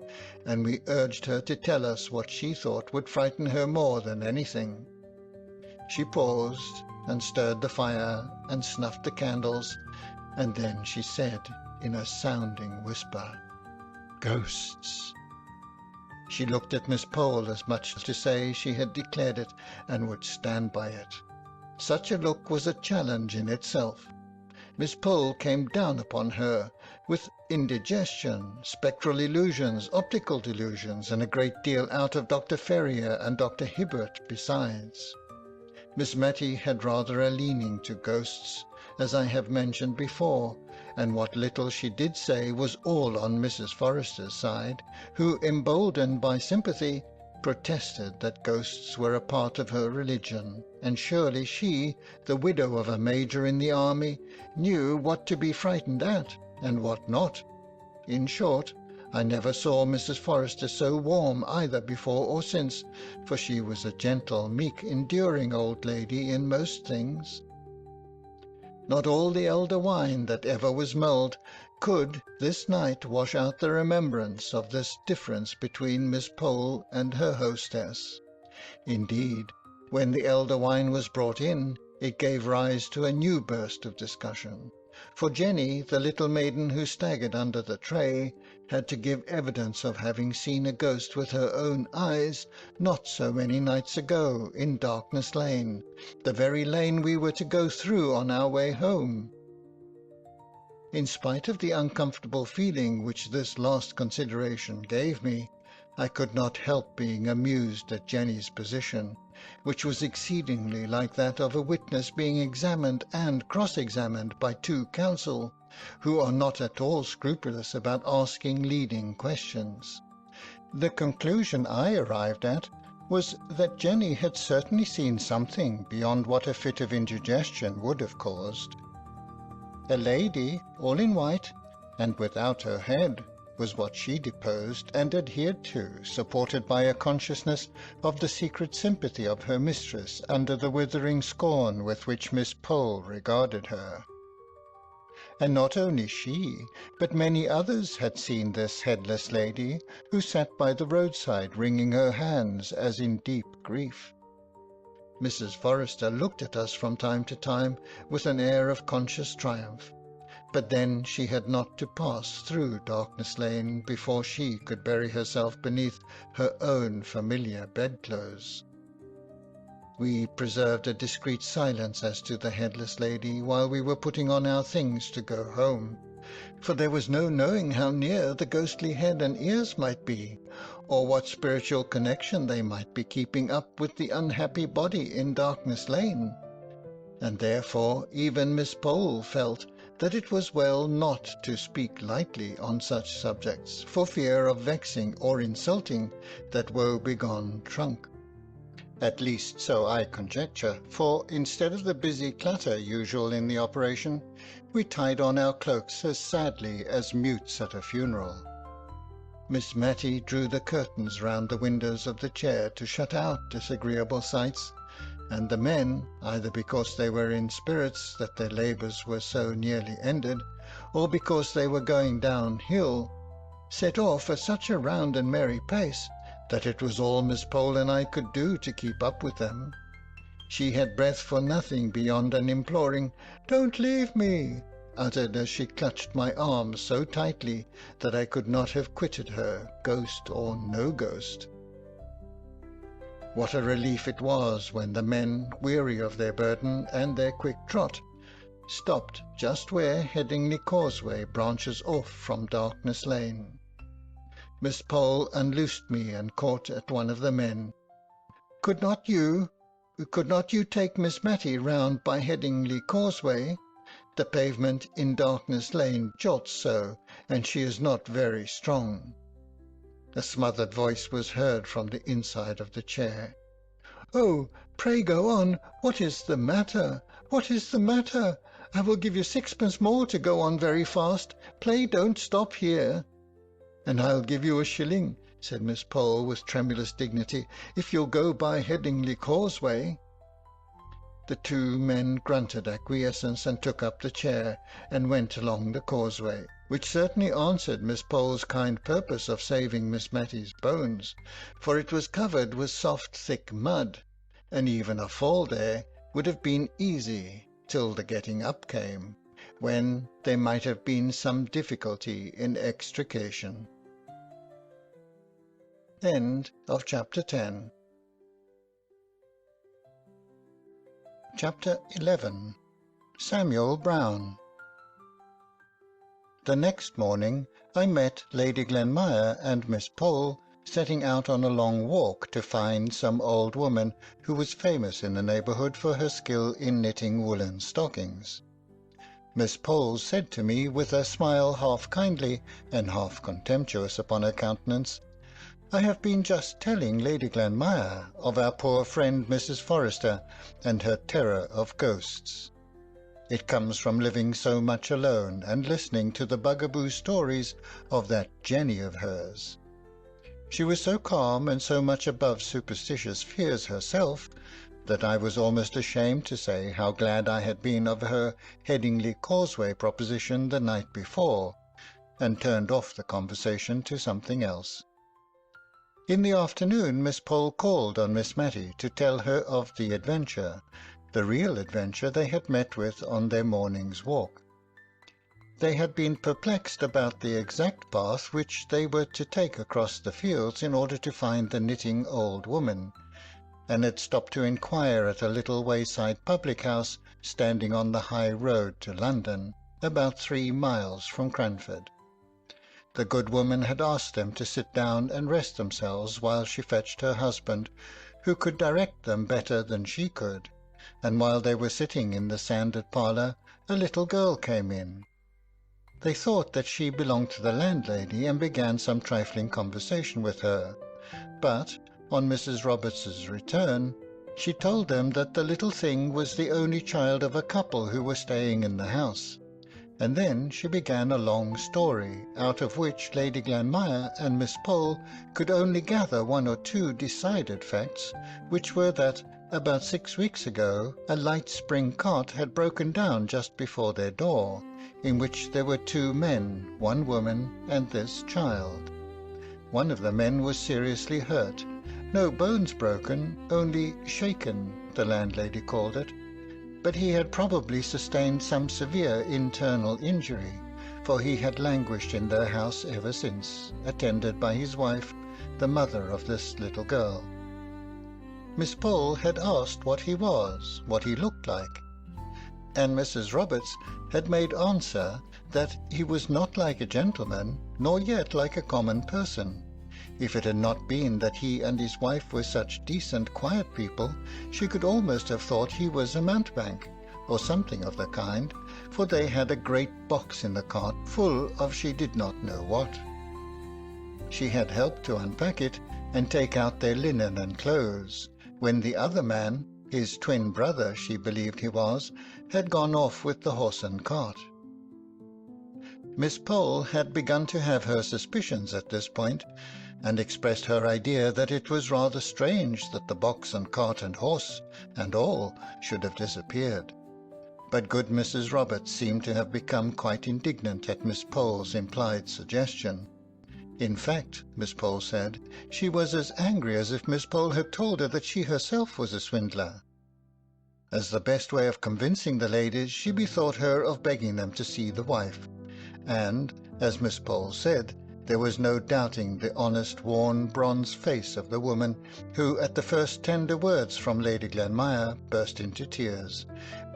B: and we urged her to tell us what she thought would frighten her more than anything. She paused, and stirred the fire, and snuffed the candles, and then she said in a sounding whisper, "Ghosts." She looked at Miss Pole as much as to say she had declared it and would stand by it. Such a look was a challenge in itself. Miss Pole came down upon her with indigestion, spectral illusions, optical delusions, and a great deal out of Dr. Ferrier and Dr. Hibbert besides. Miss Matty had rather a leaning to ghosts, as I have mentioned before, and what little she did say was all on Mrs. Forrester's side, who, emboldened by sympathy, protested that ghosts were a part of her religion, and surely she, the widow of a major in the army, knew what to be frightened at and what not. In short, I never saw Mrs. Forrester so warm either before or since, for she was a gentle, meek, enduring old lady in most things. Not all the elder wine that ever was mulled could this night wash out the remembrance of this difference between Miss Pole and her hostess. Indeed, when the elder wine was brought in, it gave rise to a new burst of discussion, for Jenny, the little maiden who staggered under the tray, had to give evidence of having seen a ghost with her own eyes not so many nights ago in Darkness Lane, the very lane we were to go through on our way home. In spite of the uncomfortable feeling which this last consideration gave me, I could not help being amused at Jenny's position, which was exceedingly like that of a witness being examined and cross-examined by 2 counsel, who are not at all scrupulous about asking leading questions. The conclusion I arrived at was that Jenny had certainly seen something beyond what a fit of indigestion would have caused. A lady, all in white, and without her head, was what she deposed and adhered to, supported by a consciousness of the secret sympathy of her mistress under the withering scorn with which Miss Pole regarded her. And not only she, but many others had seen this headless lady, who sat by the roadside wringing her hands as in deep grief. Mrs. Forrester looked at us from time to time with an air of conscious triumph, but then she had not to pass through Darkness Lane before she could bury herself beneath her own familiar bedclothes. We preserved a discreet silence as to the headless lady while we were putting on our things to go home, for there was no knowing how near the ghostly head and ears might be, or what spiritual connection they might be keeping up with the unhappy body in Darkness Lane, and therefore even Miss Pole felt that it was well not to speak lightly on such subjects, for fear of vexing or insulting that woe-begone trunk. At least so I conjecture, for instead of the busy clatter usual in the operation, we tied on our cloaks as sadly as mutes at a funeral. Miss Matty drew the curtains round the windows of the chair to shut out disagreeable sights, and the men, either because they were in spirits that their labours were so nearly ended, or because they were going downhill, set off at such a round and merry pace that it was all Miss Pole and I could do to keep up with them. She had breath for nothing beyond an imploring, "Don't leave me," uttered as she clutched my arm so tightly that I could not have quitted her, ghost or no ghost. What a relief it was when the men, weary of their burden and their quick trot, stopped just where Headingley Causeway branches off from Darkness Lane. Miss Pole unloosed me and caught at one of the men. Could not you take Miss Matty round by Headingley Causeway? The pavement in Darkness Lane jolts so, and she is not very strong." A smothered voice was heard from the inside of the chair. "Oh, pray go on. What is the matter? What is the matter? I will give you sixpence more to go on very fast. Play don't stop here." "And I'll give you a shilling," said Miss Pole with tremulous dignity, "if you'll go by Headingley Causeway." The two men grunted acquiescence and took up the chair and went along the causeway, which certainly answered Miss Pole's kind purpose of saving Miss Matty's bones, for it was covered with soft thick mud, and even a fall there would have been easy till the getting up came, when there might have been some difficulty in extrication. End of chapter 10. Chapter 11. Samuel Brown. The next morning I met Lady Glenmire and Miss Pole setting out on a long walk to find some old woman who was famous in the neighbourhood for her skill in knitting woolen stockings. Miss Pole said to me, with a smile half kindly and half contemptuous upon her countenance, "I have been just telling Lady Glenmire of our poor friend Mrs. Forrester and her terror of ghosts. It comes from living so much alone and listening to the bugaboo stories of that Jenny of hers. She was so calm and so much above superstitious fears herself that I was almost ashamed to say how glad I had been of her Headingley Causeway proposition the night before, and turned off the conversation to something else. In the afternoon Miss Pole called on Miss Matty to tell her of the adventure, the real adventure they had met with on their morning's walk. They had been perplexed about the exact path which they were to take across the fields in order to find the knitting old woman, and had stopped to inquire at a little wayside public-house standing on the high road to London, about 3 miles from Cranford. The good woman had asked them to sit down and rest themselves while she fetched her husband, who could direct them better than she could, and while they were sitting in the sanded parlour a little girl came in. They thought that she belonged to the landlady and began some trifling conversation with her, but on Mrs. Roberts's return she told them that the little thing was the only child of a couple who were staying in the house. And then she began a long story, out of which Lady Glenmire and Miss Pole could only gather 1 or 2 decided facts, which were that about 6 weeks ago a light spring cart had broken down just before their door, in which there were 2 men, 1 woman, and this child. One of the men was seriously hurt, no bones broken, only shaken, the landlady called it, but he had probably sustained some severe internal injury, for he had languished in their house ever since, attended by his wife, the mother of this little girl. Miss Pole had asked what he was, what he looked like, and Mrs. Roberts had made answer that he was not like a gentleman, nor yet like a common person. If it had not been that he and his wife were such decent, quiet people, she could almost have thought he was a mountebank, or something of the kind, for they had a great box in the cart full of she did not know what. She had helped to unpack it and take out their linen and clothes, when the other man, his twin brother she believed he was, had gone off with the horse and cart. Miss Pole had begun to have her suspicions at this point, and expressed her idea that it was rather strange that the box and cart and horse and all should have disappeared. But good Mrs. Roberts seemed to have become quite indignant at Miss Pole's implied suggestion. In fact, Miss Pole said, she was as angry as if Miss Pole had told her that she herself was a swindler. As the best way of convincing the ladies, she bethought her of begging them to see the wife, and, as Miss Pole said, there was no doubting the honest, worn, bronze face of the woman who, at the first tender words from Lady Glenmire, burst into tears,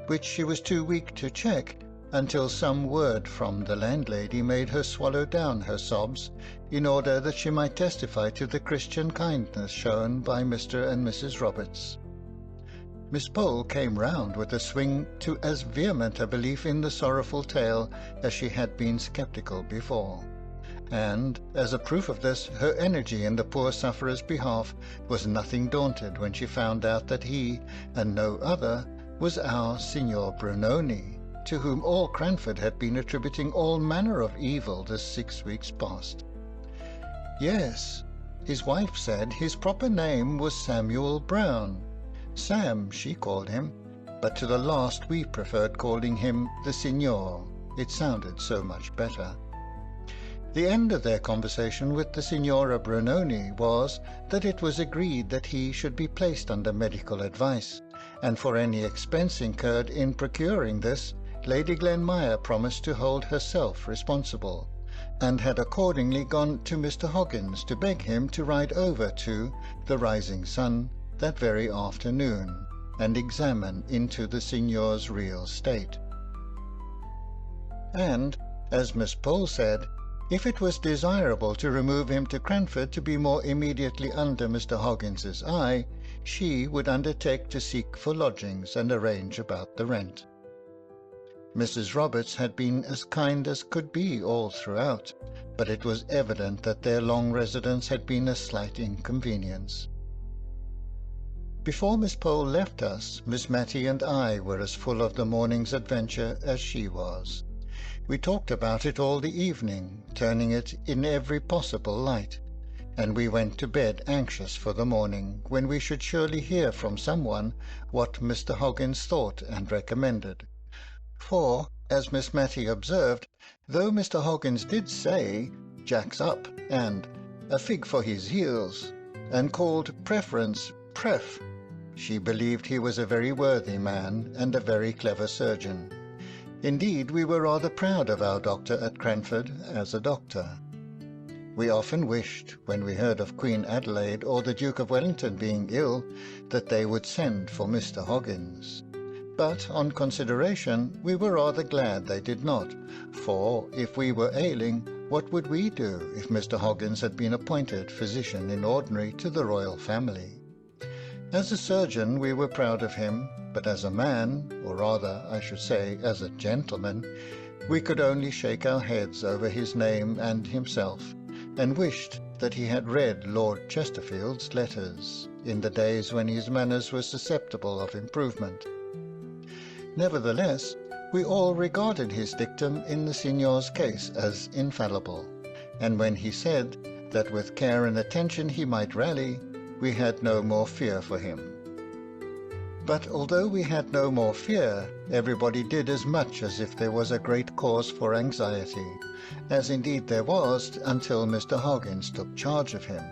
B: which she was too weak to check until some word from the landlady made her swallow down her sobs in order that she might testify to the Christian kindness shown by Mr. and Mrs. Roberts. Miss Pole came round with a swing to as vehement a belief in the sorrowful tale as she had been sceptical before, and, as a proof of this, her energy in the poor sufferer's behalf was nothing daunted when she found out that he, and no other, was our Signor Brunoni, to whom all Cranford had been attributing all manner of evil this 6 weeks past. Yes, his wife said his proper name was Samuel Brown. Sam, she called him, but to the last we preferred calling him the Signor. It sounded so much better. The end of their conversation with the Signora Brunoni was that it was agreed that he should be placed under medical advice, and for any expense incurred in procuring this, Lady Glenmire promised to hold herself responsible, and had accordingly gone to Mr. Hoggins to beg him to ride over to the Rising Sun that very afternoon, and examine into the Signor's real state. And, as Miss Pole said, if it was desirable to remove him to Cranford to be more immediately under Mr. Hoggins's eye, she would undertake to seek for lodgings and arrange about the rent. Mrs. Roberts had been as kind as could be all throughout, but it was evident that their long residence had been a slight inconvenience. Before Miss Pole left us, Miss Matty and I were as full of the morning's adventure as she was. We talked about it all the evening, turning it in every possible light, and we went to bed anxious for the morning, when we should surely hear from someone what Mr. Hoggins thought and recommended. For, as Miss Matty observed, though Mr. Hoggins did say "Jack's up" and "a fig for his heels," and called preference "pref," she believed he was a very worthy man and a very clever surgeon. Indeed, we were rather proud of our doctor at Cranford as a doctor. We often wished, when we heard of Queen Adelaide or the Duke of Wellington being ill, that they would send for Mr. Hoggins. But, on consideration, we were rather glad they did not, for, if we were ailing, what would we do if Mr. Hoggins had been appointed physician in ordinary to the royal family? As a surgeon we were proud of him, but as a man, or rather, I should say, as a gentleman, we could only shake our heads over his name and himself, and wished that he had read Lord Chesterfield's letters, in the days when his manners were susceptible of improvement. Nevertheless, we all regarded his dictum in the Signor's case as infallible, and when he said that with care and attention he might rally, we had no more fear for him. But although we had no more fear, everybody did as much as if there was a great cause for anxiety, as indeed there was until Mr. Hoggins took charge of him.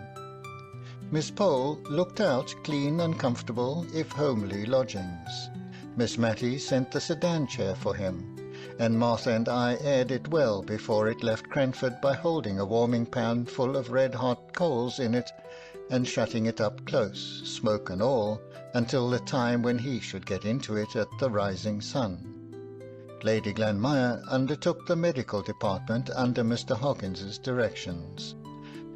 B: Miss Pole looked out clean and comfortable, if homely, lodgings. Miss Matty sent the sedan chair for him, and Martha and I aired it well before it left Cranford by holding a warming pan full of red-hot coals in it, and shutting it up close, smoke and all, until the time when he should get into it at the Rising Sun. Lady Glenmire undertook the medical department under Mr. Hoggins's directions,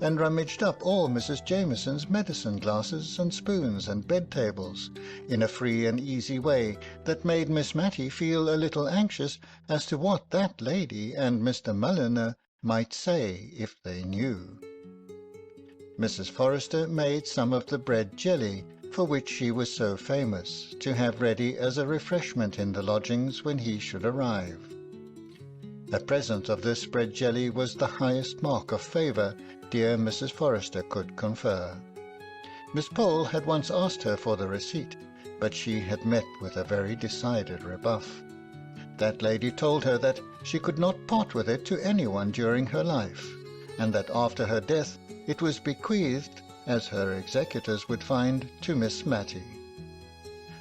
B: and rummaged up all Mrs. Jameson's medicine glasses and spoons and bed-tables, in a free and easy way that made Miss Matty feel a little anxious as to what that lady and Mr. Mulliner might say if they knew. Mrs. Forrester made some of the bread jelly, for which she was so famous, to have ready as a refreshment in the lodgings when he should arrive. A present of this bread jelly was the highest mark of favour dear Mrs. Forrester could confer. Miss Pole had once asked her for the receipt, but she had met with a very decided rebuff. That lady told her that she could not part with it to anyone during her life, and that after her death it was bequeathed, as her executors would find, to Miss Matty.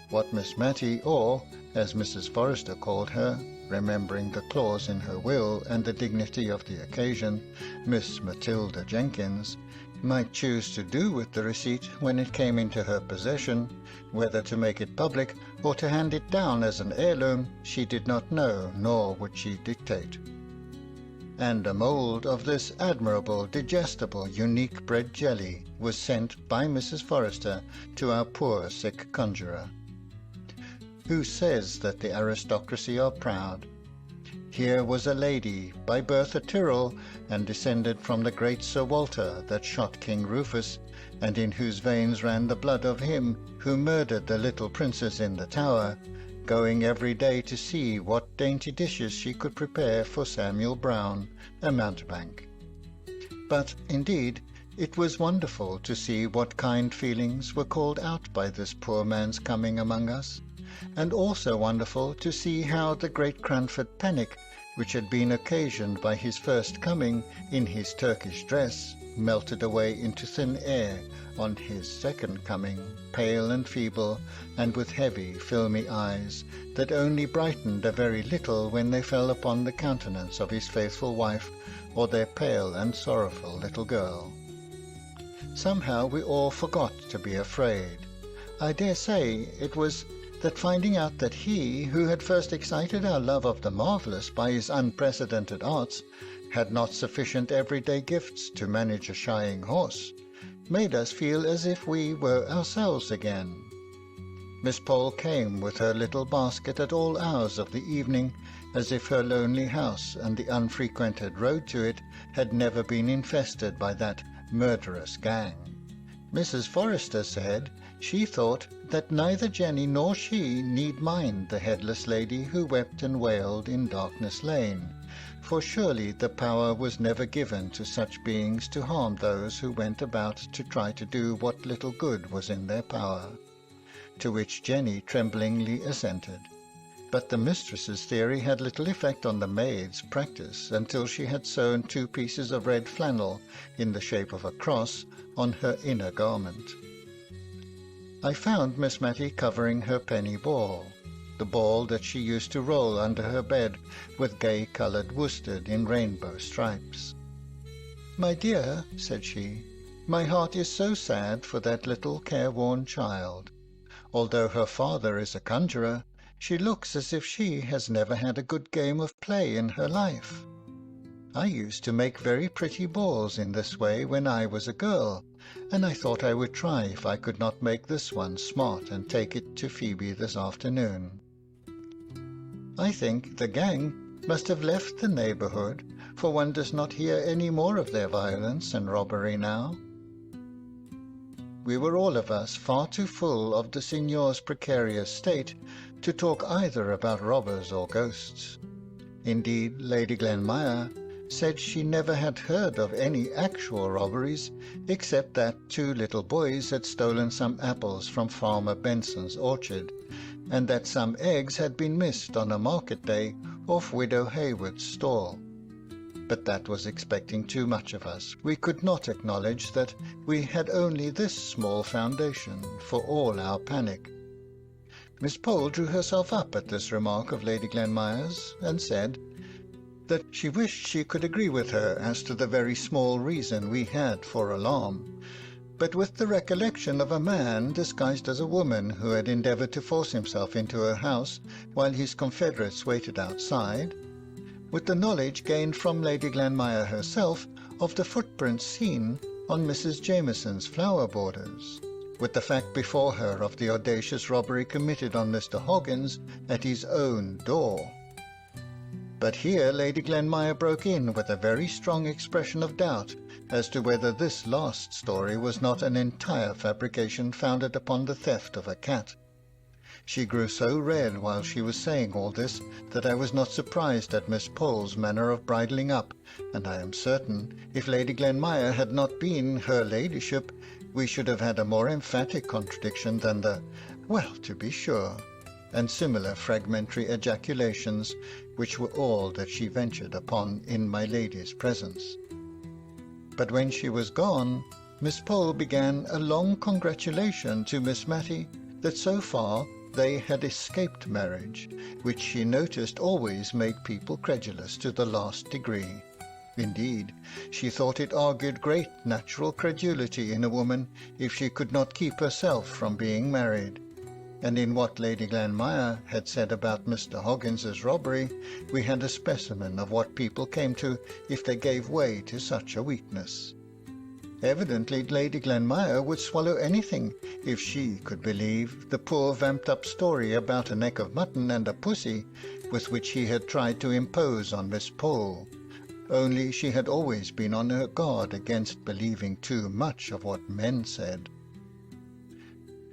B: what Miss Matty, or, as Mrs. Forrester called her, remembering the clause in her will and the dignity of the occasion, Miss Matilda Jenkins, might choose to do with the receipt when it came into her possession, whether to make it public or to hand it down as an heirloom, she did not know, nor would she dictate. And a mould of this admirable, digestible, unique bread jelly was sent by Mrs. Forrester to our poor sick conjurer. Who says that the aristocracy are proud? Here was a lady, by birth a Tyrrell, and descended from the great Sir Walter that shot King Rufus, and in whose veins ran the blood of him who murdered the little princess in the Tower, going every day to see what dainty dishes she could prepare for Samuel Brown, a mountebank. But, indeed, it was wonderful to see what kind feelings were called out by this poor man's coming among us, and also wonderful to see how the great Cranford panic, which had been occasioned by his first coming in his Turkish dress, melted away into thin air on his second coming, pale and feeble, and with heavy filmy eyes that only brightened a very little when they fell upon the countenance of his faithful wife or their pale and sorrowful little girl. Somehow we all forgot to be afraid. I dare say it was that, finding out that he, who had first excited our love of the marvellous by his unprecedented arts, had not sufficient everyday gifts to manage a shying horse, made us feel as if we were ourselves again. Miss Pole came with her little basket at all hours of the evening, as if her lonely house and the unfrequented road to it had never been infested by that murderous gang. Mrs. Forrester said she thought that neither Jenny nor she need mind the headless lady who wept and wailed in Darkness Lane, for surely the power was never given to such beings to harm those who went about to try to do what little good was in their power, to which Jenny tremblingly assented. But the mistress's theory had little effect on the maid's practice until she had sewn 2 pieces of red flannel in the shape of a cross on her inner garment. I found Miss Matty covering her penny ball, the ball that she used to roll under her bed with gay-coloured worsted in rainbow stripes. "My dear," said she, "my heart is so sad for that little careworn child. Although her father is a conjurer, she looks as if she has never had a good game of play in her life. I used to make very pretty balls in this way when I was a girl, and I thought I would try if I could not make this one smart and take it to Phoebe this afternoon. I think the gang must have left the neighbourhood, for one does not hear any more of their violence and robbery now." We were all of us far too full of the signor's precarious state to talk either about robbers or ghosts. Indeed, Lady Glenmire said she never had heard of any actual robberies, except that 2 little boys had stolen some apples from Farmer Benson's orchard, and that some eggs had been missed on a market day off Widow Hayward's stall. But that was expecting too much of us. We could not acknowledge that we had only this small foundation for all our panic. Miss Pole drew herself up at this remark of Lady Glenmire's, and said that she wished she could agree with her as to the very small reason we had for alarm, but with the recollection of a man disguised as a woman who had endeavoured to force himself into her house while his confederates waited outside, with the knowledge gained from Lady Glenmire herself of the footprints seen on Mrs. Jameson's flower borders, with the fact before her of the audacious robbery committed on Mr. Hoggins at his own door. But here Lady Glenmire broke in with a very strong expression of doubt as to whether this last story was not an entire fabrication founded upon the theft of a cat. She grew so red while she was saying all this that I was not surprised at Miss Pole's manner of bridling up, and I am certain, if Lady Glenmire had not been her ladyship, we should have had a more emphatic contradiction than the "well, to be sure," and similar fragmentary ejaculations, which were all that she ventured upon in my lady's presence. But when she was gone, Miss Pole began a long congratulation to Miss Matty that so far they had escaped marriage, which she noticed always made people credulous to the last degree. Indeed, she thought it argued great natural credulity in a woman if she could not keep herself from being married. And in what Lady Glanmire had said about Mr. Hoggins's robbery, we had a specimen of what people came to if they gave way to such a weakness. Evidently Lady Glanmire would swallow anything if she could believe the poor vamped-up story about a neck of mutton and a pussy with which he had tried to impose on Miss Pole, only she had always been on her guard against believing too much of what men said.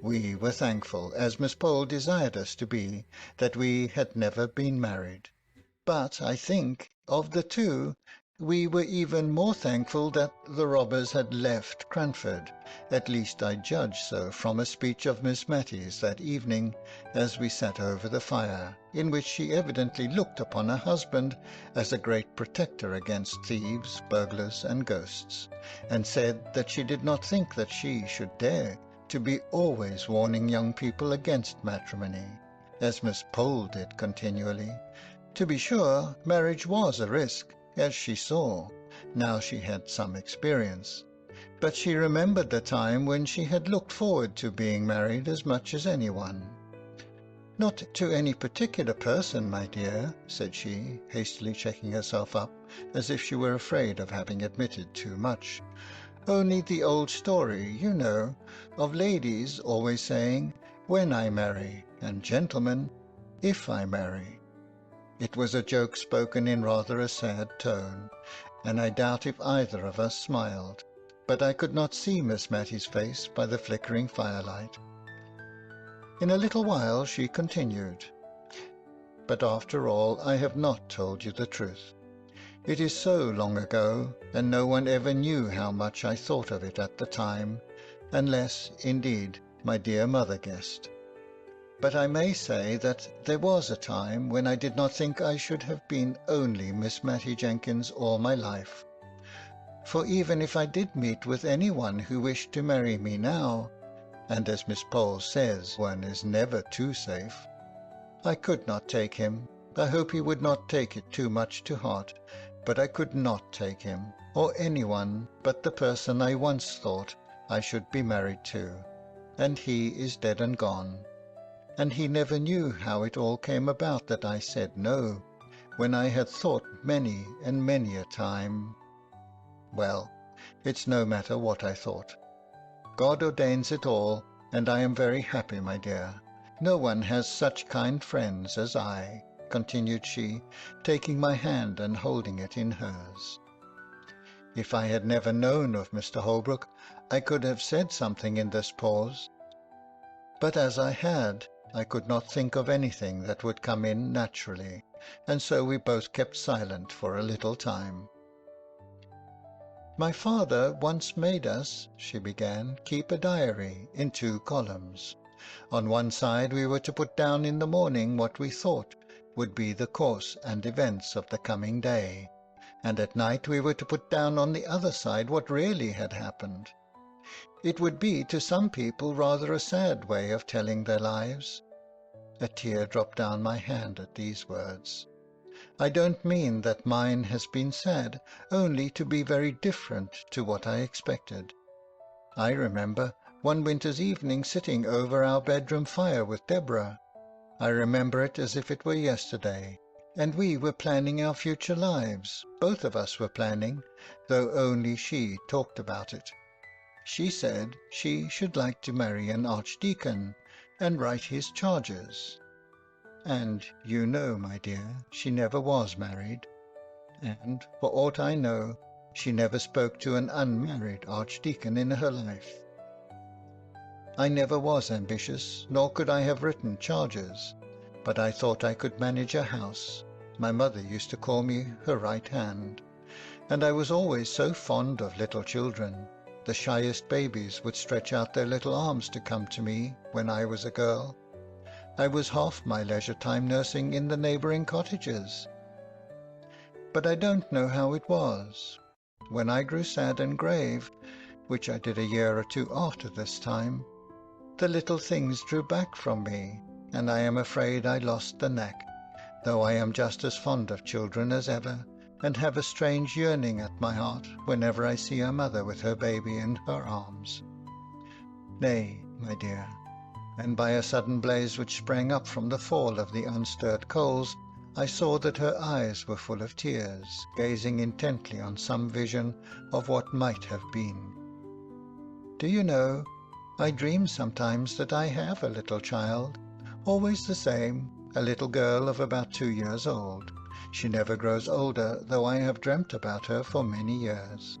B: We were thankful, as Miss Pole desired us to be, that we had never been married. But I think, of the two, we were even more thankful that the robbers had left Cranford. At least I judge so from a speech of Miss Matty's that evening, as we sat over the fire, in which she evidently looked upon her husband as a great protector against thieves, burglars, and ghosts, and said that she did not think that she should dare to be always warning young people against matrimony, as Miss Pole did continually. To be sure, marriage was a risk, as she saw, now she had some experience, but she remembered the time when she had looked forward to being married as much as anyone. "Not to any particular person, my dear," said she, hastily checking herself up, as if she were afraid of having admitted too much. "Only the old story, you know, of ladies always saying, 'When I marry,' and gentlemen, 'If I marry.'" It was a joke spoken in rather a sad tone, and I doubt if either of us smiled, but I could not see Miss Matty's face by the flickering firelight. In a little while she continued, "But after all I have not told you the truth. It is so long ago, and no one ever knew how much I thought of it at the time, unless, indeed, my dear mother guessed. But I may say that there was a time when I did not think I should have been only Miss Matty Jenkins all my life. For even if I did meet with any one who wished to marry me now, and as Miss Pole says, one is never too safe, I could not take him. I hope he would not take it too much to heart, but I could not take him, or anyone but the person I once thought I should be married to, and he is dead and gone. And he never knew how it all came about that I said no, when I had thought many and many a time. Well, it's no matter what I thought. God ordains it all, and I am very happy, my dear. No one has such kind friends as I," continued she, taking my hand and holding it in hers. If I had never known of Mr. Holbrook, I could have said something in this pause, but as I had, I could not think of anything that would come in naturally, and so we both kept silent for a little time. "My father once made us," she began, "keep a diary in 2 columns. On one side we were to put down in the morning what we thought would be the course and events of the coming day, and at night we were to put down on the other side what really had happened. It would be to some people rather a sad way of telling their lives." A tear dropped down my hand at these words. "I don't mean that mine has been sad, only to be very different to what I expected. I remember one winter's evening sitting over our bedroom fire with Deborah. I remember it as if it were yesterday, and we were planning our future lives. Both of us were planning, though only she talked about it. She said she should like to marry an archdeacon and write his charges. And you know, my dear, she never was married, and, for aught I know, she never spoke to an unmarried archdeacon in her life. I never was ambitious, nor could I have written charges, but I thought I could manage a house. My mother used to call me her right hand, and I was always so fond of little children. The shyest babies would stretch out their little arms to come to me when I was a girl. I was half my leisure time nursing in the neighbouring cottages. But I don't know how it was. When I grew sad and grave, which I did a year or 2 after this time, the little things drew back from me, and I am afraid I lost the knack, though I am just as fond of children as ever, and have a strange yearning at my heart whenever I see a mother with her baby in her arms. Nay, my dear, and by a sudden blaze which sprang up from the fall of the unstirred coals, I saw that her eyes were full of tears, gazing intently on some vision of what might have been. Do you know, I dream sometimes that I have a little child, always the same, a little girl of about 2 years old. She never grows older, though I have dreamt about her for many years.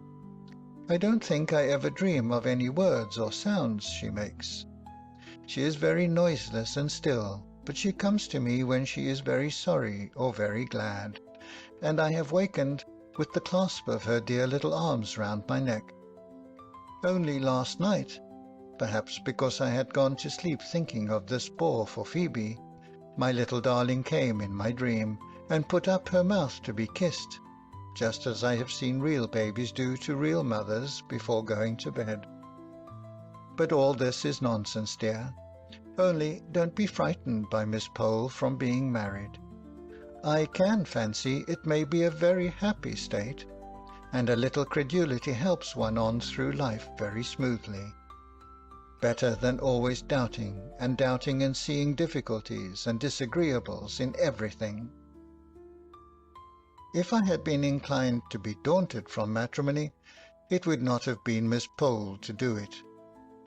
B: I don't think I ever dream of any words or sounds she makes. She is very noiseless and still, but she comes to me when she is very sorry or very glad, and I have wakened with the clasp of her dear little arms round my neck. Only last night, perhaps because I had gone to sleep thinking of this ball for Phoebe, my little darling came in my dream and put up her mouth to be kissed, just as I have seen real babies do to real mothers before going to bed. But all this is nonsense, dear. Only don't be frightened by Miss Pole from being married. I can fancy it may be a very happy state, and a little credulity helps one on through life very smoothly. Better than always doubting and seeing difficulties and disagreeables in everything. If I had been inclined to be daunted from matrimony, it would not have been Miss Pole to do it.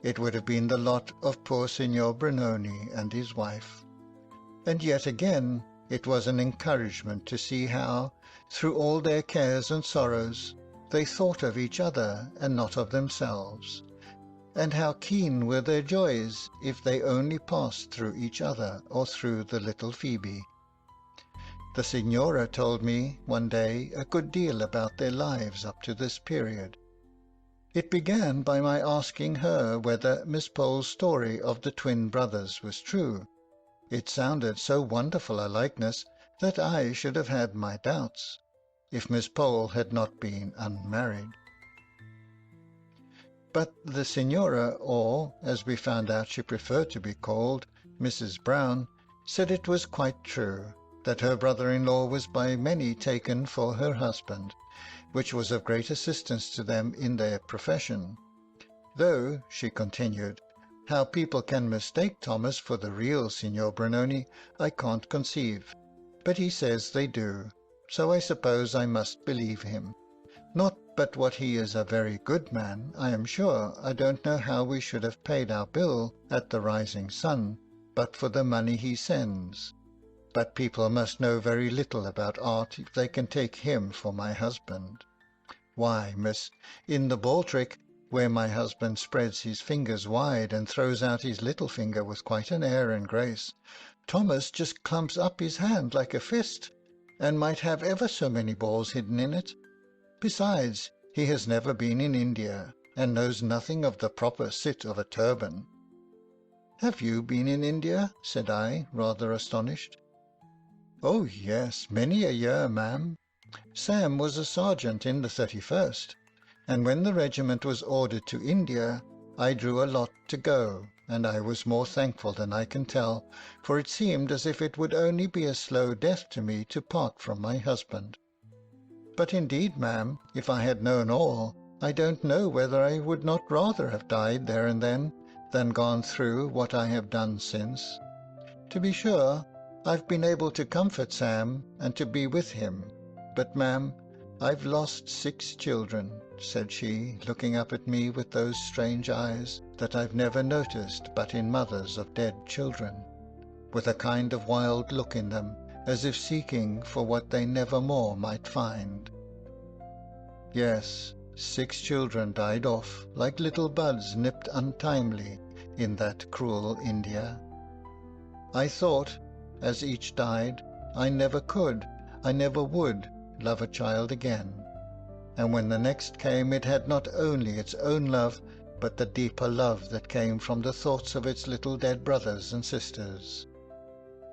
B: It would have been the lot of poor Signor Brunoni and his wife. And yet again it was an encouragement to see how, through all their cares and sorrows, they thought of each other and not of themselves, and how keen were their joys if they only passed through each other or through the little Phoebe. The Signora told me one day a good deal about their lives up to this period. It began by my asking her whether Miss Pole's story of the twin brothers was true. It sounded so wonderful a likeness that I should have had my doubts, if Miss Pole had not been unmarried. But the Signora, or, as we found out she preferred to be called, Mrs. Brown, said it was quite true, that her brother-in-law was by many taken for her husband, which was of great assistance to them in their profession. Though, she continued, how people can mistake Thomas for the real Signor Brunoni, I can't conceive, but he says they do, so I suppose I must believe him. Not but what he is a very good man, I am sure. I don't know how we should have paid our bill at the Rising Sun, but for the money he sends. But people must know very little about art if they can take him for my husband. Why, miss, in the ball trick, where my husband spreads his fingers wide and throws out his little finger with quite an air and grace, Thomas just clumps up his hand like a fist, and might have ever so many balls hidden in it. Besides, he has never been in India, and knows nothing of the proper sit of a turban. Have you been in India? Said I, rather astonished. Oh, yes, many a year, ma'am. Sam was a sergeant in the 31st, and when the regiment was ordered to India, I drew a lot to go, and I was more thankful than I can tell, for it seemed as if it would only be a slow death to me to part from my husband. But indeed, ma'am, if I had known all, I don't know whether I would not rather have died there and then than gone through what I have done since. To be sure, I've been able to comfort Sam and to be with him, but, ma'am, I've lost 6 children, said she, looking up at me with those strange eyes that I've never noticed but in mothers of dead children, with a kind of wild look in them, as if seeking for what they never more might find. Yes, 6 children died off like little buds nipped untimely in that cruel India. I thought, as each died, I never could, I never would love a child again, and when the next came it had not only its own love, but the deeper love that came from the thoughts of its little dead brothers and sisters.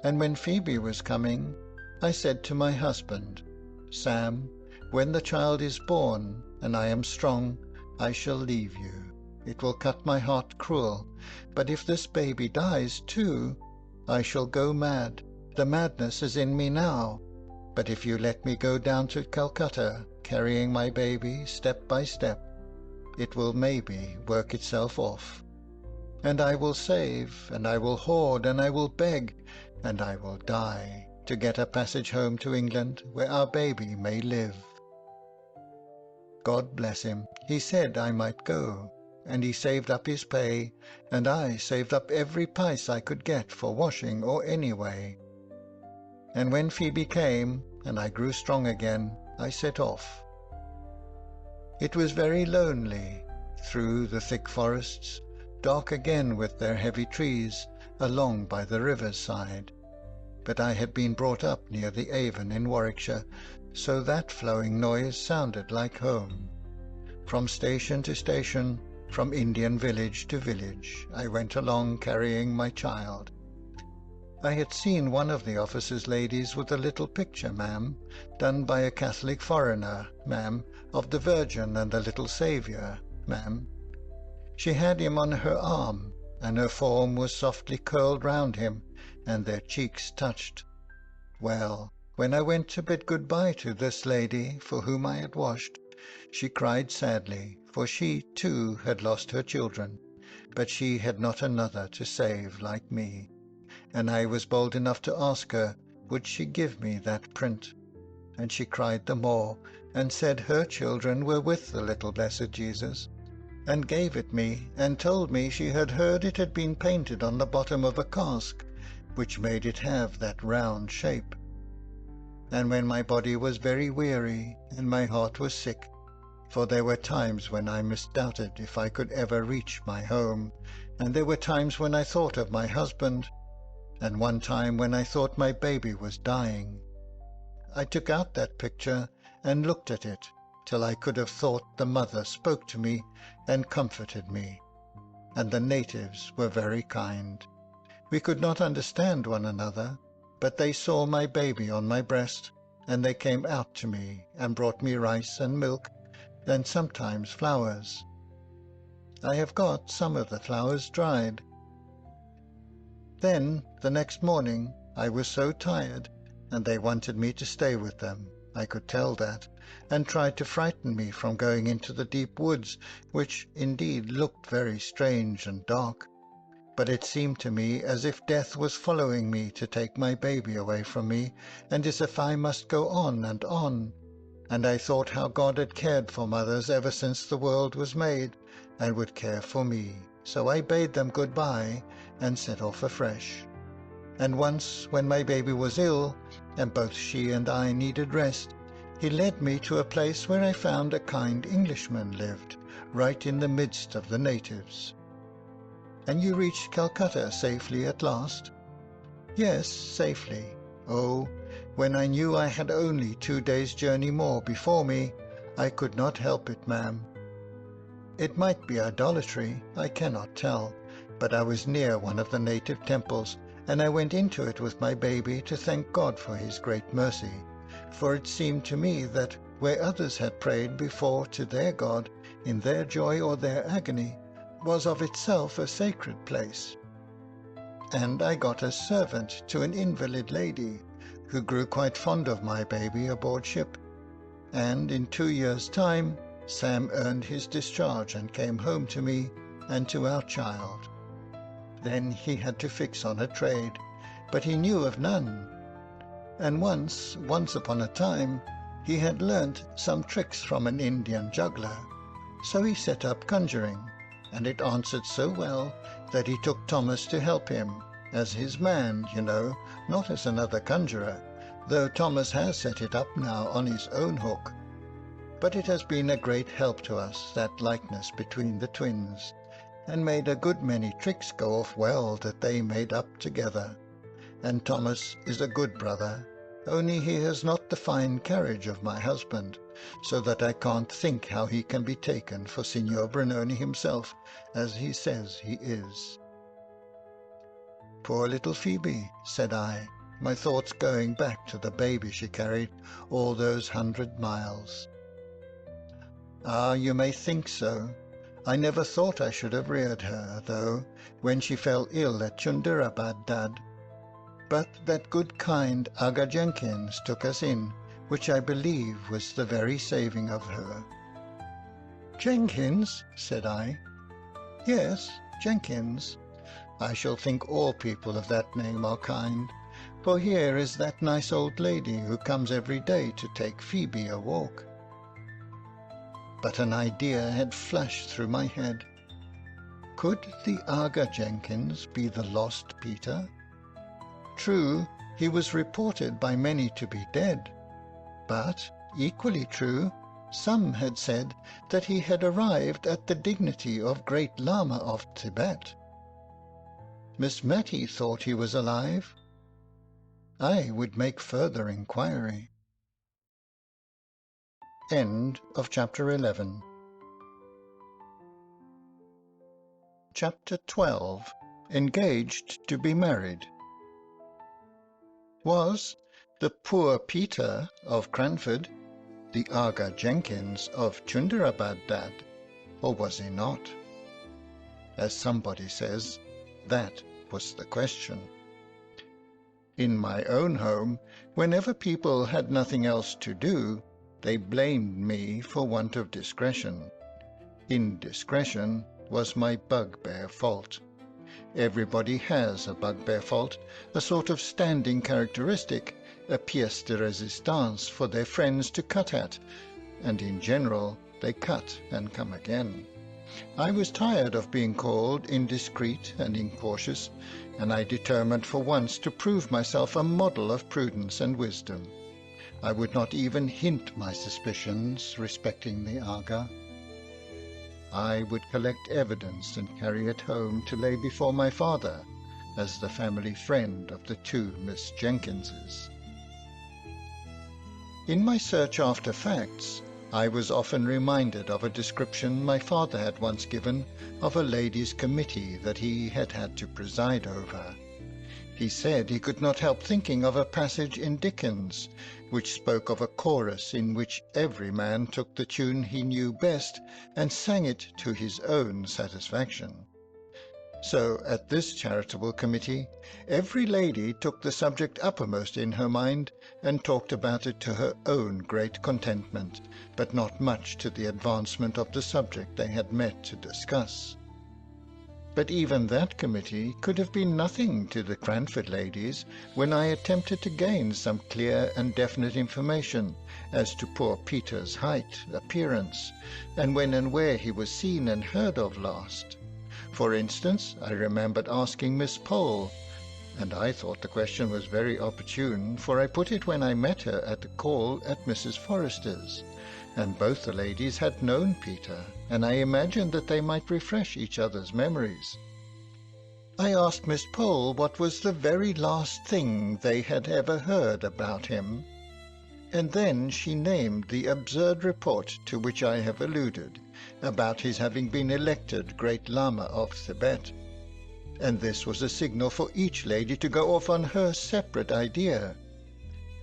B: And when Phoebe was coming, I said to my husband, Sam, when the child is born, and I am strong, I shall leave you. It will cut my heart cruel, but if this baby dies too, I shall go mad. The madness is in me now. But if you let me go down to Calcutta, carrying my baby step by step, it will maybe work itself off. And I will save, and I will hoard, and I will beg, and I will die to get a passage home to England where our baby may live. God bless him. He said I might go, and he saved up his pay, and I saved up every pice I could get for washing or any way. And when Phoebe came, and I grew strong again, I set off. It was very lonely, through the thick forests, dark again with their heavy trees, along by the river's side. But I had been brought up near the Avon in Warwickshire, so that flowing noise sounded like home. From station to station, from Indian village to village, I went along carrying my child. I had seen one of the officers' ladies with a little picture, ma'am, done by a Catholic foreigner, ma'am, of the Virgin and the little Saviour, ma'am. She had him on her arm, and her form was softly curled round him, and their cheeks touched. Well, when I went to bid good-bye to this lady for whom I had washed, she cried sadly, for she, too, had lost her children, but she had not another to save like me, and I was bold enough to ask her, would she give me that print? And she cried the more, and said her children were with the little blessed Jesus, and gave it me, and told me she had heard it had been painted on the bottom of a cask, which made it have that round shape. And when my body was very weary, and my heart was sick, for there were times when I misdoubted if I could ever reach my home, and there were times when I thought of my husband, and one time when I thought my baby was dying, I took out that picture and looked at it, till I could have thought the mother spoke to me and comforted me. And the natives were very kind. We could not understand one another, but they saw my baby on my breast, and they came out to me and brought me rice and milk, and sometimes flowers. I have got some of the flowers dried. Then, the next morning, I was so tired, and they wanted me to stay with them, I could tell that, and tried to frighten me from going into the deep woods, which indeed looked very strange and dark. But it seemed to me as if death was following me to take my baby away from me, and as if I must go on and on. And I thought how God had cared for mothers ever since the world was made, and would care for me. So I bade them good-bye, and set off afresh. And once, when my baby was ill, and both she and I needed rest, he led me to a place where I found a kind Englishman lived, right in the midst of the natives. And you reached Calcutta safely at last? Yes, safely. Oh, when I knew I had only 2 days' journey more before me, I could not help it, ma'am. It might be idolatry, I cannot tell, but I was near one of the native temples, and I went into it with my baby to thank God for his great mercy, for it seemed to me that where others had prayed before to their God, in their joy or their agony, was of itself a sacred place. And I got as servant to an invalid lady, who grew quite fond of my baby aboard ship, and in 2 years' time Sam earned his discharge and came home to me and to our child. Then he had to fix on a trade, but he knew of none. And once upon a time, he had learnt some tricks from an Indian juggler. So he set up conjuring, and it answered so well that he took Thomas to help him, as his man, you know, not as another conjurer, though Thomas has set it up now on his own hook. But it has been a great help to us, that likeness between the twins, and made a good many tricks go off well that they made up together. And Thomas is a good brother, only he has not the fine carriage of my husband, so that I can't think how he can be taken for Signor Brunoni himself, as he says he is. Poor little Phoebe, said I, my thoughts going back to the baby she carried all those 100 miles. Ah, you may think so. I never thought I should have reared her, though, when she fell ill at Chundirabad, Dad. but that good kind Aga Jenkins took us in, which I believe was the very saving of her." "Jenkins?" said I. "Yes, Jenkins. I shall think all people of that name are kind, for here is that nice old lady who comes every day to take Phoebe a walk." But an idea had flashed through my head. Could the Aga Jenkins be the lost Peter? True, he was reported by many to be dead, but, equally true, some had said that he had arrived at the dignity of Great Lama of Tibet. Miss Matty thought he was alive. I would make further inquiry. End of chapter 11. Chapter 12. Engaged to be married. Was the poor Peter of Cranford the Aga Jenkins of Chundarabad, or was he not? As somebody says, that was the question. In my own home, whenever people had nothing else to do, they blamed me for want of discretion. Indiscretion was my bugbear fault. Everybody has a bugbear fault, a sort of standing characteristic, a pièce de résistance for their friends to cut at, and in general they cut and come again. I was tired of being called indiscreet and incautious, and I determined for once to prove myself a model of prudence and wisdom. I would not even hint my suspicions respecting the Aga. I would collect evidence and carry it home to lay before my father as the family friend of the two Miss Jenkinses. In my search after facts, I was often reminded of a description my father had once given of a ladies' committee that he had had to preside over. He said he could not help thinking of a passage in Dickens, which spoke of a chorus in which every man took the tune he knew best and sang it to his own satisfaction. So at this charitable committee, every lady took the subject uppermost in her mind and talked about it to her own great contentment, but not much to the advancement of the subject they had met to discuss. But even that committee could have been nothing to the Cranford ladies when I attempted to gain some clear and definite information as to poor Peter's height, appearance, and when and where he was seen and heard of last. For instance, I remembered asking Miss Pole, and I thought the question was very opportune, for I put it when I met her at the call at Mrs. Forrester's, and both the ladies had known Peter, and I imagined that they might refresh each other's memories. I asked Miss Pole what was the very last thing they had ever heard about him, and then she named the absurd report to which I have alluded, about his having been elected Great Lama of Tibet, and this was a signal for each lady to go off on her separate idea.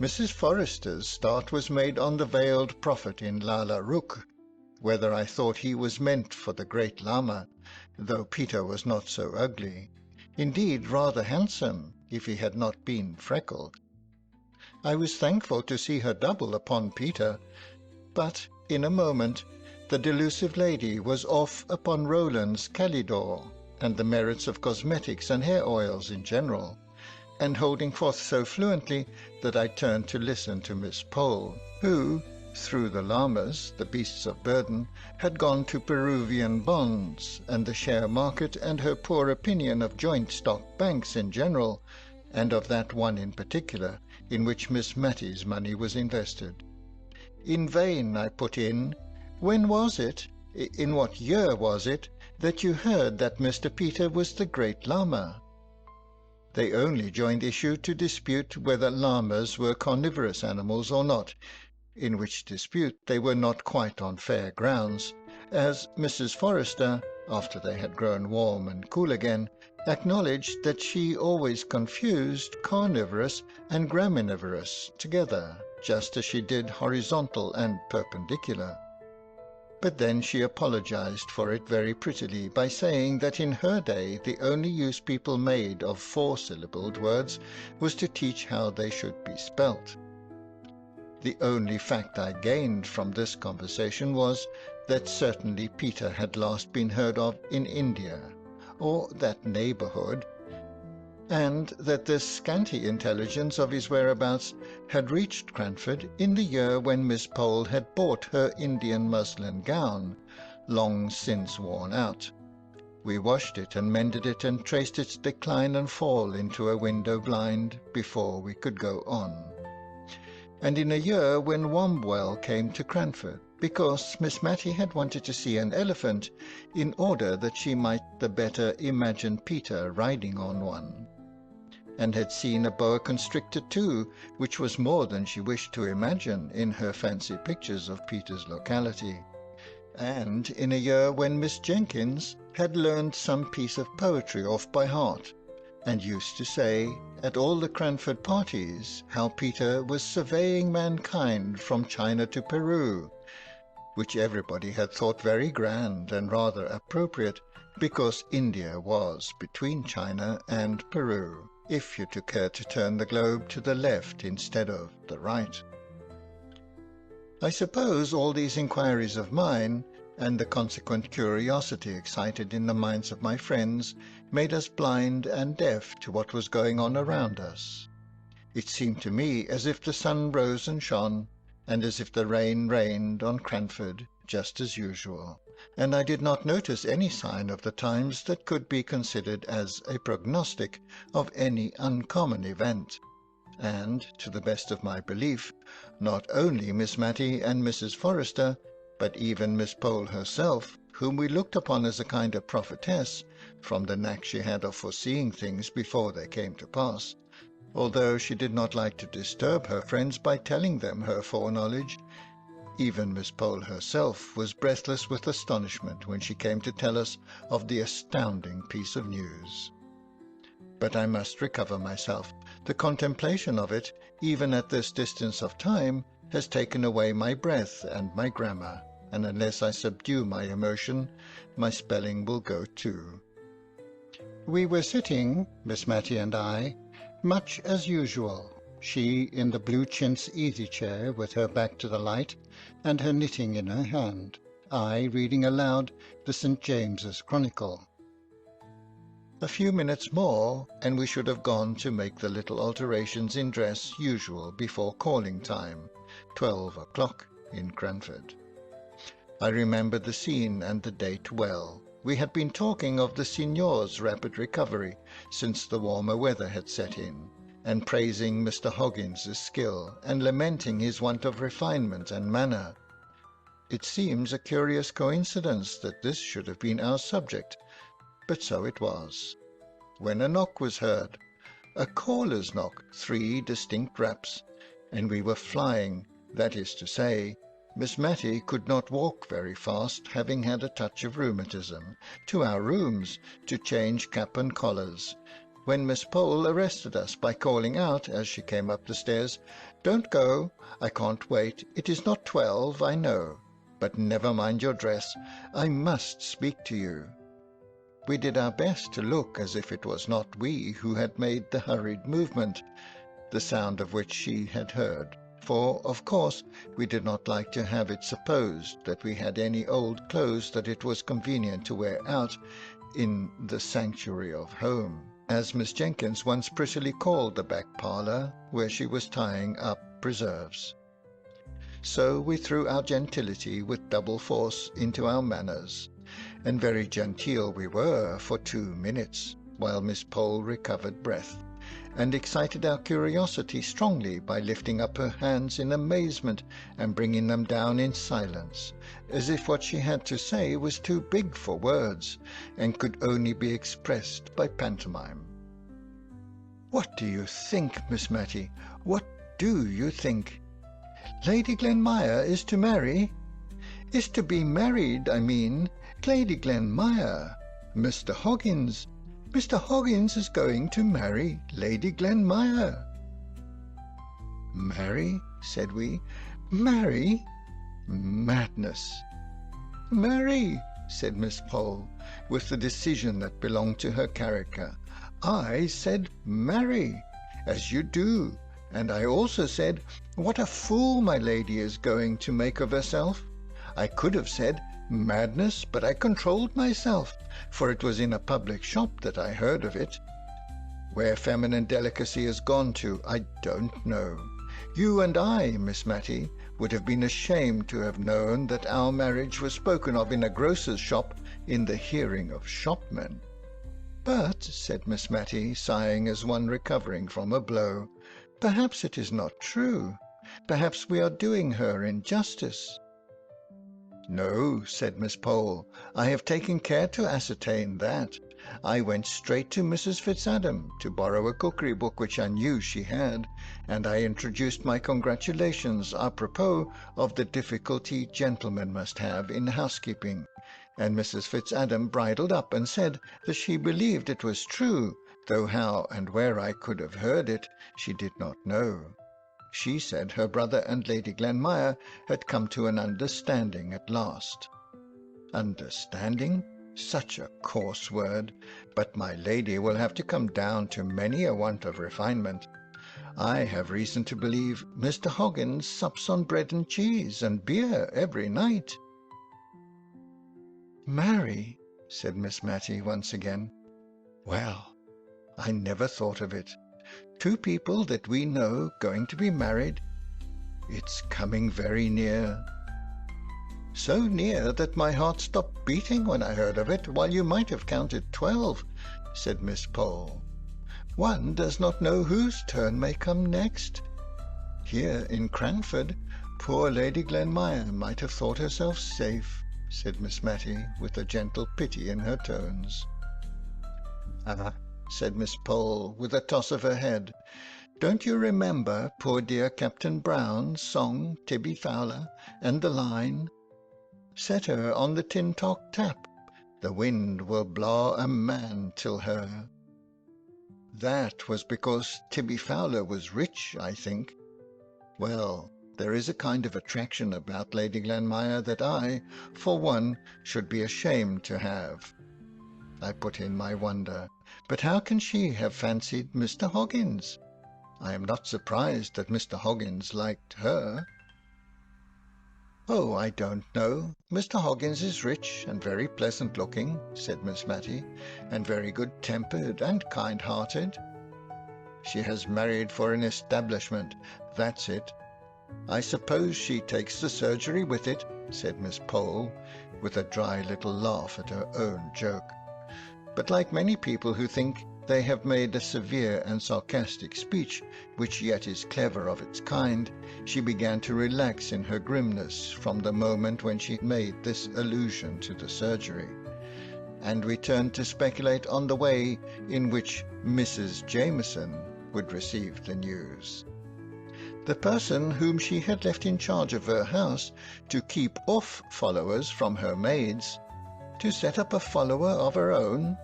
B: Mrs. Forrester's start was made on the veiled prophet in Lala Rookh, whether I thought he was meant for the Great Lama, though Peter was not so ugly, indeed rather handsome, if he had not been freckled. I was thankful to see her double upon Peter, but in a moment the delusive lady was off upon Rowland's Calidore, and the merits of cosmetics and hair oils in general, and holding forth so fluently that I turned to listen to Miss Pole, who, through the Lamas, the beasts of burden, had gone to Peruvian bonds and the share market, and her poor opinion of joint stock banks in general, and of that one in particular, in which Miss Matty's money was invested. In vain I put in, when was it, in what year was it, that you heard that Mr. Peter was the Great Lama? They only joined issue to dispute whether llamas were carnivorous animals or not, in which dispute they were not quite on fair grounds, as Mrs. Forrester, after they had grown warm and cool again, acknowledged that she always confused carnivorous and graminivorous together, just as she did horizontal and perpendicular. but then she apologized for it very prettily by saying that in her day the only use people made of 4-syllabled words was to teach how they should be spelt. The only fact I gained from this conversation was that certainly Peter had last been heard of in India, or that neighbourhood, and that this scanty intelligence of his whereabouts had reached Cranford in the year when Miss Pole had bought her Indian muslin gown, long since worn out. We washed it and mended it and traced its decline and fall into a window blind before we could go on. And in a year when Wombwell came to Cranford, because Miss Matty had wanted to see an elephant in order that she might the better imagine Peter riding on one, and had seen a boa constrictor too, which was more than she wished to imagine in her fancy pictures of Peter's locality, and in a year when Miss Jenkins had learned some piece of poetry off by heart, and used to say at all the Cranford parties how Peter was surveying mankind from China to Peru, which everybody had thought very grand and rather appropriate, because India was between China and Peru, if you took care to turn the globe to the left instead of the right. I suppose all these inquiries of mine, and the consequent curiosity excited in the minds of my friends, made us blind and deaf to what was going on around us. It seemed to me as if the sun rose and shone, and as if the rain rained on Cranford just as usual, and I did not notice any sign of the times that could be considered as a prognostic of any uncommon event. And, to the best of my belief, not only Miss Matty and Mrs. Forrester, but even Miss Pole herself, whom we looked upon as a kind of prophetess, from the knack she had of foreseeing things before they came to pass, although she did not like to disturb her friends by telling them her foreknowledge. Even Miss Pole herself was breathless with astonishment when she came to tell us of the astounding piece of news. But I must recover myself. The contemplation of it, even at this distance of time, has taken away my breath and my grammar, and unless I subdue my emotion, my spelling will go too. We were sitting, Miss Matty and I, much as usual, she in the blue chintz easy-chair with her back to the light and her knitting in her hand, I reading aloud the St. James's Chronicle. A few minutes more, and we should have gone to make the little alterations in dress usual before calling time, 12 o'clock in Cranford. I remember the scene and the date well. We had been talking of the signor's rapid recovery since the warmer weather had set in, and praising Mr. Hoggins's skill, and lamenting his want of refinement and manner. It seems a curious coincidence that this should have been our subject, but so it was. When a knock was heard, a caller's knock, 3 distinct raps, and we were flying, that is to say, Miss Matty could not walk very fast, having had a touch of rheumatism, to our rooms to change cap and collars, when Miss Pole arrested us by calling out as she came up the stairs, "Don't go, I can't wait, it is not 12, I know, but never mind your dress, I must speak to you." We did our best to look as if it was not we who had made the hurried movement, the sound of which she had heard, for, of course, we did not like to have it supposed that we had any old clothes that it was convenient to wear out in the sanctuary of home, as Miss Jenkins once prettily called the back parlour, where she was tying up preserves. So we threw our gentility with double force into our manners, and very genteel we were for 2 minutes, while Miss Pole recovered breath, and excited our curiosity strongly by lifting up her hands in amazement and bringing them down in silence, as if what she had to say was too big for words, and could only be expressed by pantomime. "What do you think, Miss Matty? What do you think? Lady Glenmire is to marry? Is to be married, I mean. Lady Glenmire. Mr. Hoggins. Mr. Hoggins is going to marry Lady Glenmire." "Marry?" said we. "Marry? Madness." "Mary," said Miss Pole, with the decision that belonged to her character, "I said marry, as you do, and I also said, what a fool my lady is going to make of herself. I could have said madness, but I controlled myself, for it was in a public shop that I heard of it. Where feminine delicacy has gone to, I don't know. You and I, Miss Matty, would have been ashamed to have known that our marriage was spoken of in a grocer's shop in the hearing of shopmen. But," said Miss Matty, sighing as one recovering from a blow, "perhaps it is not true. Perhaps we are doing her injustice." "No," said Miss Pole, "I have taken care to ascertain that. I went straight to Mrs. Fitzadam to borrow a cookery book which I knew she had, and I introduced my congratulations apropos of the difficulty gentlemen must have in housekeeping, and Mrs. Fitzadam bridled up and said that she believed it was true, though how and where I could have heard it she did not know. She said her brother and Lady Glenmire had come to an understanding at last." Understanding? Such a coarse word, but my lady will have to come down to many a want of refinement. I have reason to believe Mr. Hoggins sups on bread and cheese and beer every night. "Marry," said Miss Matty once again. "Well, I never thought of it. Two people that we know going to be married. It's coming very near." "So near that my heart stopped beating when I heard of it, while you might have counted 12, said Miss Pole. "One does not know whose turn may come next. Here in Cranford, poor Lady Glenmire might have thought herself safe," said Miss Matty, with a gentle pity in her tones. "Ah," said Miss Pole, with a toss of her head, "don't you remember poor dear Captain Brown's song, Tibby Fowler, and the line, 'Set her on the tin-tock tap, the wind will blaw a man till her'? That was because Tibby Fowler was rich, I think. Well, there is a kind of attraction about Lady Glenmire that I, for one, should be ashamed to have." I put in my wonder, "But how can she have fancied Mr. Hoggins? I am not surprised that Mr. Hoggins liked her." "Oh, I don't know. Mr. Hoggins is rich and very pleasant looking," said Miss Matty, "and very good-tempered and kind-hearted." "She has married for an establishment, that's it. I suppose she takes the surgery with it," said Miss Pole, with a dry little laugh at her own joke. But like many people who think they have made a severe and sarcastic speech, which yet is clever of its kind, she began to relax in her grimness from the moment when she made this allusion to the surgery, and we turned to speculate on the way in which Mrs. Jameson would receive the news. The person whom she had left in charge of her house to keep off followers from her maids, to set up a follower of her own,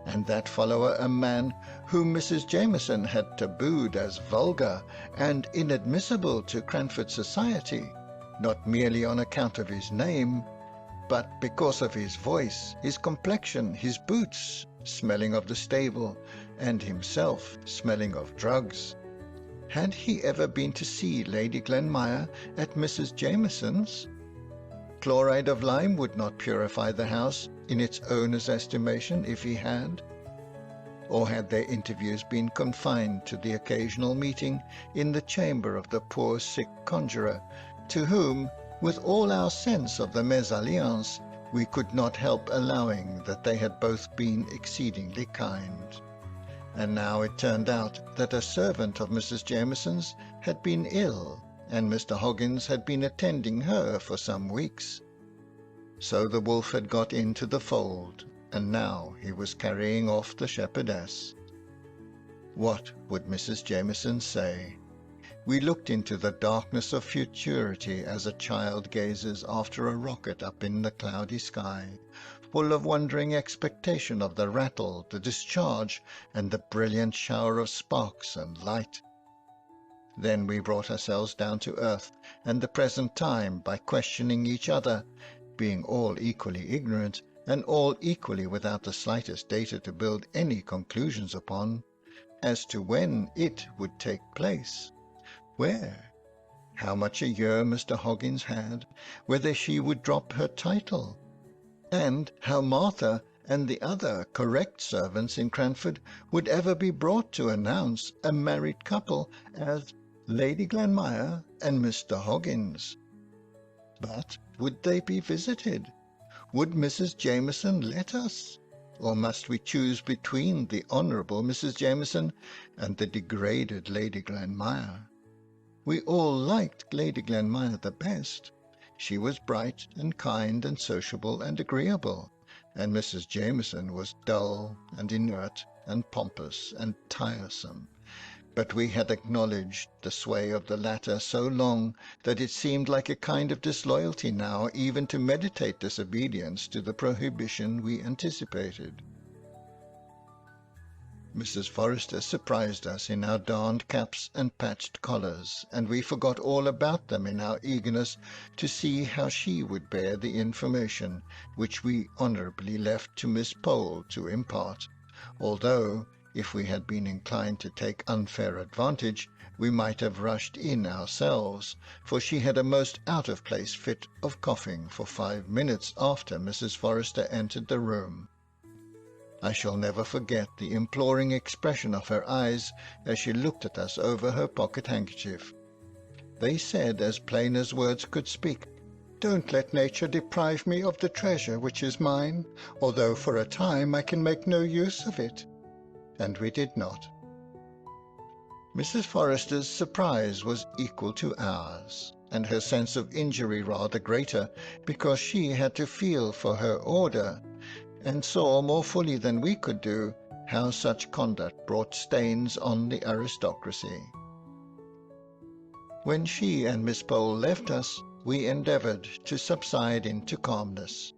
B: and that follower a man whom Mrs. Jameson had tabooed as vulgar and inadmissible to Cranford society, not merely on account of his name, but because of his voice, his complexion, his boots, smelling of the stable, and himself smelling of drugs. Had he ever been to see Lady Glenmire at Mrs. Jameson's? Chloride of lime would not purify the house in its owner's estimation if he had. Or had their interviews been confined to the occasional meeting in the chamber of the poor sick conjurer, to whom, with all our sense of the mésalliance, we could not help allowing that they had both been exceedingly kind? And now it turned out that a servant of Mrs. Jameson's had been ill, and Mr. Hoggins had been attending her for some weeks. So the wolf had got into the fold, and now he was carrying off the shepherdess. What would Mrs. Jameson say? We looked into the darkness of futurity as a child gazes after a rocket up in the cloudy sky, full of wondering expectation of the rattle, the discharge, and the brilliant shower of sparks and light. Then we brought ourselves down to earth and the present time by questioning each other, being all equally ignorant, and all equally without the slightest data to build any conclusions upon, as to when it would take place, where, how much a year Mr. Hoggins had, whether she would drop her title, and how Martha and the other correct servants in Cranford would ever be brought to announce a married couple as Lady Glenmire and Mr. Hoggins. But would they be visited? Would Mrs. Jameson let us? Or must we choose between the Honourable Mrs. Jameson and the degraded Lady Glenmire? We all liked Lady Glenmire the best. She was bright and kind and sociable and agreeable, and Mrs. Jameson was dull and inert and pompous and tiresome. But we had acknowledged the sway of the latter so long that it seemed like a kind of disloyalty now even to meditate disobedience to the prohibition we anticipated. Mrs. Forrester surprised us in our darned caps and patched collars, and we forgot all about them in our eagerness to see how she would bear the information which we honourably left to Miss Pole to impart, although, if we had been inclined to take unfair advantage, we might have rushed in ourselves, for she had a most out-of-place fit of coughing for 5 minutes after Mrs. Forrester entered the room. I shall never forget the imploring expression of her eyes as she looked at us over her pocket-handkerchief. They said, as plain as words could speak, "Don't let nature deprive me of the treasure which is mine, although for a time I can make no use of it." And we did not. Mrs. Forrester's surprise was equal to ours, and her sense of injury rather greater, because she had to feel for her order, and saw more fully than we could do how such conduct brought stains on the aristocracy. When she and Miss Pole left us, we endeavoured to subside into calmness,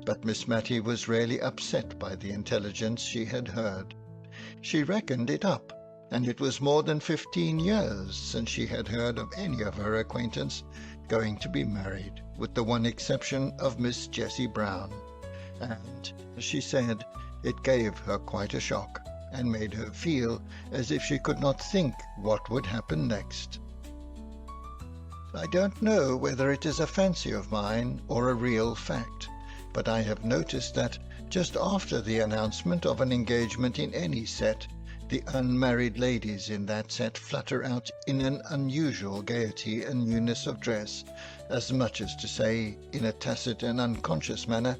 B: but Miss Matty was really upset by the intelligence she had heard. She reckoned it up, and it was more than 15 years since she had heard of any of her acquaintance going to be married, with the one exception of Miss Jessie Brown, and, as she said, it gave her quite a shock, and made her feel as if she could not think what would happen next. I don't know whether it is a fancy of mine or a real fact, but I have noticed that just after the announcement of an engagement in any set, the unmarried ladies in that set flutter out in an unusual gaiety and newness of dress, as much as to say, in a tacit and unconscious manner,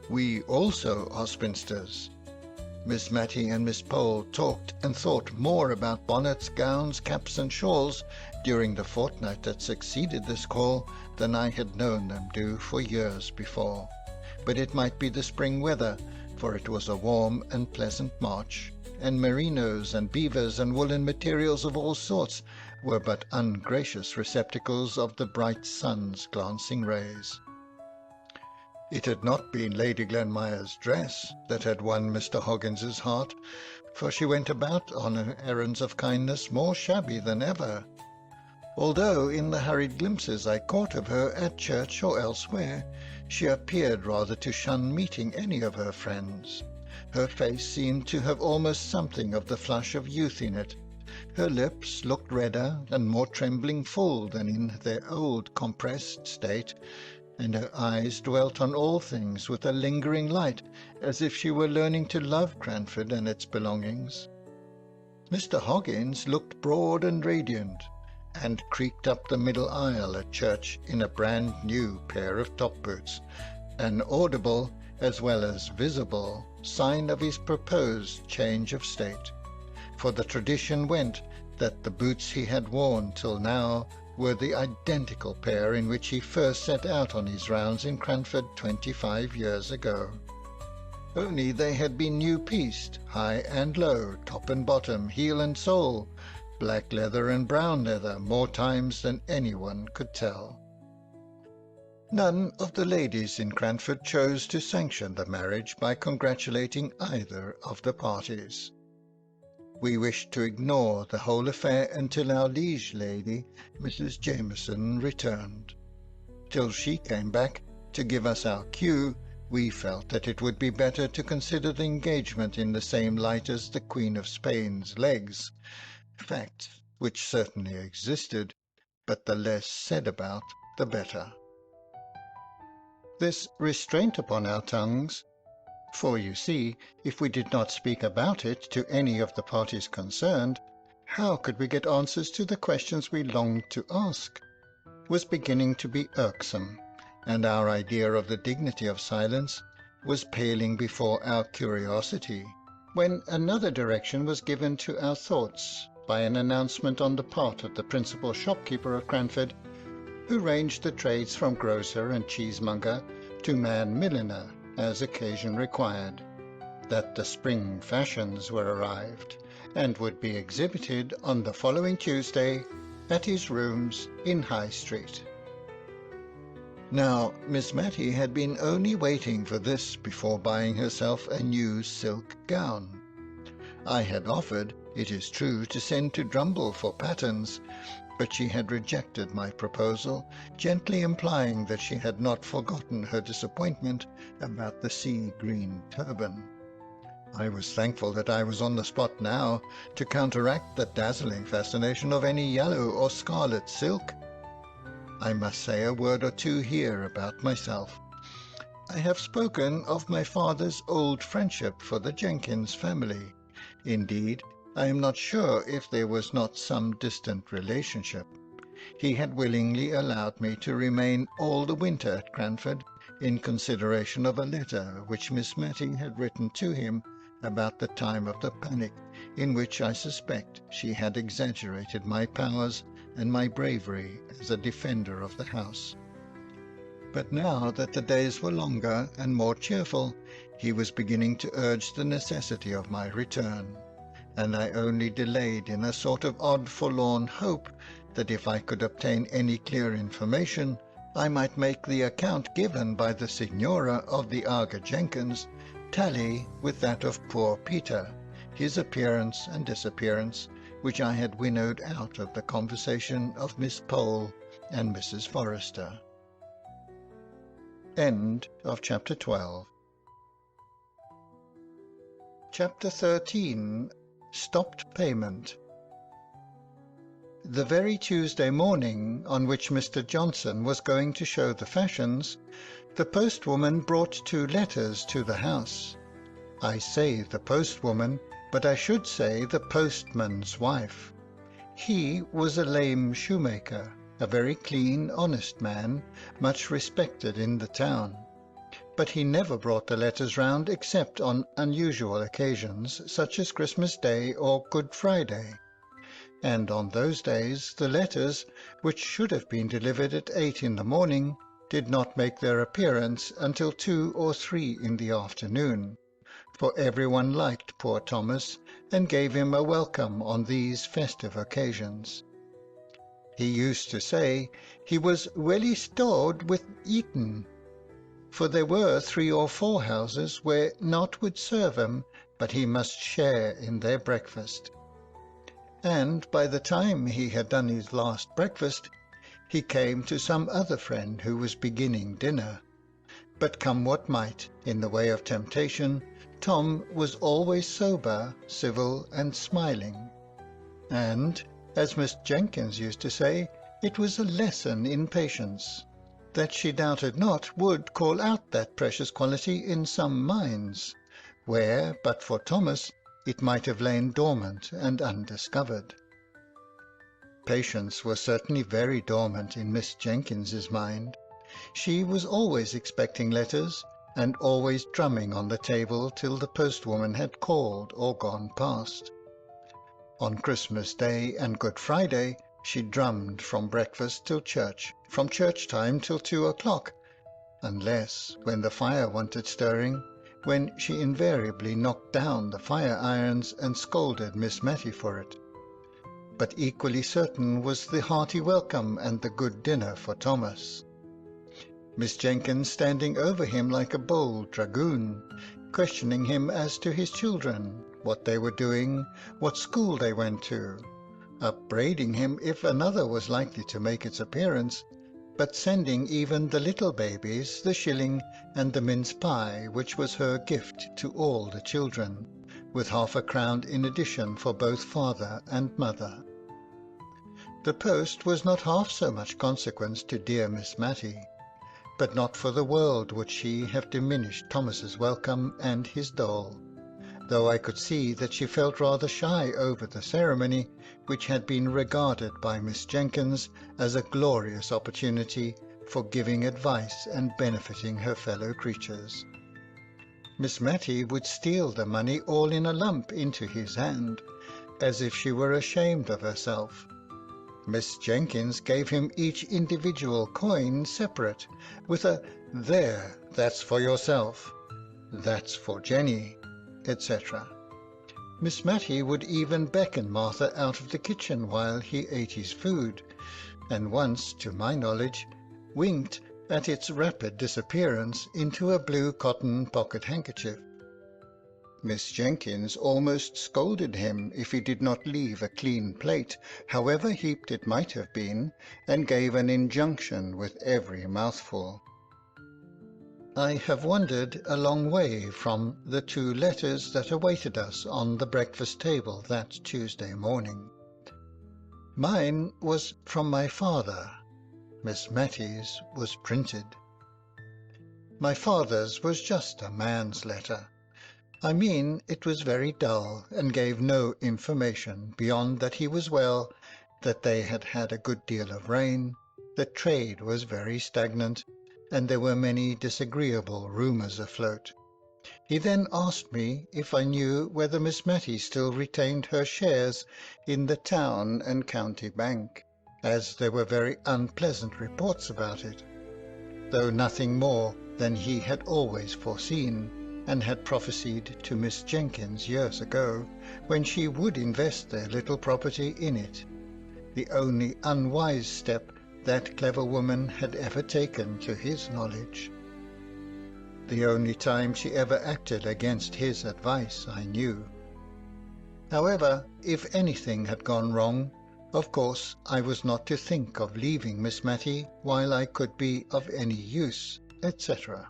B: "We also are spinsters." Miss Matty and Miss Pole talked and thought more about bonnets, gowns, caps and shawls during the fortnight that succeeded this call than I had known them do for years before. But it might be the spring weather, for it was a warm and pleasant March, and merinos and beavers and woolen materials of all sorts were but ungracious receptacles of the bright sun's glancing rays. It had not been Lady Glenmire's dress that had won Mr. Hoggins's heart, for she went about on her errands of kindness more shabby than ever, although in the hurried glimpses I caught of her at church or elsewhere, she appeared rather to shun meeting any of her friends. Her face seemed to have almost something of the flush of youth in it. Her lips looked redder and more trembling full than in their old compressed state, and her eyes dwelt on all things with a lingering light, as if she were learning to love Cranford and its belongings. Mr. Hoggins looked broad and radiant, and creaked up the middle aisle at church in a brand-new pair of top-boots, an audible as well as visible sign of his proposed change of state, for the tradition went that the boots he had worn till now were the identical pair in which he first set out on his rounds in Cranford 25 years ago. Only they had been new-pieced, high and low, top and bottom, heel and sole, black leather and brown leather, more times than anyone could tell. None of the ladies in Cranford chose to sanction the marriage by congratulating either of the parties. We wished to ignore the whole affair until our liege lady, Mrs. Jameson, returned. Till she came back, to give us our cue, we felt that it would be better to consider the engagement in the same light as the Queen of Spain's legs, facts which certainly existed, but the less said about, the better. This restraint upon our tongues, for you see, if we did not speak about it to any of the parties concerned, how could we get answers to the questions we longed to ask, was beginning to be irksome, and our idea of the dignity of silence was paling before our curiosity, when another direction was given to our thoughts by an announcement on the part of the principal shopkeeper of Cranford, who ranged the trades from grocer and cheesemonger to man-milliner, as occasion required, that the spring fashions were arrived, and would be exhibited on the following Tuesday at his rooms in High Street. Now, Miss Matty had been only waiting for this before buying herself a new silk gown. I had offered, it is true, to send to Drumble for patterns, but she had rejected my proposal, gently implying that she had not forgotten her disappointment about the sea-green turban. I was thankful that I was on the spot now to counteract the dazzling fascination of any yellow or scarlet silk. I must say a word or two here about myself. I have spoken of my father's old friendship for the Jenkins family. Indeed, I am not sure if there was not some distant relationship. He had willingly allowed me to remain all the winter at Cranford, in consideration of a letter which Miss Matty had written to him about the time of the panic, in which I suspect she had exaggerated my powers and my bravery as a defender of the house. But now that the days were longer and more cheerful, he was beginning to urge the necessity of my return, and I only delayed in a sort of odd forlorn hope that if I could obtain any clear information, I might make the account given by the Signora of the Aga Jenkins tally with that of poor Peter, his appearance and disappearance, which I had winnowed out of the conversation of Miss Pole and Mrs. Forrester. End of Chapter 12. Chapter 13. Stopped Payment. The very Tuesday morning on which Mr. Johnson was going to show the fashions, the postwoman brought 2 letters to the house. I say the postwoman, but I should say the postman's wife. He was a lame shoemaker, a very clean, honest man, much respected in the town. But he never brought the letters round except on unusual occasions, such as Christmas Day or Good Friday. And on those days the letters, which should have been delivered at 8 in the morning, did not make their appearance until 2 or 3 in the afternoon, for everyone liked poor Thomas, and gave him a welcome on these festive occasions. He used to say he was welly stowed with eatin', for there were 3 or 4 houses where naught would serve him, but he must share in their breakfast. And by the time he had done his last breakfast, he came to some other friend who was beginning dinner. But come what might, in the way of temptation, Tom was always sober, civil, and smiling. And, as Miss Jenkins used to say, it was a lesson in patience, that she doubted not would call out that precious quality in some minds, where, but for Thomas, it might have lain dormant and undiscovered. Patience was certainly very dormant in Miss Jenkins's mind. She was always expecting letters, and always drumming on the table till the postwoman had called or gone past. On Christmas Day and Good Friday she drummed from breakfast till church, from church time till 2 o'clock, unless when the fire wanted stirring, when she invariably knocked down the fire irons and scolded Miss Matty for it. But equally certain was the hearty welcome and the good dinner for Thomas. Miss Jenkins standing over him like a bold dragoon, questioning him as to his children, what they were doing, what school they went to, upbraiding him if another was likely to make its appearance, but sending even the little babies the shilling and the mince pie, which was her gift to all the children, with £half-a-crown in addition for both father and mother. The post was not half so much consequence to dear Miss Matty, but not for the world would she have diminished Thomas's welcome and his dole, though I could see that she felt rather shy over the ceremony, which had been regarded by Miss Jenkins as a glorious opportunity for giving advice and benefiting her fellow creatures. Miss Matty would steal the money all in a lump into his hand, as if she were ashamed of herself. Miss Jenkins gave him each individual coin separate, with a "There, that's for yourself," "That's for Jenny," etc. Miss Matty would even beckon Martha out of the kitchen while he ate his food, and once, to my knowledge, winked at its rapid disappearance into a blue cotton pocket-handkerchief. Miss Jenkins almost scolded him if he did not leave a clean plate, however heaped it might have been, and gave an injunction with every mouthful. I have wandered a long way from the 2 letters that awaited us on the breakfast table that Tuesday morning. Mine was from my father. Miss Matty's was printed. My father's was just a man's letter. I mean, it was very dull, and gave no information beyond that he was well, that they had had a good deal of rain, that trade was very stagnant, and there were many disagreeable rumours afloat. He then asked me if I knew whether Miss Matty still retained her shares in the Town and County Bank, as there were very unpleasant reports about it, though nothing more than he had always foreseen, and had prophesied to Miss Jenkins years ago, when she would invest their little property in it, the only unwise step that clever woman had ever taken to his knowledge. The only time she ever acted against his advice, I knew. However, if anything had gone wrong, of course I was not to think of leaving Miss Matty while I could be of any use, etc.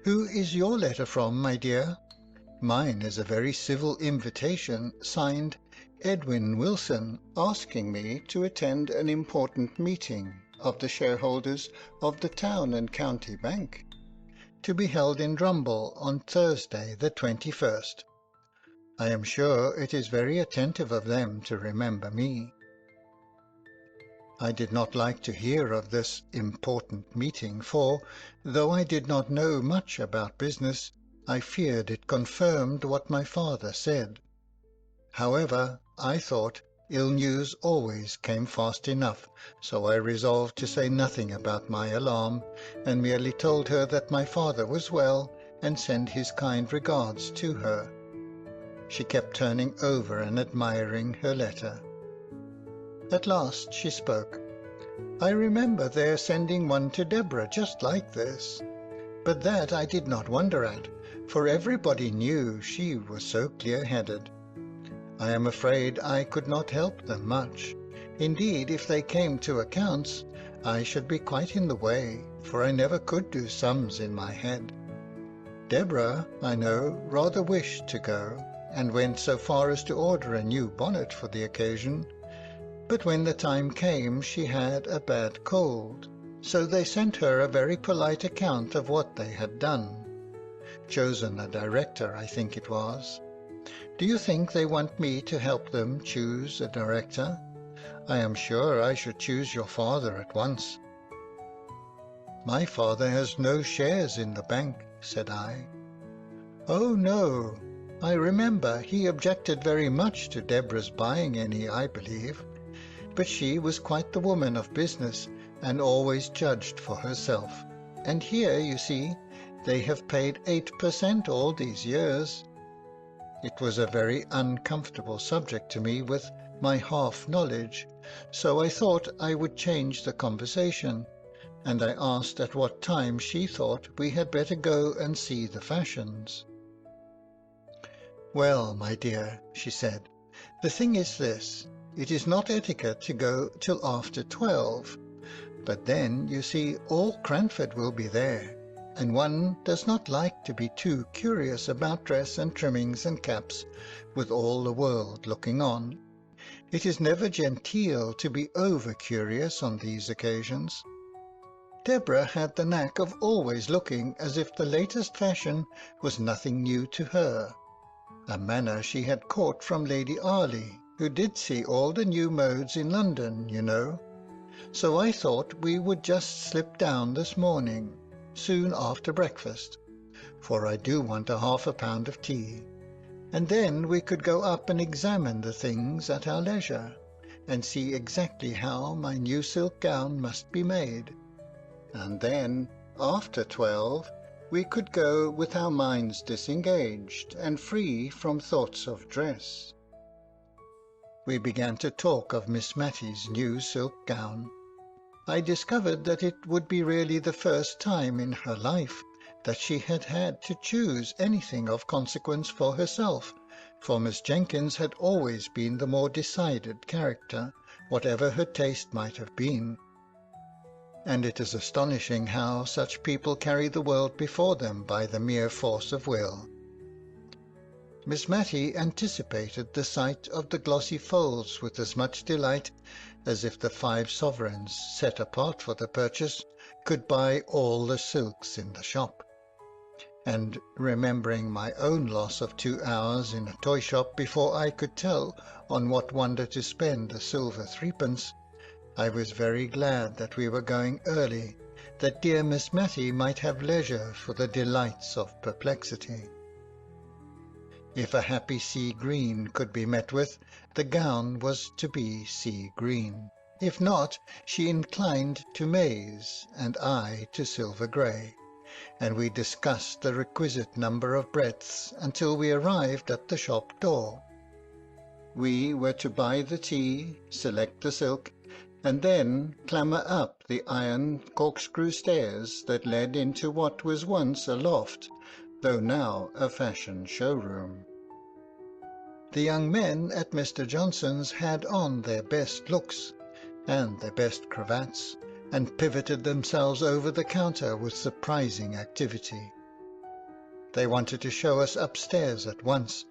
B: Who is your letter from, my dear? Mine is a very civil invitation, signed Edwin Wilson, asking me to attend an important meeting of the shareholders of the Town and County Bank, to be held in Drumble on Thursday the 21st. I am sure it is very attentive of them to remember me. I did not like to hear of this important meeting, for, though I did not know much about business, I feared it confirmed what my father said. However, I thought ill news always came fast enough, so I resolved to say nothing about my alarm, and merely told her that my father was well, and send his kind regards to her. She kept turning over and admiring her letter. At last she spoke. I remember their sending one to Deborah just like this, but that I did not wonder at, for everybody knew she was so clear-headed. I am afraid I could not help them much. Indeed, if they came to accounts, I should be quite in the way, for I never could do sums in my head. Deborah, I know, rather wished to go, and went so far as to order a new bonnet for the occasion, but when the time came she had a bad cold, so they sent her a very polite account of what they had done. Chosen a director, I think it was. Do you think they want me to help them choose a director? I am sure I should choose your father at once. My father has no shares in the bank, said I. Oh, no. I remember he objected very much to Deborah's buying any, I believe. But she was quite the woman of business, and always judged for herself. And here, you see, they have paid 8% all these years. It was a very uncomfortable subject to me with my half-knowledge, so I thought I would change the conversation, and I asked at what time she thought we had better go and see the fashions. Well, my dear, she said, the thing is this. It is not etiquette to go till after 12. But then, you see, all Cranford will be there, and one does not like to be too curious about dress and trimmings and caps, with all the world looking on. It is never genteel to be over-curious on these occasions. Deborah had the knack of always looking as if the latest fashion was nothing new to her, a manner she had caught from Lady Arley, who did see all the new modes in London, you know. So I thought we would just slip down this morning, soon after breakfast, for I do want half a pound of tea, and then we could go up and examine the things at our leisure, and see exactly how my new silk gown must be made. And then, after 12, we could go with our minds disengaged and free from thoughts of dress. We began to talk of Miss Matty's new silk gown. I discovered that it would be really the first time in her life that she had had to choose anything of consequence for herself, for Miss Jenkins had always been the more decided character, whatever her taste might have been. And it is astonishing how such people carry the world before them by the mere force of will. Miss Matty anticipated the sight of the glossy folds with as much delight as if the 5 sovereigns set apart for the purchase could buy all the silks in the shop. And remembering my own loss of 2 hours in a toy shop before I could tell on what wonder to spend a silver 3pence, I was very glad that we were going early, that dear Miss Matty might have leisure for the delights of perplexity. If a happy sea green could be met with, the gown was to be sea green. If not, she inclined to maize, and I to silver grey, and we discussed the requisite number of breadths until we arrived at the shop door. We were to buy the tea, select the silk, and then clamber up the iron corkscrew stairs that led into what was once a loft, though now a fashion showroom. The young men at Mr. Johnson's had on their best looks and their best cravats, and pivoted themselves over the counter with surprising activity. They wanted to show us upstairs at once,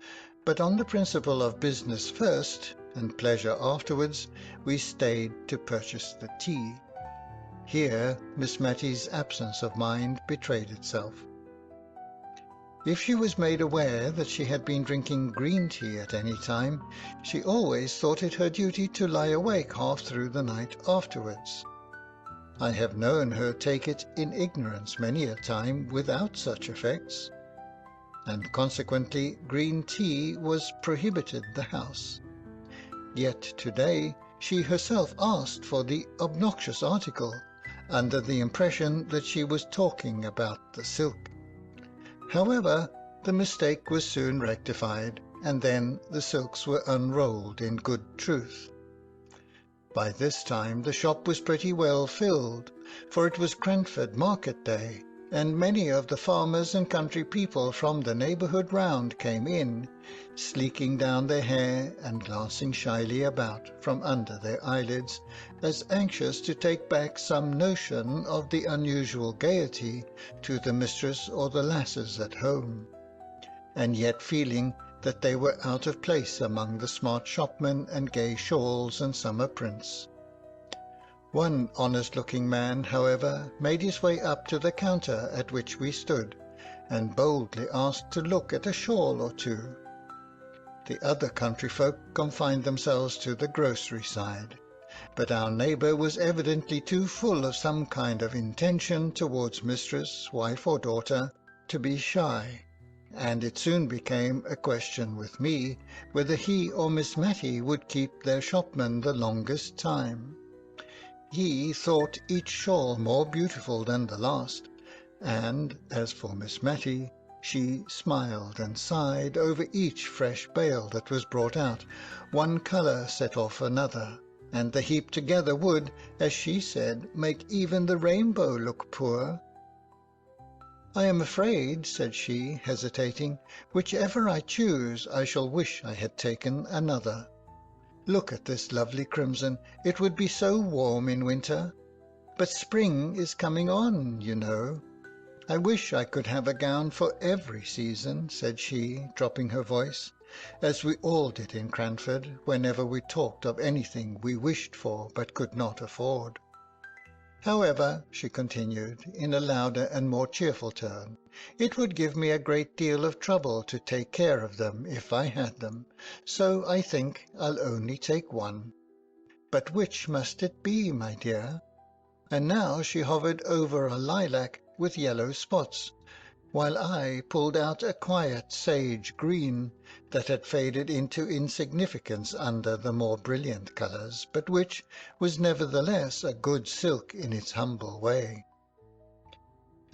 B: but on the principle of business first and pleasure afterwards, we stayed to purchase the tea. Here Miss Matty's absence of mind betrayed itself. If she was made aware that she had been drinking green tea at any time, she always thought it her duty to lie awake half through the night afterwards. I have known her take it in ignorance many a time without such effects, and consequently green tea was prohibited the house. Yet today she herself asked for the obnoxious article, under the impression that she was talking about the silk. However, the mistake was soon rectified, and then the silks were unrolled in good truth. By this time the shop was pretty well filled, for it was Cranford market day, and many of the farmers and country people from the neighbourhood round came in, sleeking down their hair and glancing shyly about from under their eyelids, as anxious to take back some notion of the unusual gaiety to the mistress or the lasses at home, and yet feeling that they were out of place among the smart shopmen and gay shawls and summer prints. One honest-looking man, however, made his way up to the counter at which we stood, and boldly asked to look at a shawl or 2. The other country folk confined themselves to the grocery side, but our neighbour was evidently too full of some kind of intention towards mistress, wife, or daughter, to be shy, and it soon became a question with me whether he or Miss Matty would keep their shopman the longest time. He thought each shawl more beautiful than the last, and as for Miss Matty, she smiled and sighed over each fresh bale that was brought out. One colour set off another, and the heap together would, as she said, make even the rainbow look poor. "I am afraid," said she, hesitating, "whichever I choose, I shall wish I had taken another. Look at this lovely crimson. It would be so warm in winter." But spring is coming on, you know. I wish I could have a gown for every season, said she, dropping her voice, as we all did in Cranford whenever we talked of anything we wished for but could not afford. However, she continued, in a louder and more cheerful tone, it would give me a great deal of trouble to take care of them if I had them, so I think I'll only take one. But which must it be, my dear? And now she hovered over a lilac with yellow spots, while I pulled out a quiet sage green that had faded into insignificance under the more brilliant colours, but which was nevertheless a good silk in its humble way.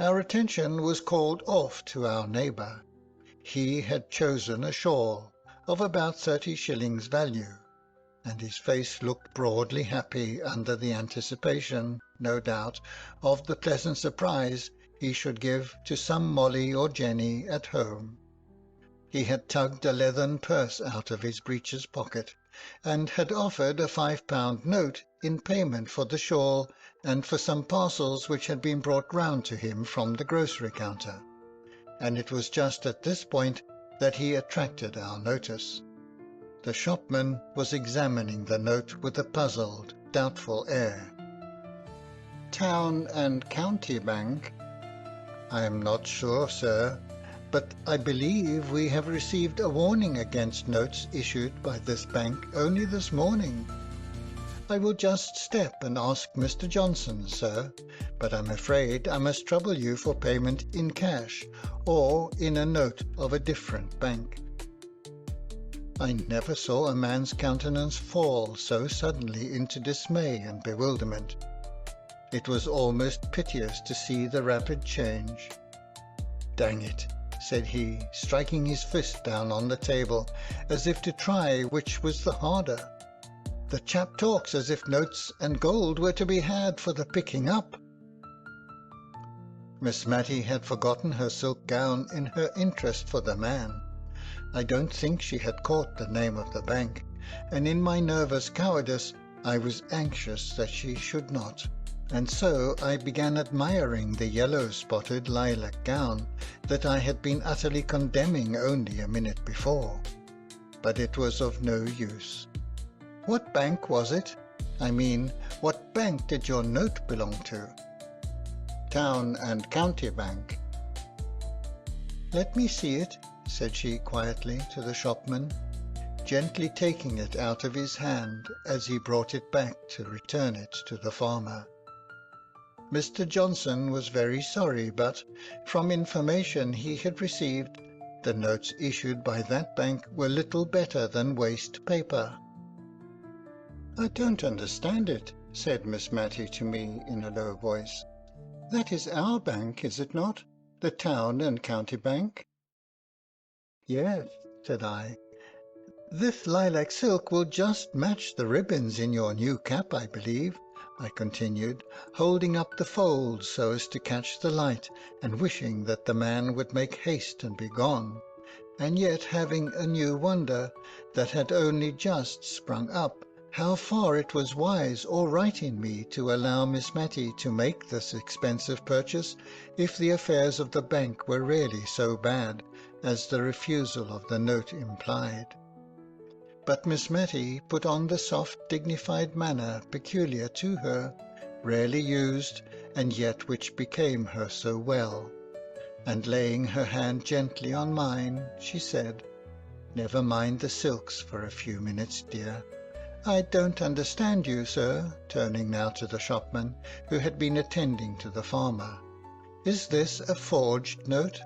B: Our attention was called off to our neighbour. He had chosen a shawl of about 30 shillings value, and his face looked broadly happy under the anticipation, no doubt, of the pleasant surprise he should give to some Molly or Jenny at home. He had tugged a leathern purse out of his breeches pocket, and had offered a £5 note in payment for the shawl and for some parcels which had been brought round to him from the grocery counter, and it was just at this point that he attracted our notice. The shopman was examining the note with a puzzled, doubtful air. Town and County Bank? I am not sure, sir, but I believe we have received a warning against notes issued by this bank only this morning. I will just step and ask Mr. Johnson, sir, but I'm afraid I must trouble you for payment in cash or in a note of a different bank. I never saw a man's countenance fall so suddenly into dismay and bewilderment. It was almost piteous to see the rapid change. Dang it, said he, striking his fist down on the table, as if to try which was the harder. The chap talks as if notes and gold were to be had for the picking up. Miss Matty had forgotten her silk gown in her interest for the man. I don't think she had caught the name of the bank, and in my nervous cowardice I was anxious that she should not. And so I began admiring the yellow-spotted lilac gown that I had been utterly condemning only a minute before. But it was of no use. What bank was it? I mean, what bank did your note belong to? Town and County Bank. Let me see it, said she quietly to the shopman, gently taking it out of his hand as he brought it back to return it to the farmer. Mr. Johnson was very sorry, but, from information he had received, the notes issued by that bank were little better than waste paper. I don't understand it, said Miss Matty to me in a low voice. That is our bank, is it not? The Town and County Bank? Yes, said I. This lilac silk will just match the ribbons in your new cap, I believe, I continued, holding up the folds so as to catch the light, and wishing that the man would make haste and be gone, and yet having a new wonder that had only just sprung up, how far it was wise or right in me to allow Miss Matty to make this expensive purchase if the affairs of the bank were really so bad as the refusal of the note implied. But Miss Matty put on the soft, dignified manner peculiar to her, rarely used, and yet which became her so well, and laying her hand gently on mine, she said, Never mind the silks for a few minutes, dear. I don't understand you, sir, turning now to the shopman, who had been attending to the farmer. Is this a forged note?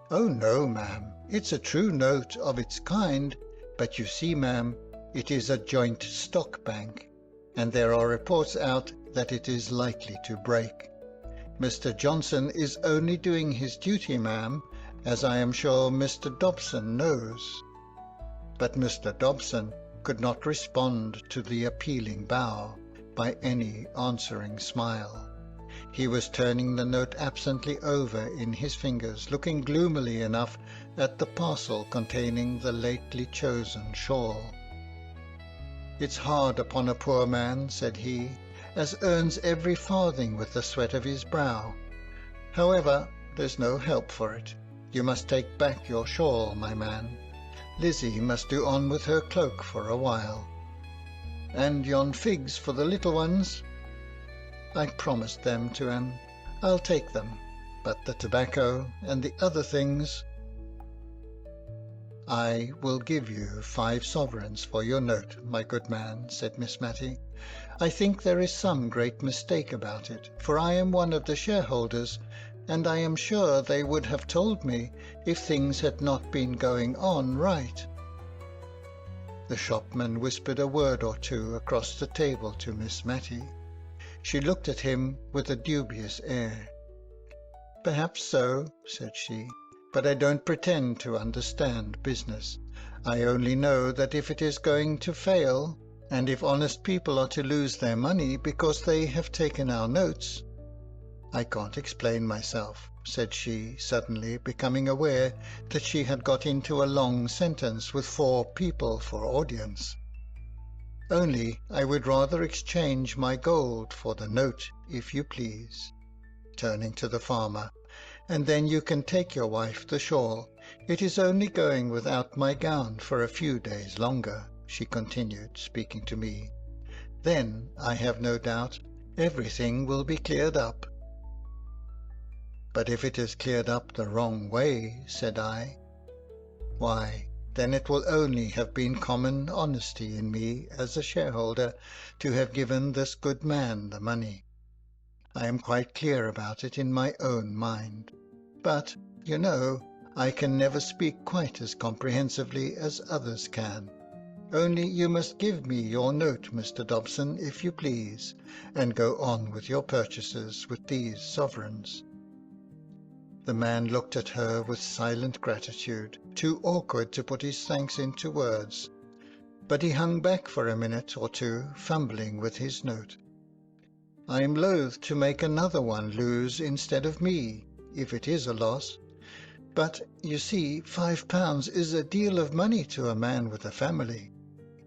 B: Oh, no, ma'am, it's a true note of its kind, but you see, ma'am, it is a joint stock bank, and there are reports out that it is likely to break. Mr. Johnson is only doing his duty, ma'am, as I am sure Mr. Dobson knows. But Mr. Dobson could not respond to the appealing bow by any answering smile. He was turning the note absently over in his fingers, looking gloomily enough at the parcel containing the lately chosen shawl. It's hard upon a poor man, said he, as earns every farthing with the sweat of his brow. However, there's no help for it. You must take back your shawl, my man. Lizzie must do on with her cloak for a while. And yon figs for the little ones? I promised them to him. I'll take them, but the tobacco and the other things... I will give you 5 sovereigns for your note, my good man, said Miss Matty. I think there is some great mistake about it, for I am one of the shareholders, and I am sure they would have told me if things had not been going on right. The shopman whispered a word or two across the table to Miss Matty. She looked at him with a dubious air. Perhaps so, said she, but I don't pretend to understand business. I only know that if it is going to fail, and if honest people are to lose their money because they have taken our notes... I can't explain myself, said she, suddenly becoming aware that she had got into a long sentence with 4 people for audience. Only I would rather exchange my gold for the note, if you please, turning to the farmer, and then you can take your wife the shawl. It is only going without my gown for a few days longer, she continued, speaking to me. Then, I have no doubt, everything will be cleared up. But if it is cleared up the wrong way, said I, why, then it will only have been common honesty in me as a shareholder to have given this good man the money. I am quite clear about it in my own mind. But, you know, I can never speak quite as comprehensively as others can. Only you must give me your note, Mr. Dobson, if you please, and go on with your purchases with these sovereigns. The man looked at her with silent gratitude, too awkward to put his thanks into words, but he hung back for a minute or two, fumbling with his note. I am loath to make another one lose instead of me, if it is a loss. But, you see, £5 is a deal of money to a man with a family.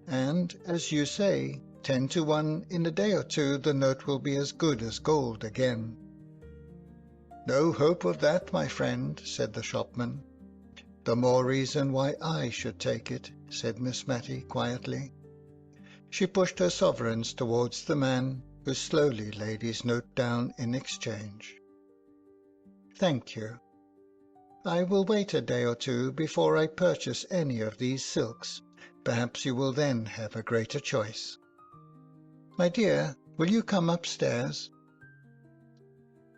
B: And, as you say, 10 to 1 in a day or two the note will be as good as gold again. No hope of that, my friend, said the shopman. The more reason why I should take it, said Miss Matty quietly. She pushed her sovereigns towards the man, who slowly laid his note down in exchange. Thank you. I will wait a day or two before I purchase any of these silks. Perhaps you will then have a greater choice. My dear, will you come upstairs?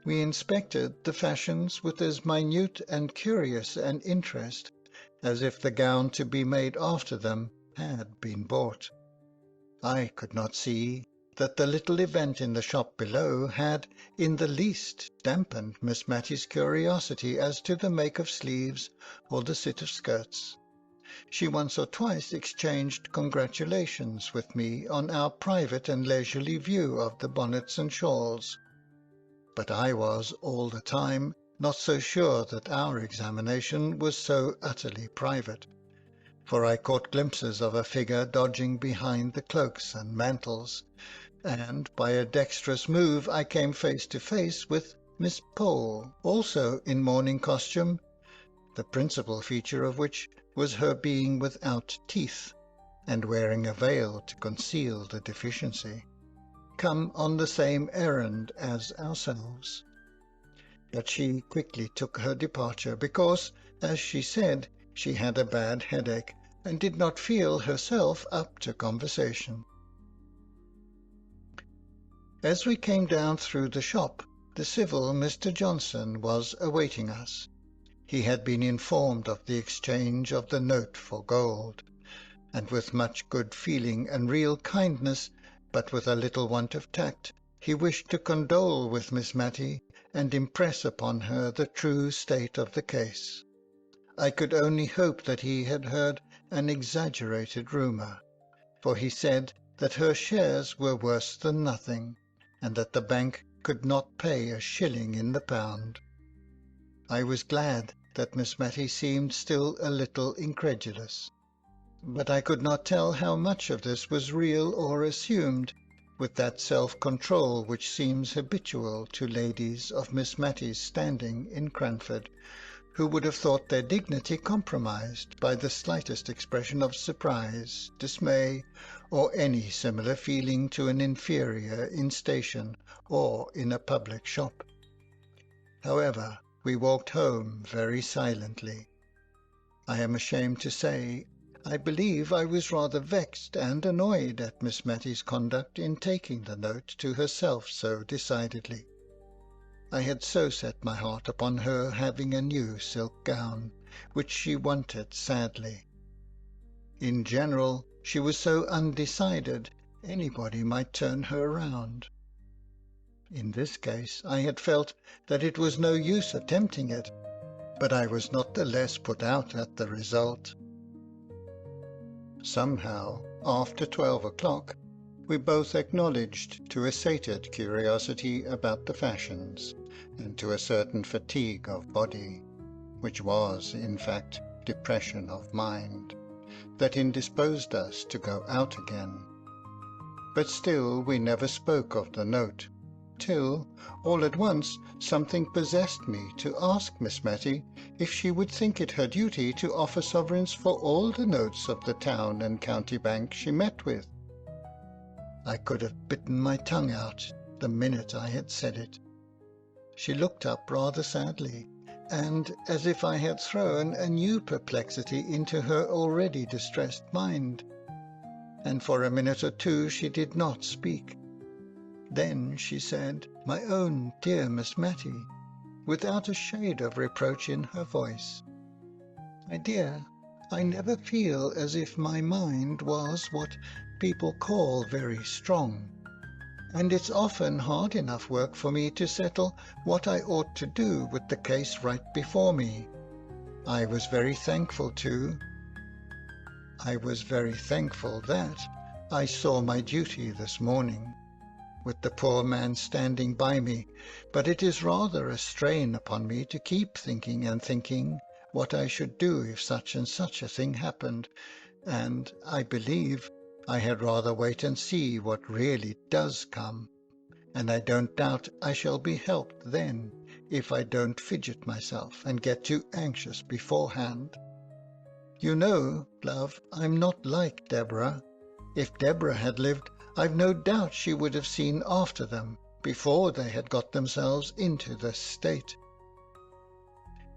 B: We inspected the fashions with as minute and curious an interest as if the gown to be made after them had been bought. I could not see that the little event in the shop below had in the least dampened Miss Matty's curiosity as to the make of sleeves or the sit of skirts. She once or twice exchanged congratulations with me on our private and leisurely view of the bonnets and shawls. But I was, all the time, not so sure that our examination was so utterly private, for I caught glimpses of a figure dodging behind the cloaks and mantles, and by a dexterous move I came face to face with Miss Pole, also in morning costume, the principal feature of which was her being without teeth, and wearing a veil to conceal the deficiency, come on the same errand as ourselves. But she quickly took her departure, because, as she said, she had a bad headache, and did not feel herself up to conversation. As we came down through the shop, the civil Mr. Johnson was awaiting us. He had been informed of the exchange of the note for gold, and with much good feeling and real kindness, but with a little want of tact, he wished to condole with Miss Matty and impress upon her the true state of the case. I could only hope that he had heard an exaggerated rumour, for he said that her shares were worse than nothing, and that the bank could not pay a shilling in the pound. I was glad that Miss Matty seemed still a little incredulous, but I could not tell how much of this was real or assumed, with that self-control which seems habitual to ladies of Miss Matty's standing in Cranford, who would have thought their dignity compromised by the slightest expression of surprise, dismay, or any similar feeling to an inferior in station or in a public shop. However, we walked home very silently. I am ashamed to say, I believe I was rather vexed and annoyed at Miss Matty's conduct in taking the note to herself so decidedly. I had so set my heart upon her having a new silk gown, which she wanted sadly. In general, she was so undecided, anybody might turn her round. In this case, I had felt that it was no use attempting it, but I was not the less put out at the result. Somehow, after 12 o'clock, we both acknowledged to a sated curiosity about the fashions, and to a certain fatigue of body, which was, in fact, depression of mind, that indisposed us to go out again. But still we never spoke of the note, till, all at once, something possessed me to ask Miss Matty if she would think it her duty to offer sovereigns for all the notes of the town and county bank she met with. I could have bitten my tongue out the minute I had said it. She looked up rather sadly, and as if I had thrown a new perplexity into her already distressed mind, and for a minute or two she did not speak. Then she said, "My own dear Miss Matty," without a shade of reproach in her voice, "My dear, I never feel as if my mind was what people call very strong, and it's often hard enough work for me to settle what I ought to do with the case right before me. I was very thankful that I saw my duty this morning, with the poor man standing by me, but it is rather a strain upon me to keep thinking and thinking what I should do if such and such a thing happened, and I believe I had rather wait and see what really does come, and I don't doubt I shall be helped then if I don't fidget myself and get too anxious beforehand. You know, love, I'm not like Deborah. If Deborah had lived, I've no doubt she would have seen after them before they had got themselves into this state.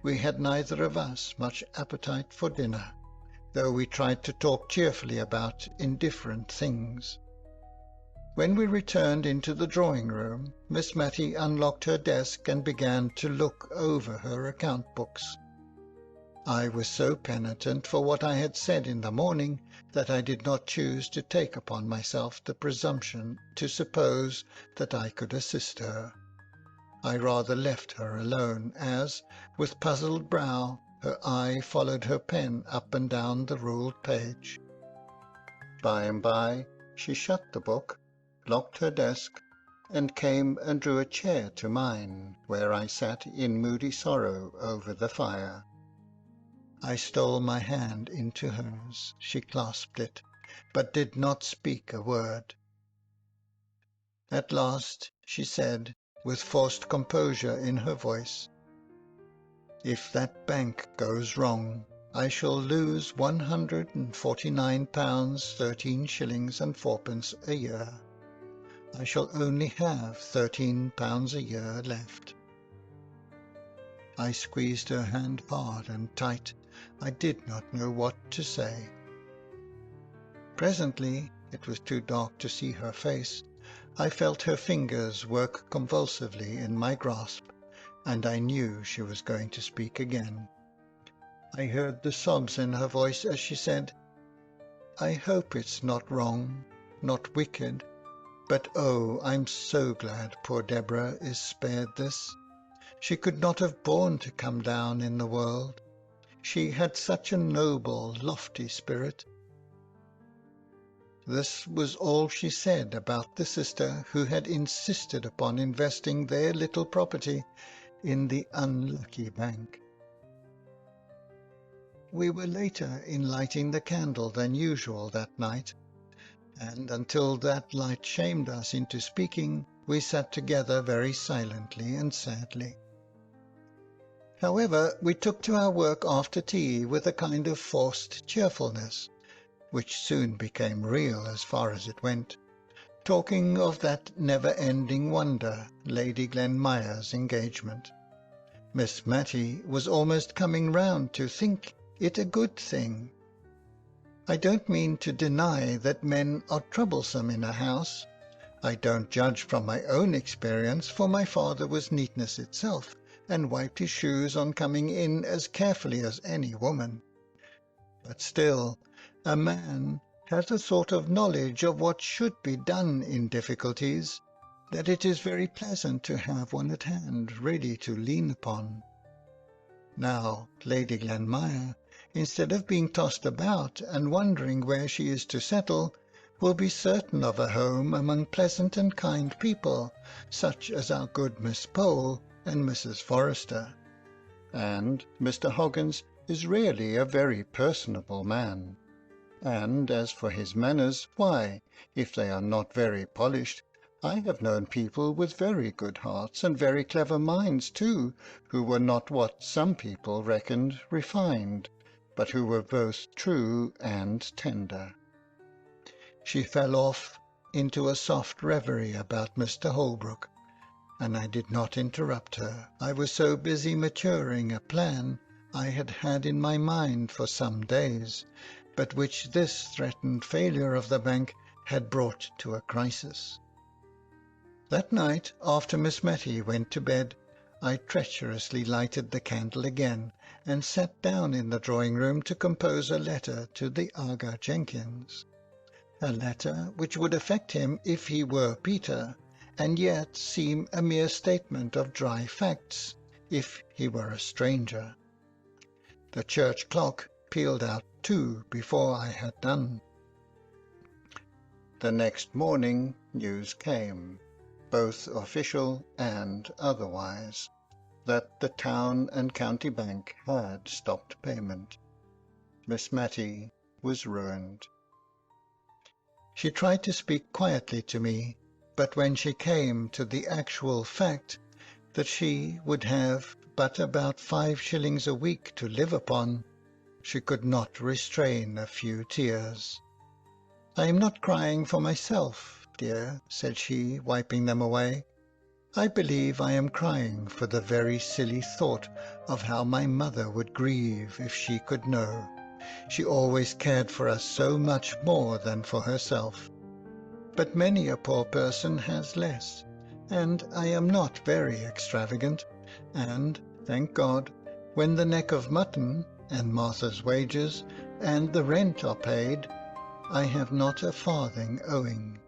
B: We had neither of us much appetite for dinner, though we tried to talk cheerfully about indifferent things. When we returned into the drawing-room, Miss Matty unlocked her desk and began to look over her account-books. I was so penitent for what I had said in the morning that I did not choose to take upon myself the presumption to suppose that I could assist her. I rather left her alone, as, with puzzled brow, her eye followed her pen up and down the ruled page. By and by she shut the book, locked her desk, and came and drew a chair to mine, where I sat in moody sorrow over the fire. I stole my hand into hers. She clasped it, but did not speak a word. At last she said, with forced composure in her voice, "If that bank goes wrong, I shall lose £149 13 shillings and fourpence a year. I shall only have £13 a year left." I squeezed her hand hard and tight. I did not know what to say. Presently, it was too dark to see her face, I felt her fingers work convulsively in my grasp, and I knew she was going to speak again. I heard the sobs in her voice as she said, "I hope it's not wrong, not wicked, but oh, I'm so glad poor Deborah is spared this. She could not have borne to come down in the world. She had such a noble, lofty spirit." This was all she said about the sister who had insisted upon investing their little property in the unlucky bank. We were later in lighting the candle than usual that night, and until that light shamed us into speaking, we sat together very silently and sadly. However, we took to our work after tea with a kind of forced cheerfulness, which soon became real as far as it went, talking of that never-ending wonder, Lady Glenmire's engagement. Miss Matty was almost coming round to think it a good thing. I don't mean to deny that men are troublesome in a house. I don't judge from my own experience, for my father was neatness itself, and wiped his shoes on coming in as carefully as any woman. But still, a man has a sort of knowledge of what should be done in difficulties, that it is very pleasant to have one at hand ready to lean upon. Now, Lady Glenmire, instead of being tossed about and wondering where she is to settle, will be certain of a home among pleasant and kind people, such as our good Miss Pole and Mrs. Forrester. And Mr. Hoggins is really a very personable man. And as for his manners, why, if they are not very polished, I have known people with very good hearts and very clever minds too, who were not what some people reckoned refined, but who were both true and tender. She fell off into a soft reverie about Mr. Holbrook, and I did not interrupt her. I was so busy maturing a plan I had had in my mind for some days, but which this threatened failure of the bank had brought to a crisis. That night, after Miss Matty went to bed, I treacherously lighted the candle again, and sat down in the drawing-room to compose a letter to the Aga Jenkins. A letter which would affect him if he were Peter, and yet seem a mere statement of dry facts if he were a stranger. The church clock pealed out 2 before I had done. The next morning news came, both official and otherwise, that the town and county bank had stopped payment. Miss Matty was ruined. She tried to speak quietly to me, but when she came to the actual fact that she would have but about 5 shillings a week to live upon, she could not restrain a few tears. "I am not crying for myself, dear," said she, wiping them away. "I believe I am crying for the very silly thought of how my mother would grieve if she could know. She always cared for us so much more than for herself. But many a poor person has less, and I am not very extravagant, and, thank God, when the neck of mutton, and Martha's wages, and the rent are paid, I have not a farthing owing.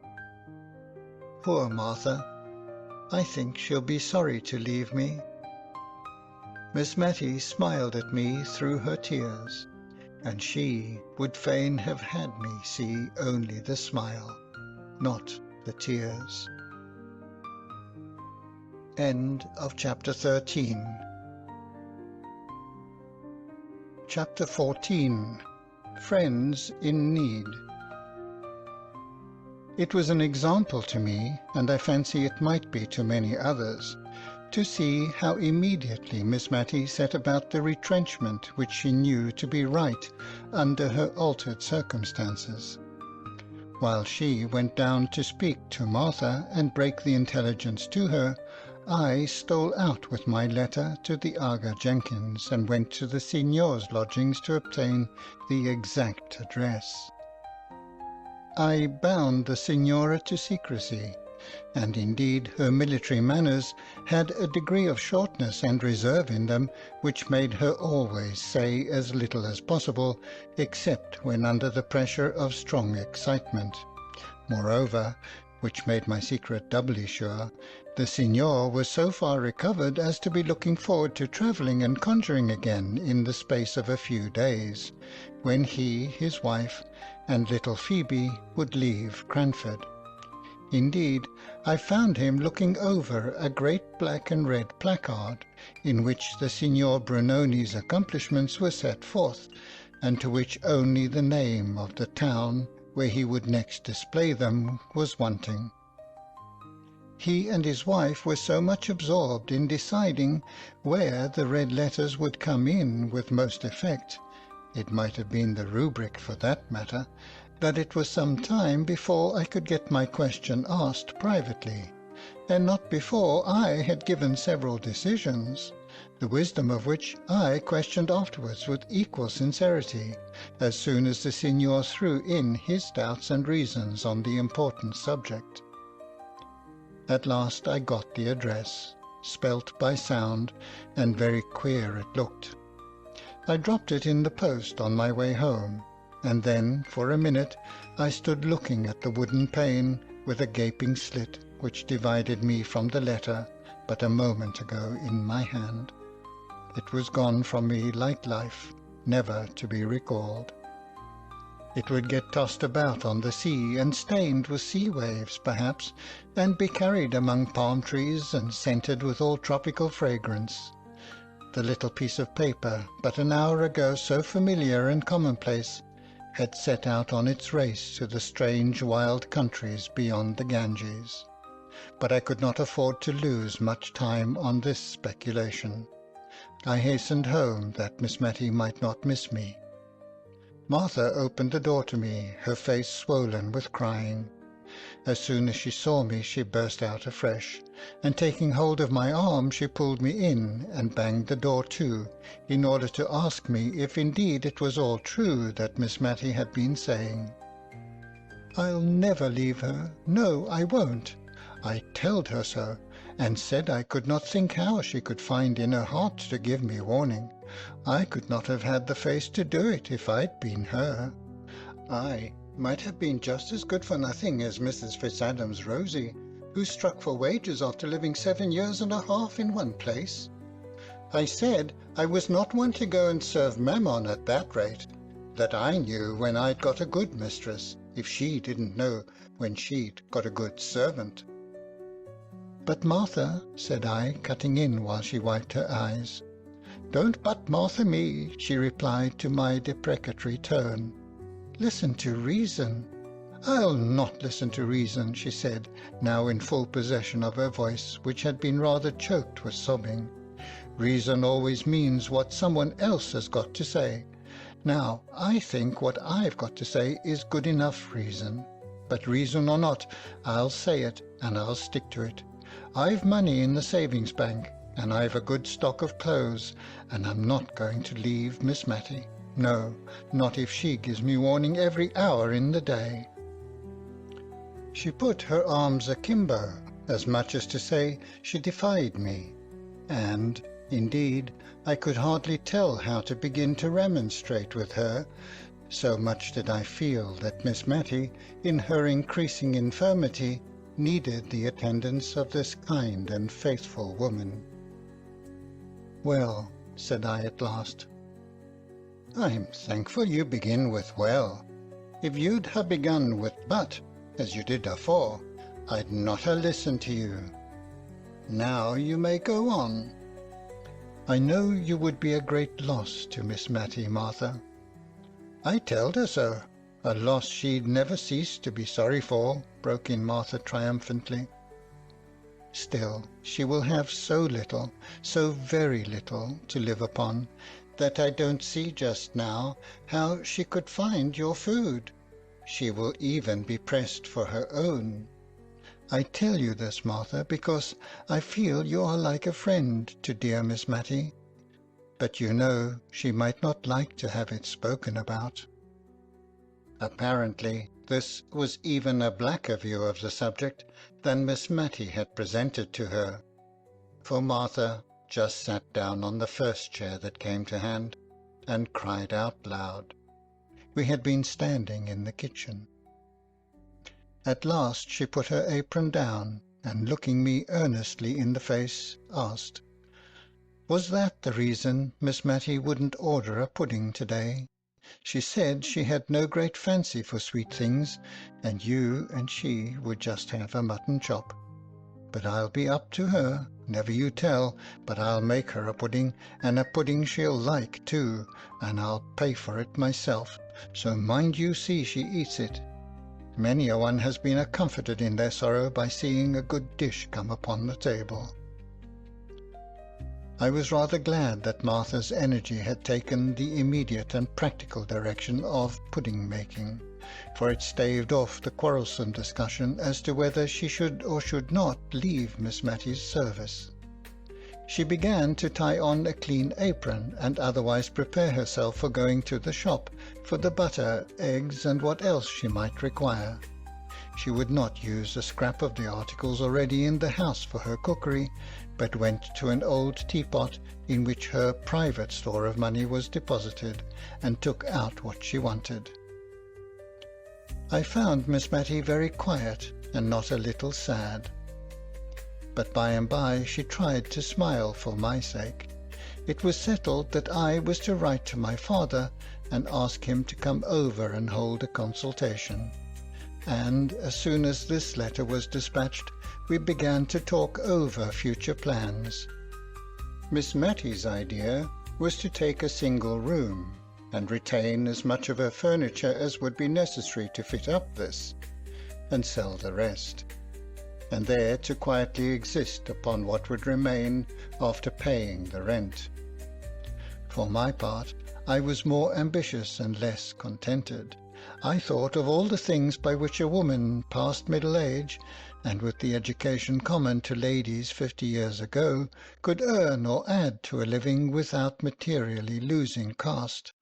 B: Poor Martha! I think she'll be sorry to leave me." Miss Matty smiled at me through her tears, and she would fain have had me see only the smile, not the tears. End of chapter 13. Chapter 14. Friends in Need. It was an example to me, and I fancy it might be to many others, to see how immediately Miss Matty set about the retrenchment which she knew to be right under her altered circumstances. While she went down to speak to Martha and break the intelligence to her, I stole out with my letter to the Aga Jenkins, and went to the signor's lodgings to obtain the exact address. I bound the signora to secrecy, and indeed her military manners had a degree of shortness and reserve in them which made her always say as little as possible, except when under the pressure of strong excitement. Moreover, which made my secret doubly sure, the signor was so far recovered as to be looking forward to travelling and conjuring again in the space of a few days, when he, his wife, and little Phoebe would leave Cranford. Indeed, I found him looking over a great black and red placard, in which the Signor Brunoni's accomplishments were set forth, and to which only the name of the town where he would next display them, was wanting. He and his wife were so much absorbed in deciding where the red letters would come in with most effect, it might have been the rubric for that matter, that it was some time before I could get my question asked privately, and not before I had given several decisions, the wisdom of which I questioned afterwards with equal sincerity, as soon as the Signor threw in his doubts and reasons on the important subject. At last I got the address, spelt by sound, and very queer it looked. I dropped it in the post on my way home, and then, for a minute, I stood looking at the wooden pane with a gaping slit which divided me from the letter but a moment ago in my hand. It was gone from me like life, never to be recalled. It would get tossed about on the sea, and stained with sea waves, perhaps, and be carried among palm trees and scented with all tropical fragrance. The little piece of paper, but an hour ago so familiar and commonplace, had set out on its race to the strange wild countries beyond the Ganges. But I could not afford to lose much time on this speculation. I hastened home that Miss Matty might not miss me. Martha opened the door to me, her face swollen with crying. As soon as she saw me she burst out afresh, and taking hold of my arm she pulled me in and banged the door to, in order to ask me if indeed it was all true that Miss Matty had been saying. "I'll never leave her. No, I won't. I telled her so, and said I could not think how she could find in her heart to give me warning. I could not have had the face to do it if I'd been her. I might have been just as good for nothing as Mrs. Fitzadam's Rosie, who struck for wages after living 7 years and a half in one place. I said I was not one to go and serve Mammon at that rate, that I knew when I'd got a good mistress, if she didn't know when she'd got a good servant." "But Martha," said I, cutting in while she wiped her eyes. "Don't but Martha me," she replied to my deprecatory tone. "Listen to reason." "I'll not listen to reason," she said, now in full possession of her voice, which had been rather choked with sobbing. "Reason always means what someone else has got to say. Now, I think what I've got to say is good enough reason. But reason or not, I'll say it, and I'll stick to it. I've money in the savings bank, and I've a good stock of clothes, and I'm not going to leave Miss Matty. No, not if she gives me warning every hour in the day." She put her arms akimbo, as much as to say she defied me, and, indeed, I could hardly tell how to begin to remonstrate with her, so much did I feel that Miss Matty, in her increasing infirmity, needed the attendance of this kind and faithful woman. "Well," said I at last. "I'm thankful you begin with well. If you'd ha' begun with but, as you did afore, I'd not ha' listened to you. Now you may go on." "I know you would be a great loss to Miss Matty, Martha." "I telled her so. A loss she'd never cease to be sorry for," broke in Martha triumphantly. "Still, she will have so little, so very little, to live upon, that I don't see just now how she could find your food. She will even be pressed for her own. I tell you this, Martha, because I feel you are like a friend to dear Miss Matty, but you know she might not like to have it spoken about." Apparently this was even a blacker view of the subject than Miss Matty had presented to her, for Martha just sat down on the first chair that came to hand, and cried out loud. We had been standing in the kitchen. At last she put her apron down, and looking me earnestly in the face, asked, "Was that the reason Miss Matty wouldn't order a pudding to-day? She said she had no great fancy for sweet things, and you and she would just have a mutton chop. But I'll be up to her, never you tell, but I'll make her a pudding, and a pudding she'll like too, and I'll pay for it myself, so mind you see she eats it. Many a one has been comforted in their sorrow by seeing a good dish come upon the table. I was rather glad that Martha's energy had taken the immediate and practical direction of pudding making, for it staved off the quarrelsome discussion as to whether she should or should not leave Miss Matty's service. She began to tie on a clean apron, and otherwise prepare herself for going to the shop for the butter, eggs, and what else she might require. She would not use a scrap of the articles already in the house for her cookery, but went to an old teapot in which her private store of money was deposited, and took out what she wanted. I found Miss Matty very quiet and not a little sad. But by and by she tried to smile for my sake. It was settled that I was to write to my father and ask him to come over and hold a consultation. And as soon as this letter was dispatched, we began to talk over future plans. Miss Matty's idea was to take a single room, and retain as much of her furniture as would be necessary to fit up this, and sell the rest, and there to quietly exist upon what would remain after paying the rent. For my part, I was more ambitious and less contented. I thought of all the things by which a woman past middle age, and with the education common to ladies 50 years ago, could earn or add to a living without materially losing caste.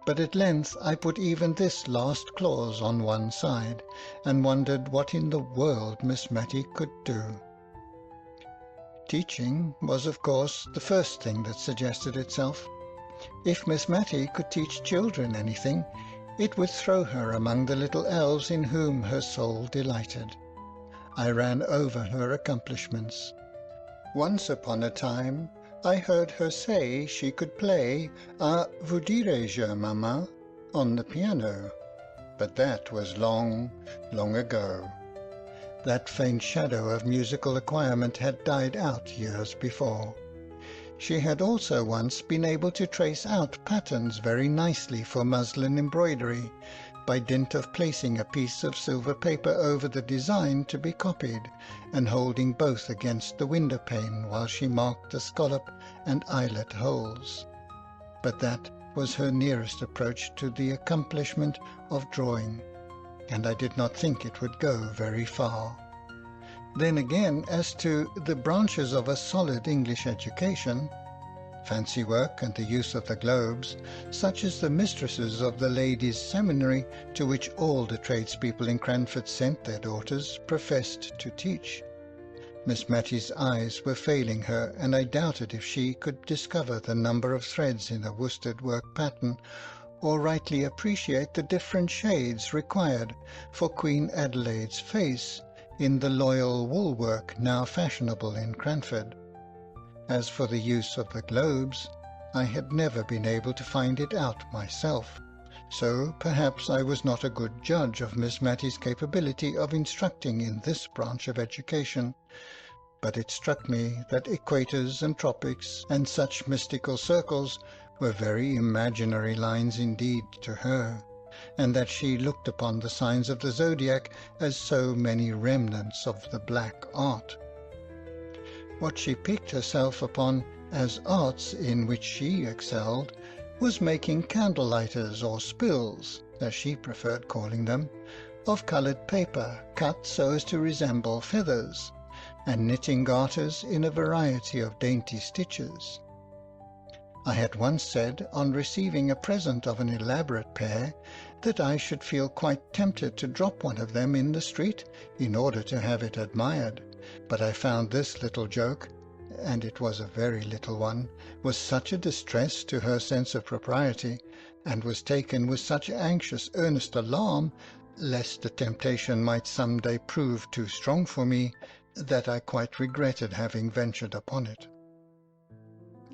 B: But at length I put even this last clause on one side, and wondered what in the world Miss Matty could do. Teaching was, of course, the first thing that suggested itself. If Miss Matty could teach children anything, it would throw her among the little elves in whom her soul delighted. I ran over her accomplishments. Once upon a time I heard her say she could play vous dirai-je, Mamma, on the piano, but that was long, long ago. That faint shadow of musical acquirement had died out years before. She had also once been able to trace out patterns very nicely for muslin embroidery, by dint of placing a piece of silver paper over the design to be copied, and holding both against the window-pane while she marked the scallop and eyelet holes. But that was her nearest approach to the accomplishment of drawing, and I did not think it would go very far. Then again, as to the branches of a solid English education, fancy work and the use of the globes, such as the mistresses of the ladies' seminary, to which all the tradespeople in Cranford sent their daughters, professed to teach, Miss Matty's eyes were failing her, and I doubted if she could discover the number of threads in a worsted work pattern, or rightly appreciate the different shades required for Queen Adelaide's face in the loyal wool work now fashionable in Cranford. As for the use of the globes, I had never been able to find it out myself, so perhaps I was not a good judge of Miss Matty's capability of instructing in this branch of education, but it struck me that equators and tropics and such mystical circles were very imaginary lines indeed to her, and that she looked upon the signs of the zodiac as so many remnants of the black art. What she piqued herself upon as arts in which she excelled was making candle-lighters, or spills, as she preferred calling them, of coloured paper cut so as to resemble feathers, and knitting garters in a variety of dainty stitches. I had once said, on receiving a present of an elaborate pair, that I should feel quite tempted to drop one of them in the street in order to have it admired, but I found this little joke, and it was a very little one, was such a distress to her sense of propriety, and was taken with such anxious earnest alarm, lest the temptation might some day prove too strong for me, that I quite regretted having ventured upon it.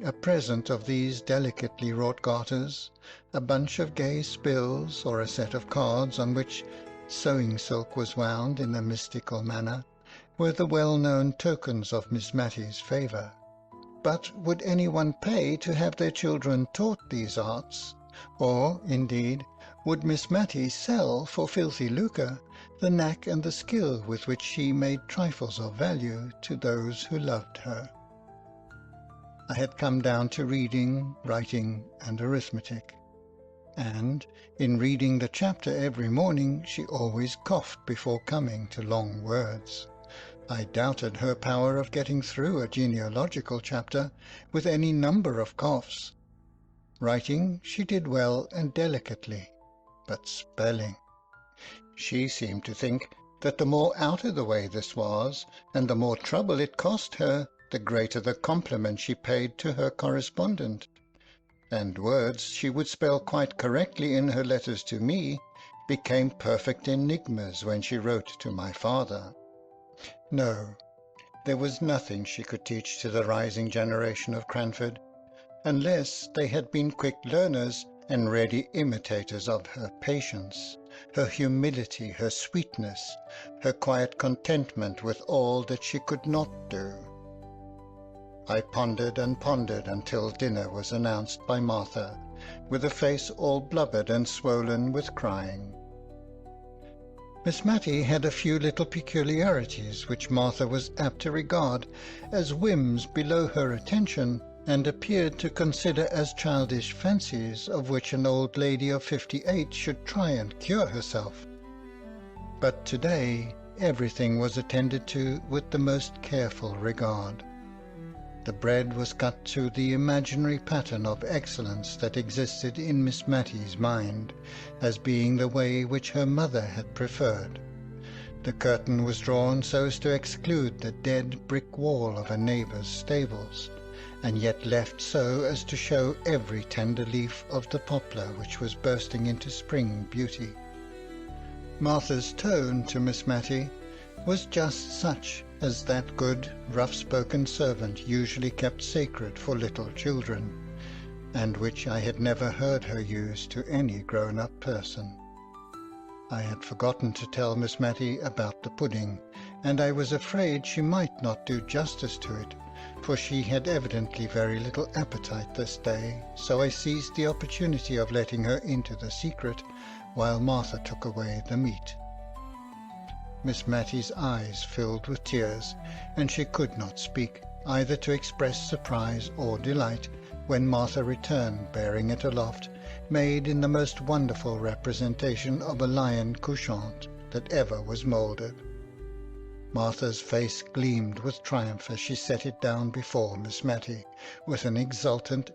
B: A present of these delicately wrought garters, a bunch of gay spills, or a set of cards on which sewing silk was wound in a mystical manner, were the well-known tokens of Miss Matty's favour. But would anyone pay to have their children taught these arts? Or, indeed, would Miss Matty sell for filthy lucre the knack and the skill with which she made trifles of value to those who loved her. I had come down to reading, writing, and arithmetic, and in reading the chapter every morning she always coughed before coming to long words. I doubted her power of getting through a genealogical chapter with any number of coughs. Writing she did well and delicately, but spelling. She seemed to think that the more out of the way this was, and the more trouble it cost her, the greater the compliment she paid to her correspondent. And words she would spell quite correctly in her letters to me became perfect enigmas when she wrote to my father. No, there was nothing she could teach to the rising generation of Cranford, unless they had been quick learners and ready imitators of her patience, her humility, her sweetness, her quiet contentment with all that she could not do. I pondered and pondered until dinner was announced by Martha, with a face all blubbered and swollen with crying. Miss Matty had a few little peculiarities which Martha was apt to regard as whims below her attention, and appeared to consider as childish fancies of which an old lady of 58 should try and cure herself. But to-day everything was attended to with the most careful regard. The bread was cut to the imaginary pattern of excellence that existed in Miss Matty's mind, as being the way which her mother had preferred. The curtain was drawn so as to exclude the dead brick wall of a neighbour's stables, and yet left so as to show every tender leaf of the poplar which was bursting into spring beauty. Martha's tone to Miss Matty was just such as that good, rough-spoken servant usually kept sacred for little children, and which I had never heard her use to any grown-up person. I had forgotten to tell Miss Matty about the pudding, and I was afraid she might not do justice to it, for she had evidently very little appetite this day, so I seized the opportunity of letting her into the secret, while Martha took away the meat. Miss Matty's eyes filled with tears, and she could not speak, either to express surprise or delight, when Martha returned bearing it aloft, made in the most wonderful representation of a lion couchant that ever was moulded. Martha's face gleamed with triumph as she set it down before Miss Matty, with an exultant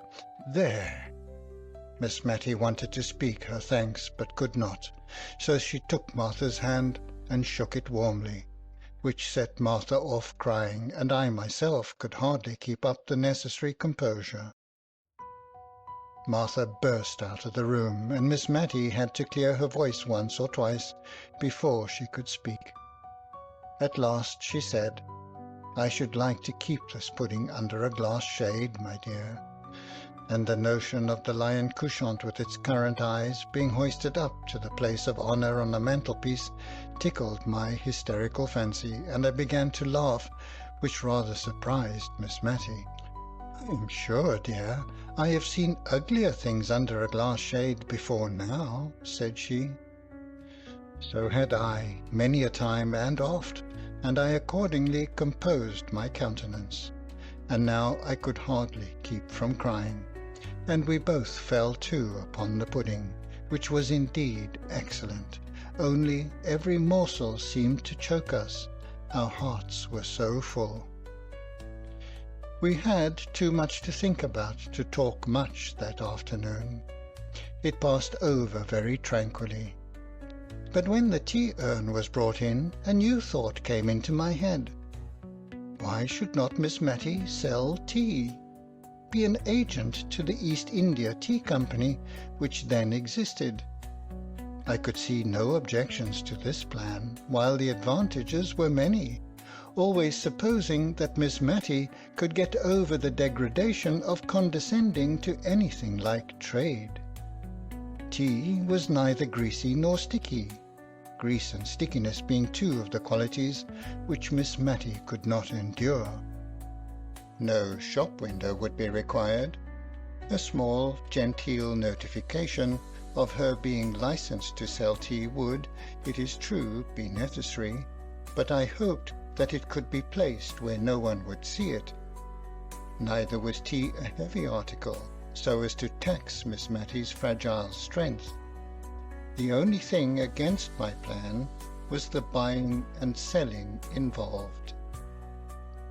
B: "There!" Miss Matty wanted to speak her thanks, but could not, so she took Martha's hand and shook it warmly, which set Martha off crying, and I myself could hardly keep up the necessary composure. Martha burst out of the room, and Miss Matty had to clear her voice once or twice before she could speak. At last she said, "I should like to keep this pudding under a glass shade, my dear," and the notion of the lion couchant with its currant eyes being hoisted up to the place of honour on the mantelpiece tickled my hysterical fancy, and I began to laugh, which rather surprised Miss Matty. "I'm sure, dear, I have seen uglier things under a glass shade before now," said she. So had I, many a time and oft, and I accordingly composed my countenance, and now I could hardly keep from crying, and we both fell to upon the pudding, which was indeed excellent, only every morsel seemed to choke us, our hearts were so full. We had too much to think about to talk much that afternoon. It passed over very tranquilly. But when the tea-urn was brought in, a new thought came into my head. Why should not Miss Matty sell tea? Be an agent to the East India Tea Company, which then existed. I could see no objections to this plan, while the advantages were many, always supposing that Miss Matty could get over the degradation of condescending to anything like trade. Tea was neither greasy nor sticky, grease and stickiness being two of the qualities which Miss Matty could not endure. No shop window would be required. A small, genteel notification of her being licensed to sell tea would, it is true, be necessary, but I hoped that it could be placed where no one would see it. Neither was tea a heavy article, so as to tax Miss Matty's fragile strength. The only thing against my plan was the buying and selling involved.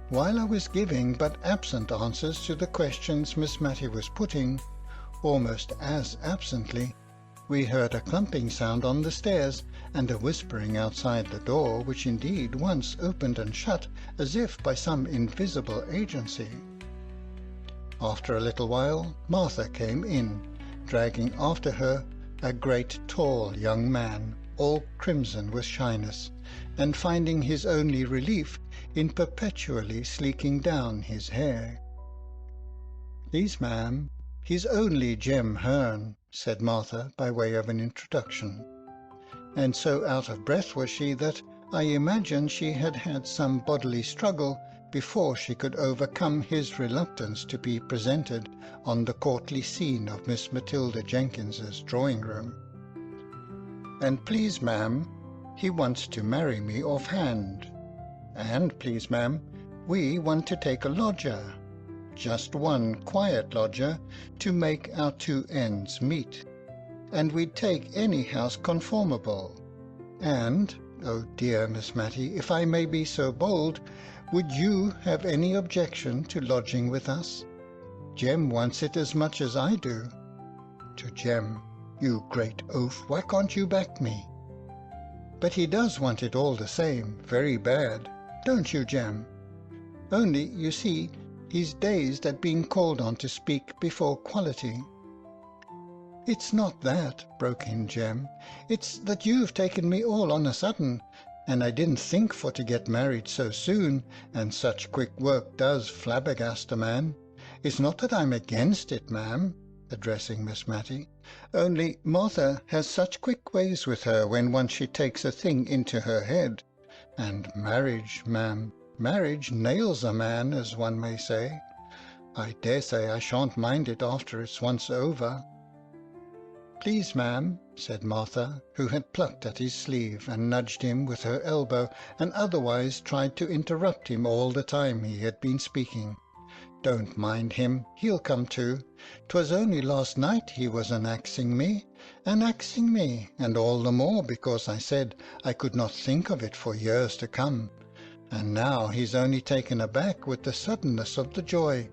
B: While I was giving but absent answers to the questions Miss Matty was putting, almost as absently, we heard a clumping sound on the stairs, and a whispering outside the door, which indeed once opened and shut as if by some invisible agency. After a little while Martha came in, dragging after her a great tall young man, all crimson with shyness, and finding his only relief in perpetually sleeking down his hair. "Please, ma'am, he's only Jem Hearn," said Martha by way of an introduction. And so out of breath was she that I imagined she had had some bodily struggle before she could overcome his reluctance to be presented on the courtly scene of Miss Matilda Jenkins's drawing-room. "And please, ma'am, he wants to marry me off-hand. And please, ma'am, we want to take a lodger, just one quiet lodger, to make our two ends meet. And we'd take any house conformable. And, oh dear Miss Matty, if I may be so bold, would you have any objection to lodging with us? Jem wants it as much as I do." To Jem, "You great oaf, why can't you back me?" "But he does want it all the same, very bad, don't you, Jem? Only, you see, he's dazed at being called on to speak before quality." "It's not that," broke in Jem. "It's that you've taken me all on a sudden, and I didn't think for to get married so soon, and such quick work does flabbergast a man. It's not that I'm against it, ma'am," addressing Miss Matty, "only Martha has such quick ways with her when once she takes a thing into her head. And marriage, ma'am, marriage nails a man, as one may say. I dare say I shan't mind it after it's once over." "Please, ma'am," said Martha, who had plucked at his sleeve and nudged him with her elbow, and otherwise tried to interrupt him all the time he had been speaking. "Don't mind him, he'll come to. 'Twas only last night he was an-axing me, and all the more because I said I could not think of it for years to come. And now he's only taken aback with the suddenness of the joy.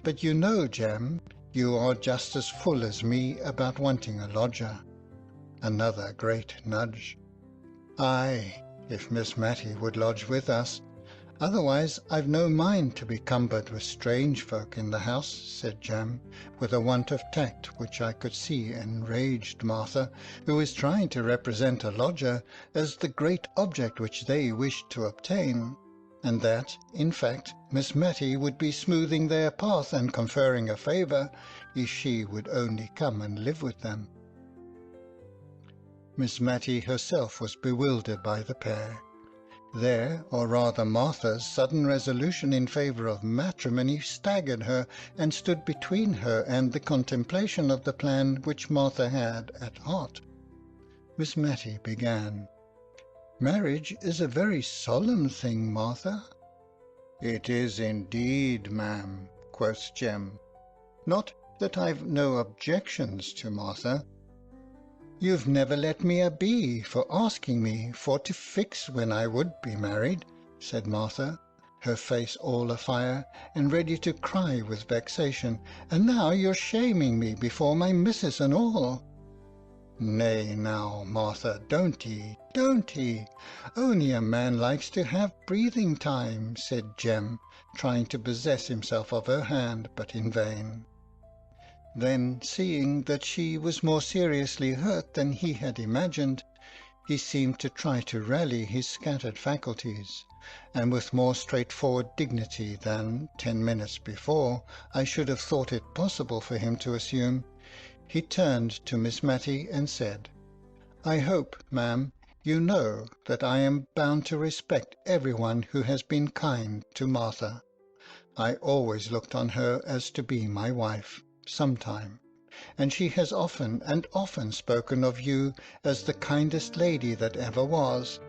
B: But you know, Jem, you are just as full as me about wanting a lodger." Another great nudge. "Aye, if Miss Matty would lodge with us. Otherwise I've no mind to be cumbered with strange folk in the house," said Jem, with a want of tact which I could see enraged Martha, who was trying to represent a lodger as the great object which they wished to obtain, and that, in fact, Miss Matty would be smoothing their path and conferring a favour if she would only come and live with them. Miss Matty herself was bewildered by the pair. Their, or rather Martha's, sudden resolution in favour of matrimony staggered her, and stood between her and the contemplation of the plan which Martha had at heart. Miss Matty began. "Marriage is a very solemn thing, Martha." "It is indeed, ma'am," quoth Jem. "Not that I've no objections to Martha." "You've never let me a be for asking me for to fix when I would be married," said Martha, her face all afire, and ready to cry with vexation, "and now you're shaming me before my missus and all." "Nay, now, Martha, don't he? Only a man likes to have breathing time," said Jem, trying to possess himself of her hand, but in vain. Then, seeing that she was more seriously hurt than he had imagined, he seemed to try to rally his scattered faculties, and with more straightforward dignity than, 10 minutes before, I should have thought it possible for him to assume, he turned to Miss Matty and said, "I hope, ma'am, you know that I am bound to respect everyone who has been kind to Martha. I always looked on her as to be my wife, sometime, and she has often and often spoken of you as the kindest lady that ever was,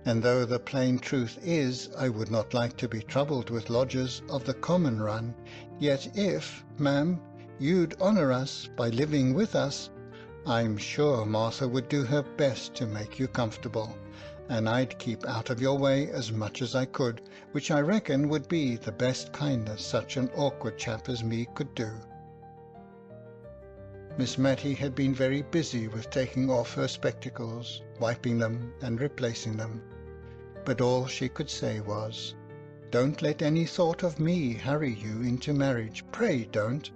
B: and though the plain truth is I would not like to be troubled with lodgers of the common run, yet if, ma'am, you'd honour us by living with us, I'm sure Martha would do her best to make you comfortable, and I'd keep out of your way as much as I could, which I reckon would be the best kindness such an awkward chap as me could do." Miss Matty had been very busy with taking off her spectacles, wiping them and replacing them, but all she could say was, "Don't let any thought of me hurry you into marriage, pray don't.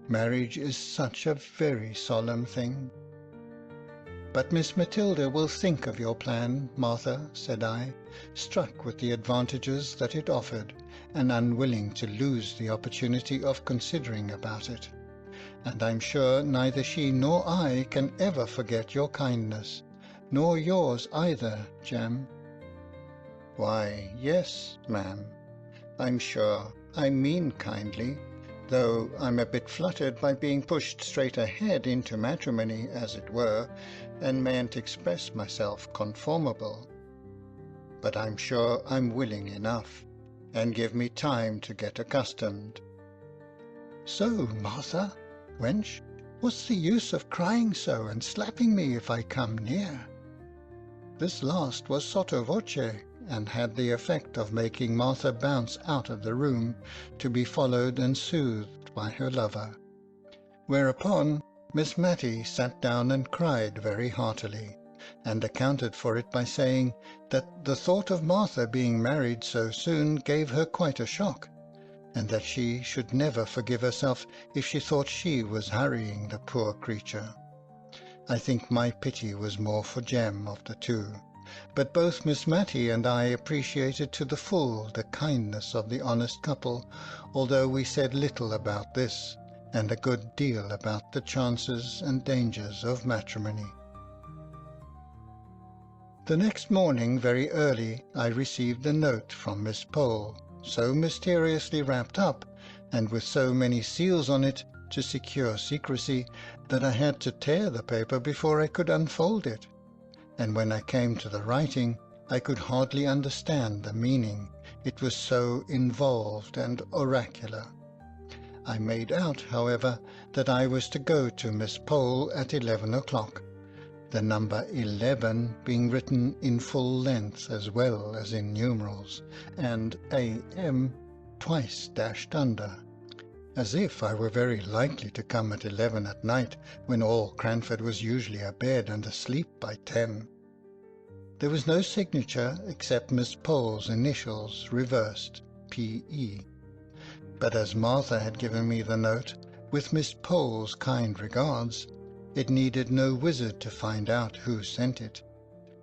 B: Marriage is such a very solemn thing." "But Miss Matilda will think of your plan, Martha," said I, struck with the advantages that it offered, and unwilling to lose the opportunity of considering about it. "And I'm sure neither she nor I can ever forget your kindness, nor yours either, Jem." "Why, yes, ma'am, I'm sure I mean kindly, though I'm a bit fluttered by being pushed straight ahead into matrimony, as it were, and mayn't express myself conformable. But I'm sure I'm willing enough, and give me time to get accustomed." "So, Martha, wench, what's the use of crying so and slapping me if I come near?" This last was sotto voce, and had the effect of making Martha bounce out of the room, to be followed and soothed by her lover. Whereupon Miss Matty sat down and cried very heartily, and accounted for it by saying that the thought of Martha being married so soon gave her quite a shock, and that she should never forgive herself if she thought she was hurrying the poor creature. I think my pity was more for Jem of the two, but both Miss Matty and I appreciated to the full the kindness of the honest couple, although we said little about this, and a good deal about the chances and dangers of matrimony. The next morning, very early, I received a note from Miss Pole, so mysteriously wrapped up, and with so many seals on it to secure secrecy, that I had to tear the paper before I could unfold it, and when I came to the writing I could hardly understand the meaning, it was so involved and oracular. I made out, however, that I was to go to Miss Pole at 11 o'clock, the number 11 being written in full length as well as in numerals, and AM twice dashed under, as if I were very likely to come at 11 at night, when all Cranford was usually abed and asleep by 10. There was no signature except Miss Pole's initials reversed, P.E. But as Martha had given me the note, with Miss Pole's kind regards, it needed no wizard to find out who sent it,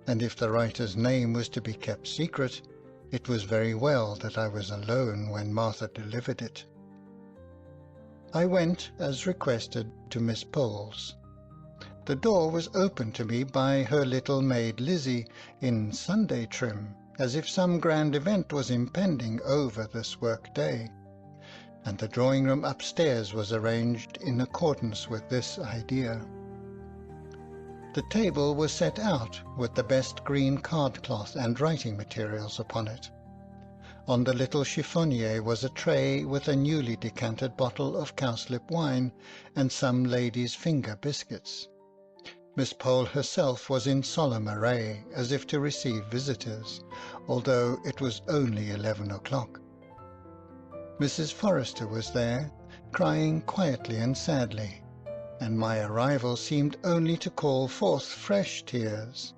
B: and if the writer's name was to be kept secret, it was very well that I was alone when Martha delivered it. I went, as requested, to Miss Pole's. The door was opened to me by her little maid Lizzie, in Sunday trim, as if some grand event was impending over this work-day, and the drawing-room upstairs was arranged in accordance with this idea. The table was set out with the best green card-cloth and writing materials upon it. On the little chiffonier was a tray with a newly decanted bottle of cowslip wine and some ladies' finger biscuits. Miss Pole herself was in solemn array, as if to receive visitors, although it was only 11 o'clock. Mrs. Forrester was there, crying quietly and sadly, and my arrival seemed only to call forth fresh tears.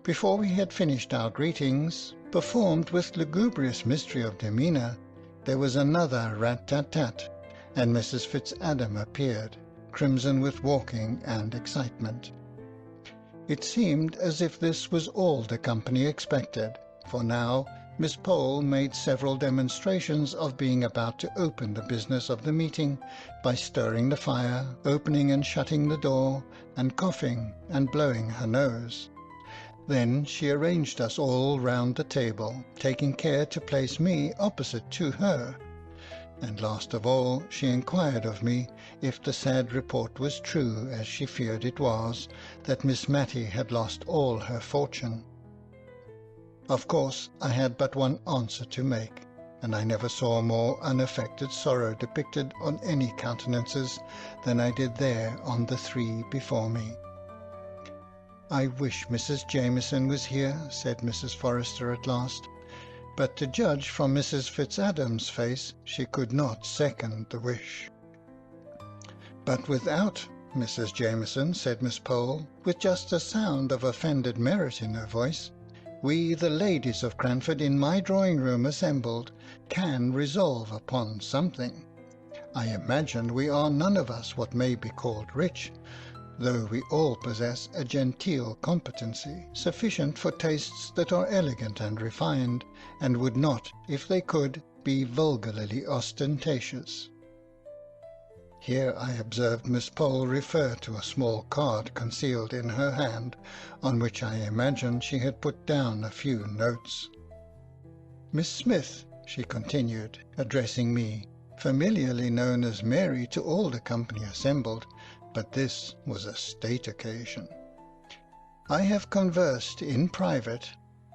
B: Before we had finished our greetings, performed with lugubrious mystery of demeanour, there was another rat-tat-tat, and Mrs. Fitzadam appeared, crimson with walking and excitement. It seemed as if this was all the company expected, for now Miss Pole made several demonstrations of being about to open the business of the meeting by stirring the fire, opening and shutting the door, and coughing and blowing her nose. Then she arranged us all round the table, taking care to place me opposite to her, and last of all she inquired of me if the sad report was true, as she feared it was, that Miss Matty had lost all her fortune. Of course I had but one answer to make, and I never saw more unaffected sorrow depicted on any countenances than I did there on the three before me. "I wish Mrs. Jameson was here," said Mrs. Forrester at last, but to judge from Mrs. Fitzadam's face, she could not second the wish. "But without Mrs. Jameson," said Miss Pole, with just a sound of offended merit in her voice, "we, the ladies of Cranford, in my drawing-room assembled, can resolve upon something. I imagine we are none of us what may be called rich, though we all possess a genteel competency, sufficient for tastes that are elegant and refined, and would not, if they could, be vulgarly ostentatious." Here I observed Miss Pole refer to a small card concealed in her hand, on which I imagined she had put down a few notes. "Miss Smith," she continued, addressing me, familiarly known as Mary to all the company assembled, but this was a state occasion, "I have conversed in private,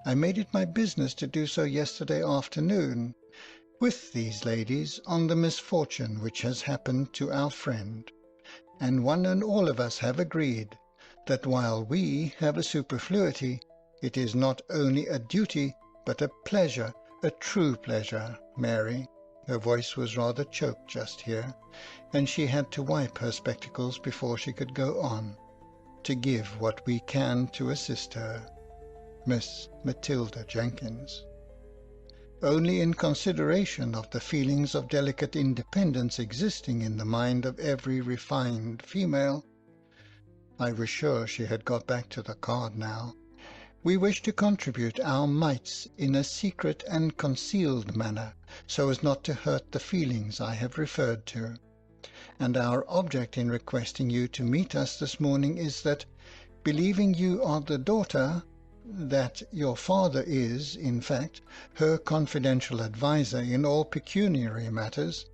B: I made it my business to do so yesterday afternoon, with these ladies on the misfortune which has happened to our friend, and one and all of us have agreed that while we have a superfluity, it is not only a duty but a pleasure, a true pleasure, Mary." Her voice was rather choked just here, and she had to wipe her spectacles before she could go on, "to give what we can to assist her, Miss Matilda Jenkins. Only in consideration of the feelings of delicate independence existing in the mind of every refined female," I was sure she had got back to the card now, "we wish to contribute our mites in a secret and concealed manner, so as not to hurt the feelings I have referred to, and our object in requesting you to meet us this morning is that, believing you are the daughter, that your father is, in fact, her confidential adviser in all pecuniary matters,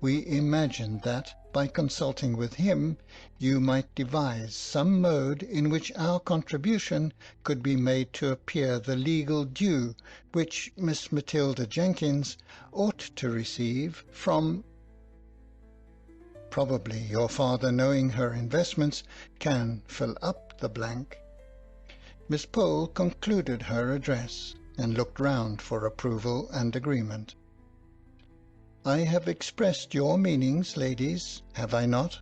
B: we imagined that, by consulting with him, you might devise some mode in which our contribution could be made to appear the legal due which Miss Matilda Jenkins ought to receive from—" Probably your father, knowing her investments, can fill up the blank. Miss Pole concluded her address, and looked round for approval and agreement. "I have expressed your meanings, ladies, have I not?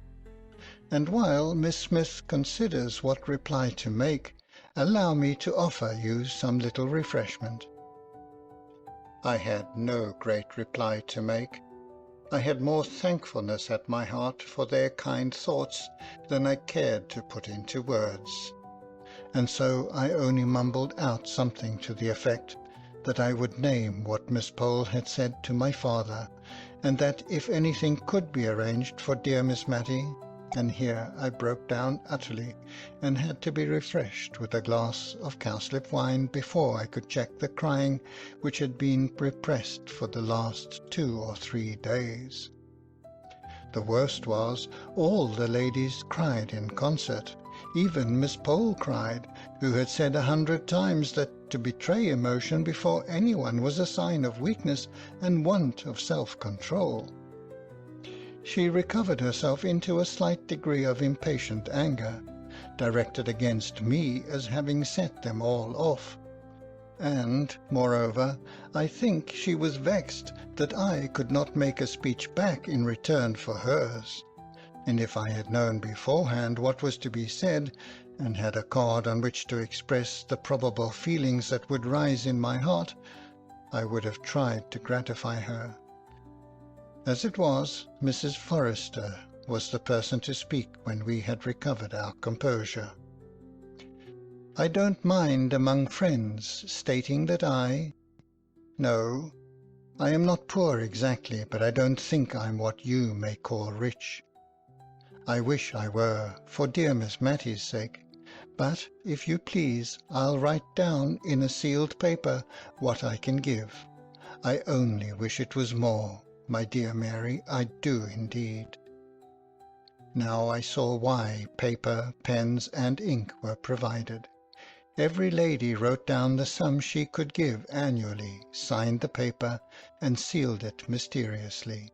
B: And while Miss Smith considers what reply to make, allow me to offer you some little refreshment." I had no great reply to make. I had more thankfulness at my heart for their kind thoughts than I cared to put into words, and so I only mumbled out something to the effect that I would name what Miss Pole had said to my father, and that if anything could be arranged for dear Miss Matty, and here I broke down utterly, and had to be refreshed with a glass of cowslip wine before I could check the crying which had been repressed for the last 2 or 3 days. The worst was, all the ladies cried in concert. Even Miss Pole cried, who had said 100 times that to betray emotion before anyone was a sign of weakness and want of self-control. She recovered herself into a slight degree of impatient anger, directed against me as having set them all off, and, moreover, I think she was vexed that I could not make a speech back in return for hers, and if I had known beforehand what was to be said, and had a card on which to express the probable feelings that would rise in my heart, I would have tried to gratify her. As it was, Mrs. Forrester was the person to speak when we had recovered our composure. "I don't mind among friends stating that no, I am not poor exactly, but I don't think I'm what you may call rich. I wish I were, for dear Miss Matty's sake, but, if you please, I'll write down in a sealed paper what I can give. I only wish it was more, my dear Mary, I do indeed." Now I saw why paper, pens, and ink were provided. Every lady wrote down the sum she could give annually, signed the paper, and sealed it mysteriously.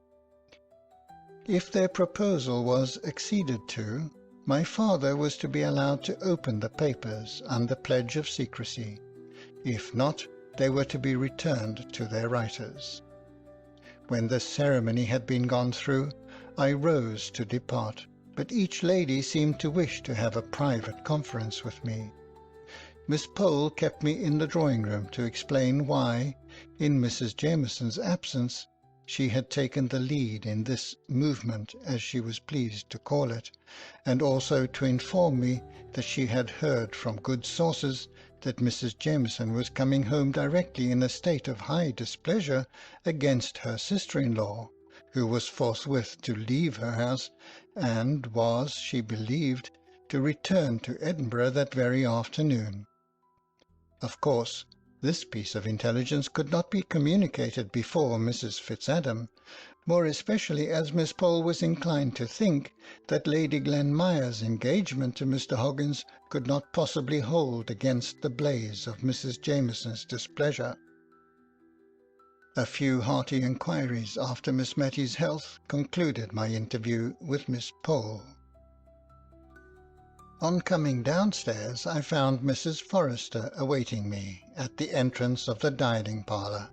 B: If their proposal was acceded to, my father was to be allowed to open the papers under pledge of secrecy. If not, they were to be returned to their writers. When this ceremony had been gone through, I rose to depart, but each lady seemed to wish to have a private conference with me. Miss Pole kept me in the drawing-room to explain why, in Mrs. Jameson's absence, she had taken the lead in this movement, as she was pleased to call it, and also to inform me that she had heard from good sources that Mrs. Jameson was coming home directly in a state of high displeasure against her sister-in-law, who was forthwith to leave her house, and was, she believed, to return to Edinburgh that very afternoon. Of course, this piece of intelligence could not be communicated before Mrs. Fitzadam, more especially as Miss Pole was inclined to think that Lady Glenmire's engagement to Mr. Hoggins could not possibly hold against the blaze of Mrs. Jameson's displeasure. A few hearty inquiries after Miss Matty's health concluded my interview with Miss Pole. On coming downstairs, I found Mrs. Forrester awaiting me at the entrance of the dining-parlour.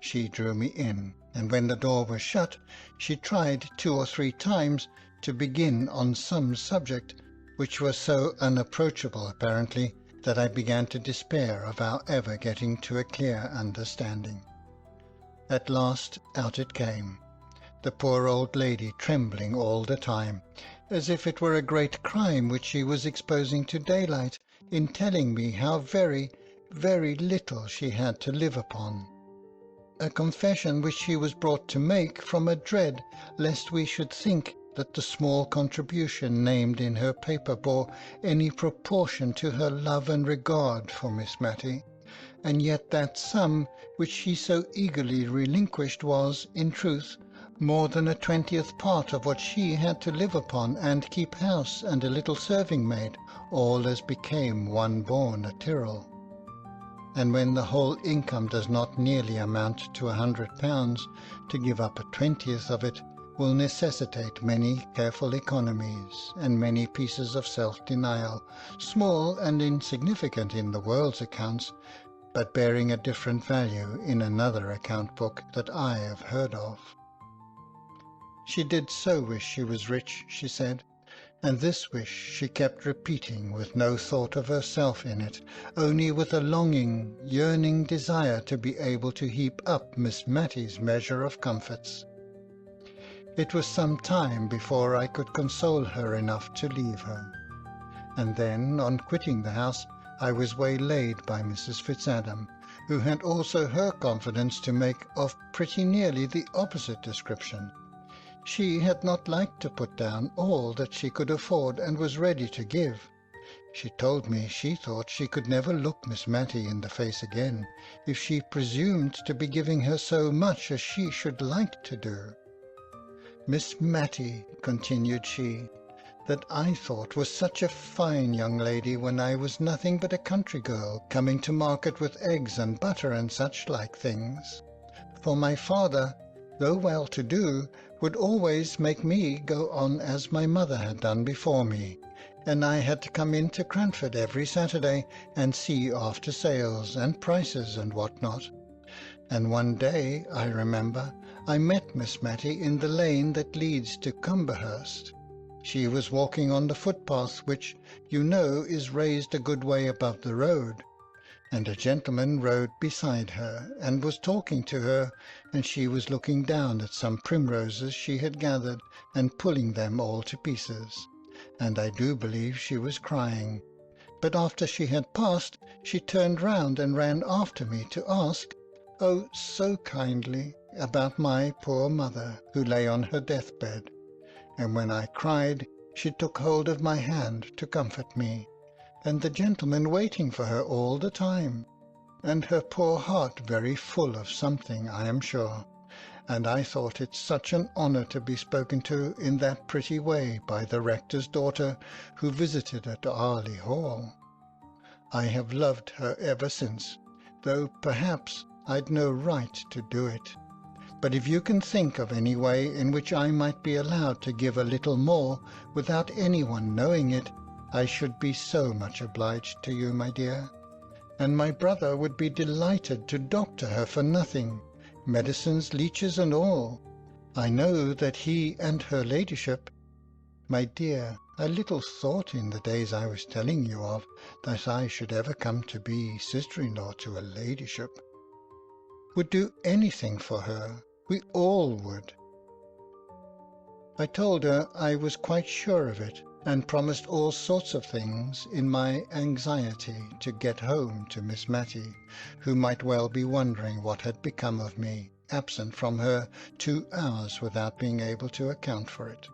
B: She drew me in, and when the door was shut, she tried 2 or 3 times to begin on some subject which was so unapproachable apparently that I began to despair of our ever getting to a clear understanding. At last out it came, the poor old lady trembling all the time, as if it were a great crime which she was exposing to daylight in telling me how very, very little she had to live upon. A confession which she was brought to make from a dread lest we should think that the small contribution named in her paper bore any proportion to her love and regard for Miss Matty, and yet that sum which she so eagerly relinquished was, in truth, more than a 20th part of what she had to live upon and keep house and a little serving-maid, all as became one born a Tyrrell. And when the whole income does not nearly amount to £100, to give up a 20th of it will necessitate many careful economies and many pieces of self-denial, small and insignificant in the world's accounts, but bearing a different value in another account-book that I have heard of. She did so wish she was rich, she said, and this wish she kept repeating with no thought of herself in it, only with a longing, yearning desire to be able to heap up Miss Matty's measure of comforts. It was some time before I could console her enough to leave her, and then, on quitting the house, I was waylaid by Mrs. Fitzadam, who had also her confidence to make of pretty nearly the opposite description. She had not liked to put down all that she could afford and was ready to give. She told me she thought she could never look Miss Matty in the face again, if she presumed to be giving her so much as she should like to do. Miss Matty, continued she, that I thought was such a fine young lady when I was nothing but a country girl, coming to market with eggs and butter and such like things. For my father, though well-to-do, would always make me go on as my mother had done before me, and I had to come into Cranford every Saturday and see after sales and prices and what not. And one day, I remember, I met Miss Matty in the lane that leads to Cumberhurst. She was walking on the footpath which, you know, is raised a good way above the road, and a gentleman rode beside her, and was talking to her, and she was looking down at some primroses she had gathered, and pulling them all to pieces, and I do believe she was crying. But after she had passed, she turned round and ran after me to ask, oh, so kindly, about my poor mother, who lay on her deathbed, and when I cried, she took hold of my hand to comfort me, and the gentleman waiting for her all the time, and her poor heart very full of something, I am sure, and I thought it such an honour to be spoken to in that pretty way by the rector's daughter who visited at Arley Hall. I have loved her ever since, though perhaps I'd no right to do it. But if you can think of any way in which I might be allowed to give a little more without anyone knowing it, I should be so much obliged to you, my dear. And my brother would be delighted to doctor her for nothing, medicines, leeches, and all. I know that he and her ladyship— My dear, I little thought in the days I was telling you of that I should ever come to be sister-in-law to a ladyship— would do anything for her. We all would. I told her I was quite sure of it, and promised all sorts of things in my anxiety to get home to Miss Matty, who might well be wondering what had become of me, absent from her 2 hours without being able to account for it.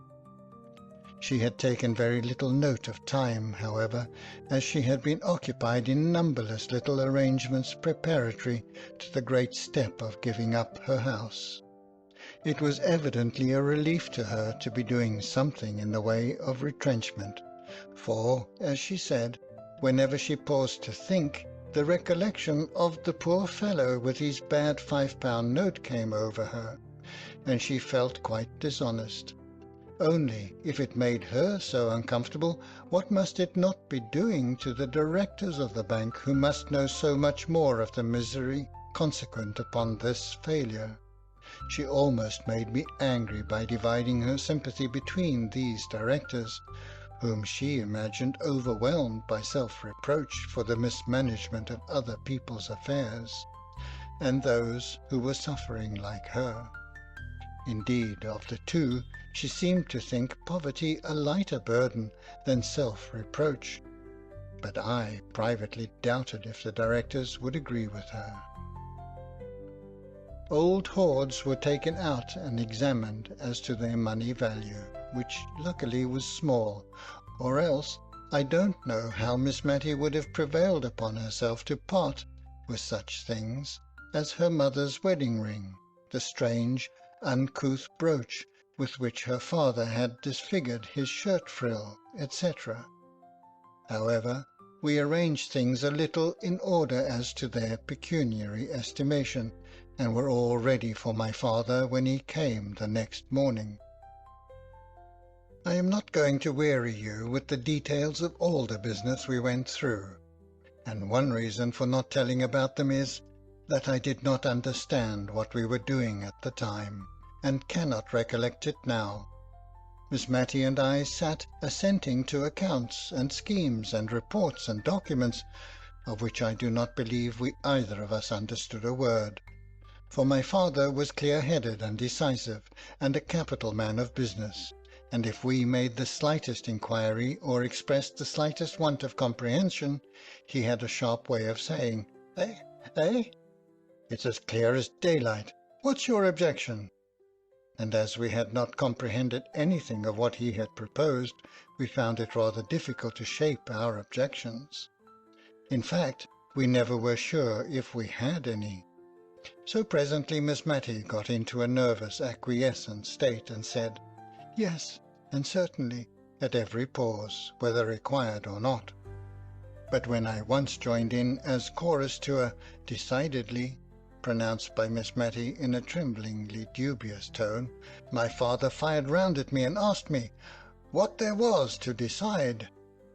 B: She had taken very little note of time, however, as she had been occupied in numberless little arrangements preparatory to the great step of giving up her house. It was evidently a relief to her to be doing something in the way of retrenchment, for, as she said, whenever she paused to think, the recollection of the poor fellow with his bad £5 note came over her, and she felt quite dishonest. Only, if it made her so uncomfortable, what must it not be doing to the directors of the bank, who must know so much more of the misery consequent upon this failure? She almost made me angry by dividing her sympathy between these directors, whom she imagined overwhelmed by self-reproach for the mismanagement of other people's affairs, and those who were suffering like her. Indeed, of the two, she seemed to think poverty a lighter burden than self-reproach, but I privately doubted if the directors would agree with her. Old hoards were taken out and examined as to their money value, which luckily was small, or else I don't know how Miss Matty would have prevailed upon herself to part with such things as her mother's wedding ring, the strange, uncouth brooch with which her father had disfigured his shirt-frill, etc. However, we arranged things a little in order as to their pecuniary estimation, and were all ready for my father when he came the next morning. I am not going to weary you with the details of all the business we went through, and one reason for not telling about them is that I did not understand what we were doing at the time, and cannot recollect it now. Miss Matty and I sat assenting to accounts and schemes and reports and documents, of which I do not believe we either of us understood a word, for my father was clear-headed and decisive, and a capital man of business, and if we made the slightest inquiry or expressed the slightest want of comprehension, he had a sharp way of saying, "Eh? It's as clear as daylight. What's your objection?" And as we had not comprehended anything of what he had proposed, we found it rather difficult to shape our objections. In fact, we never were sure if we had any. So presently Miss Matty got into a nervous, acquiescent state, and said, "Yes, and certainly," at every pause, whether required or not. But when I once joined in as chorus to a "decidedly," pronounced by Miss Matty in a tremblingly dubious tone, my father fired round at me and asked me what there was to decide,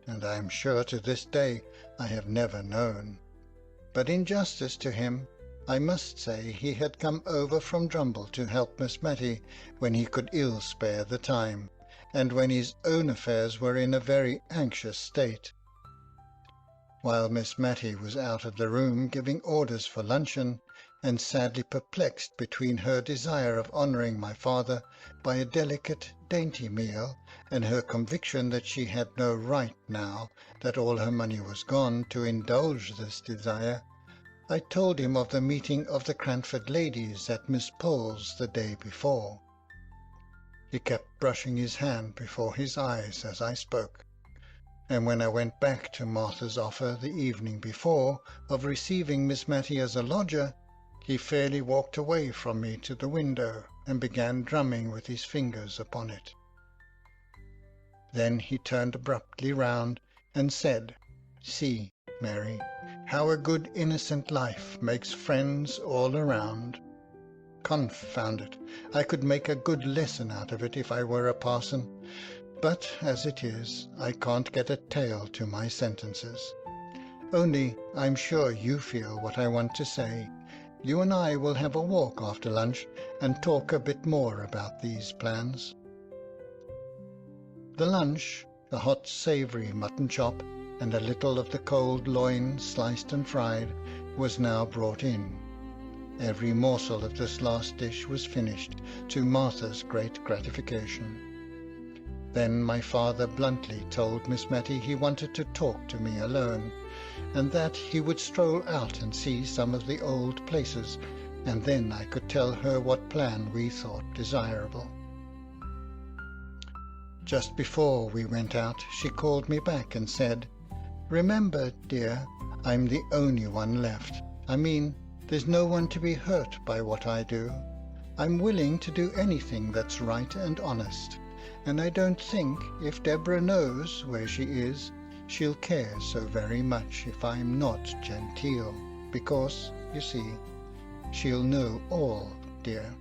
B: and I am sure to this day I have never known. But in justice to him, I must say he had come over from Drumble to help Miss Matty when he could ill spare the time, and when his own affairs were in a very anxious state. While Miss Matty was out of the room giving orders for luncheon, and sadly perplexed between her desire of honouring my father by a delicate, dainty meal, and her conviction that she had no right now that all her money was gone to indulge this desire, I told him of the meeting of the Cranford ladies at Miss Pole's the day before. He kept brushing his hand before his eyes as I spoke, and when I went back to Martha's offer the evening before of receiving Miss Matty as a lodger, He fairly walked away from me to the window and began drumming with his fingers upon it. Then he turned abruptly round and said, "See, Mary, how a good innocent life makes friends all around. Confound it, I could make a good lesson out of it if I were a parson, but as it is, I can't get a tail to my sentences. Only I'm sure you feel what I want to say. You and I will have a walk after lunch and talk a bit more about these plans." The lunch, a hot savoury mutton chop and a little of the cold loin sliced and fried, was now brought in. Every morsel of this last dish was finished, to Martha's great gratification. Then my father bluntly told Miss Matty he wanted to talk to me alone, and that he would stroll out and see some of the old places, and then I could tell her what plan we thought desirable. Just before we went out, she called me back and said, "Remember, dear, I'm the only one left. I mean, there's no one to be hurt by what I do. I'm willing to do anything that's right and honest, and I don't think, if Deborah knows where she is, she'll care so very much if I'm not genteel, because, you see, she'll know all, dear.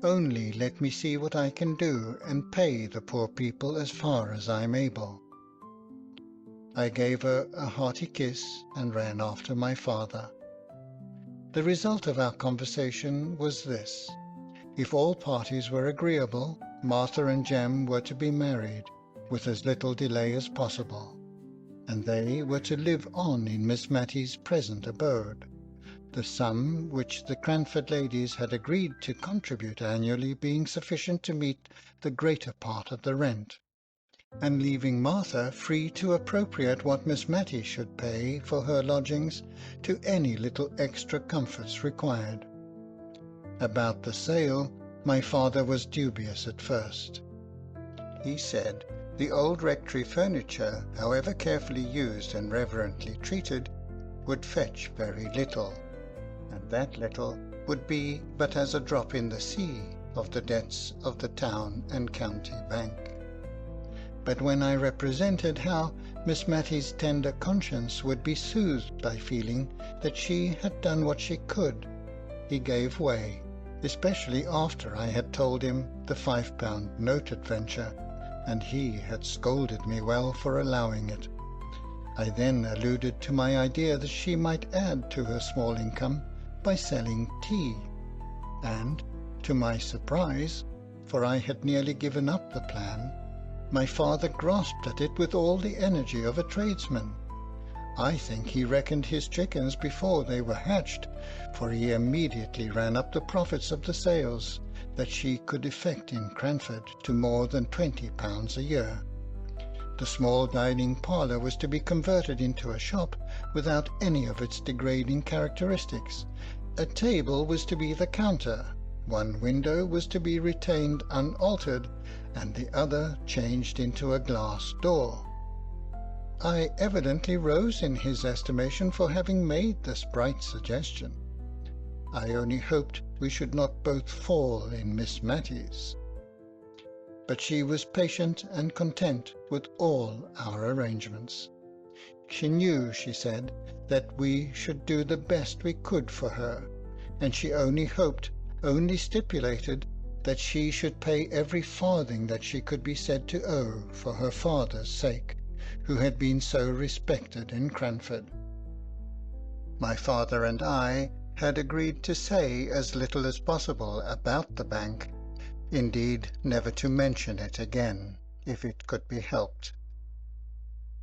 B: Only let me see what I can do and pay the poor people as far as I'm able." I gave her a hearty kiss and ran after my father. The result of our conversation was this. If all parties were agreeable, Martha and Jem were to be married with as little delay as possible, and they were to live on in Miss Matty's present abode, the sum which the Cranford ladies had agreed to contribute annually being sufficient to meet the greater part of the rent, and leaving Martha free to appropriate what Miss Matty should pay for her lodgings to any little extra comforts required. About the sale, my father was dubious at first. He said the old rectory furniture, however carefully used and reverently treated, would fetch very little, and that little would be but as a drop in the sea of the debts of the town and county bank. But when I represented how Miss Matty's tender conscience would be soothed by feeling that she had done what she could, he gave way, especially after I had told him the £5 note adventure, and he had scolded me well for allowing it. I then alluded to my idea that she might add to her small income by selling tea, and, to my surprise, for I had nearly given up the plan, my father grasped at it with all the energy of a tradesman. I think he reckoned his chickens before they were hatched, for he immediately ran up the profits of the sales that she could effect in Cranford to more than £20 a year. The small dining parlour was to be converted into a shop without any of its degrading characteristics. A table was to be the counter, one window was to be retained unaltered, and the other changed into a glass door. I evidently rose in his estimation for having made this bright suggestion. I only hoped we should not both fall in Miss Matty's. But she was patient and content with all our arrangements. She knew, she said, that we should do the best we could for her, and she only stipulated that she should pay every farthing that she could be said to owe for her father's sake, who had been so respected in Cranford. My father and I had agreed to say as little as possible about the bank, indeed never to mention it again, if it could be helped.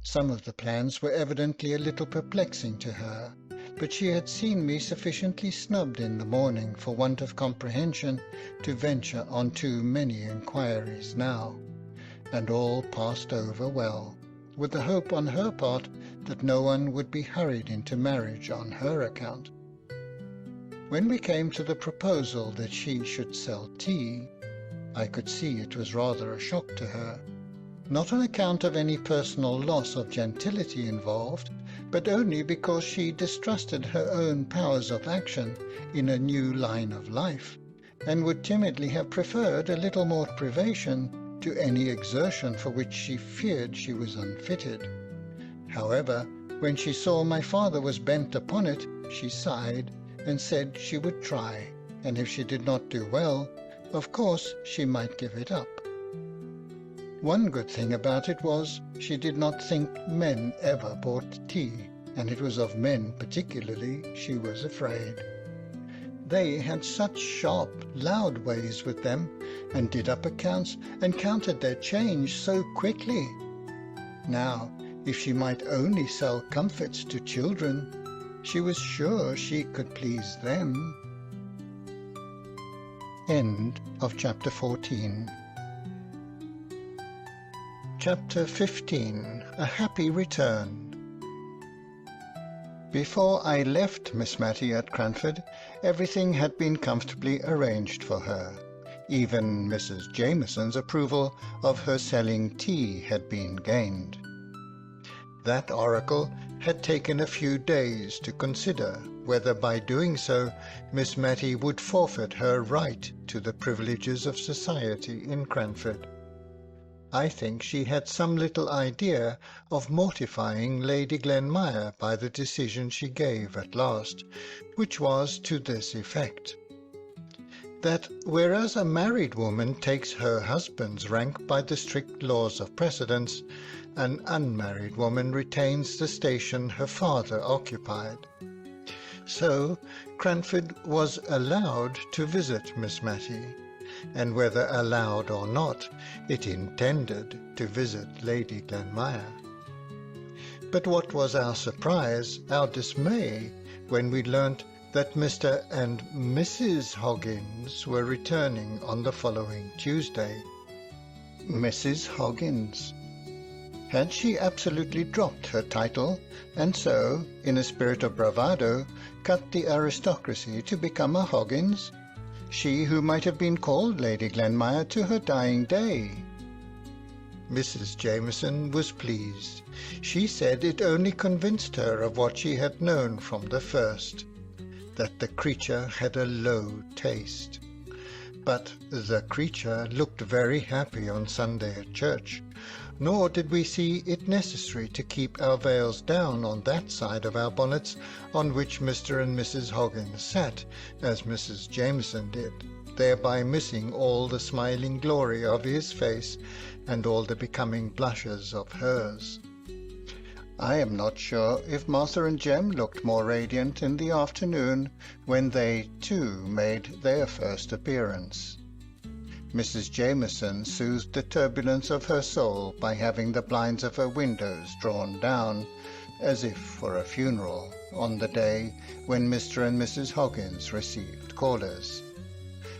B: Some of the plans were evidently a little perplexing to her, but she had seen me sufficiently snubbed in the morning for want of comprehension to venture on too many inquiries now, and all passed over well, with the hope on her part that no one would be hurried into marriage on her account. When we came to the proposal that she should sell tea, I could see it was rather a shock to her, not on account of any personal loss of gentility involved, but only because she distrusted her own powers of action in a new line of life, and would timidly have preferred a little more privation to any exertion for which she feared she was unfitted. However, when she saw my father was bent upon it, she sighed and said she would try, and if she did not do well, of course she might give it up. One good thing about it was she did not think men ever bought tea, and it was of men particularly she was afraid. They had such sharp, loud ways with them, and did up accounts and counted their change so quickly. Now, if she might only sell comforts to children, she was sure she could please them. End of chapter 14. Chapter 15. A Happy Return. Before I left Miss Matty at Cranford, everything had been comfortably arranged for her. Even Mrs. Jameson's approval of her selling tea had been gained. That oracle had taken a few days to consider whether by doing so Miss Matty would forfeit her right to the privileges of society in Cranford. I think she had some little idea of mortifying Lady Glenmire by the decision she gave at last, which was to this effect: that whereas a married woman takes her husband's rank by the strict laws of precedence, an unmarried woman retains the station her father occupied. So Cranford was allowed to visit Miss Matty, and whether allowed or not, it intended to visit Lady Glenmire. But what was our surprise, our dismay, when we learnt that Mr. and Mrs. Hoggins were returning on the following Tuesday. Mrs. Hoggins! Had she absolutely dropped her title, and so, in a spirit of bravado, cut the aristocracy to become a Hoggins? She who might have been called Lady Glenmire to her dying day. Mrs. Jameson was pleased. She said it only convinced her of what she had known from the first, that the creature had a low taste. But the creature looked very happy on Sunday at church, nor did we see it necessary to keep our veils down on that side of our bonnets on which Mr. and Mrs. Hoggins sat, as Mrs. Jameson did, thereby missing all the smiling glory of his face and all the becoming blushes of hers. I am not sure if Martha and Jem looked more radiant in the afternoon when they, too, made their first appearance. Mrs. Jameson soothed the turbulence of her soul by having the blinds of her windows drawn down, as if for a funeral, on the day when Mr. and Mrs. Hoggins received callers,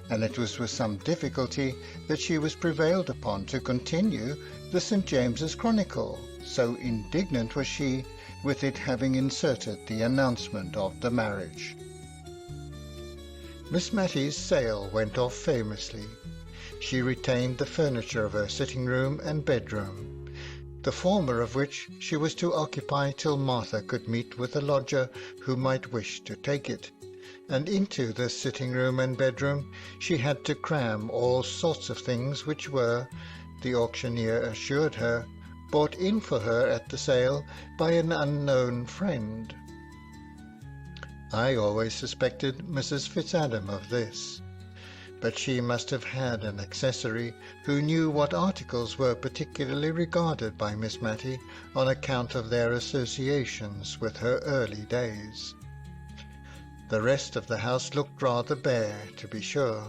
B: and it was with some difficulty that she was prevailed upon to continue the St. James's Chronicle, so indignant was she with it having inserted the announcement of the marriage. Miss Matty's sale went off famously. She retained the furniture of her sitting-room and bedroom, the former of which she was to occupy till Martha could meet with a lodger who might wish to take it, and into this sitting-room and bedroom she had to cram all sorts of things which were, the auctioneer assured her, bought in for her at the sale by an unknown friend. I always suspected Mrs. Fitzadam of this, but she must have had an accessory who knew what articles were particularly regarded by Miss Matty on account of their associations with her early days. The rest of the house looked rather bare, to be sure,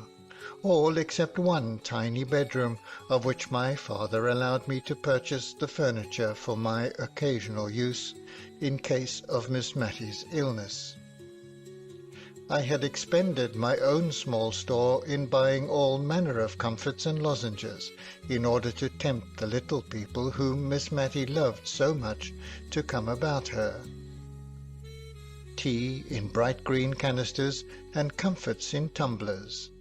B: all except one tiny bedroom, of which my father allowed me to purchase the furniture for my occasional use in case of Miss Matty's illness. I had expended my own small store in buying all manner of comforts and lozenges, in order to tempt the little people whom Miss Matty loved so much to come about her. Tea in bright green canisters and comforts in tumblers.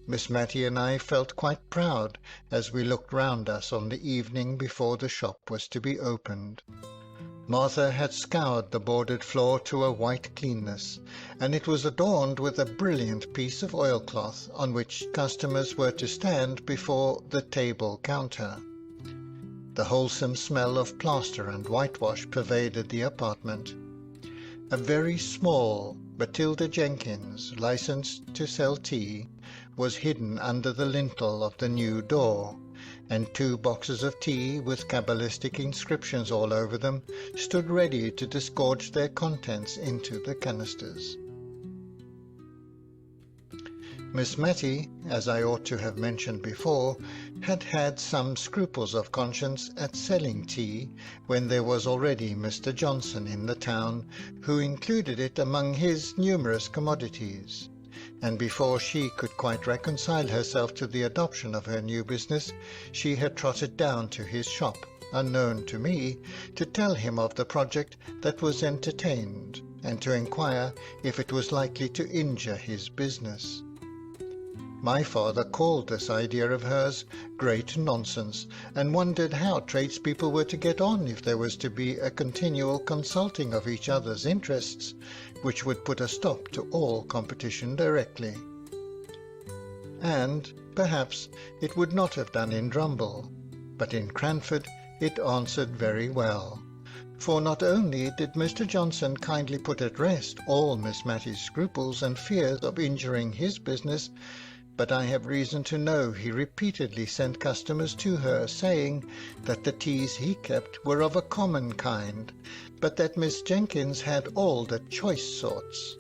B: Miss Matty and I felt quite proud as we looked round us on the evening before the shop was to be opened. Martha had scoured the boarded floor to a white cleanness, and it was adorned with a brilliant piece of oilcloth on which customers were to stand before the table counter. The wholesome smell of plaster and whitewash pervaded the apartment. A very small Matilda Jenkins, licensed to sell tea, was hidden under the lintel of the new door, and 2 boxes of tea with cabalistic inscriptions all over them stood ready to disgorge their contents into the canisters. Miss Matty, as I ought to have mentioned before, had had some scruples of conscience at selling tea when there was already Mr. Johnson in the town, who included it among his numerous commodities, and before she could quite reconcile herself to the adoption of her new business, she had trotted down to his shop, unknown to me, to tell him of the project that was entertained, and to inquire if it was likely to injure his business. My father called this idea of hers great nonsense, and wondered how tradespeople were to get on if there was to be a continual consulting of each other's interests, which would put a stop to all competition directly. And, perhaps, it would not have done in Drumble, but in Cranford it answered very well. For not only did Mr. Johnson kindly put at rest all Miss Matty's scruples and fears of injuring his business, but I have reason to know he repeatedly sent customers to her, saying that the teas he kept were of a common kind, but that Miss Jenkins had all the choice sorts.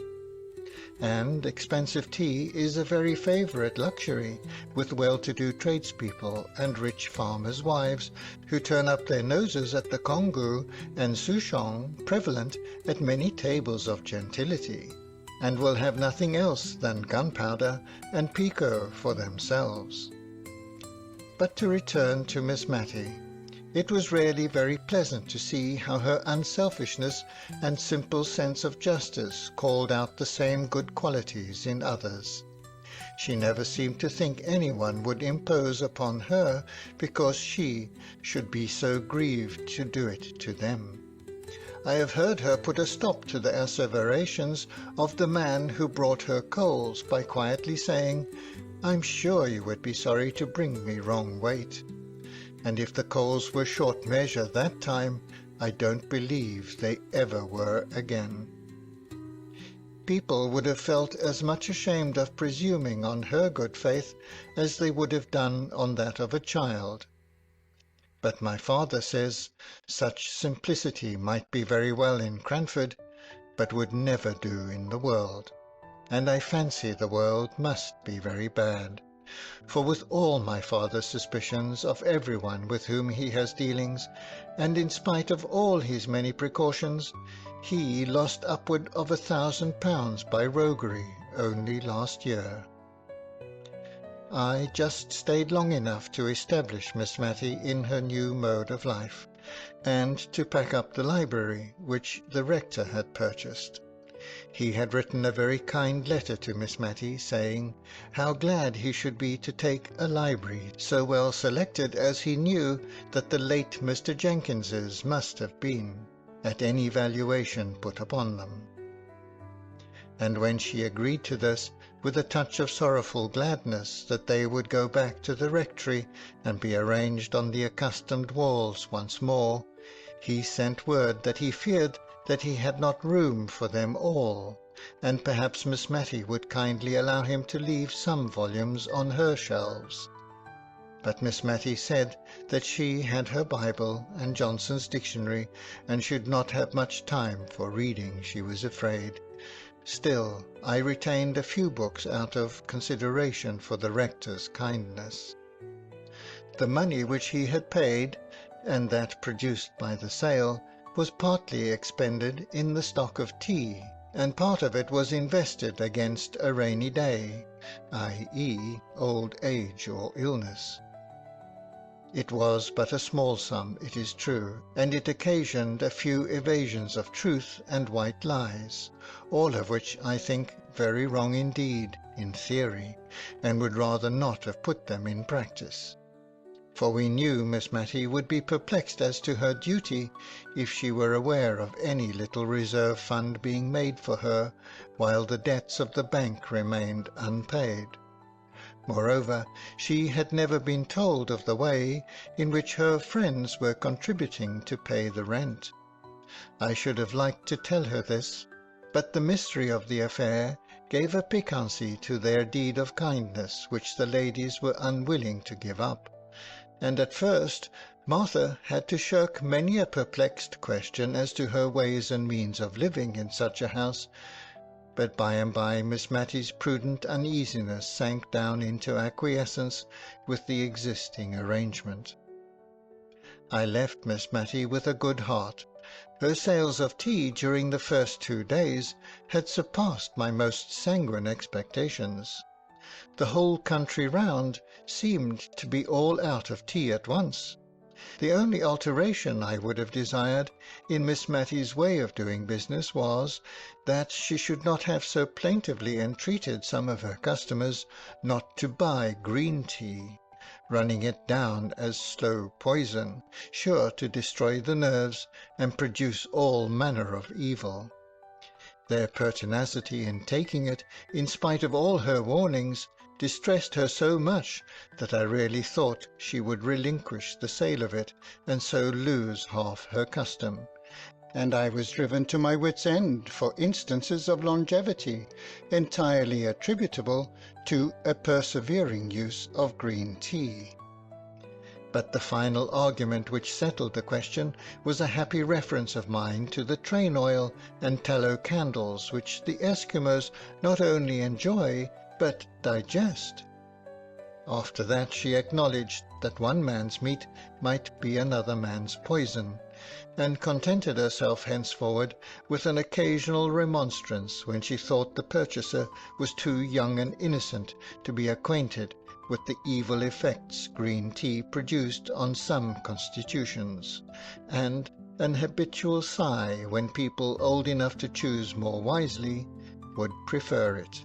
B: And expensive tea is a very favourite luxury with well-to-do tradespeople and rich farmers' wives, who turn up their noses at the Congo and souchong prevalent at many tables of gentility, and will have nothing else than gunpowder and pekoe for themselves. But to return to Miss Matty, it was really very pleasant to see how her unselfishness and simple sense of justice called out the same good qualities in others. She never seemed to think anyone would impose upon her because she should be so grieved to do it to them. I have heard her put a stop to the asseverations of the man who brought her coals by quietly saying, "I'm sure you would be sorry to bring me wrong weight." And if the coals were short measure that time, I don't believe they ever were again. People would have felt as much ashamed of presuming on her good faith as they would have done on that of a child. But my father says such simplicity might be very well in Cranford, but would never do in the world, and I fancy the world must be very bad, for with all my father's suspicions of everyone with whom he has dealings, and in spite of all his many precautions, he lost upward of £1,000 by roguery only last year. I just stayed long enough to establish Miss Matty in her new mode of life, and to pack up the library which the rector had purchased. He had written a very kind letter to Miss Matty, saying how glad he should be to take a library so well selected as he knew that the late Mr. Jenkins's must have been, at any valuation put upon them. And when she agreed to this, with a touch of sorrowful gladness that they would go back to the rectory and be arranged on the accustomed walls once more, he sent word that he feared that he had not room for them all, and perhaps Miss Matty would kindly allow him to leave some volumes on her shelves. But Miss Matty said that she had her Bible and Johnson's dictionary, and should not have much time for reading, she was afraid. Still, I retained a few books out of consideration for the rector's kindness. The money which he had paid, and that produced by the sale, was partly expended in the stock of tea, and part of it was invested against a rainy day, i.e., old age or illness. It was but a small sum, it is true, and it occasioned a few evasions of truth and white lies, all of which I think very wrong indeed in theory, and would rather not have put them in practice. for we knew Miss Matty would be perplexed as to her duty if she were aware of any little reserve fund being made for her while the debts of the bank remained unpaid. Moreover, she had never been told of the way in which her friends were contributing to pay the rent. I should have liked to tell her this, but the mystery of the affair gave a piquancy to their deed of kindness which the ladies were unwilling to give up, and at first Martha had to shirk many a perplexed question as to her ways and means of living in such a house, but by and by Miss Matty's prudent uneasiness sank down into acquiescence with the existing arrangement. I left Miss Matty with a good heart. Her sales of tea during the first 2 days had surpassed my most sanguine expectations. The whole country round seemed to be all out of tea at once. The only alteration I would have desired in Miss Matty's way of doing business was that she should not have so plaintively entreated some of her customers not to buy green tea, running it down as slow poison, sure to destroy the nerves and produce all manner of evil. Their pertinacity in taking it, in spite of all her warnings, distressed her so much that I really thought she would relinquish the sale of it and so lose half her custom, and I was driven to my wits' end for instances of longevity entirely attributable to a persevering use of green tea. But the final argument which settled the question was a happy reference of mine to the train oil and tallow candles which the Eskimos not only enjoy but digest. After that she acknowledged that one man's meat might be another man's poison, and contented herself henceforward with an occasional remonstrance when she thought the purchaser was too young and innocent to be acquainted with the evil effects green tea produced on some constitutions, and an habitual sigh when people old enough to choose more wisely would prefer it.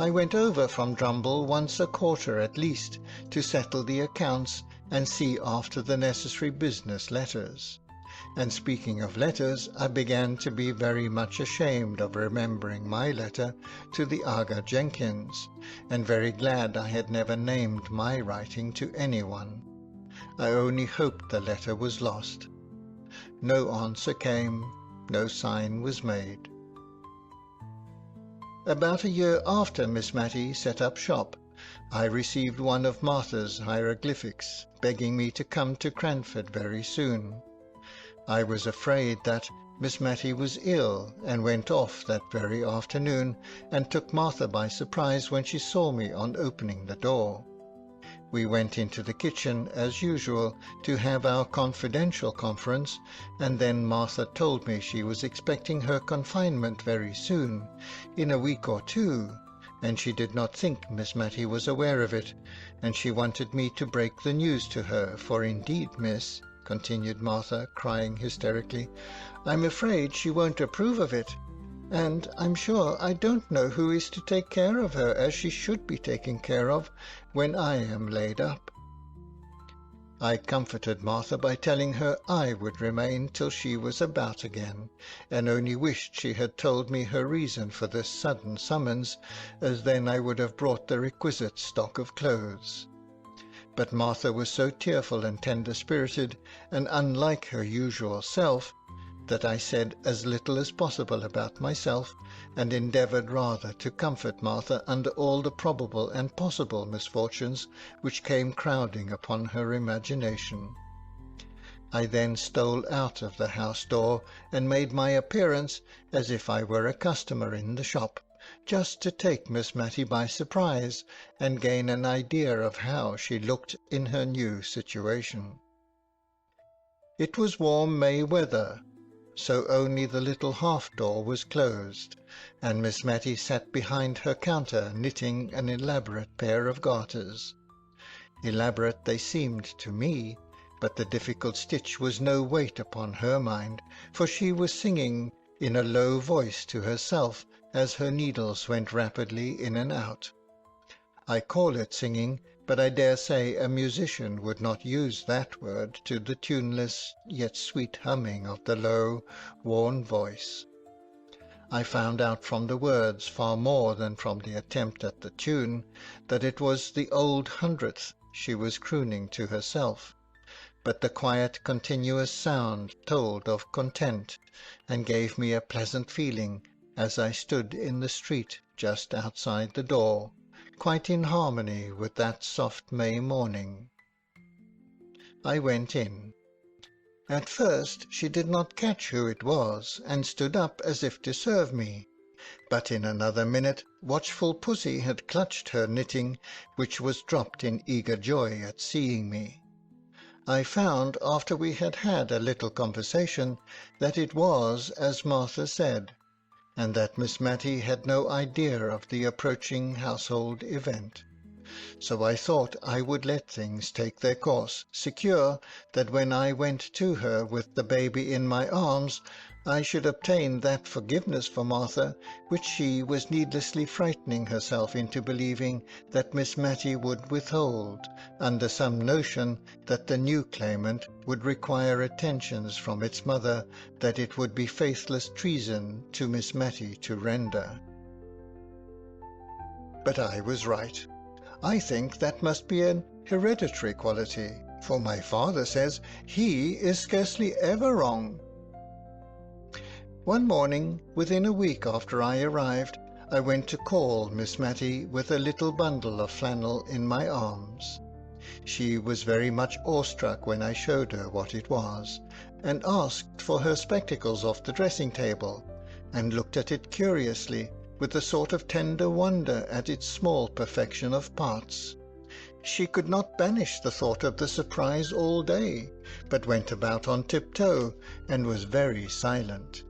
B: I went over from Drumble once a quarter at least to settle the accounts and see after the necessary business letters. And speaking of letters, I began to be very much ashamed of remembering my letter to the Aga Jenkins, and very glad I had never named my writing to anyone. I only hoped the letter was lost. No answer came, no sign was made. About a year after Miss Matty set up shop, I received one of Martha's hieroglyphics, begging me to come to Cranford very soon. I was afraid that Miss Matty was ill, and went off that very afternoon, and took Martha by surprise when she saw me on opening the door. We went into the kitchen, as usual, to have our confidential conference, and then Martha told me she was expecting her confinement very soon, in a week or 2, and she did not think Miss Matty was aware of it, and she wanted me to break the news to her, for indeed, miss, continued Martha, crying hysterically, I'm afraid she won't approve of it, and I'm sure I don't know who is to take care of her as she should be taken care of when I am laid up. I comforted Martha by telling her I would remain till she was about again, and only wished she had told me her reason for this sudden summons, as then I would have brought the requisite stock of clothes. But Martha was so tearful and tender-spirited, and unlike her usual self, that I said as little as possible about myself, and endeavoured rather to comfort Martha under all the probable and possible misfortunes which came crowding upon her imagination. I then stole out of the house door and made my appearance as if I were a customer in the shop, just to take Miss Matty by surprise and gain an idea of how she looked in her new situation. It was warm May weather, so only the little half-door was closed, and Miss Matty sat behind her counter knitting an elaborate pair of garters. Elaborate they seemed to me, but the difficult stitch was no weight upon her mind, for she was singing in a low voice to herself as her needles went rapidly in and out. I call it singing but I dare say a musician would not use that word to the tuneless yet sweet humming of the low, worn voice. I found out from the words far more than from the attempt at the tune that it was the Old Hundredth she was crooning to herself, but the quiet continuous sound told of content and gave me a pleasant feeling as I stood in the street just outside the door, quite in harmony with that soft May morning. I went in. At first she did not catch who it was, and stood up as if to serve me, but in another minute watchful Pussy had clutched her knitting, which was dropped in eager joy at seeing me. I found, after we had had a little conversation, that it was as Martha said, and that Miss Matty had no idea of the approaching household event. So I thought I would let things take their course, secure that when I went to her with the baby in my arms I should obtain that forgiveness for Martha which she was needlessly frightening herself into believing that Miss Matty would withhold, under some notion that the new claimant would require attentions from its mother that it would be faithless treason to Miss Matty to render. But I was right. I think that must be an hereditary quality, for my father says he is scarcely ever wrong. One morning, within a week after I arrived, I went to call Miss Matty with a little bundle of flannel in my arms. She was very much awestruck when I showed her what it was, and asked for her spectacles off the dressing-table, and looked at it curiously, with a sort of tender wonder at its small perfection of parts. She could not banish the thought of the surprise all day, but went about on tiptoe, and was very silent.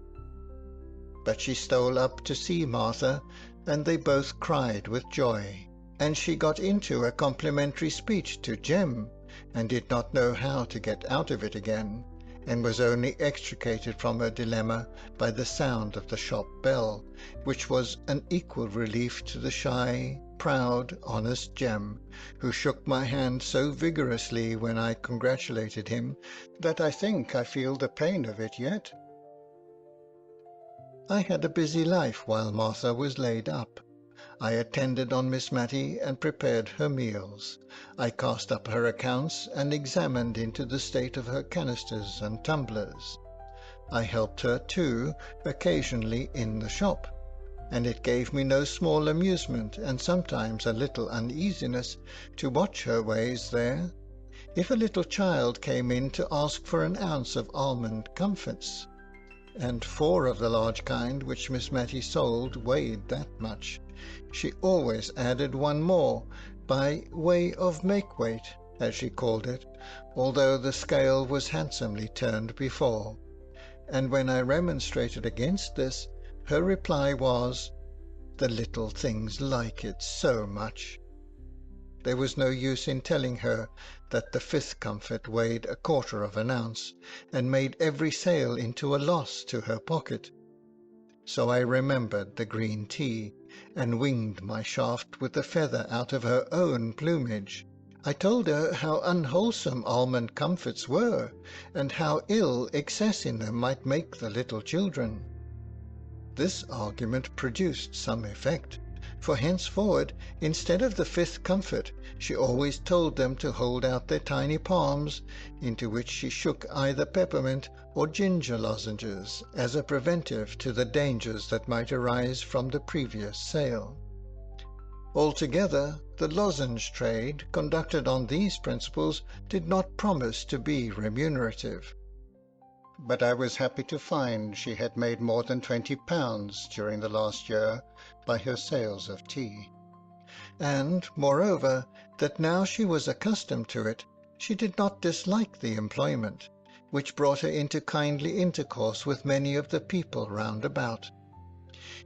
B: But she stole up to see Martha, and they both cried with joy, and she got into a complimentary speech to Jem, and did not know how to get out of it again, and was only extricated from her dilemma by the sound of the shop bell, which was an equal relief to the shy, proud, honest Jem, who shook my hand so vigorously when I congratulated him that I think I feel the pain of it yet. I had a busy life while Martha was laid up. I attended on Miss Matty and prepared her meals. I cast up her accounts and examined into the state of her canisters and tumblers. I helped her, too, occasionally in the shop, and it gave me no small amusement and sometimes a little uneasiness to watch her ways there. If a little child came in to ask for an ounce of almond comfits, and 4 of the large kind which Miss Matty sold weighed that much, she always added 1 more, by way of make-weight, as she called it, although the scale was handsomely turned before. And when I remonstrated against this, her reply was, "The little things like it so much." There was no use in telling her that the 5th comfort weighed 1/4 of an ounce, and made every sale into a loss to her pocket. So I remembered the green tea, and winged my shaft with a feather out of her own plumage. I told her how unwholesome almond comforts were, and how ill excess in them might make the little children. This argument produced some effect, for henceforward, instead of the 5th comfort, she always told them to hold out their tiny palms, into which she shook either peppermint or ginger lozenges, as a preventive to the dangers that might arise from the previous sale. Altogether, the lozenge trade, conducted on these principles, did not promise to be remunerative. But I was happy to find she had made more than £20 during the last year by her sales of tea, and, moreover, that now she was accustomed to it, she did not dislike the employment, which brought her into kindly intercourse with many of the people round about.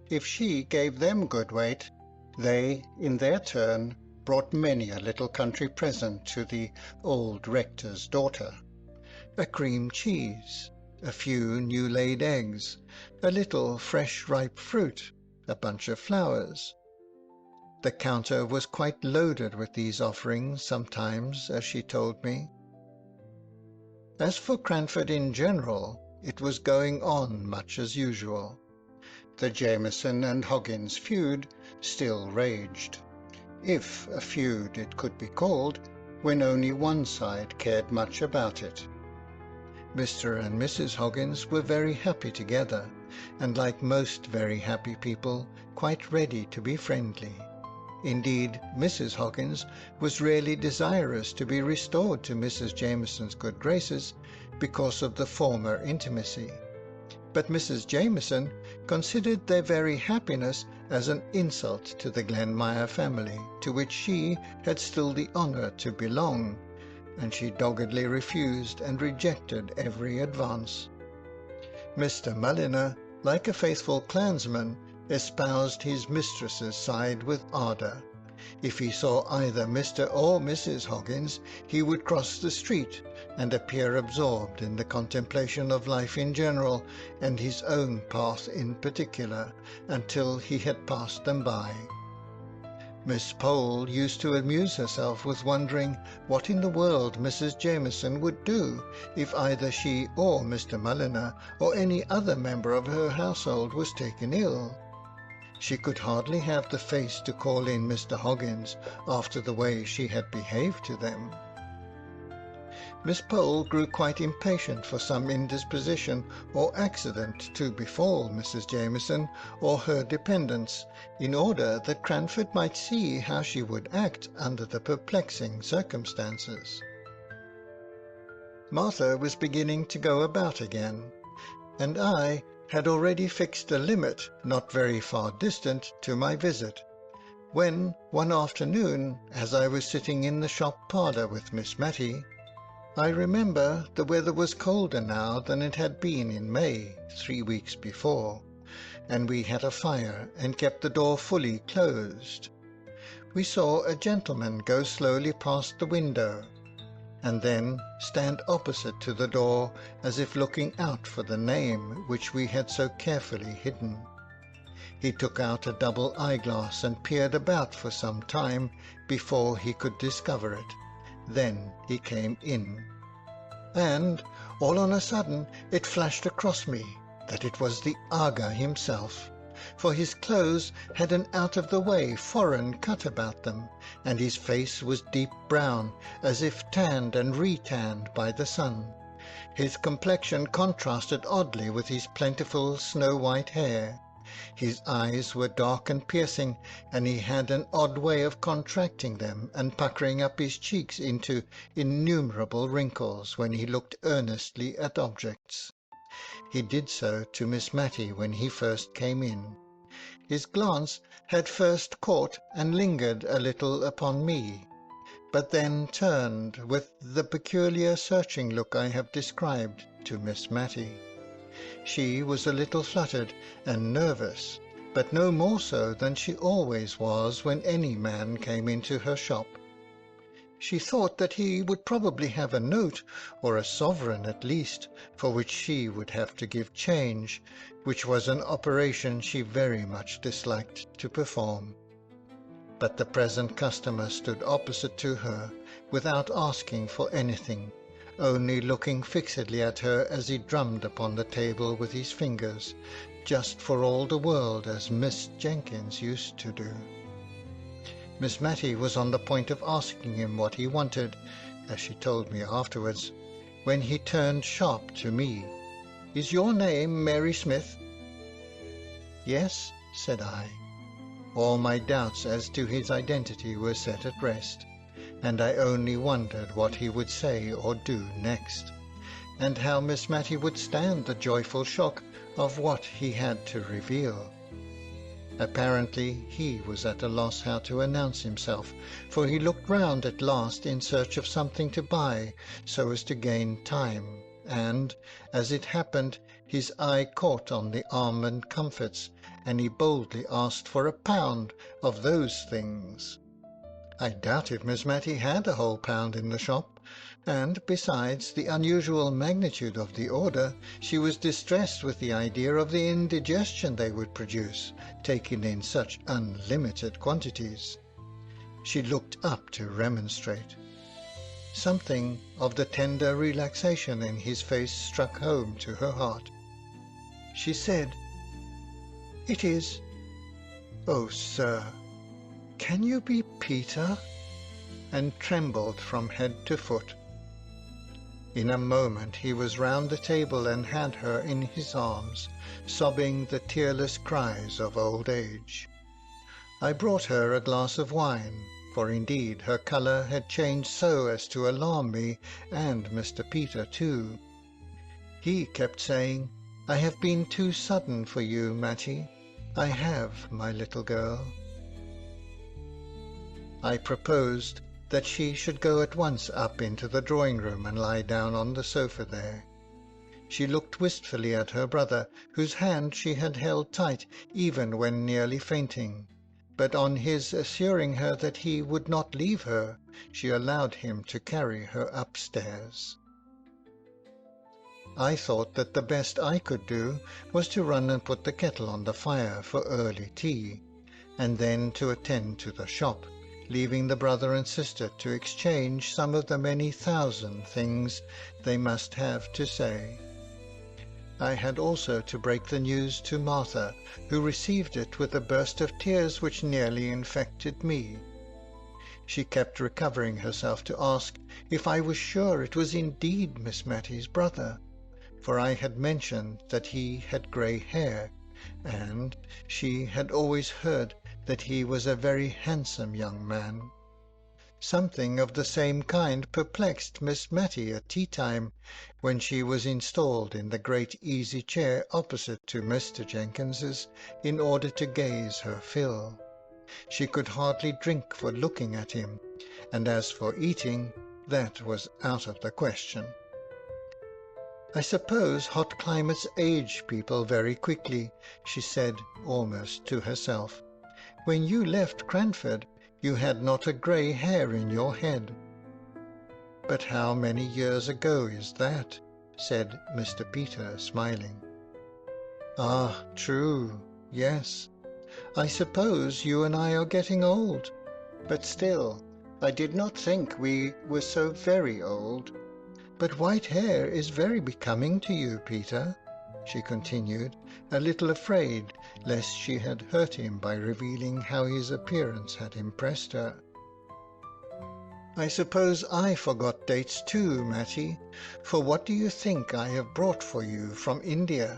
B: If she gave them good weight, they, in their turn, brought many a little country present to the old rector's daughter: a cream cheese, a few new-laid eggs, a little fresh ripe fruit, a bunch of flowers. The counter was quite loaded with these offerings sometimes, as she told me. As for Cranford in general, it was going on much as usual. The Jameson and Hoggins feud still raged, if a feud it could be called, when only one side cared much about it. Mr. and Mrs. Hoggins were very happy together, and like most very happy people, quite ready to be friendly. Indeed, Mrs. Hoggins was really desirous to be restored to Mrs. Jameson's good graces because of the former intimacy. But Mrs. Jameson considered their very happiness as an insult to the Glenmire family, to which she had still the honour to belong, and she doggedly refused and rejected every advance. Mr. Mulliner, like a faithful clansman, espoused his mistress's side with ardour. If he saw either Mr. or Mrs. Hoggins, he would cross the street and appear absorbed in the contemplation of life in general and his own path in particular, until he had passed them by. Miss Pole used to amuse herself with wondering what in the world Mrs. Jameson would do if either she or Mr. Mulliner or any other member of her household was taken ill. She could hardly have the face to call in Mr. Hoggins after the way she had behaved to them. Miss Pole grew quite impatient for some indisposition or accident to befall Mrs. Jameson or her dependents, in order that Cranford might see how she would act under the perplexing circumstances. Martha was beginning to go about again, and I had already fixed a limit not very far distant to my visit, when one afternoon, as I was sitting in the shop parlour with Miss Matty, I remember the weather was colder now than it had been in May 3 weeks before, and we had a fire and kept the door fully closed. We saw a gentleman go slowly past the window, and then stand opposite to the door as if looking out for the name which we had so carefully hidden. He took out a double eyeglass and peered about for some time before he could discover it. Then he came in, and all on a sudden it flashed across me that it was the Aga himself, for his clothes had an out-of-the-way foreign cut about them, and his face was deep brown, as if tanned and re-tanned by the sun. His complexion contrasted oddly with his plentiful snow-white hair. His eyes were dark and piercing, and he had an odd way of contracting them and puckering up his cheeks into innumerable wrinkles when he looked earnestly at objects. He did so to Miss Matty when he first came in. His glance had first caught and lingered a little upon me, but then turned with the peculiar searching look I have described to Miss Matty. She was a little fluttered and nervous, but no more so than she always was when any man came into her shop. She thought that he would probably have a note, or a sovereign at least, for which she would have to give change, which was an operation she very much disliked to perform. But the present customer stood opposite to her, without asking for anything, only looking fixedly at her as he drummed upon the table with his fingers, just for all the world as Miss Jenkins used to do. Miss Matty was on the point of asking him what he wanted, as she told me afterwards, when he turned sharp to me. "Is your name Mary Smith?" "Yes," said I. All my doubts as to his identity were set at rest, and I only wondered what he would say or do next, and how Miss Matty would stand the joyful shock of what he had to reveal. Apparently he was at a loss how to announce himself, for he looked round at last in search of something to buy, so as to gain time, and, as it happened, his eye caught on the almond comfits, and he boldly asked for £1 of those things. I doubt if Miss Matty had a whole pound in the shop, And besides the unusual magnitude of the order, she was distressed with the idea of the indigestion they would produce, taken in such unlimited quantities. She looked up to remonstrate. Something of the tender relaxation in his face struck home to her heart. She said, "It is. Oh, sir, can you be Peter?" and trembled from head to foot. In a moment he was round the table and had her in his arms, sobbing the tearless cries of old age. I brought her a glass of wine, for indeed her colour had changed so as to alarm me, and Mr. Peter too. He kept saying, "I have been too sudden for you, Mattie. I have, my little girl." I proposed that she should go at once up into the drawing-room and lie down on the sofa there. She looked wistfully at her brother, whose hand she had held tight even when nearly fainting, but on his assuring her that he would not leave her, she allowed him to carry her upstairs. I thought that the best I could do was to run and put the kettle on the fire for early tea, and then to attend to the shop, leaving the brother and sister to exchange some of the many thousand things they must have to say. I had also to break the news to Martha, who received it with a burst of tears which nearly infected me. She kept recovering herself to ask if I was sure it was indeed Miss Mattie's brother, for I had mentioned that he had grey hair, and she had always heard that he was a very handsome young man. Something of the same kind perplexed Miss Mattie at tea-time, when she was installed in the great easy-chair opposite to Mr. Jenkins's, in order to gaze her fill. She could hardly drink for looking at him, and as for eating, that was out of the question. "I suppose hot climates age people very quickly," she said, almost to herself. "When you left Cranford, you had not a grey hair in your head." "But how many years ago is that?" said Mr. Peter, smiling. "Ah, true, yes. I suppose you and I are getting old. But still, I did not think we were so very old. But white hair is very becoming to you, Peter," she continued, a little afraid lest she had hurt him by revealing how his appearance had impressed her. "I suppose I forgot dates too, Mattie, for what do you think I have brought for you from India?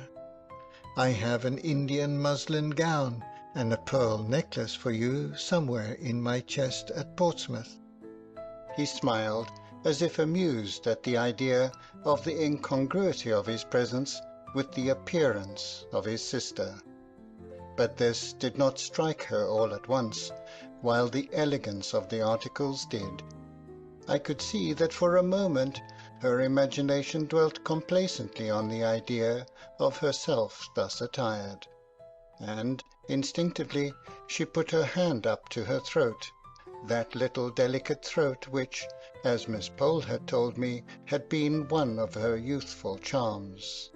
B: I have an Indian muslin gown and a pearl necklace for you somewhere in my chest at Portsmouth." He smiled, as if amused at the idea of the incongruity of his presence with the appearance of his sister. But this did not strike her all at once, while the elegance of the articles did. I could see that for a moment her imagination dwelt complacently on the idea of herself thus attired, and instinctively she put her hand up to her throat, that little delicate throat which, as Miss Pole had told me, had been one of her youthful charms.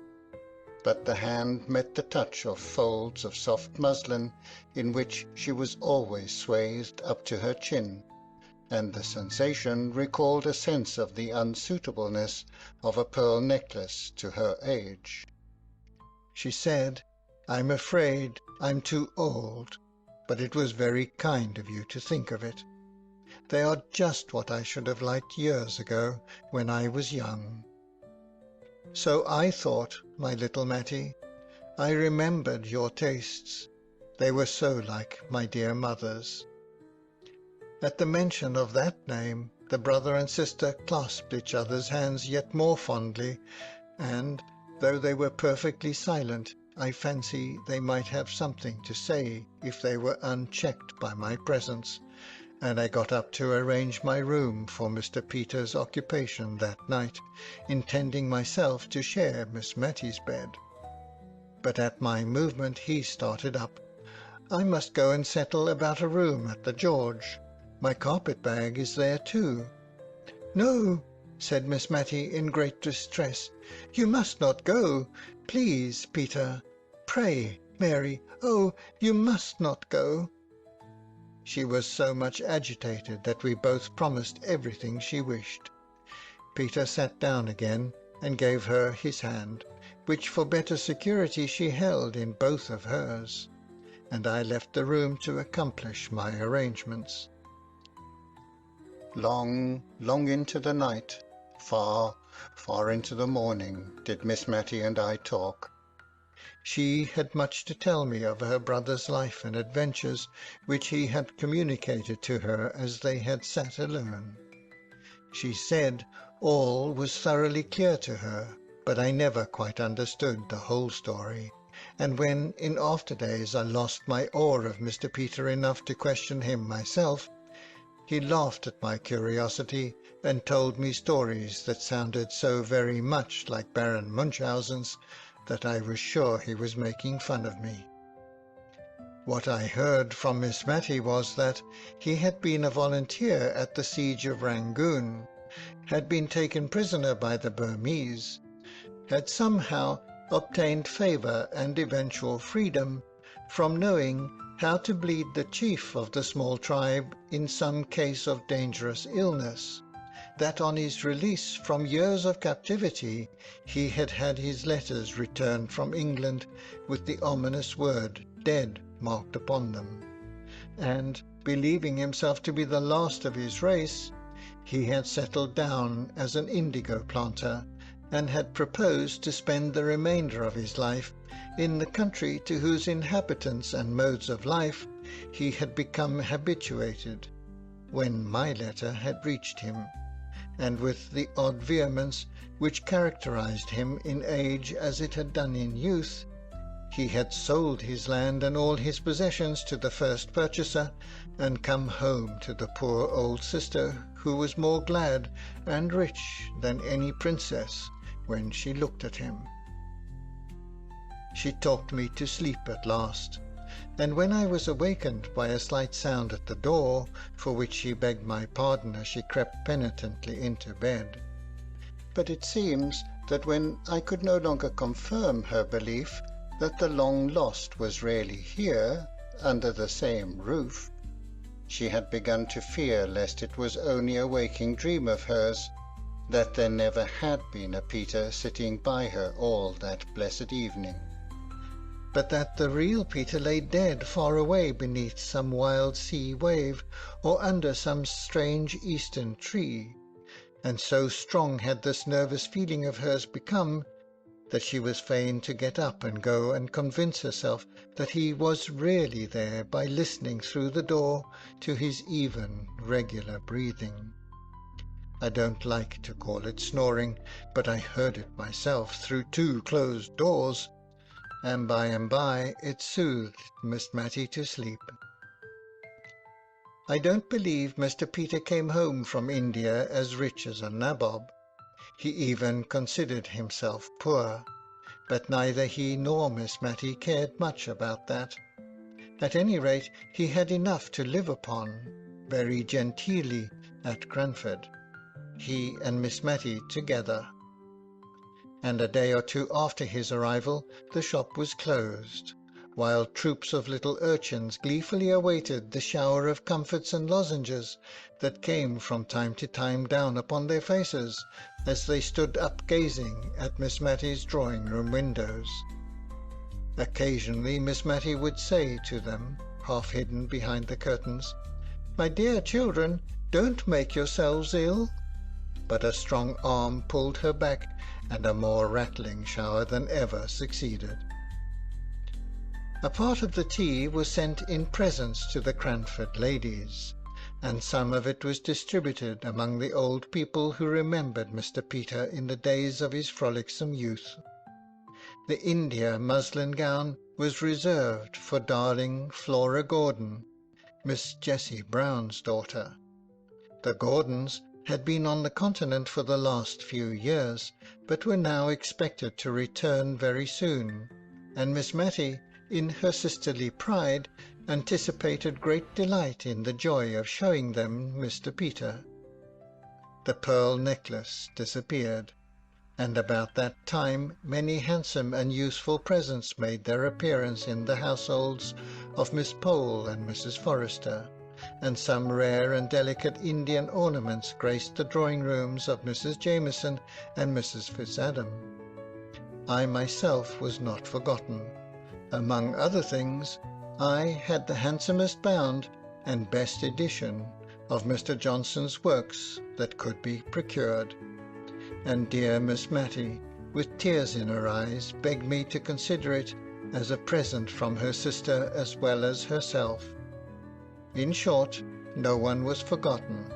B: But the hand met the touch of folds of soft muslin in which she was always swathed up to her chin, and the sensation recalled a sense of the unsuitableness of a pearl necklace to her age. She said, "I'm afraid I'm too old, but it was very kind of you to think of it. They are just what I should have liked years ago, when I was young." "So I thought, my little Mattie. I remembered your tastes. They were so like my dear mother's." At the mention of that name, the brother and sister clasped each other's hands yet more fondly, and, though they were perfectly silent, I fancy they might have something to say if they were unchecked by my presence, and I got up to arrange my room for Mr. Peter's occupation that night, intending myself to share Miss Mattie's bed. But at my movement he started up. "I must go and settle about a room at the George. My carpet-bag is there too." "No, said Miss Matty in great distress. "You must not go. Please, Peter. Pray, Mary. Oh, you must not go." She was so much agitated that we both promised everything she wished. Peter sat down again and gave her his hand, which for better security she held in both of hers, and I left the room to accomplish my arrangements. Long, long into the night, far, far into the morning, did Miss Matty and I talk. She had much to tell me of her brother's life and adventures, which he had communicated to her as they had sat alone. She said all was thoroughly clear to her, but I never quite understood the whole story, and when in after days I lost my awe of Mr. Peter enough to question him myself, he laughed at my curiosity and told me stories that sounded so very much like Baron Munchausen's that I was sure he was making fun of me. What I heard from Miss Matty was that he had been a volunteer at the siege of Rangoon, had been taken prisoner by the Burmese, had somehow obtained favour and eventual freedom from knowing how to bleed the chief of the small tribe in some case of dangerous illness, that on his release from years of captivity he had had his letters returned from England with the ominous word dead marked upon them, and, believing himself to be the last of his race, he had settled down as an indigo planter, and had proposed to spend the remainder of his life in the country to whose inhabitants and modes of life he had become habituated, when my letter had reached him, and with the odd vehemence which characterized him in age as it had done in youth, he had sold his land and all his possessions to the first purchaser, and come home to the poor old sister, who was more glad and rich than any princess when she looked at him. She talked me to sleep at last, and when I was awakened by a slight sound at the door, for which she begged my pardon as she crept penitently into bed. But it seems that when I could no longer confirm her belief that the long lost was really here, under the same roof, she had begun to fear lest it was only a waking dream of hers, that there never had been a Peter sitting by her all that blessed evening, but that the real Peter lay dead far away beneath some wild sea wave, or under some strange eastern tree, and so strong had this nervous feeling of hers become, that she was fain to get up and go and convince herself that he was really there by listening through the door to his even, regular breathing. I don't like to call it snoring, but I heard it myself through 2 closed doors, and by it soothed Miss Matty to sleep. I don't believe Mr. Peter came home from India as rich as a nabob. He even considered himself poor, but neither he nor Miss Matty cared much about that. At any rate, he had enough to live upon, very genteelly, at Cranford, he and Miss Matty together. And a day or 2 after his arrival the shop was closed, while troops of little urchins gleefully awaited the shower of comforts and lozenges that came from time to time down upon their faces as they stood up gazing at Miss Matty's drawing-room windows. Occasionally Miss Matty would say to them, half hidden behind the curtains, "My dear children, don't make yourselves ill," but a strong arm pulled her back, and a more rattling shower than ever succeeded. A part of the tea was sent in presents to the Cranford ladies, and some of it was distributed among the old people who remembered Mr. Peter in the days of his frolicsome youth. The India muslin gown was reserved for darling Flora Gordon, Miss Jessie Brown's daughter. The Gordons had been on the continent for the last few years, but were now expected to return very soon, and Miss Matty, in her sisterly pride, anticipated great delight in the joy of showing them Mr. Peter. the pearl necklace disappeared, and about that time many handsome and useful presents made their appearance in the households of Miss Pole and Mrs. Forrester, and some rare and delicate Indian ornaments graced the drawing-rooms of Mrs. Jameson and Mrs. Fitzadam. I myself was not forgotten. Among other things, I had the handsomest bound and best edition of Mr. Johnson's works that could be procured, and dear Miss Matty, with tears in her eyes, begged me to consider it as a present from her sister as well as herself. In short, no one was forgotten,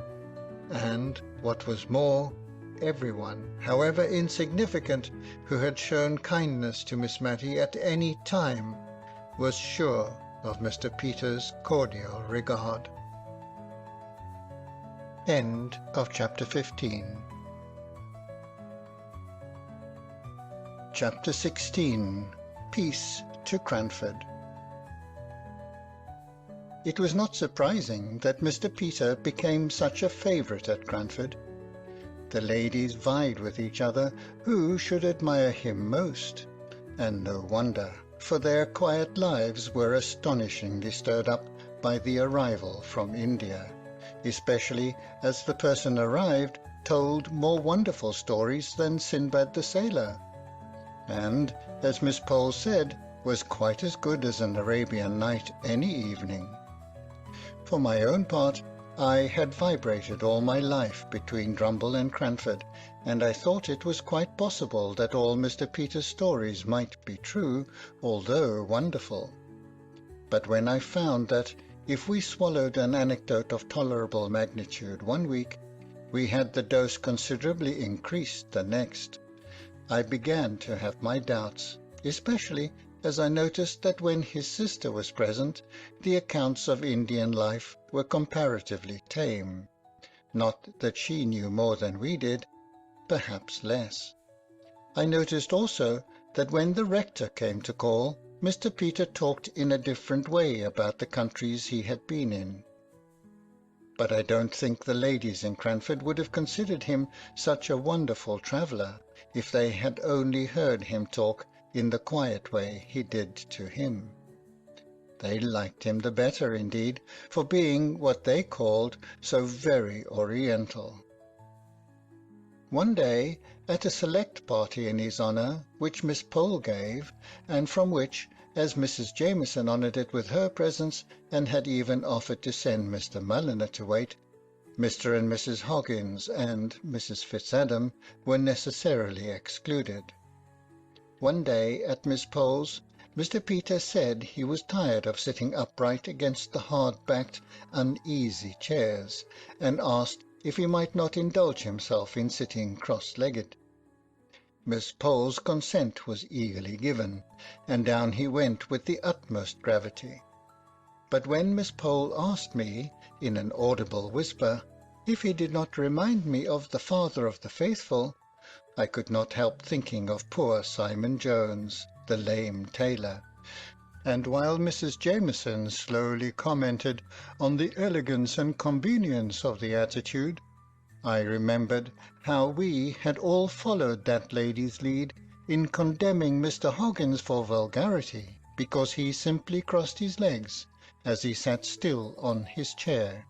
B: and, what was more, everyone, however insignificant, who had shown kindness to Miss Matty at any time, was sure of Mr. Peter's cordial regard. End of chapter 15. Chapter 16. Peace to Cranford. It was not surprising that Mr. Peter became such a favourite at Cranford. The ladies vied with each other who should admire him most, and no wonder, for their quiet lives were astonishingly stirred up by the arrival from India, especially as the person arrived told more wonderful stories than Sinbad the Sailor, and, as Miss Pole said, was quite as good as an Arabian Night any evening. For my own part, I had vibrated all my life between Drumble and Cranford, and I thought it was quite possible that all Mr. Peter's stories might be true, although wonderful. But when I found that, if we swallowed an anecdote of tolerable magnitude one week, we had the dose considerably increased the next, I began to have my doubts, especially as I noticed that when his sister was present, the accounts of Indian life were comparatively tame. Not that she knew more than we did, perhaps less. I noticed also that when the rector came to call, Mr. Peter talked in a different way about the countries he had been in. But I don't think the ladies in Cranford would have considered him such a wonderful traveller if they had only heard him talk in the quiet way he did to him. They liked him the better, indeed, for being what they called so very oriental. One day, at a select party in his honour, which Miss Pole gave, and from which, as Mrs. Jameson honoured it with her presence, and had even offered to send Mr. Mulliner to wait, Mr. and Mrs. Hoggins and Mrs. Fitzadam were necessarily excluded. One day at Miss Pole's, Mr. Peter said he was tired of sitting upright against the hard-backed, uneasy chairs, and asked if he might not indulge himself in sitting cross-legged. Miss Pole's consent was eagerly given, and down he went with the utmost gravity. But when Miss Pole asked me, in an audible whisper, if he did not remind me of the Father of the Faithful, I could not help thinking of poor Simon Jones, the lame tailor, and while Mrs. Jameson slowly commented on the elegance and convenience of the attitude, I remembered how we had all followed that lady's lead in condemning Mr. Hoggins for vulgarity, because he simply crossed his legs as he sat still on his chair.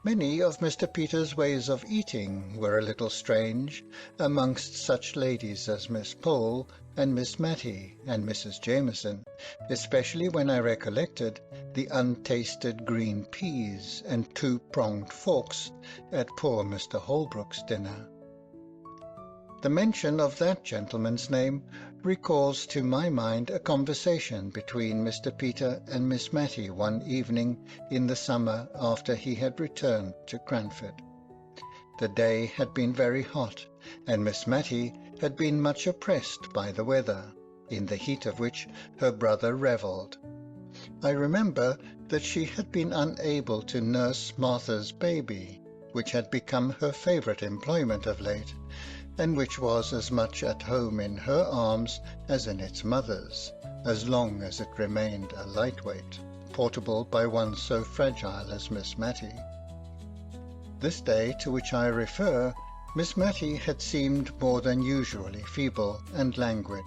B: Many of Mr. Peter's ways of eating were a little strange amongst such ladies as Miss Pole and Miss Matty and Mrs. Jameson, especially when I recollected the untasted green peas and two-pronged forks at poor Mr. Holbrook's dinner. The mention of that gentleman's name recalls to my mind a conversation between Mr. Peter and Miss Matty one evening in the summer after he had returned to Cranford. The day had been very hot, and Miss Matty had been much oppressed by the weather, in the heat of which her brother revelled. I remember that she had been unable to nurse Martha's baby, which had become her favourite employment of late, and which was as much at home in her arms as in its mother's, as long as it remained a lightweight, portable by one so fragile as Miss Matty. This day to which I refer, Miss Matty had seemed more than usually feeble and languid,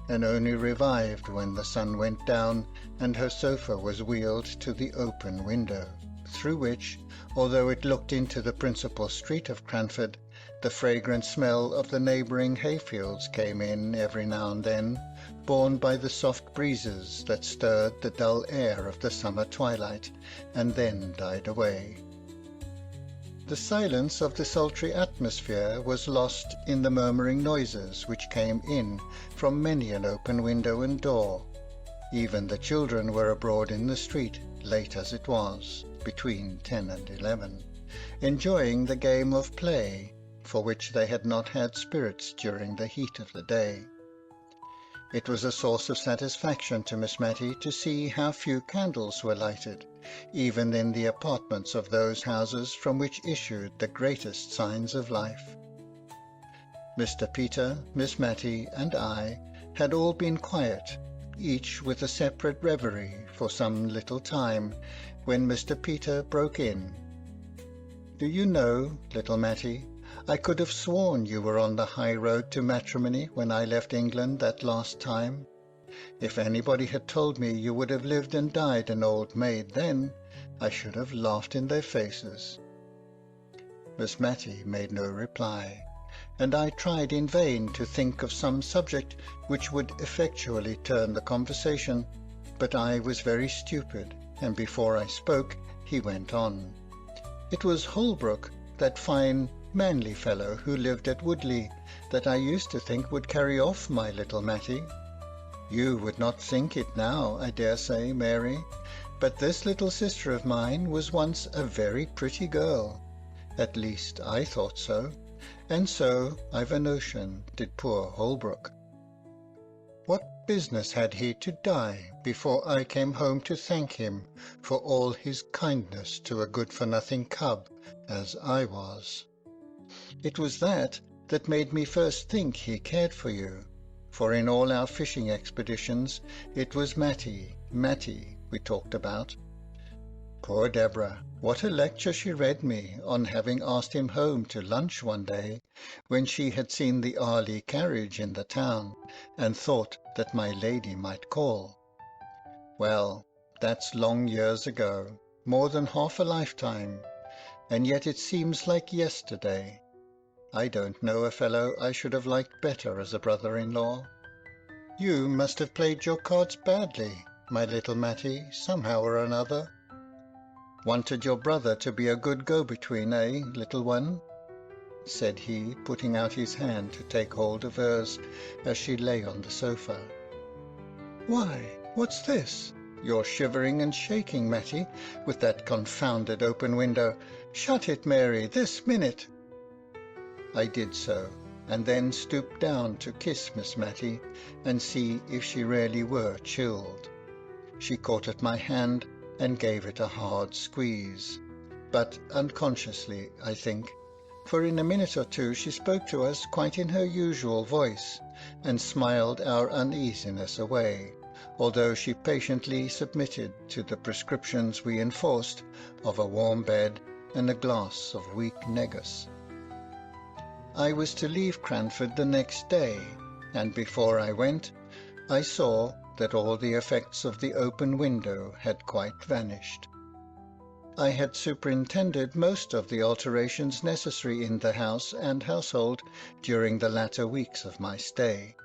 B: and only revived when the sun went down and her sofa was wheeled to the open window, through which, although it looked into the principal street of Cranford, the fragrant smell of the neighbouring hayfields came in every now and then, borne by the soft breezes that stirred the dull air of the summer twilight, and then died away. The silence of the sultry atmosphere was lost in the murmuring noises which came in from many an open window and door. Even the children were abroad in the street, late as it was, between 10 and 11, enjoying the game of play, for which they had not had spirits during the heat of the day. It was a source of satisfaction to Miss Matty to see how few candles were lighted, even in the apartments of those houses from which issued the greatest signs of life. Mr. Peter, Miss Matty, and I had all been quiet, each with a separate reverie, for some little time, when Mr. Peter broke in. "Do you know, little Matty, I could have sworn you were on the high road to matrimony when I left England that last time. If anybody had told me you would have lived and died an old maid then, I should have laughed in their faces." Miss Matty made no reply, and I tried in vain to think of some subject which would effectually turn the conversation, but I was very stupid, and before I spoke he went on. It was Holbrook, that fine manly fellow who lived at Woodley, that I used to think would carry off my little Matty. You would not think it now, I dare say, Mary, but this little sister of mine was once a very pretty girl. At least I thought so, and so, I've a notion, did poor Holbrook. What business had he to die before I came home to thank him for all his kindness to a good-for-nothing cub as I was? It was that made me first think he cared for you, for in all our fishing expeditions it was Matty we talked about. Poor Deborah, what a lecture she read me on having asked him home to lunch one day, when she had seen the Arley carriage in the town, and thought that my lady might call. Well, that's long years ago, more than half a lifetime, and yet it seems like yesterday. I don't know a fellow I should have liked better as a brother-in-law. You must have played your cards badly, my little Matty, somehow or another. Wanted your brother to be a good go-between, eh, little one?" said he, putting out his hand to take hold of hers as she lay on the sofa. "Why, what's this? You're shivering and shaking, Matty, with that confounded open window. Shut it, Mary, this minute." I did so, and then stooped down to kiss Miss Matty and see if she really were chilled. She caught at my hand and gave it a hard squeeze, but unconsciously, I think, for in a minute or two she spoke to us quite in her usual voice, and smiled our uneasiness away, although she patiently submitted to the prescriptions we enforced of a warm bed and a glass of weak negus. I was to leave Cranford the next day, and before I went, I saw that all the effects of the open window had quite vanished. I had superintended most of the alterations necessary in the house and household during the latter weeks of my stay.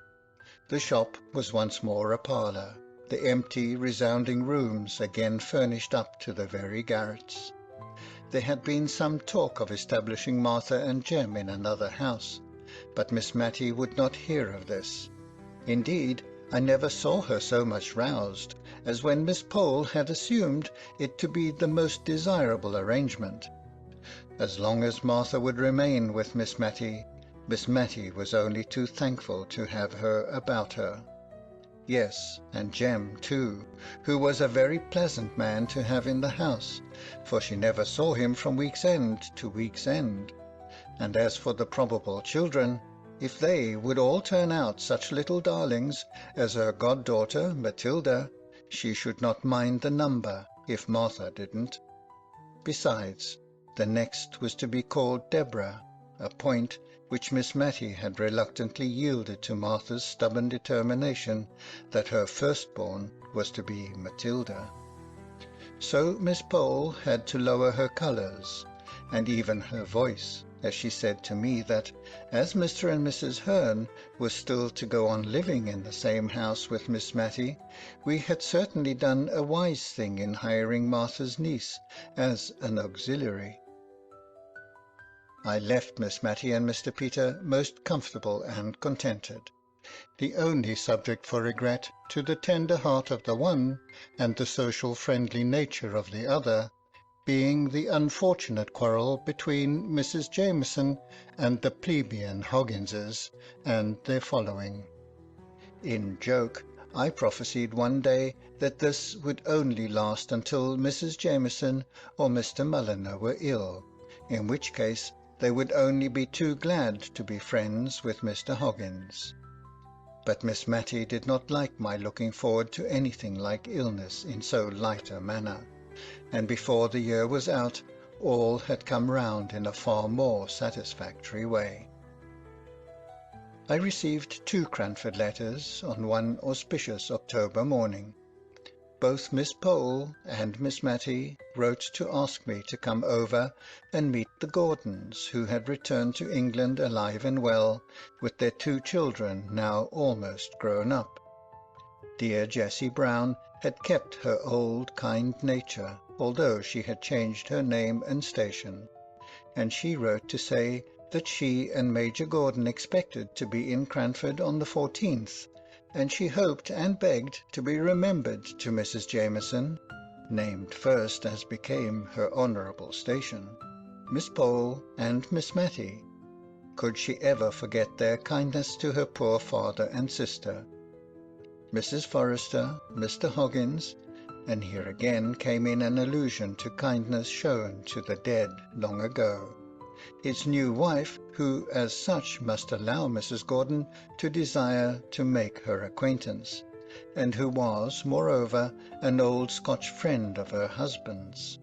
B: The shop was once more a parlour, the empty, resounding rooms again furnished up to the very garrets. There had been some talk of establishing Martha and Jem in another house, but Miss Matty would not hear of this. Indeed, I never saw her so much roused as when Miss Pole had assumed it to be the most desirable arrangement. As long as Martha would remain with Miss Matty was only too thankful to have her about her. Yes, and Jem too, who was a very pleasant man to have in the house, for she never saw him from week's end to week's end. And as for the probable children, if they would all turn out such little darlings as her goddaughter Matilda, she should not mind the number if Martha didn't. Besides, the next was to be called Deborah, a point which Miss Matty had reluctantly yielded to Martha's stubborn determination that her firstborn was to be Matilda. So Miss Pole had to lower her colours, and even her voice, as she said to me that, as Mr. and Mrs. Hearn were still to go on living in the same house with Miss Matty, we had certainly done a wise thing in hiring Martha's niece as an auxiliary. I left Miss Matty and Mr. Peter most comfortable and contented, the only subject for regret to the tender heart of the one and the social friendly nature of the other being the unfortunate quarrel between Mrs. Jameson and the plebeian Hogginses and their following. In joke, I prophesied one day that this would only last until Mrs. Jameson or Mr. Mulliner were ill, in which case they would only be too glad to be friends with Mr. Hoggins. But Miss Matty did not like my looking forward to anything like illness in so light a manner, and before the year was out all had come round in a far more satisfactory way. I received 2 Cranford letters on one auspicious October morning. Both Miss Pole and Miss Matty wrote to ask me to come over and meet the Gordons, who had returned to England alive and well, with their 2 children now almost grown up. Dear Jessie Brown had kept her old kind nature, although she had changed her name and station, and she wrote to say that she and Major Gordon expected to be in Cranford on the 14th, and she hoped and begged to be remembered to Mrs. Jameson, named first as became her honourable station, Miss Pole and Miss Matty. Could she ever forget their kindness to her poor father and sister? Mrs. Forrester, Mr. Hoggins, and here again came in an allusion to kindness shown to the dead long ago, his new wife, who as such must allow Mrs. Gordon to desire to make her acquaintance, and who was, moreover, an old Scotch friend of her husband's.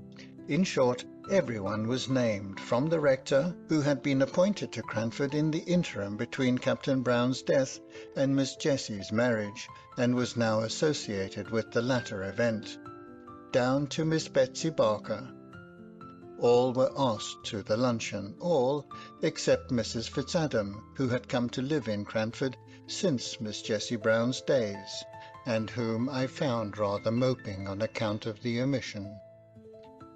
B: In short, everyone was named, from the rector, who had been appointed to Cranford in the interim between Captain Brown's death and Miss Jessie's marriage, and was now associated with the latter event, down to Miss Betsy Barker. All were asked to the luncheon, all except Mrs. Fitzadam, who had come to live in Cranford since Miss Jessie Brown's days, and whom I found rather moping on account of the omission.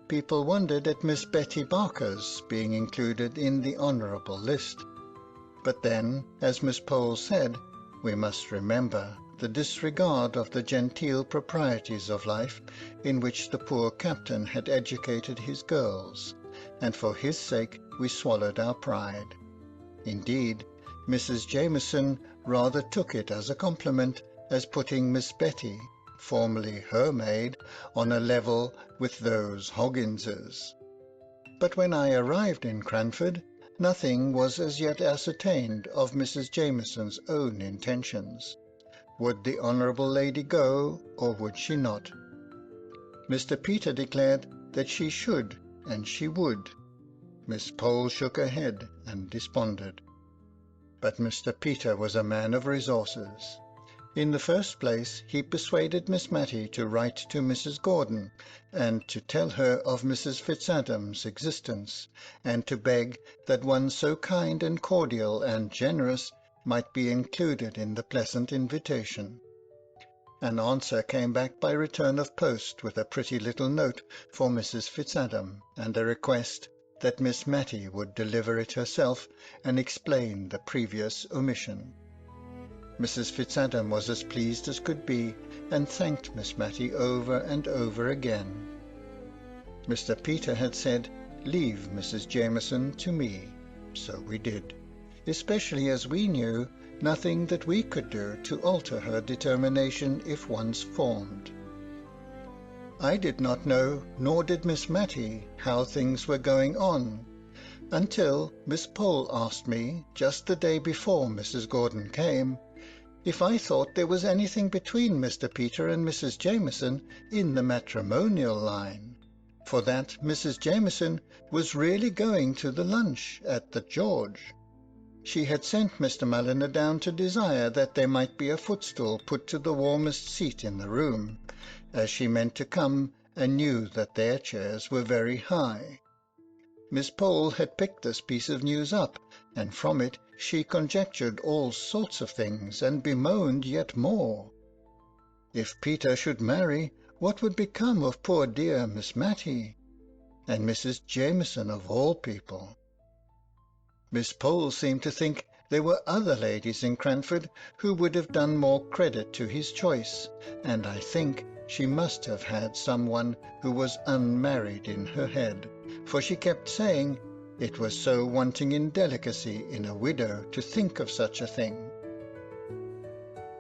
B: People wondered at Miss Betty Barker's being included in the honourable list, but then, as Miss Pole said, we must remember the disregard of the genteel proprieties of life in which the poor captain had educated his girls, and for his sake we swallowed our pride. Indeed, Mrs. Jameson rather took it as a compliment, as putting Miss Betty, formerly her maid, on a level with those Hogginses. But when I arrived in Cranford, nothing was as yet ascertained of Mrs. Jameson's own intentions. Would the honourable lady go, or would she not? Mr. Peter declared that she should, and she would. Miss Pole shook her head and desponded. But Mr. Peter was a man of resources. In the first place, he persuaded Miss Matty to write to Mrs. Gordon, and to tell her of Mrs. Fitzadam's existence, and to beg that one so kind and cordial and generous might be included in the pleasant invitation. An answer came back by return of post with a pretty little note for Mrs. Fitzadam, and a request that Miss Matty would deliver it herself and explain the previous omission. Mrs. Fitzadam was as pleased as could be, and thanked Miss Matty over and over again. Mr. Peter had said, "Leave Mrs. Jameson to me," so we did, especially as we knew nothing that we could do to alter her determination if once formed. I did not know, nor did Miss Matty, how things were going on, until Miss Pole asked me, just the day before Mrs. Gordon came, if I thought there was anything between Mr. Peter and Mrs. Jameson in the matrimonial line, for that Mrs. Jameson was really going to the lunch at the George. She had sent Mr. Mulliner down to desire that there might be a footstool put to the warmest seat in the room, as she meant to come and knew that their chairs were very high. Miss Pole had picked this piece of news up, and from it she conjectured all sorts of things, and bemoaned yet more. If Peter should marry, what would become of poor dear Miss Matty, and Mrs. Jameson of all people? Miss Pole seemed to think there were other ladies in Cranford who would have done more credit to his choice, and I think she must have had someone who was unmarried in her head, for she kept saying it was so wanting in delicacy in a widow to think of such a thing.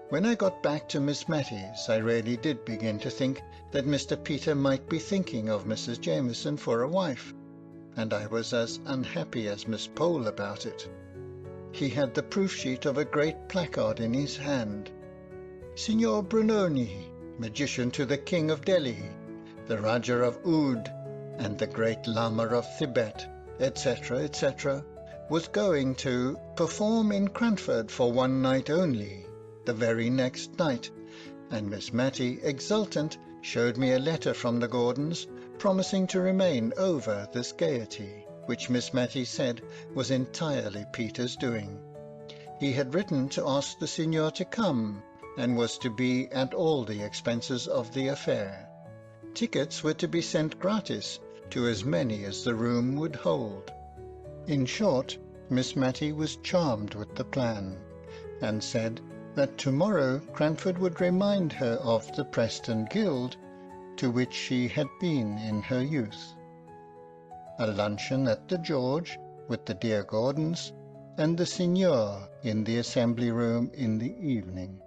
B: When I got back to Miss Matty's, I really did begin to think that Mr. Peter might be thinking of Mrs. Jameson for a wife, and I was as unhappy as Miss Pole about it. He had the proof-sheet of a great placard in his hand. Signor Brunoni, magician to the King of Delhi, the Raja of Oud, and the great Lama of Thibet, etc., etc., was going to perform in Cranford for one night only, the very next night, and Miss Matty, exultant, showed me a letter from the Gordons, promising to remain over this gaiety, which Miss Matty said was entirely Peter's doing. He had written to ask the Signor to come, and was to be at all the expenses of the affair. Tickets were to be sent gratis to as many as the room would hold. In short, Miss Matty was charmed with the plan, and said that tomorrow Cranford would remind her of the Preston Guild, to which she had been in her youth. A luncheon at the George with the dear Gordons, and the Signor in the assembly room in the evening.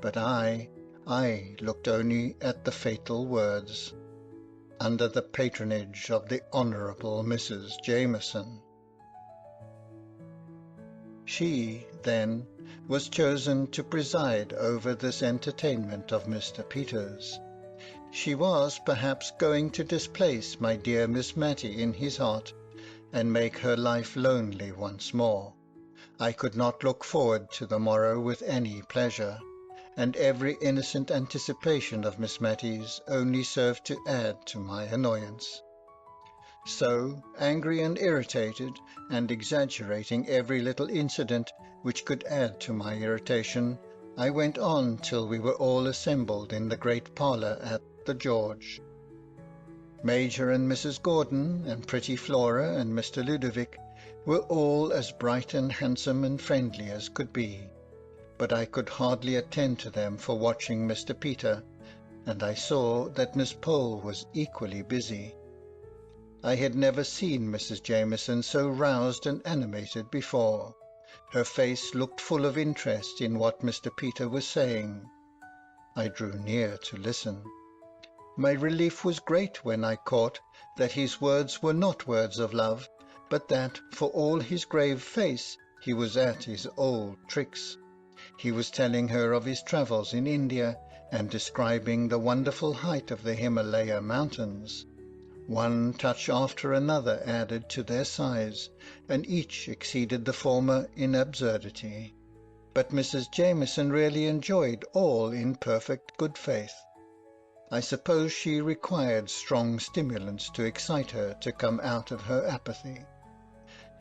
B: But I looked only at the fatal words, under the patronage of the Honourable Mrs. Jameson. She, then, was chosen to preside over this entertainment of Mr. Peter's. She was perhaps going to displace my dear Miss Matty in his heart, and make her life lonely once more. I could not look forward to the morrow with any pleasure, and every innocent anticipation of Miss Matty's only served to add to my annoyance. So, angry and irritated, and exaggerating every little incident which could add to my irritation, I went on till we were all assembled in the great parlour at the George. Major and Mrs. Gordon, and pretty Flora and Mr. Ludovic, were all as bright and handsome and friendly as could be, but I could hardly attend to them for watching Mr. Peter, and I saw that Miss Pole was equally busy. I had never seen Mrs. Jameson so roused and animated before. Her face looked full of interest in what Mr. Peter was saying. I drew near to listen. My relief was great when I caught that his words were not words of love, but that, for all his grave face, he was at his old tricks. He was telling her of his travels in India, and describing the wonderful height of the Himalaya mountains. One touch after another added to their size, and each exceeded the former in absurdity. But Mrs. Jameson really enjoyed all in perfect good faith. I suppose she required strong stimulants to excite her to come out of her apathy.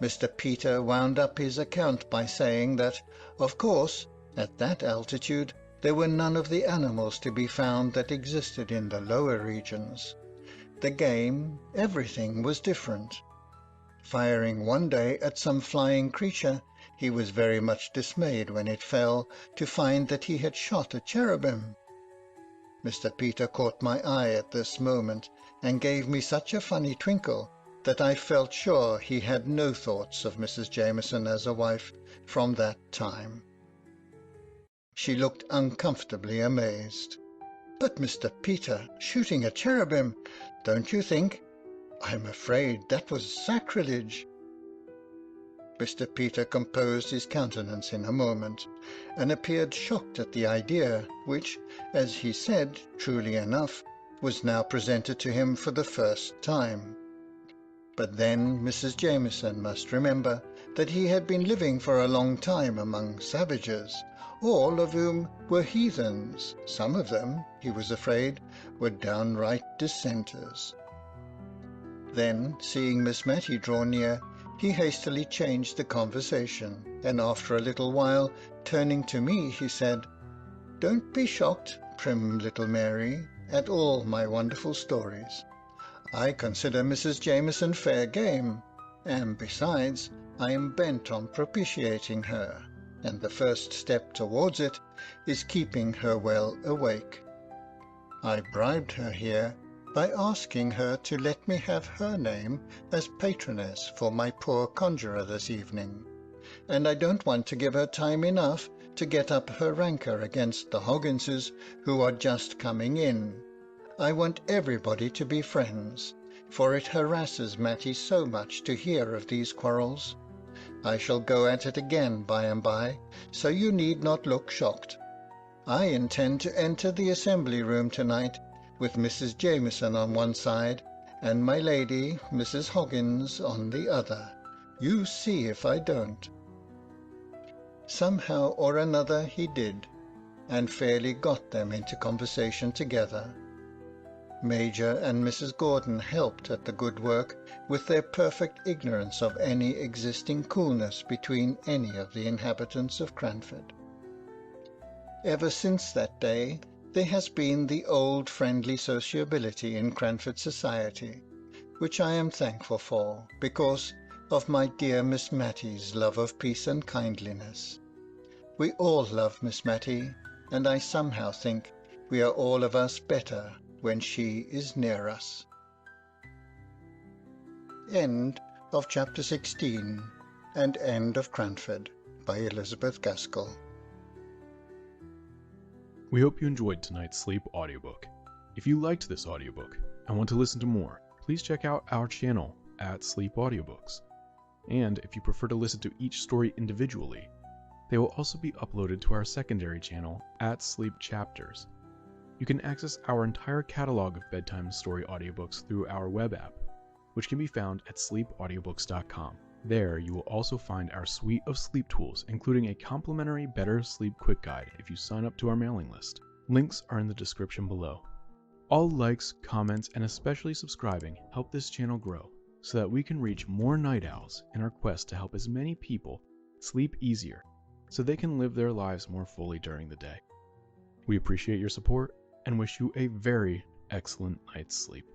B: Mr. Peter wound up his account by saying that, of course, at that altitude there were none of the animals to be found that existed in the lower regions. The game, everything was different. Firing one day at some flying creature, he was very much dismayed when it fell, to find that he had shot a cherubim. Mr. Peter caught my eye at this moment, and gave me such a funny twinkle that I felt sure he had no thoughts of Mrs. Jameson as a wife from that time. She looked uncomfortably amazed. "But, Mr. Peter, shooting a cherubim, don't you think? I'm afraid that was sacrilege." Mr. Peter composed his countenance in a moment, and appeared shocked at the idea, which, as he said truly enough, was now presented to him for the first time. But then Mrs. Jameson must remember that he had been living for a long time among savages, all of whom were heathens. Some of them, he was afraid, were downright dissenters. Then, seeing Miss Matty draw near, he hastily changed the conversation, and after a little while, turning to me, he said, "Don't be shocked, prim little Mary, at all my wonderful stories. I consider Mrs. Jameson fair game, and besides, I am bent on propitiating her, and the first step towards it is keeping her well awake. I bribed her here by asking her to let me have her name as patroness for my poor conjurer this evening, and I don't want to give her time enough to get up her rancour against the Hogginses, who are just coming in. I want everybody to be friends, for it harasses Matty so much to hear of these quarrels. I shall go at it again by and by, so you need not look shocked. I intend to enter the assembly room tonight, with Mrs. Jameson on one side, and my lady, Mrs. Hoggins, on the other. You see if I don't." Somehow or another he did, and fairly got them into conversation together. Major and Mrs. Gordon helped at the good work with their perfect ignorance of any existing coolness between any of the inhabitants of Cranford. Ever since that day there has been the old friendly sociability in Cranford society, which I am thankful for, because of my dear Miss Matty's love of peace and kindliness. We all love Miss Matty, and I somehow think we are all of us better when she is near us. End of chapter 16 and end of Cranford by Elizabeth Gaskell.
A: We hope you enjoyed tonight's Sleep audiobook. If you liked this audiobook and want to listen to more, please check out our channel at Sleep Audiobooks. And if you prefer to listen to each story individually, they will also be uploaded to our secondary channel at Sleep Chapters. You can access our entire catalog of bedtime story audiobooks through our web app, which can be found at sleepaudiobooks.com. There you will also find our suite of sleep tools, including a complimentary Better Sleep Quick Guide if you sign up to our mailing list. Links are in the description below. All likes, comments, and especially subscribing help this channel grow so that we can reach more night owls in our quest to help as many people sleep easier so they can live their lives more fully during the day. We appreciate your support and wish you a very excellent night's sleep.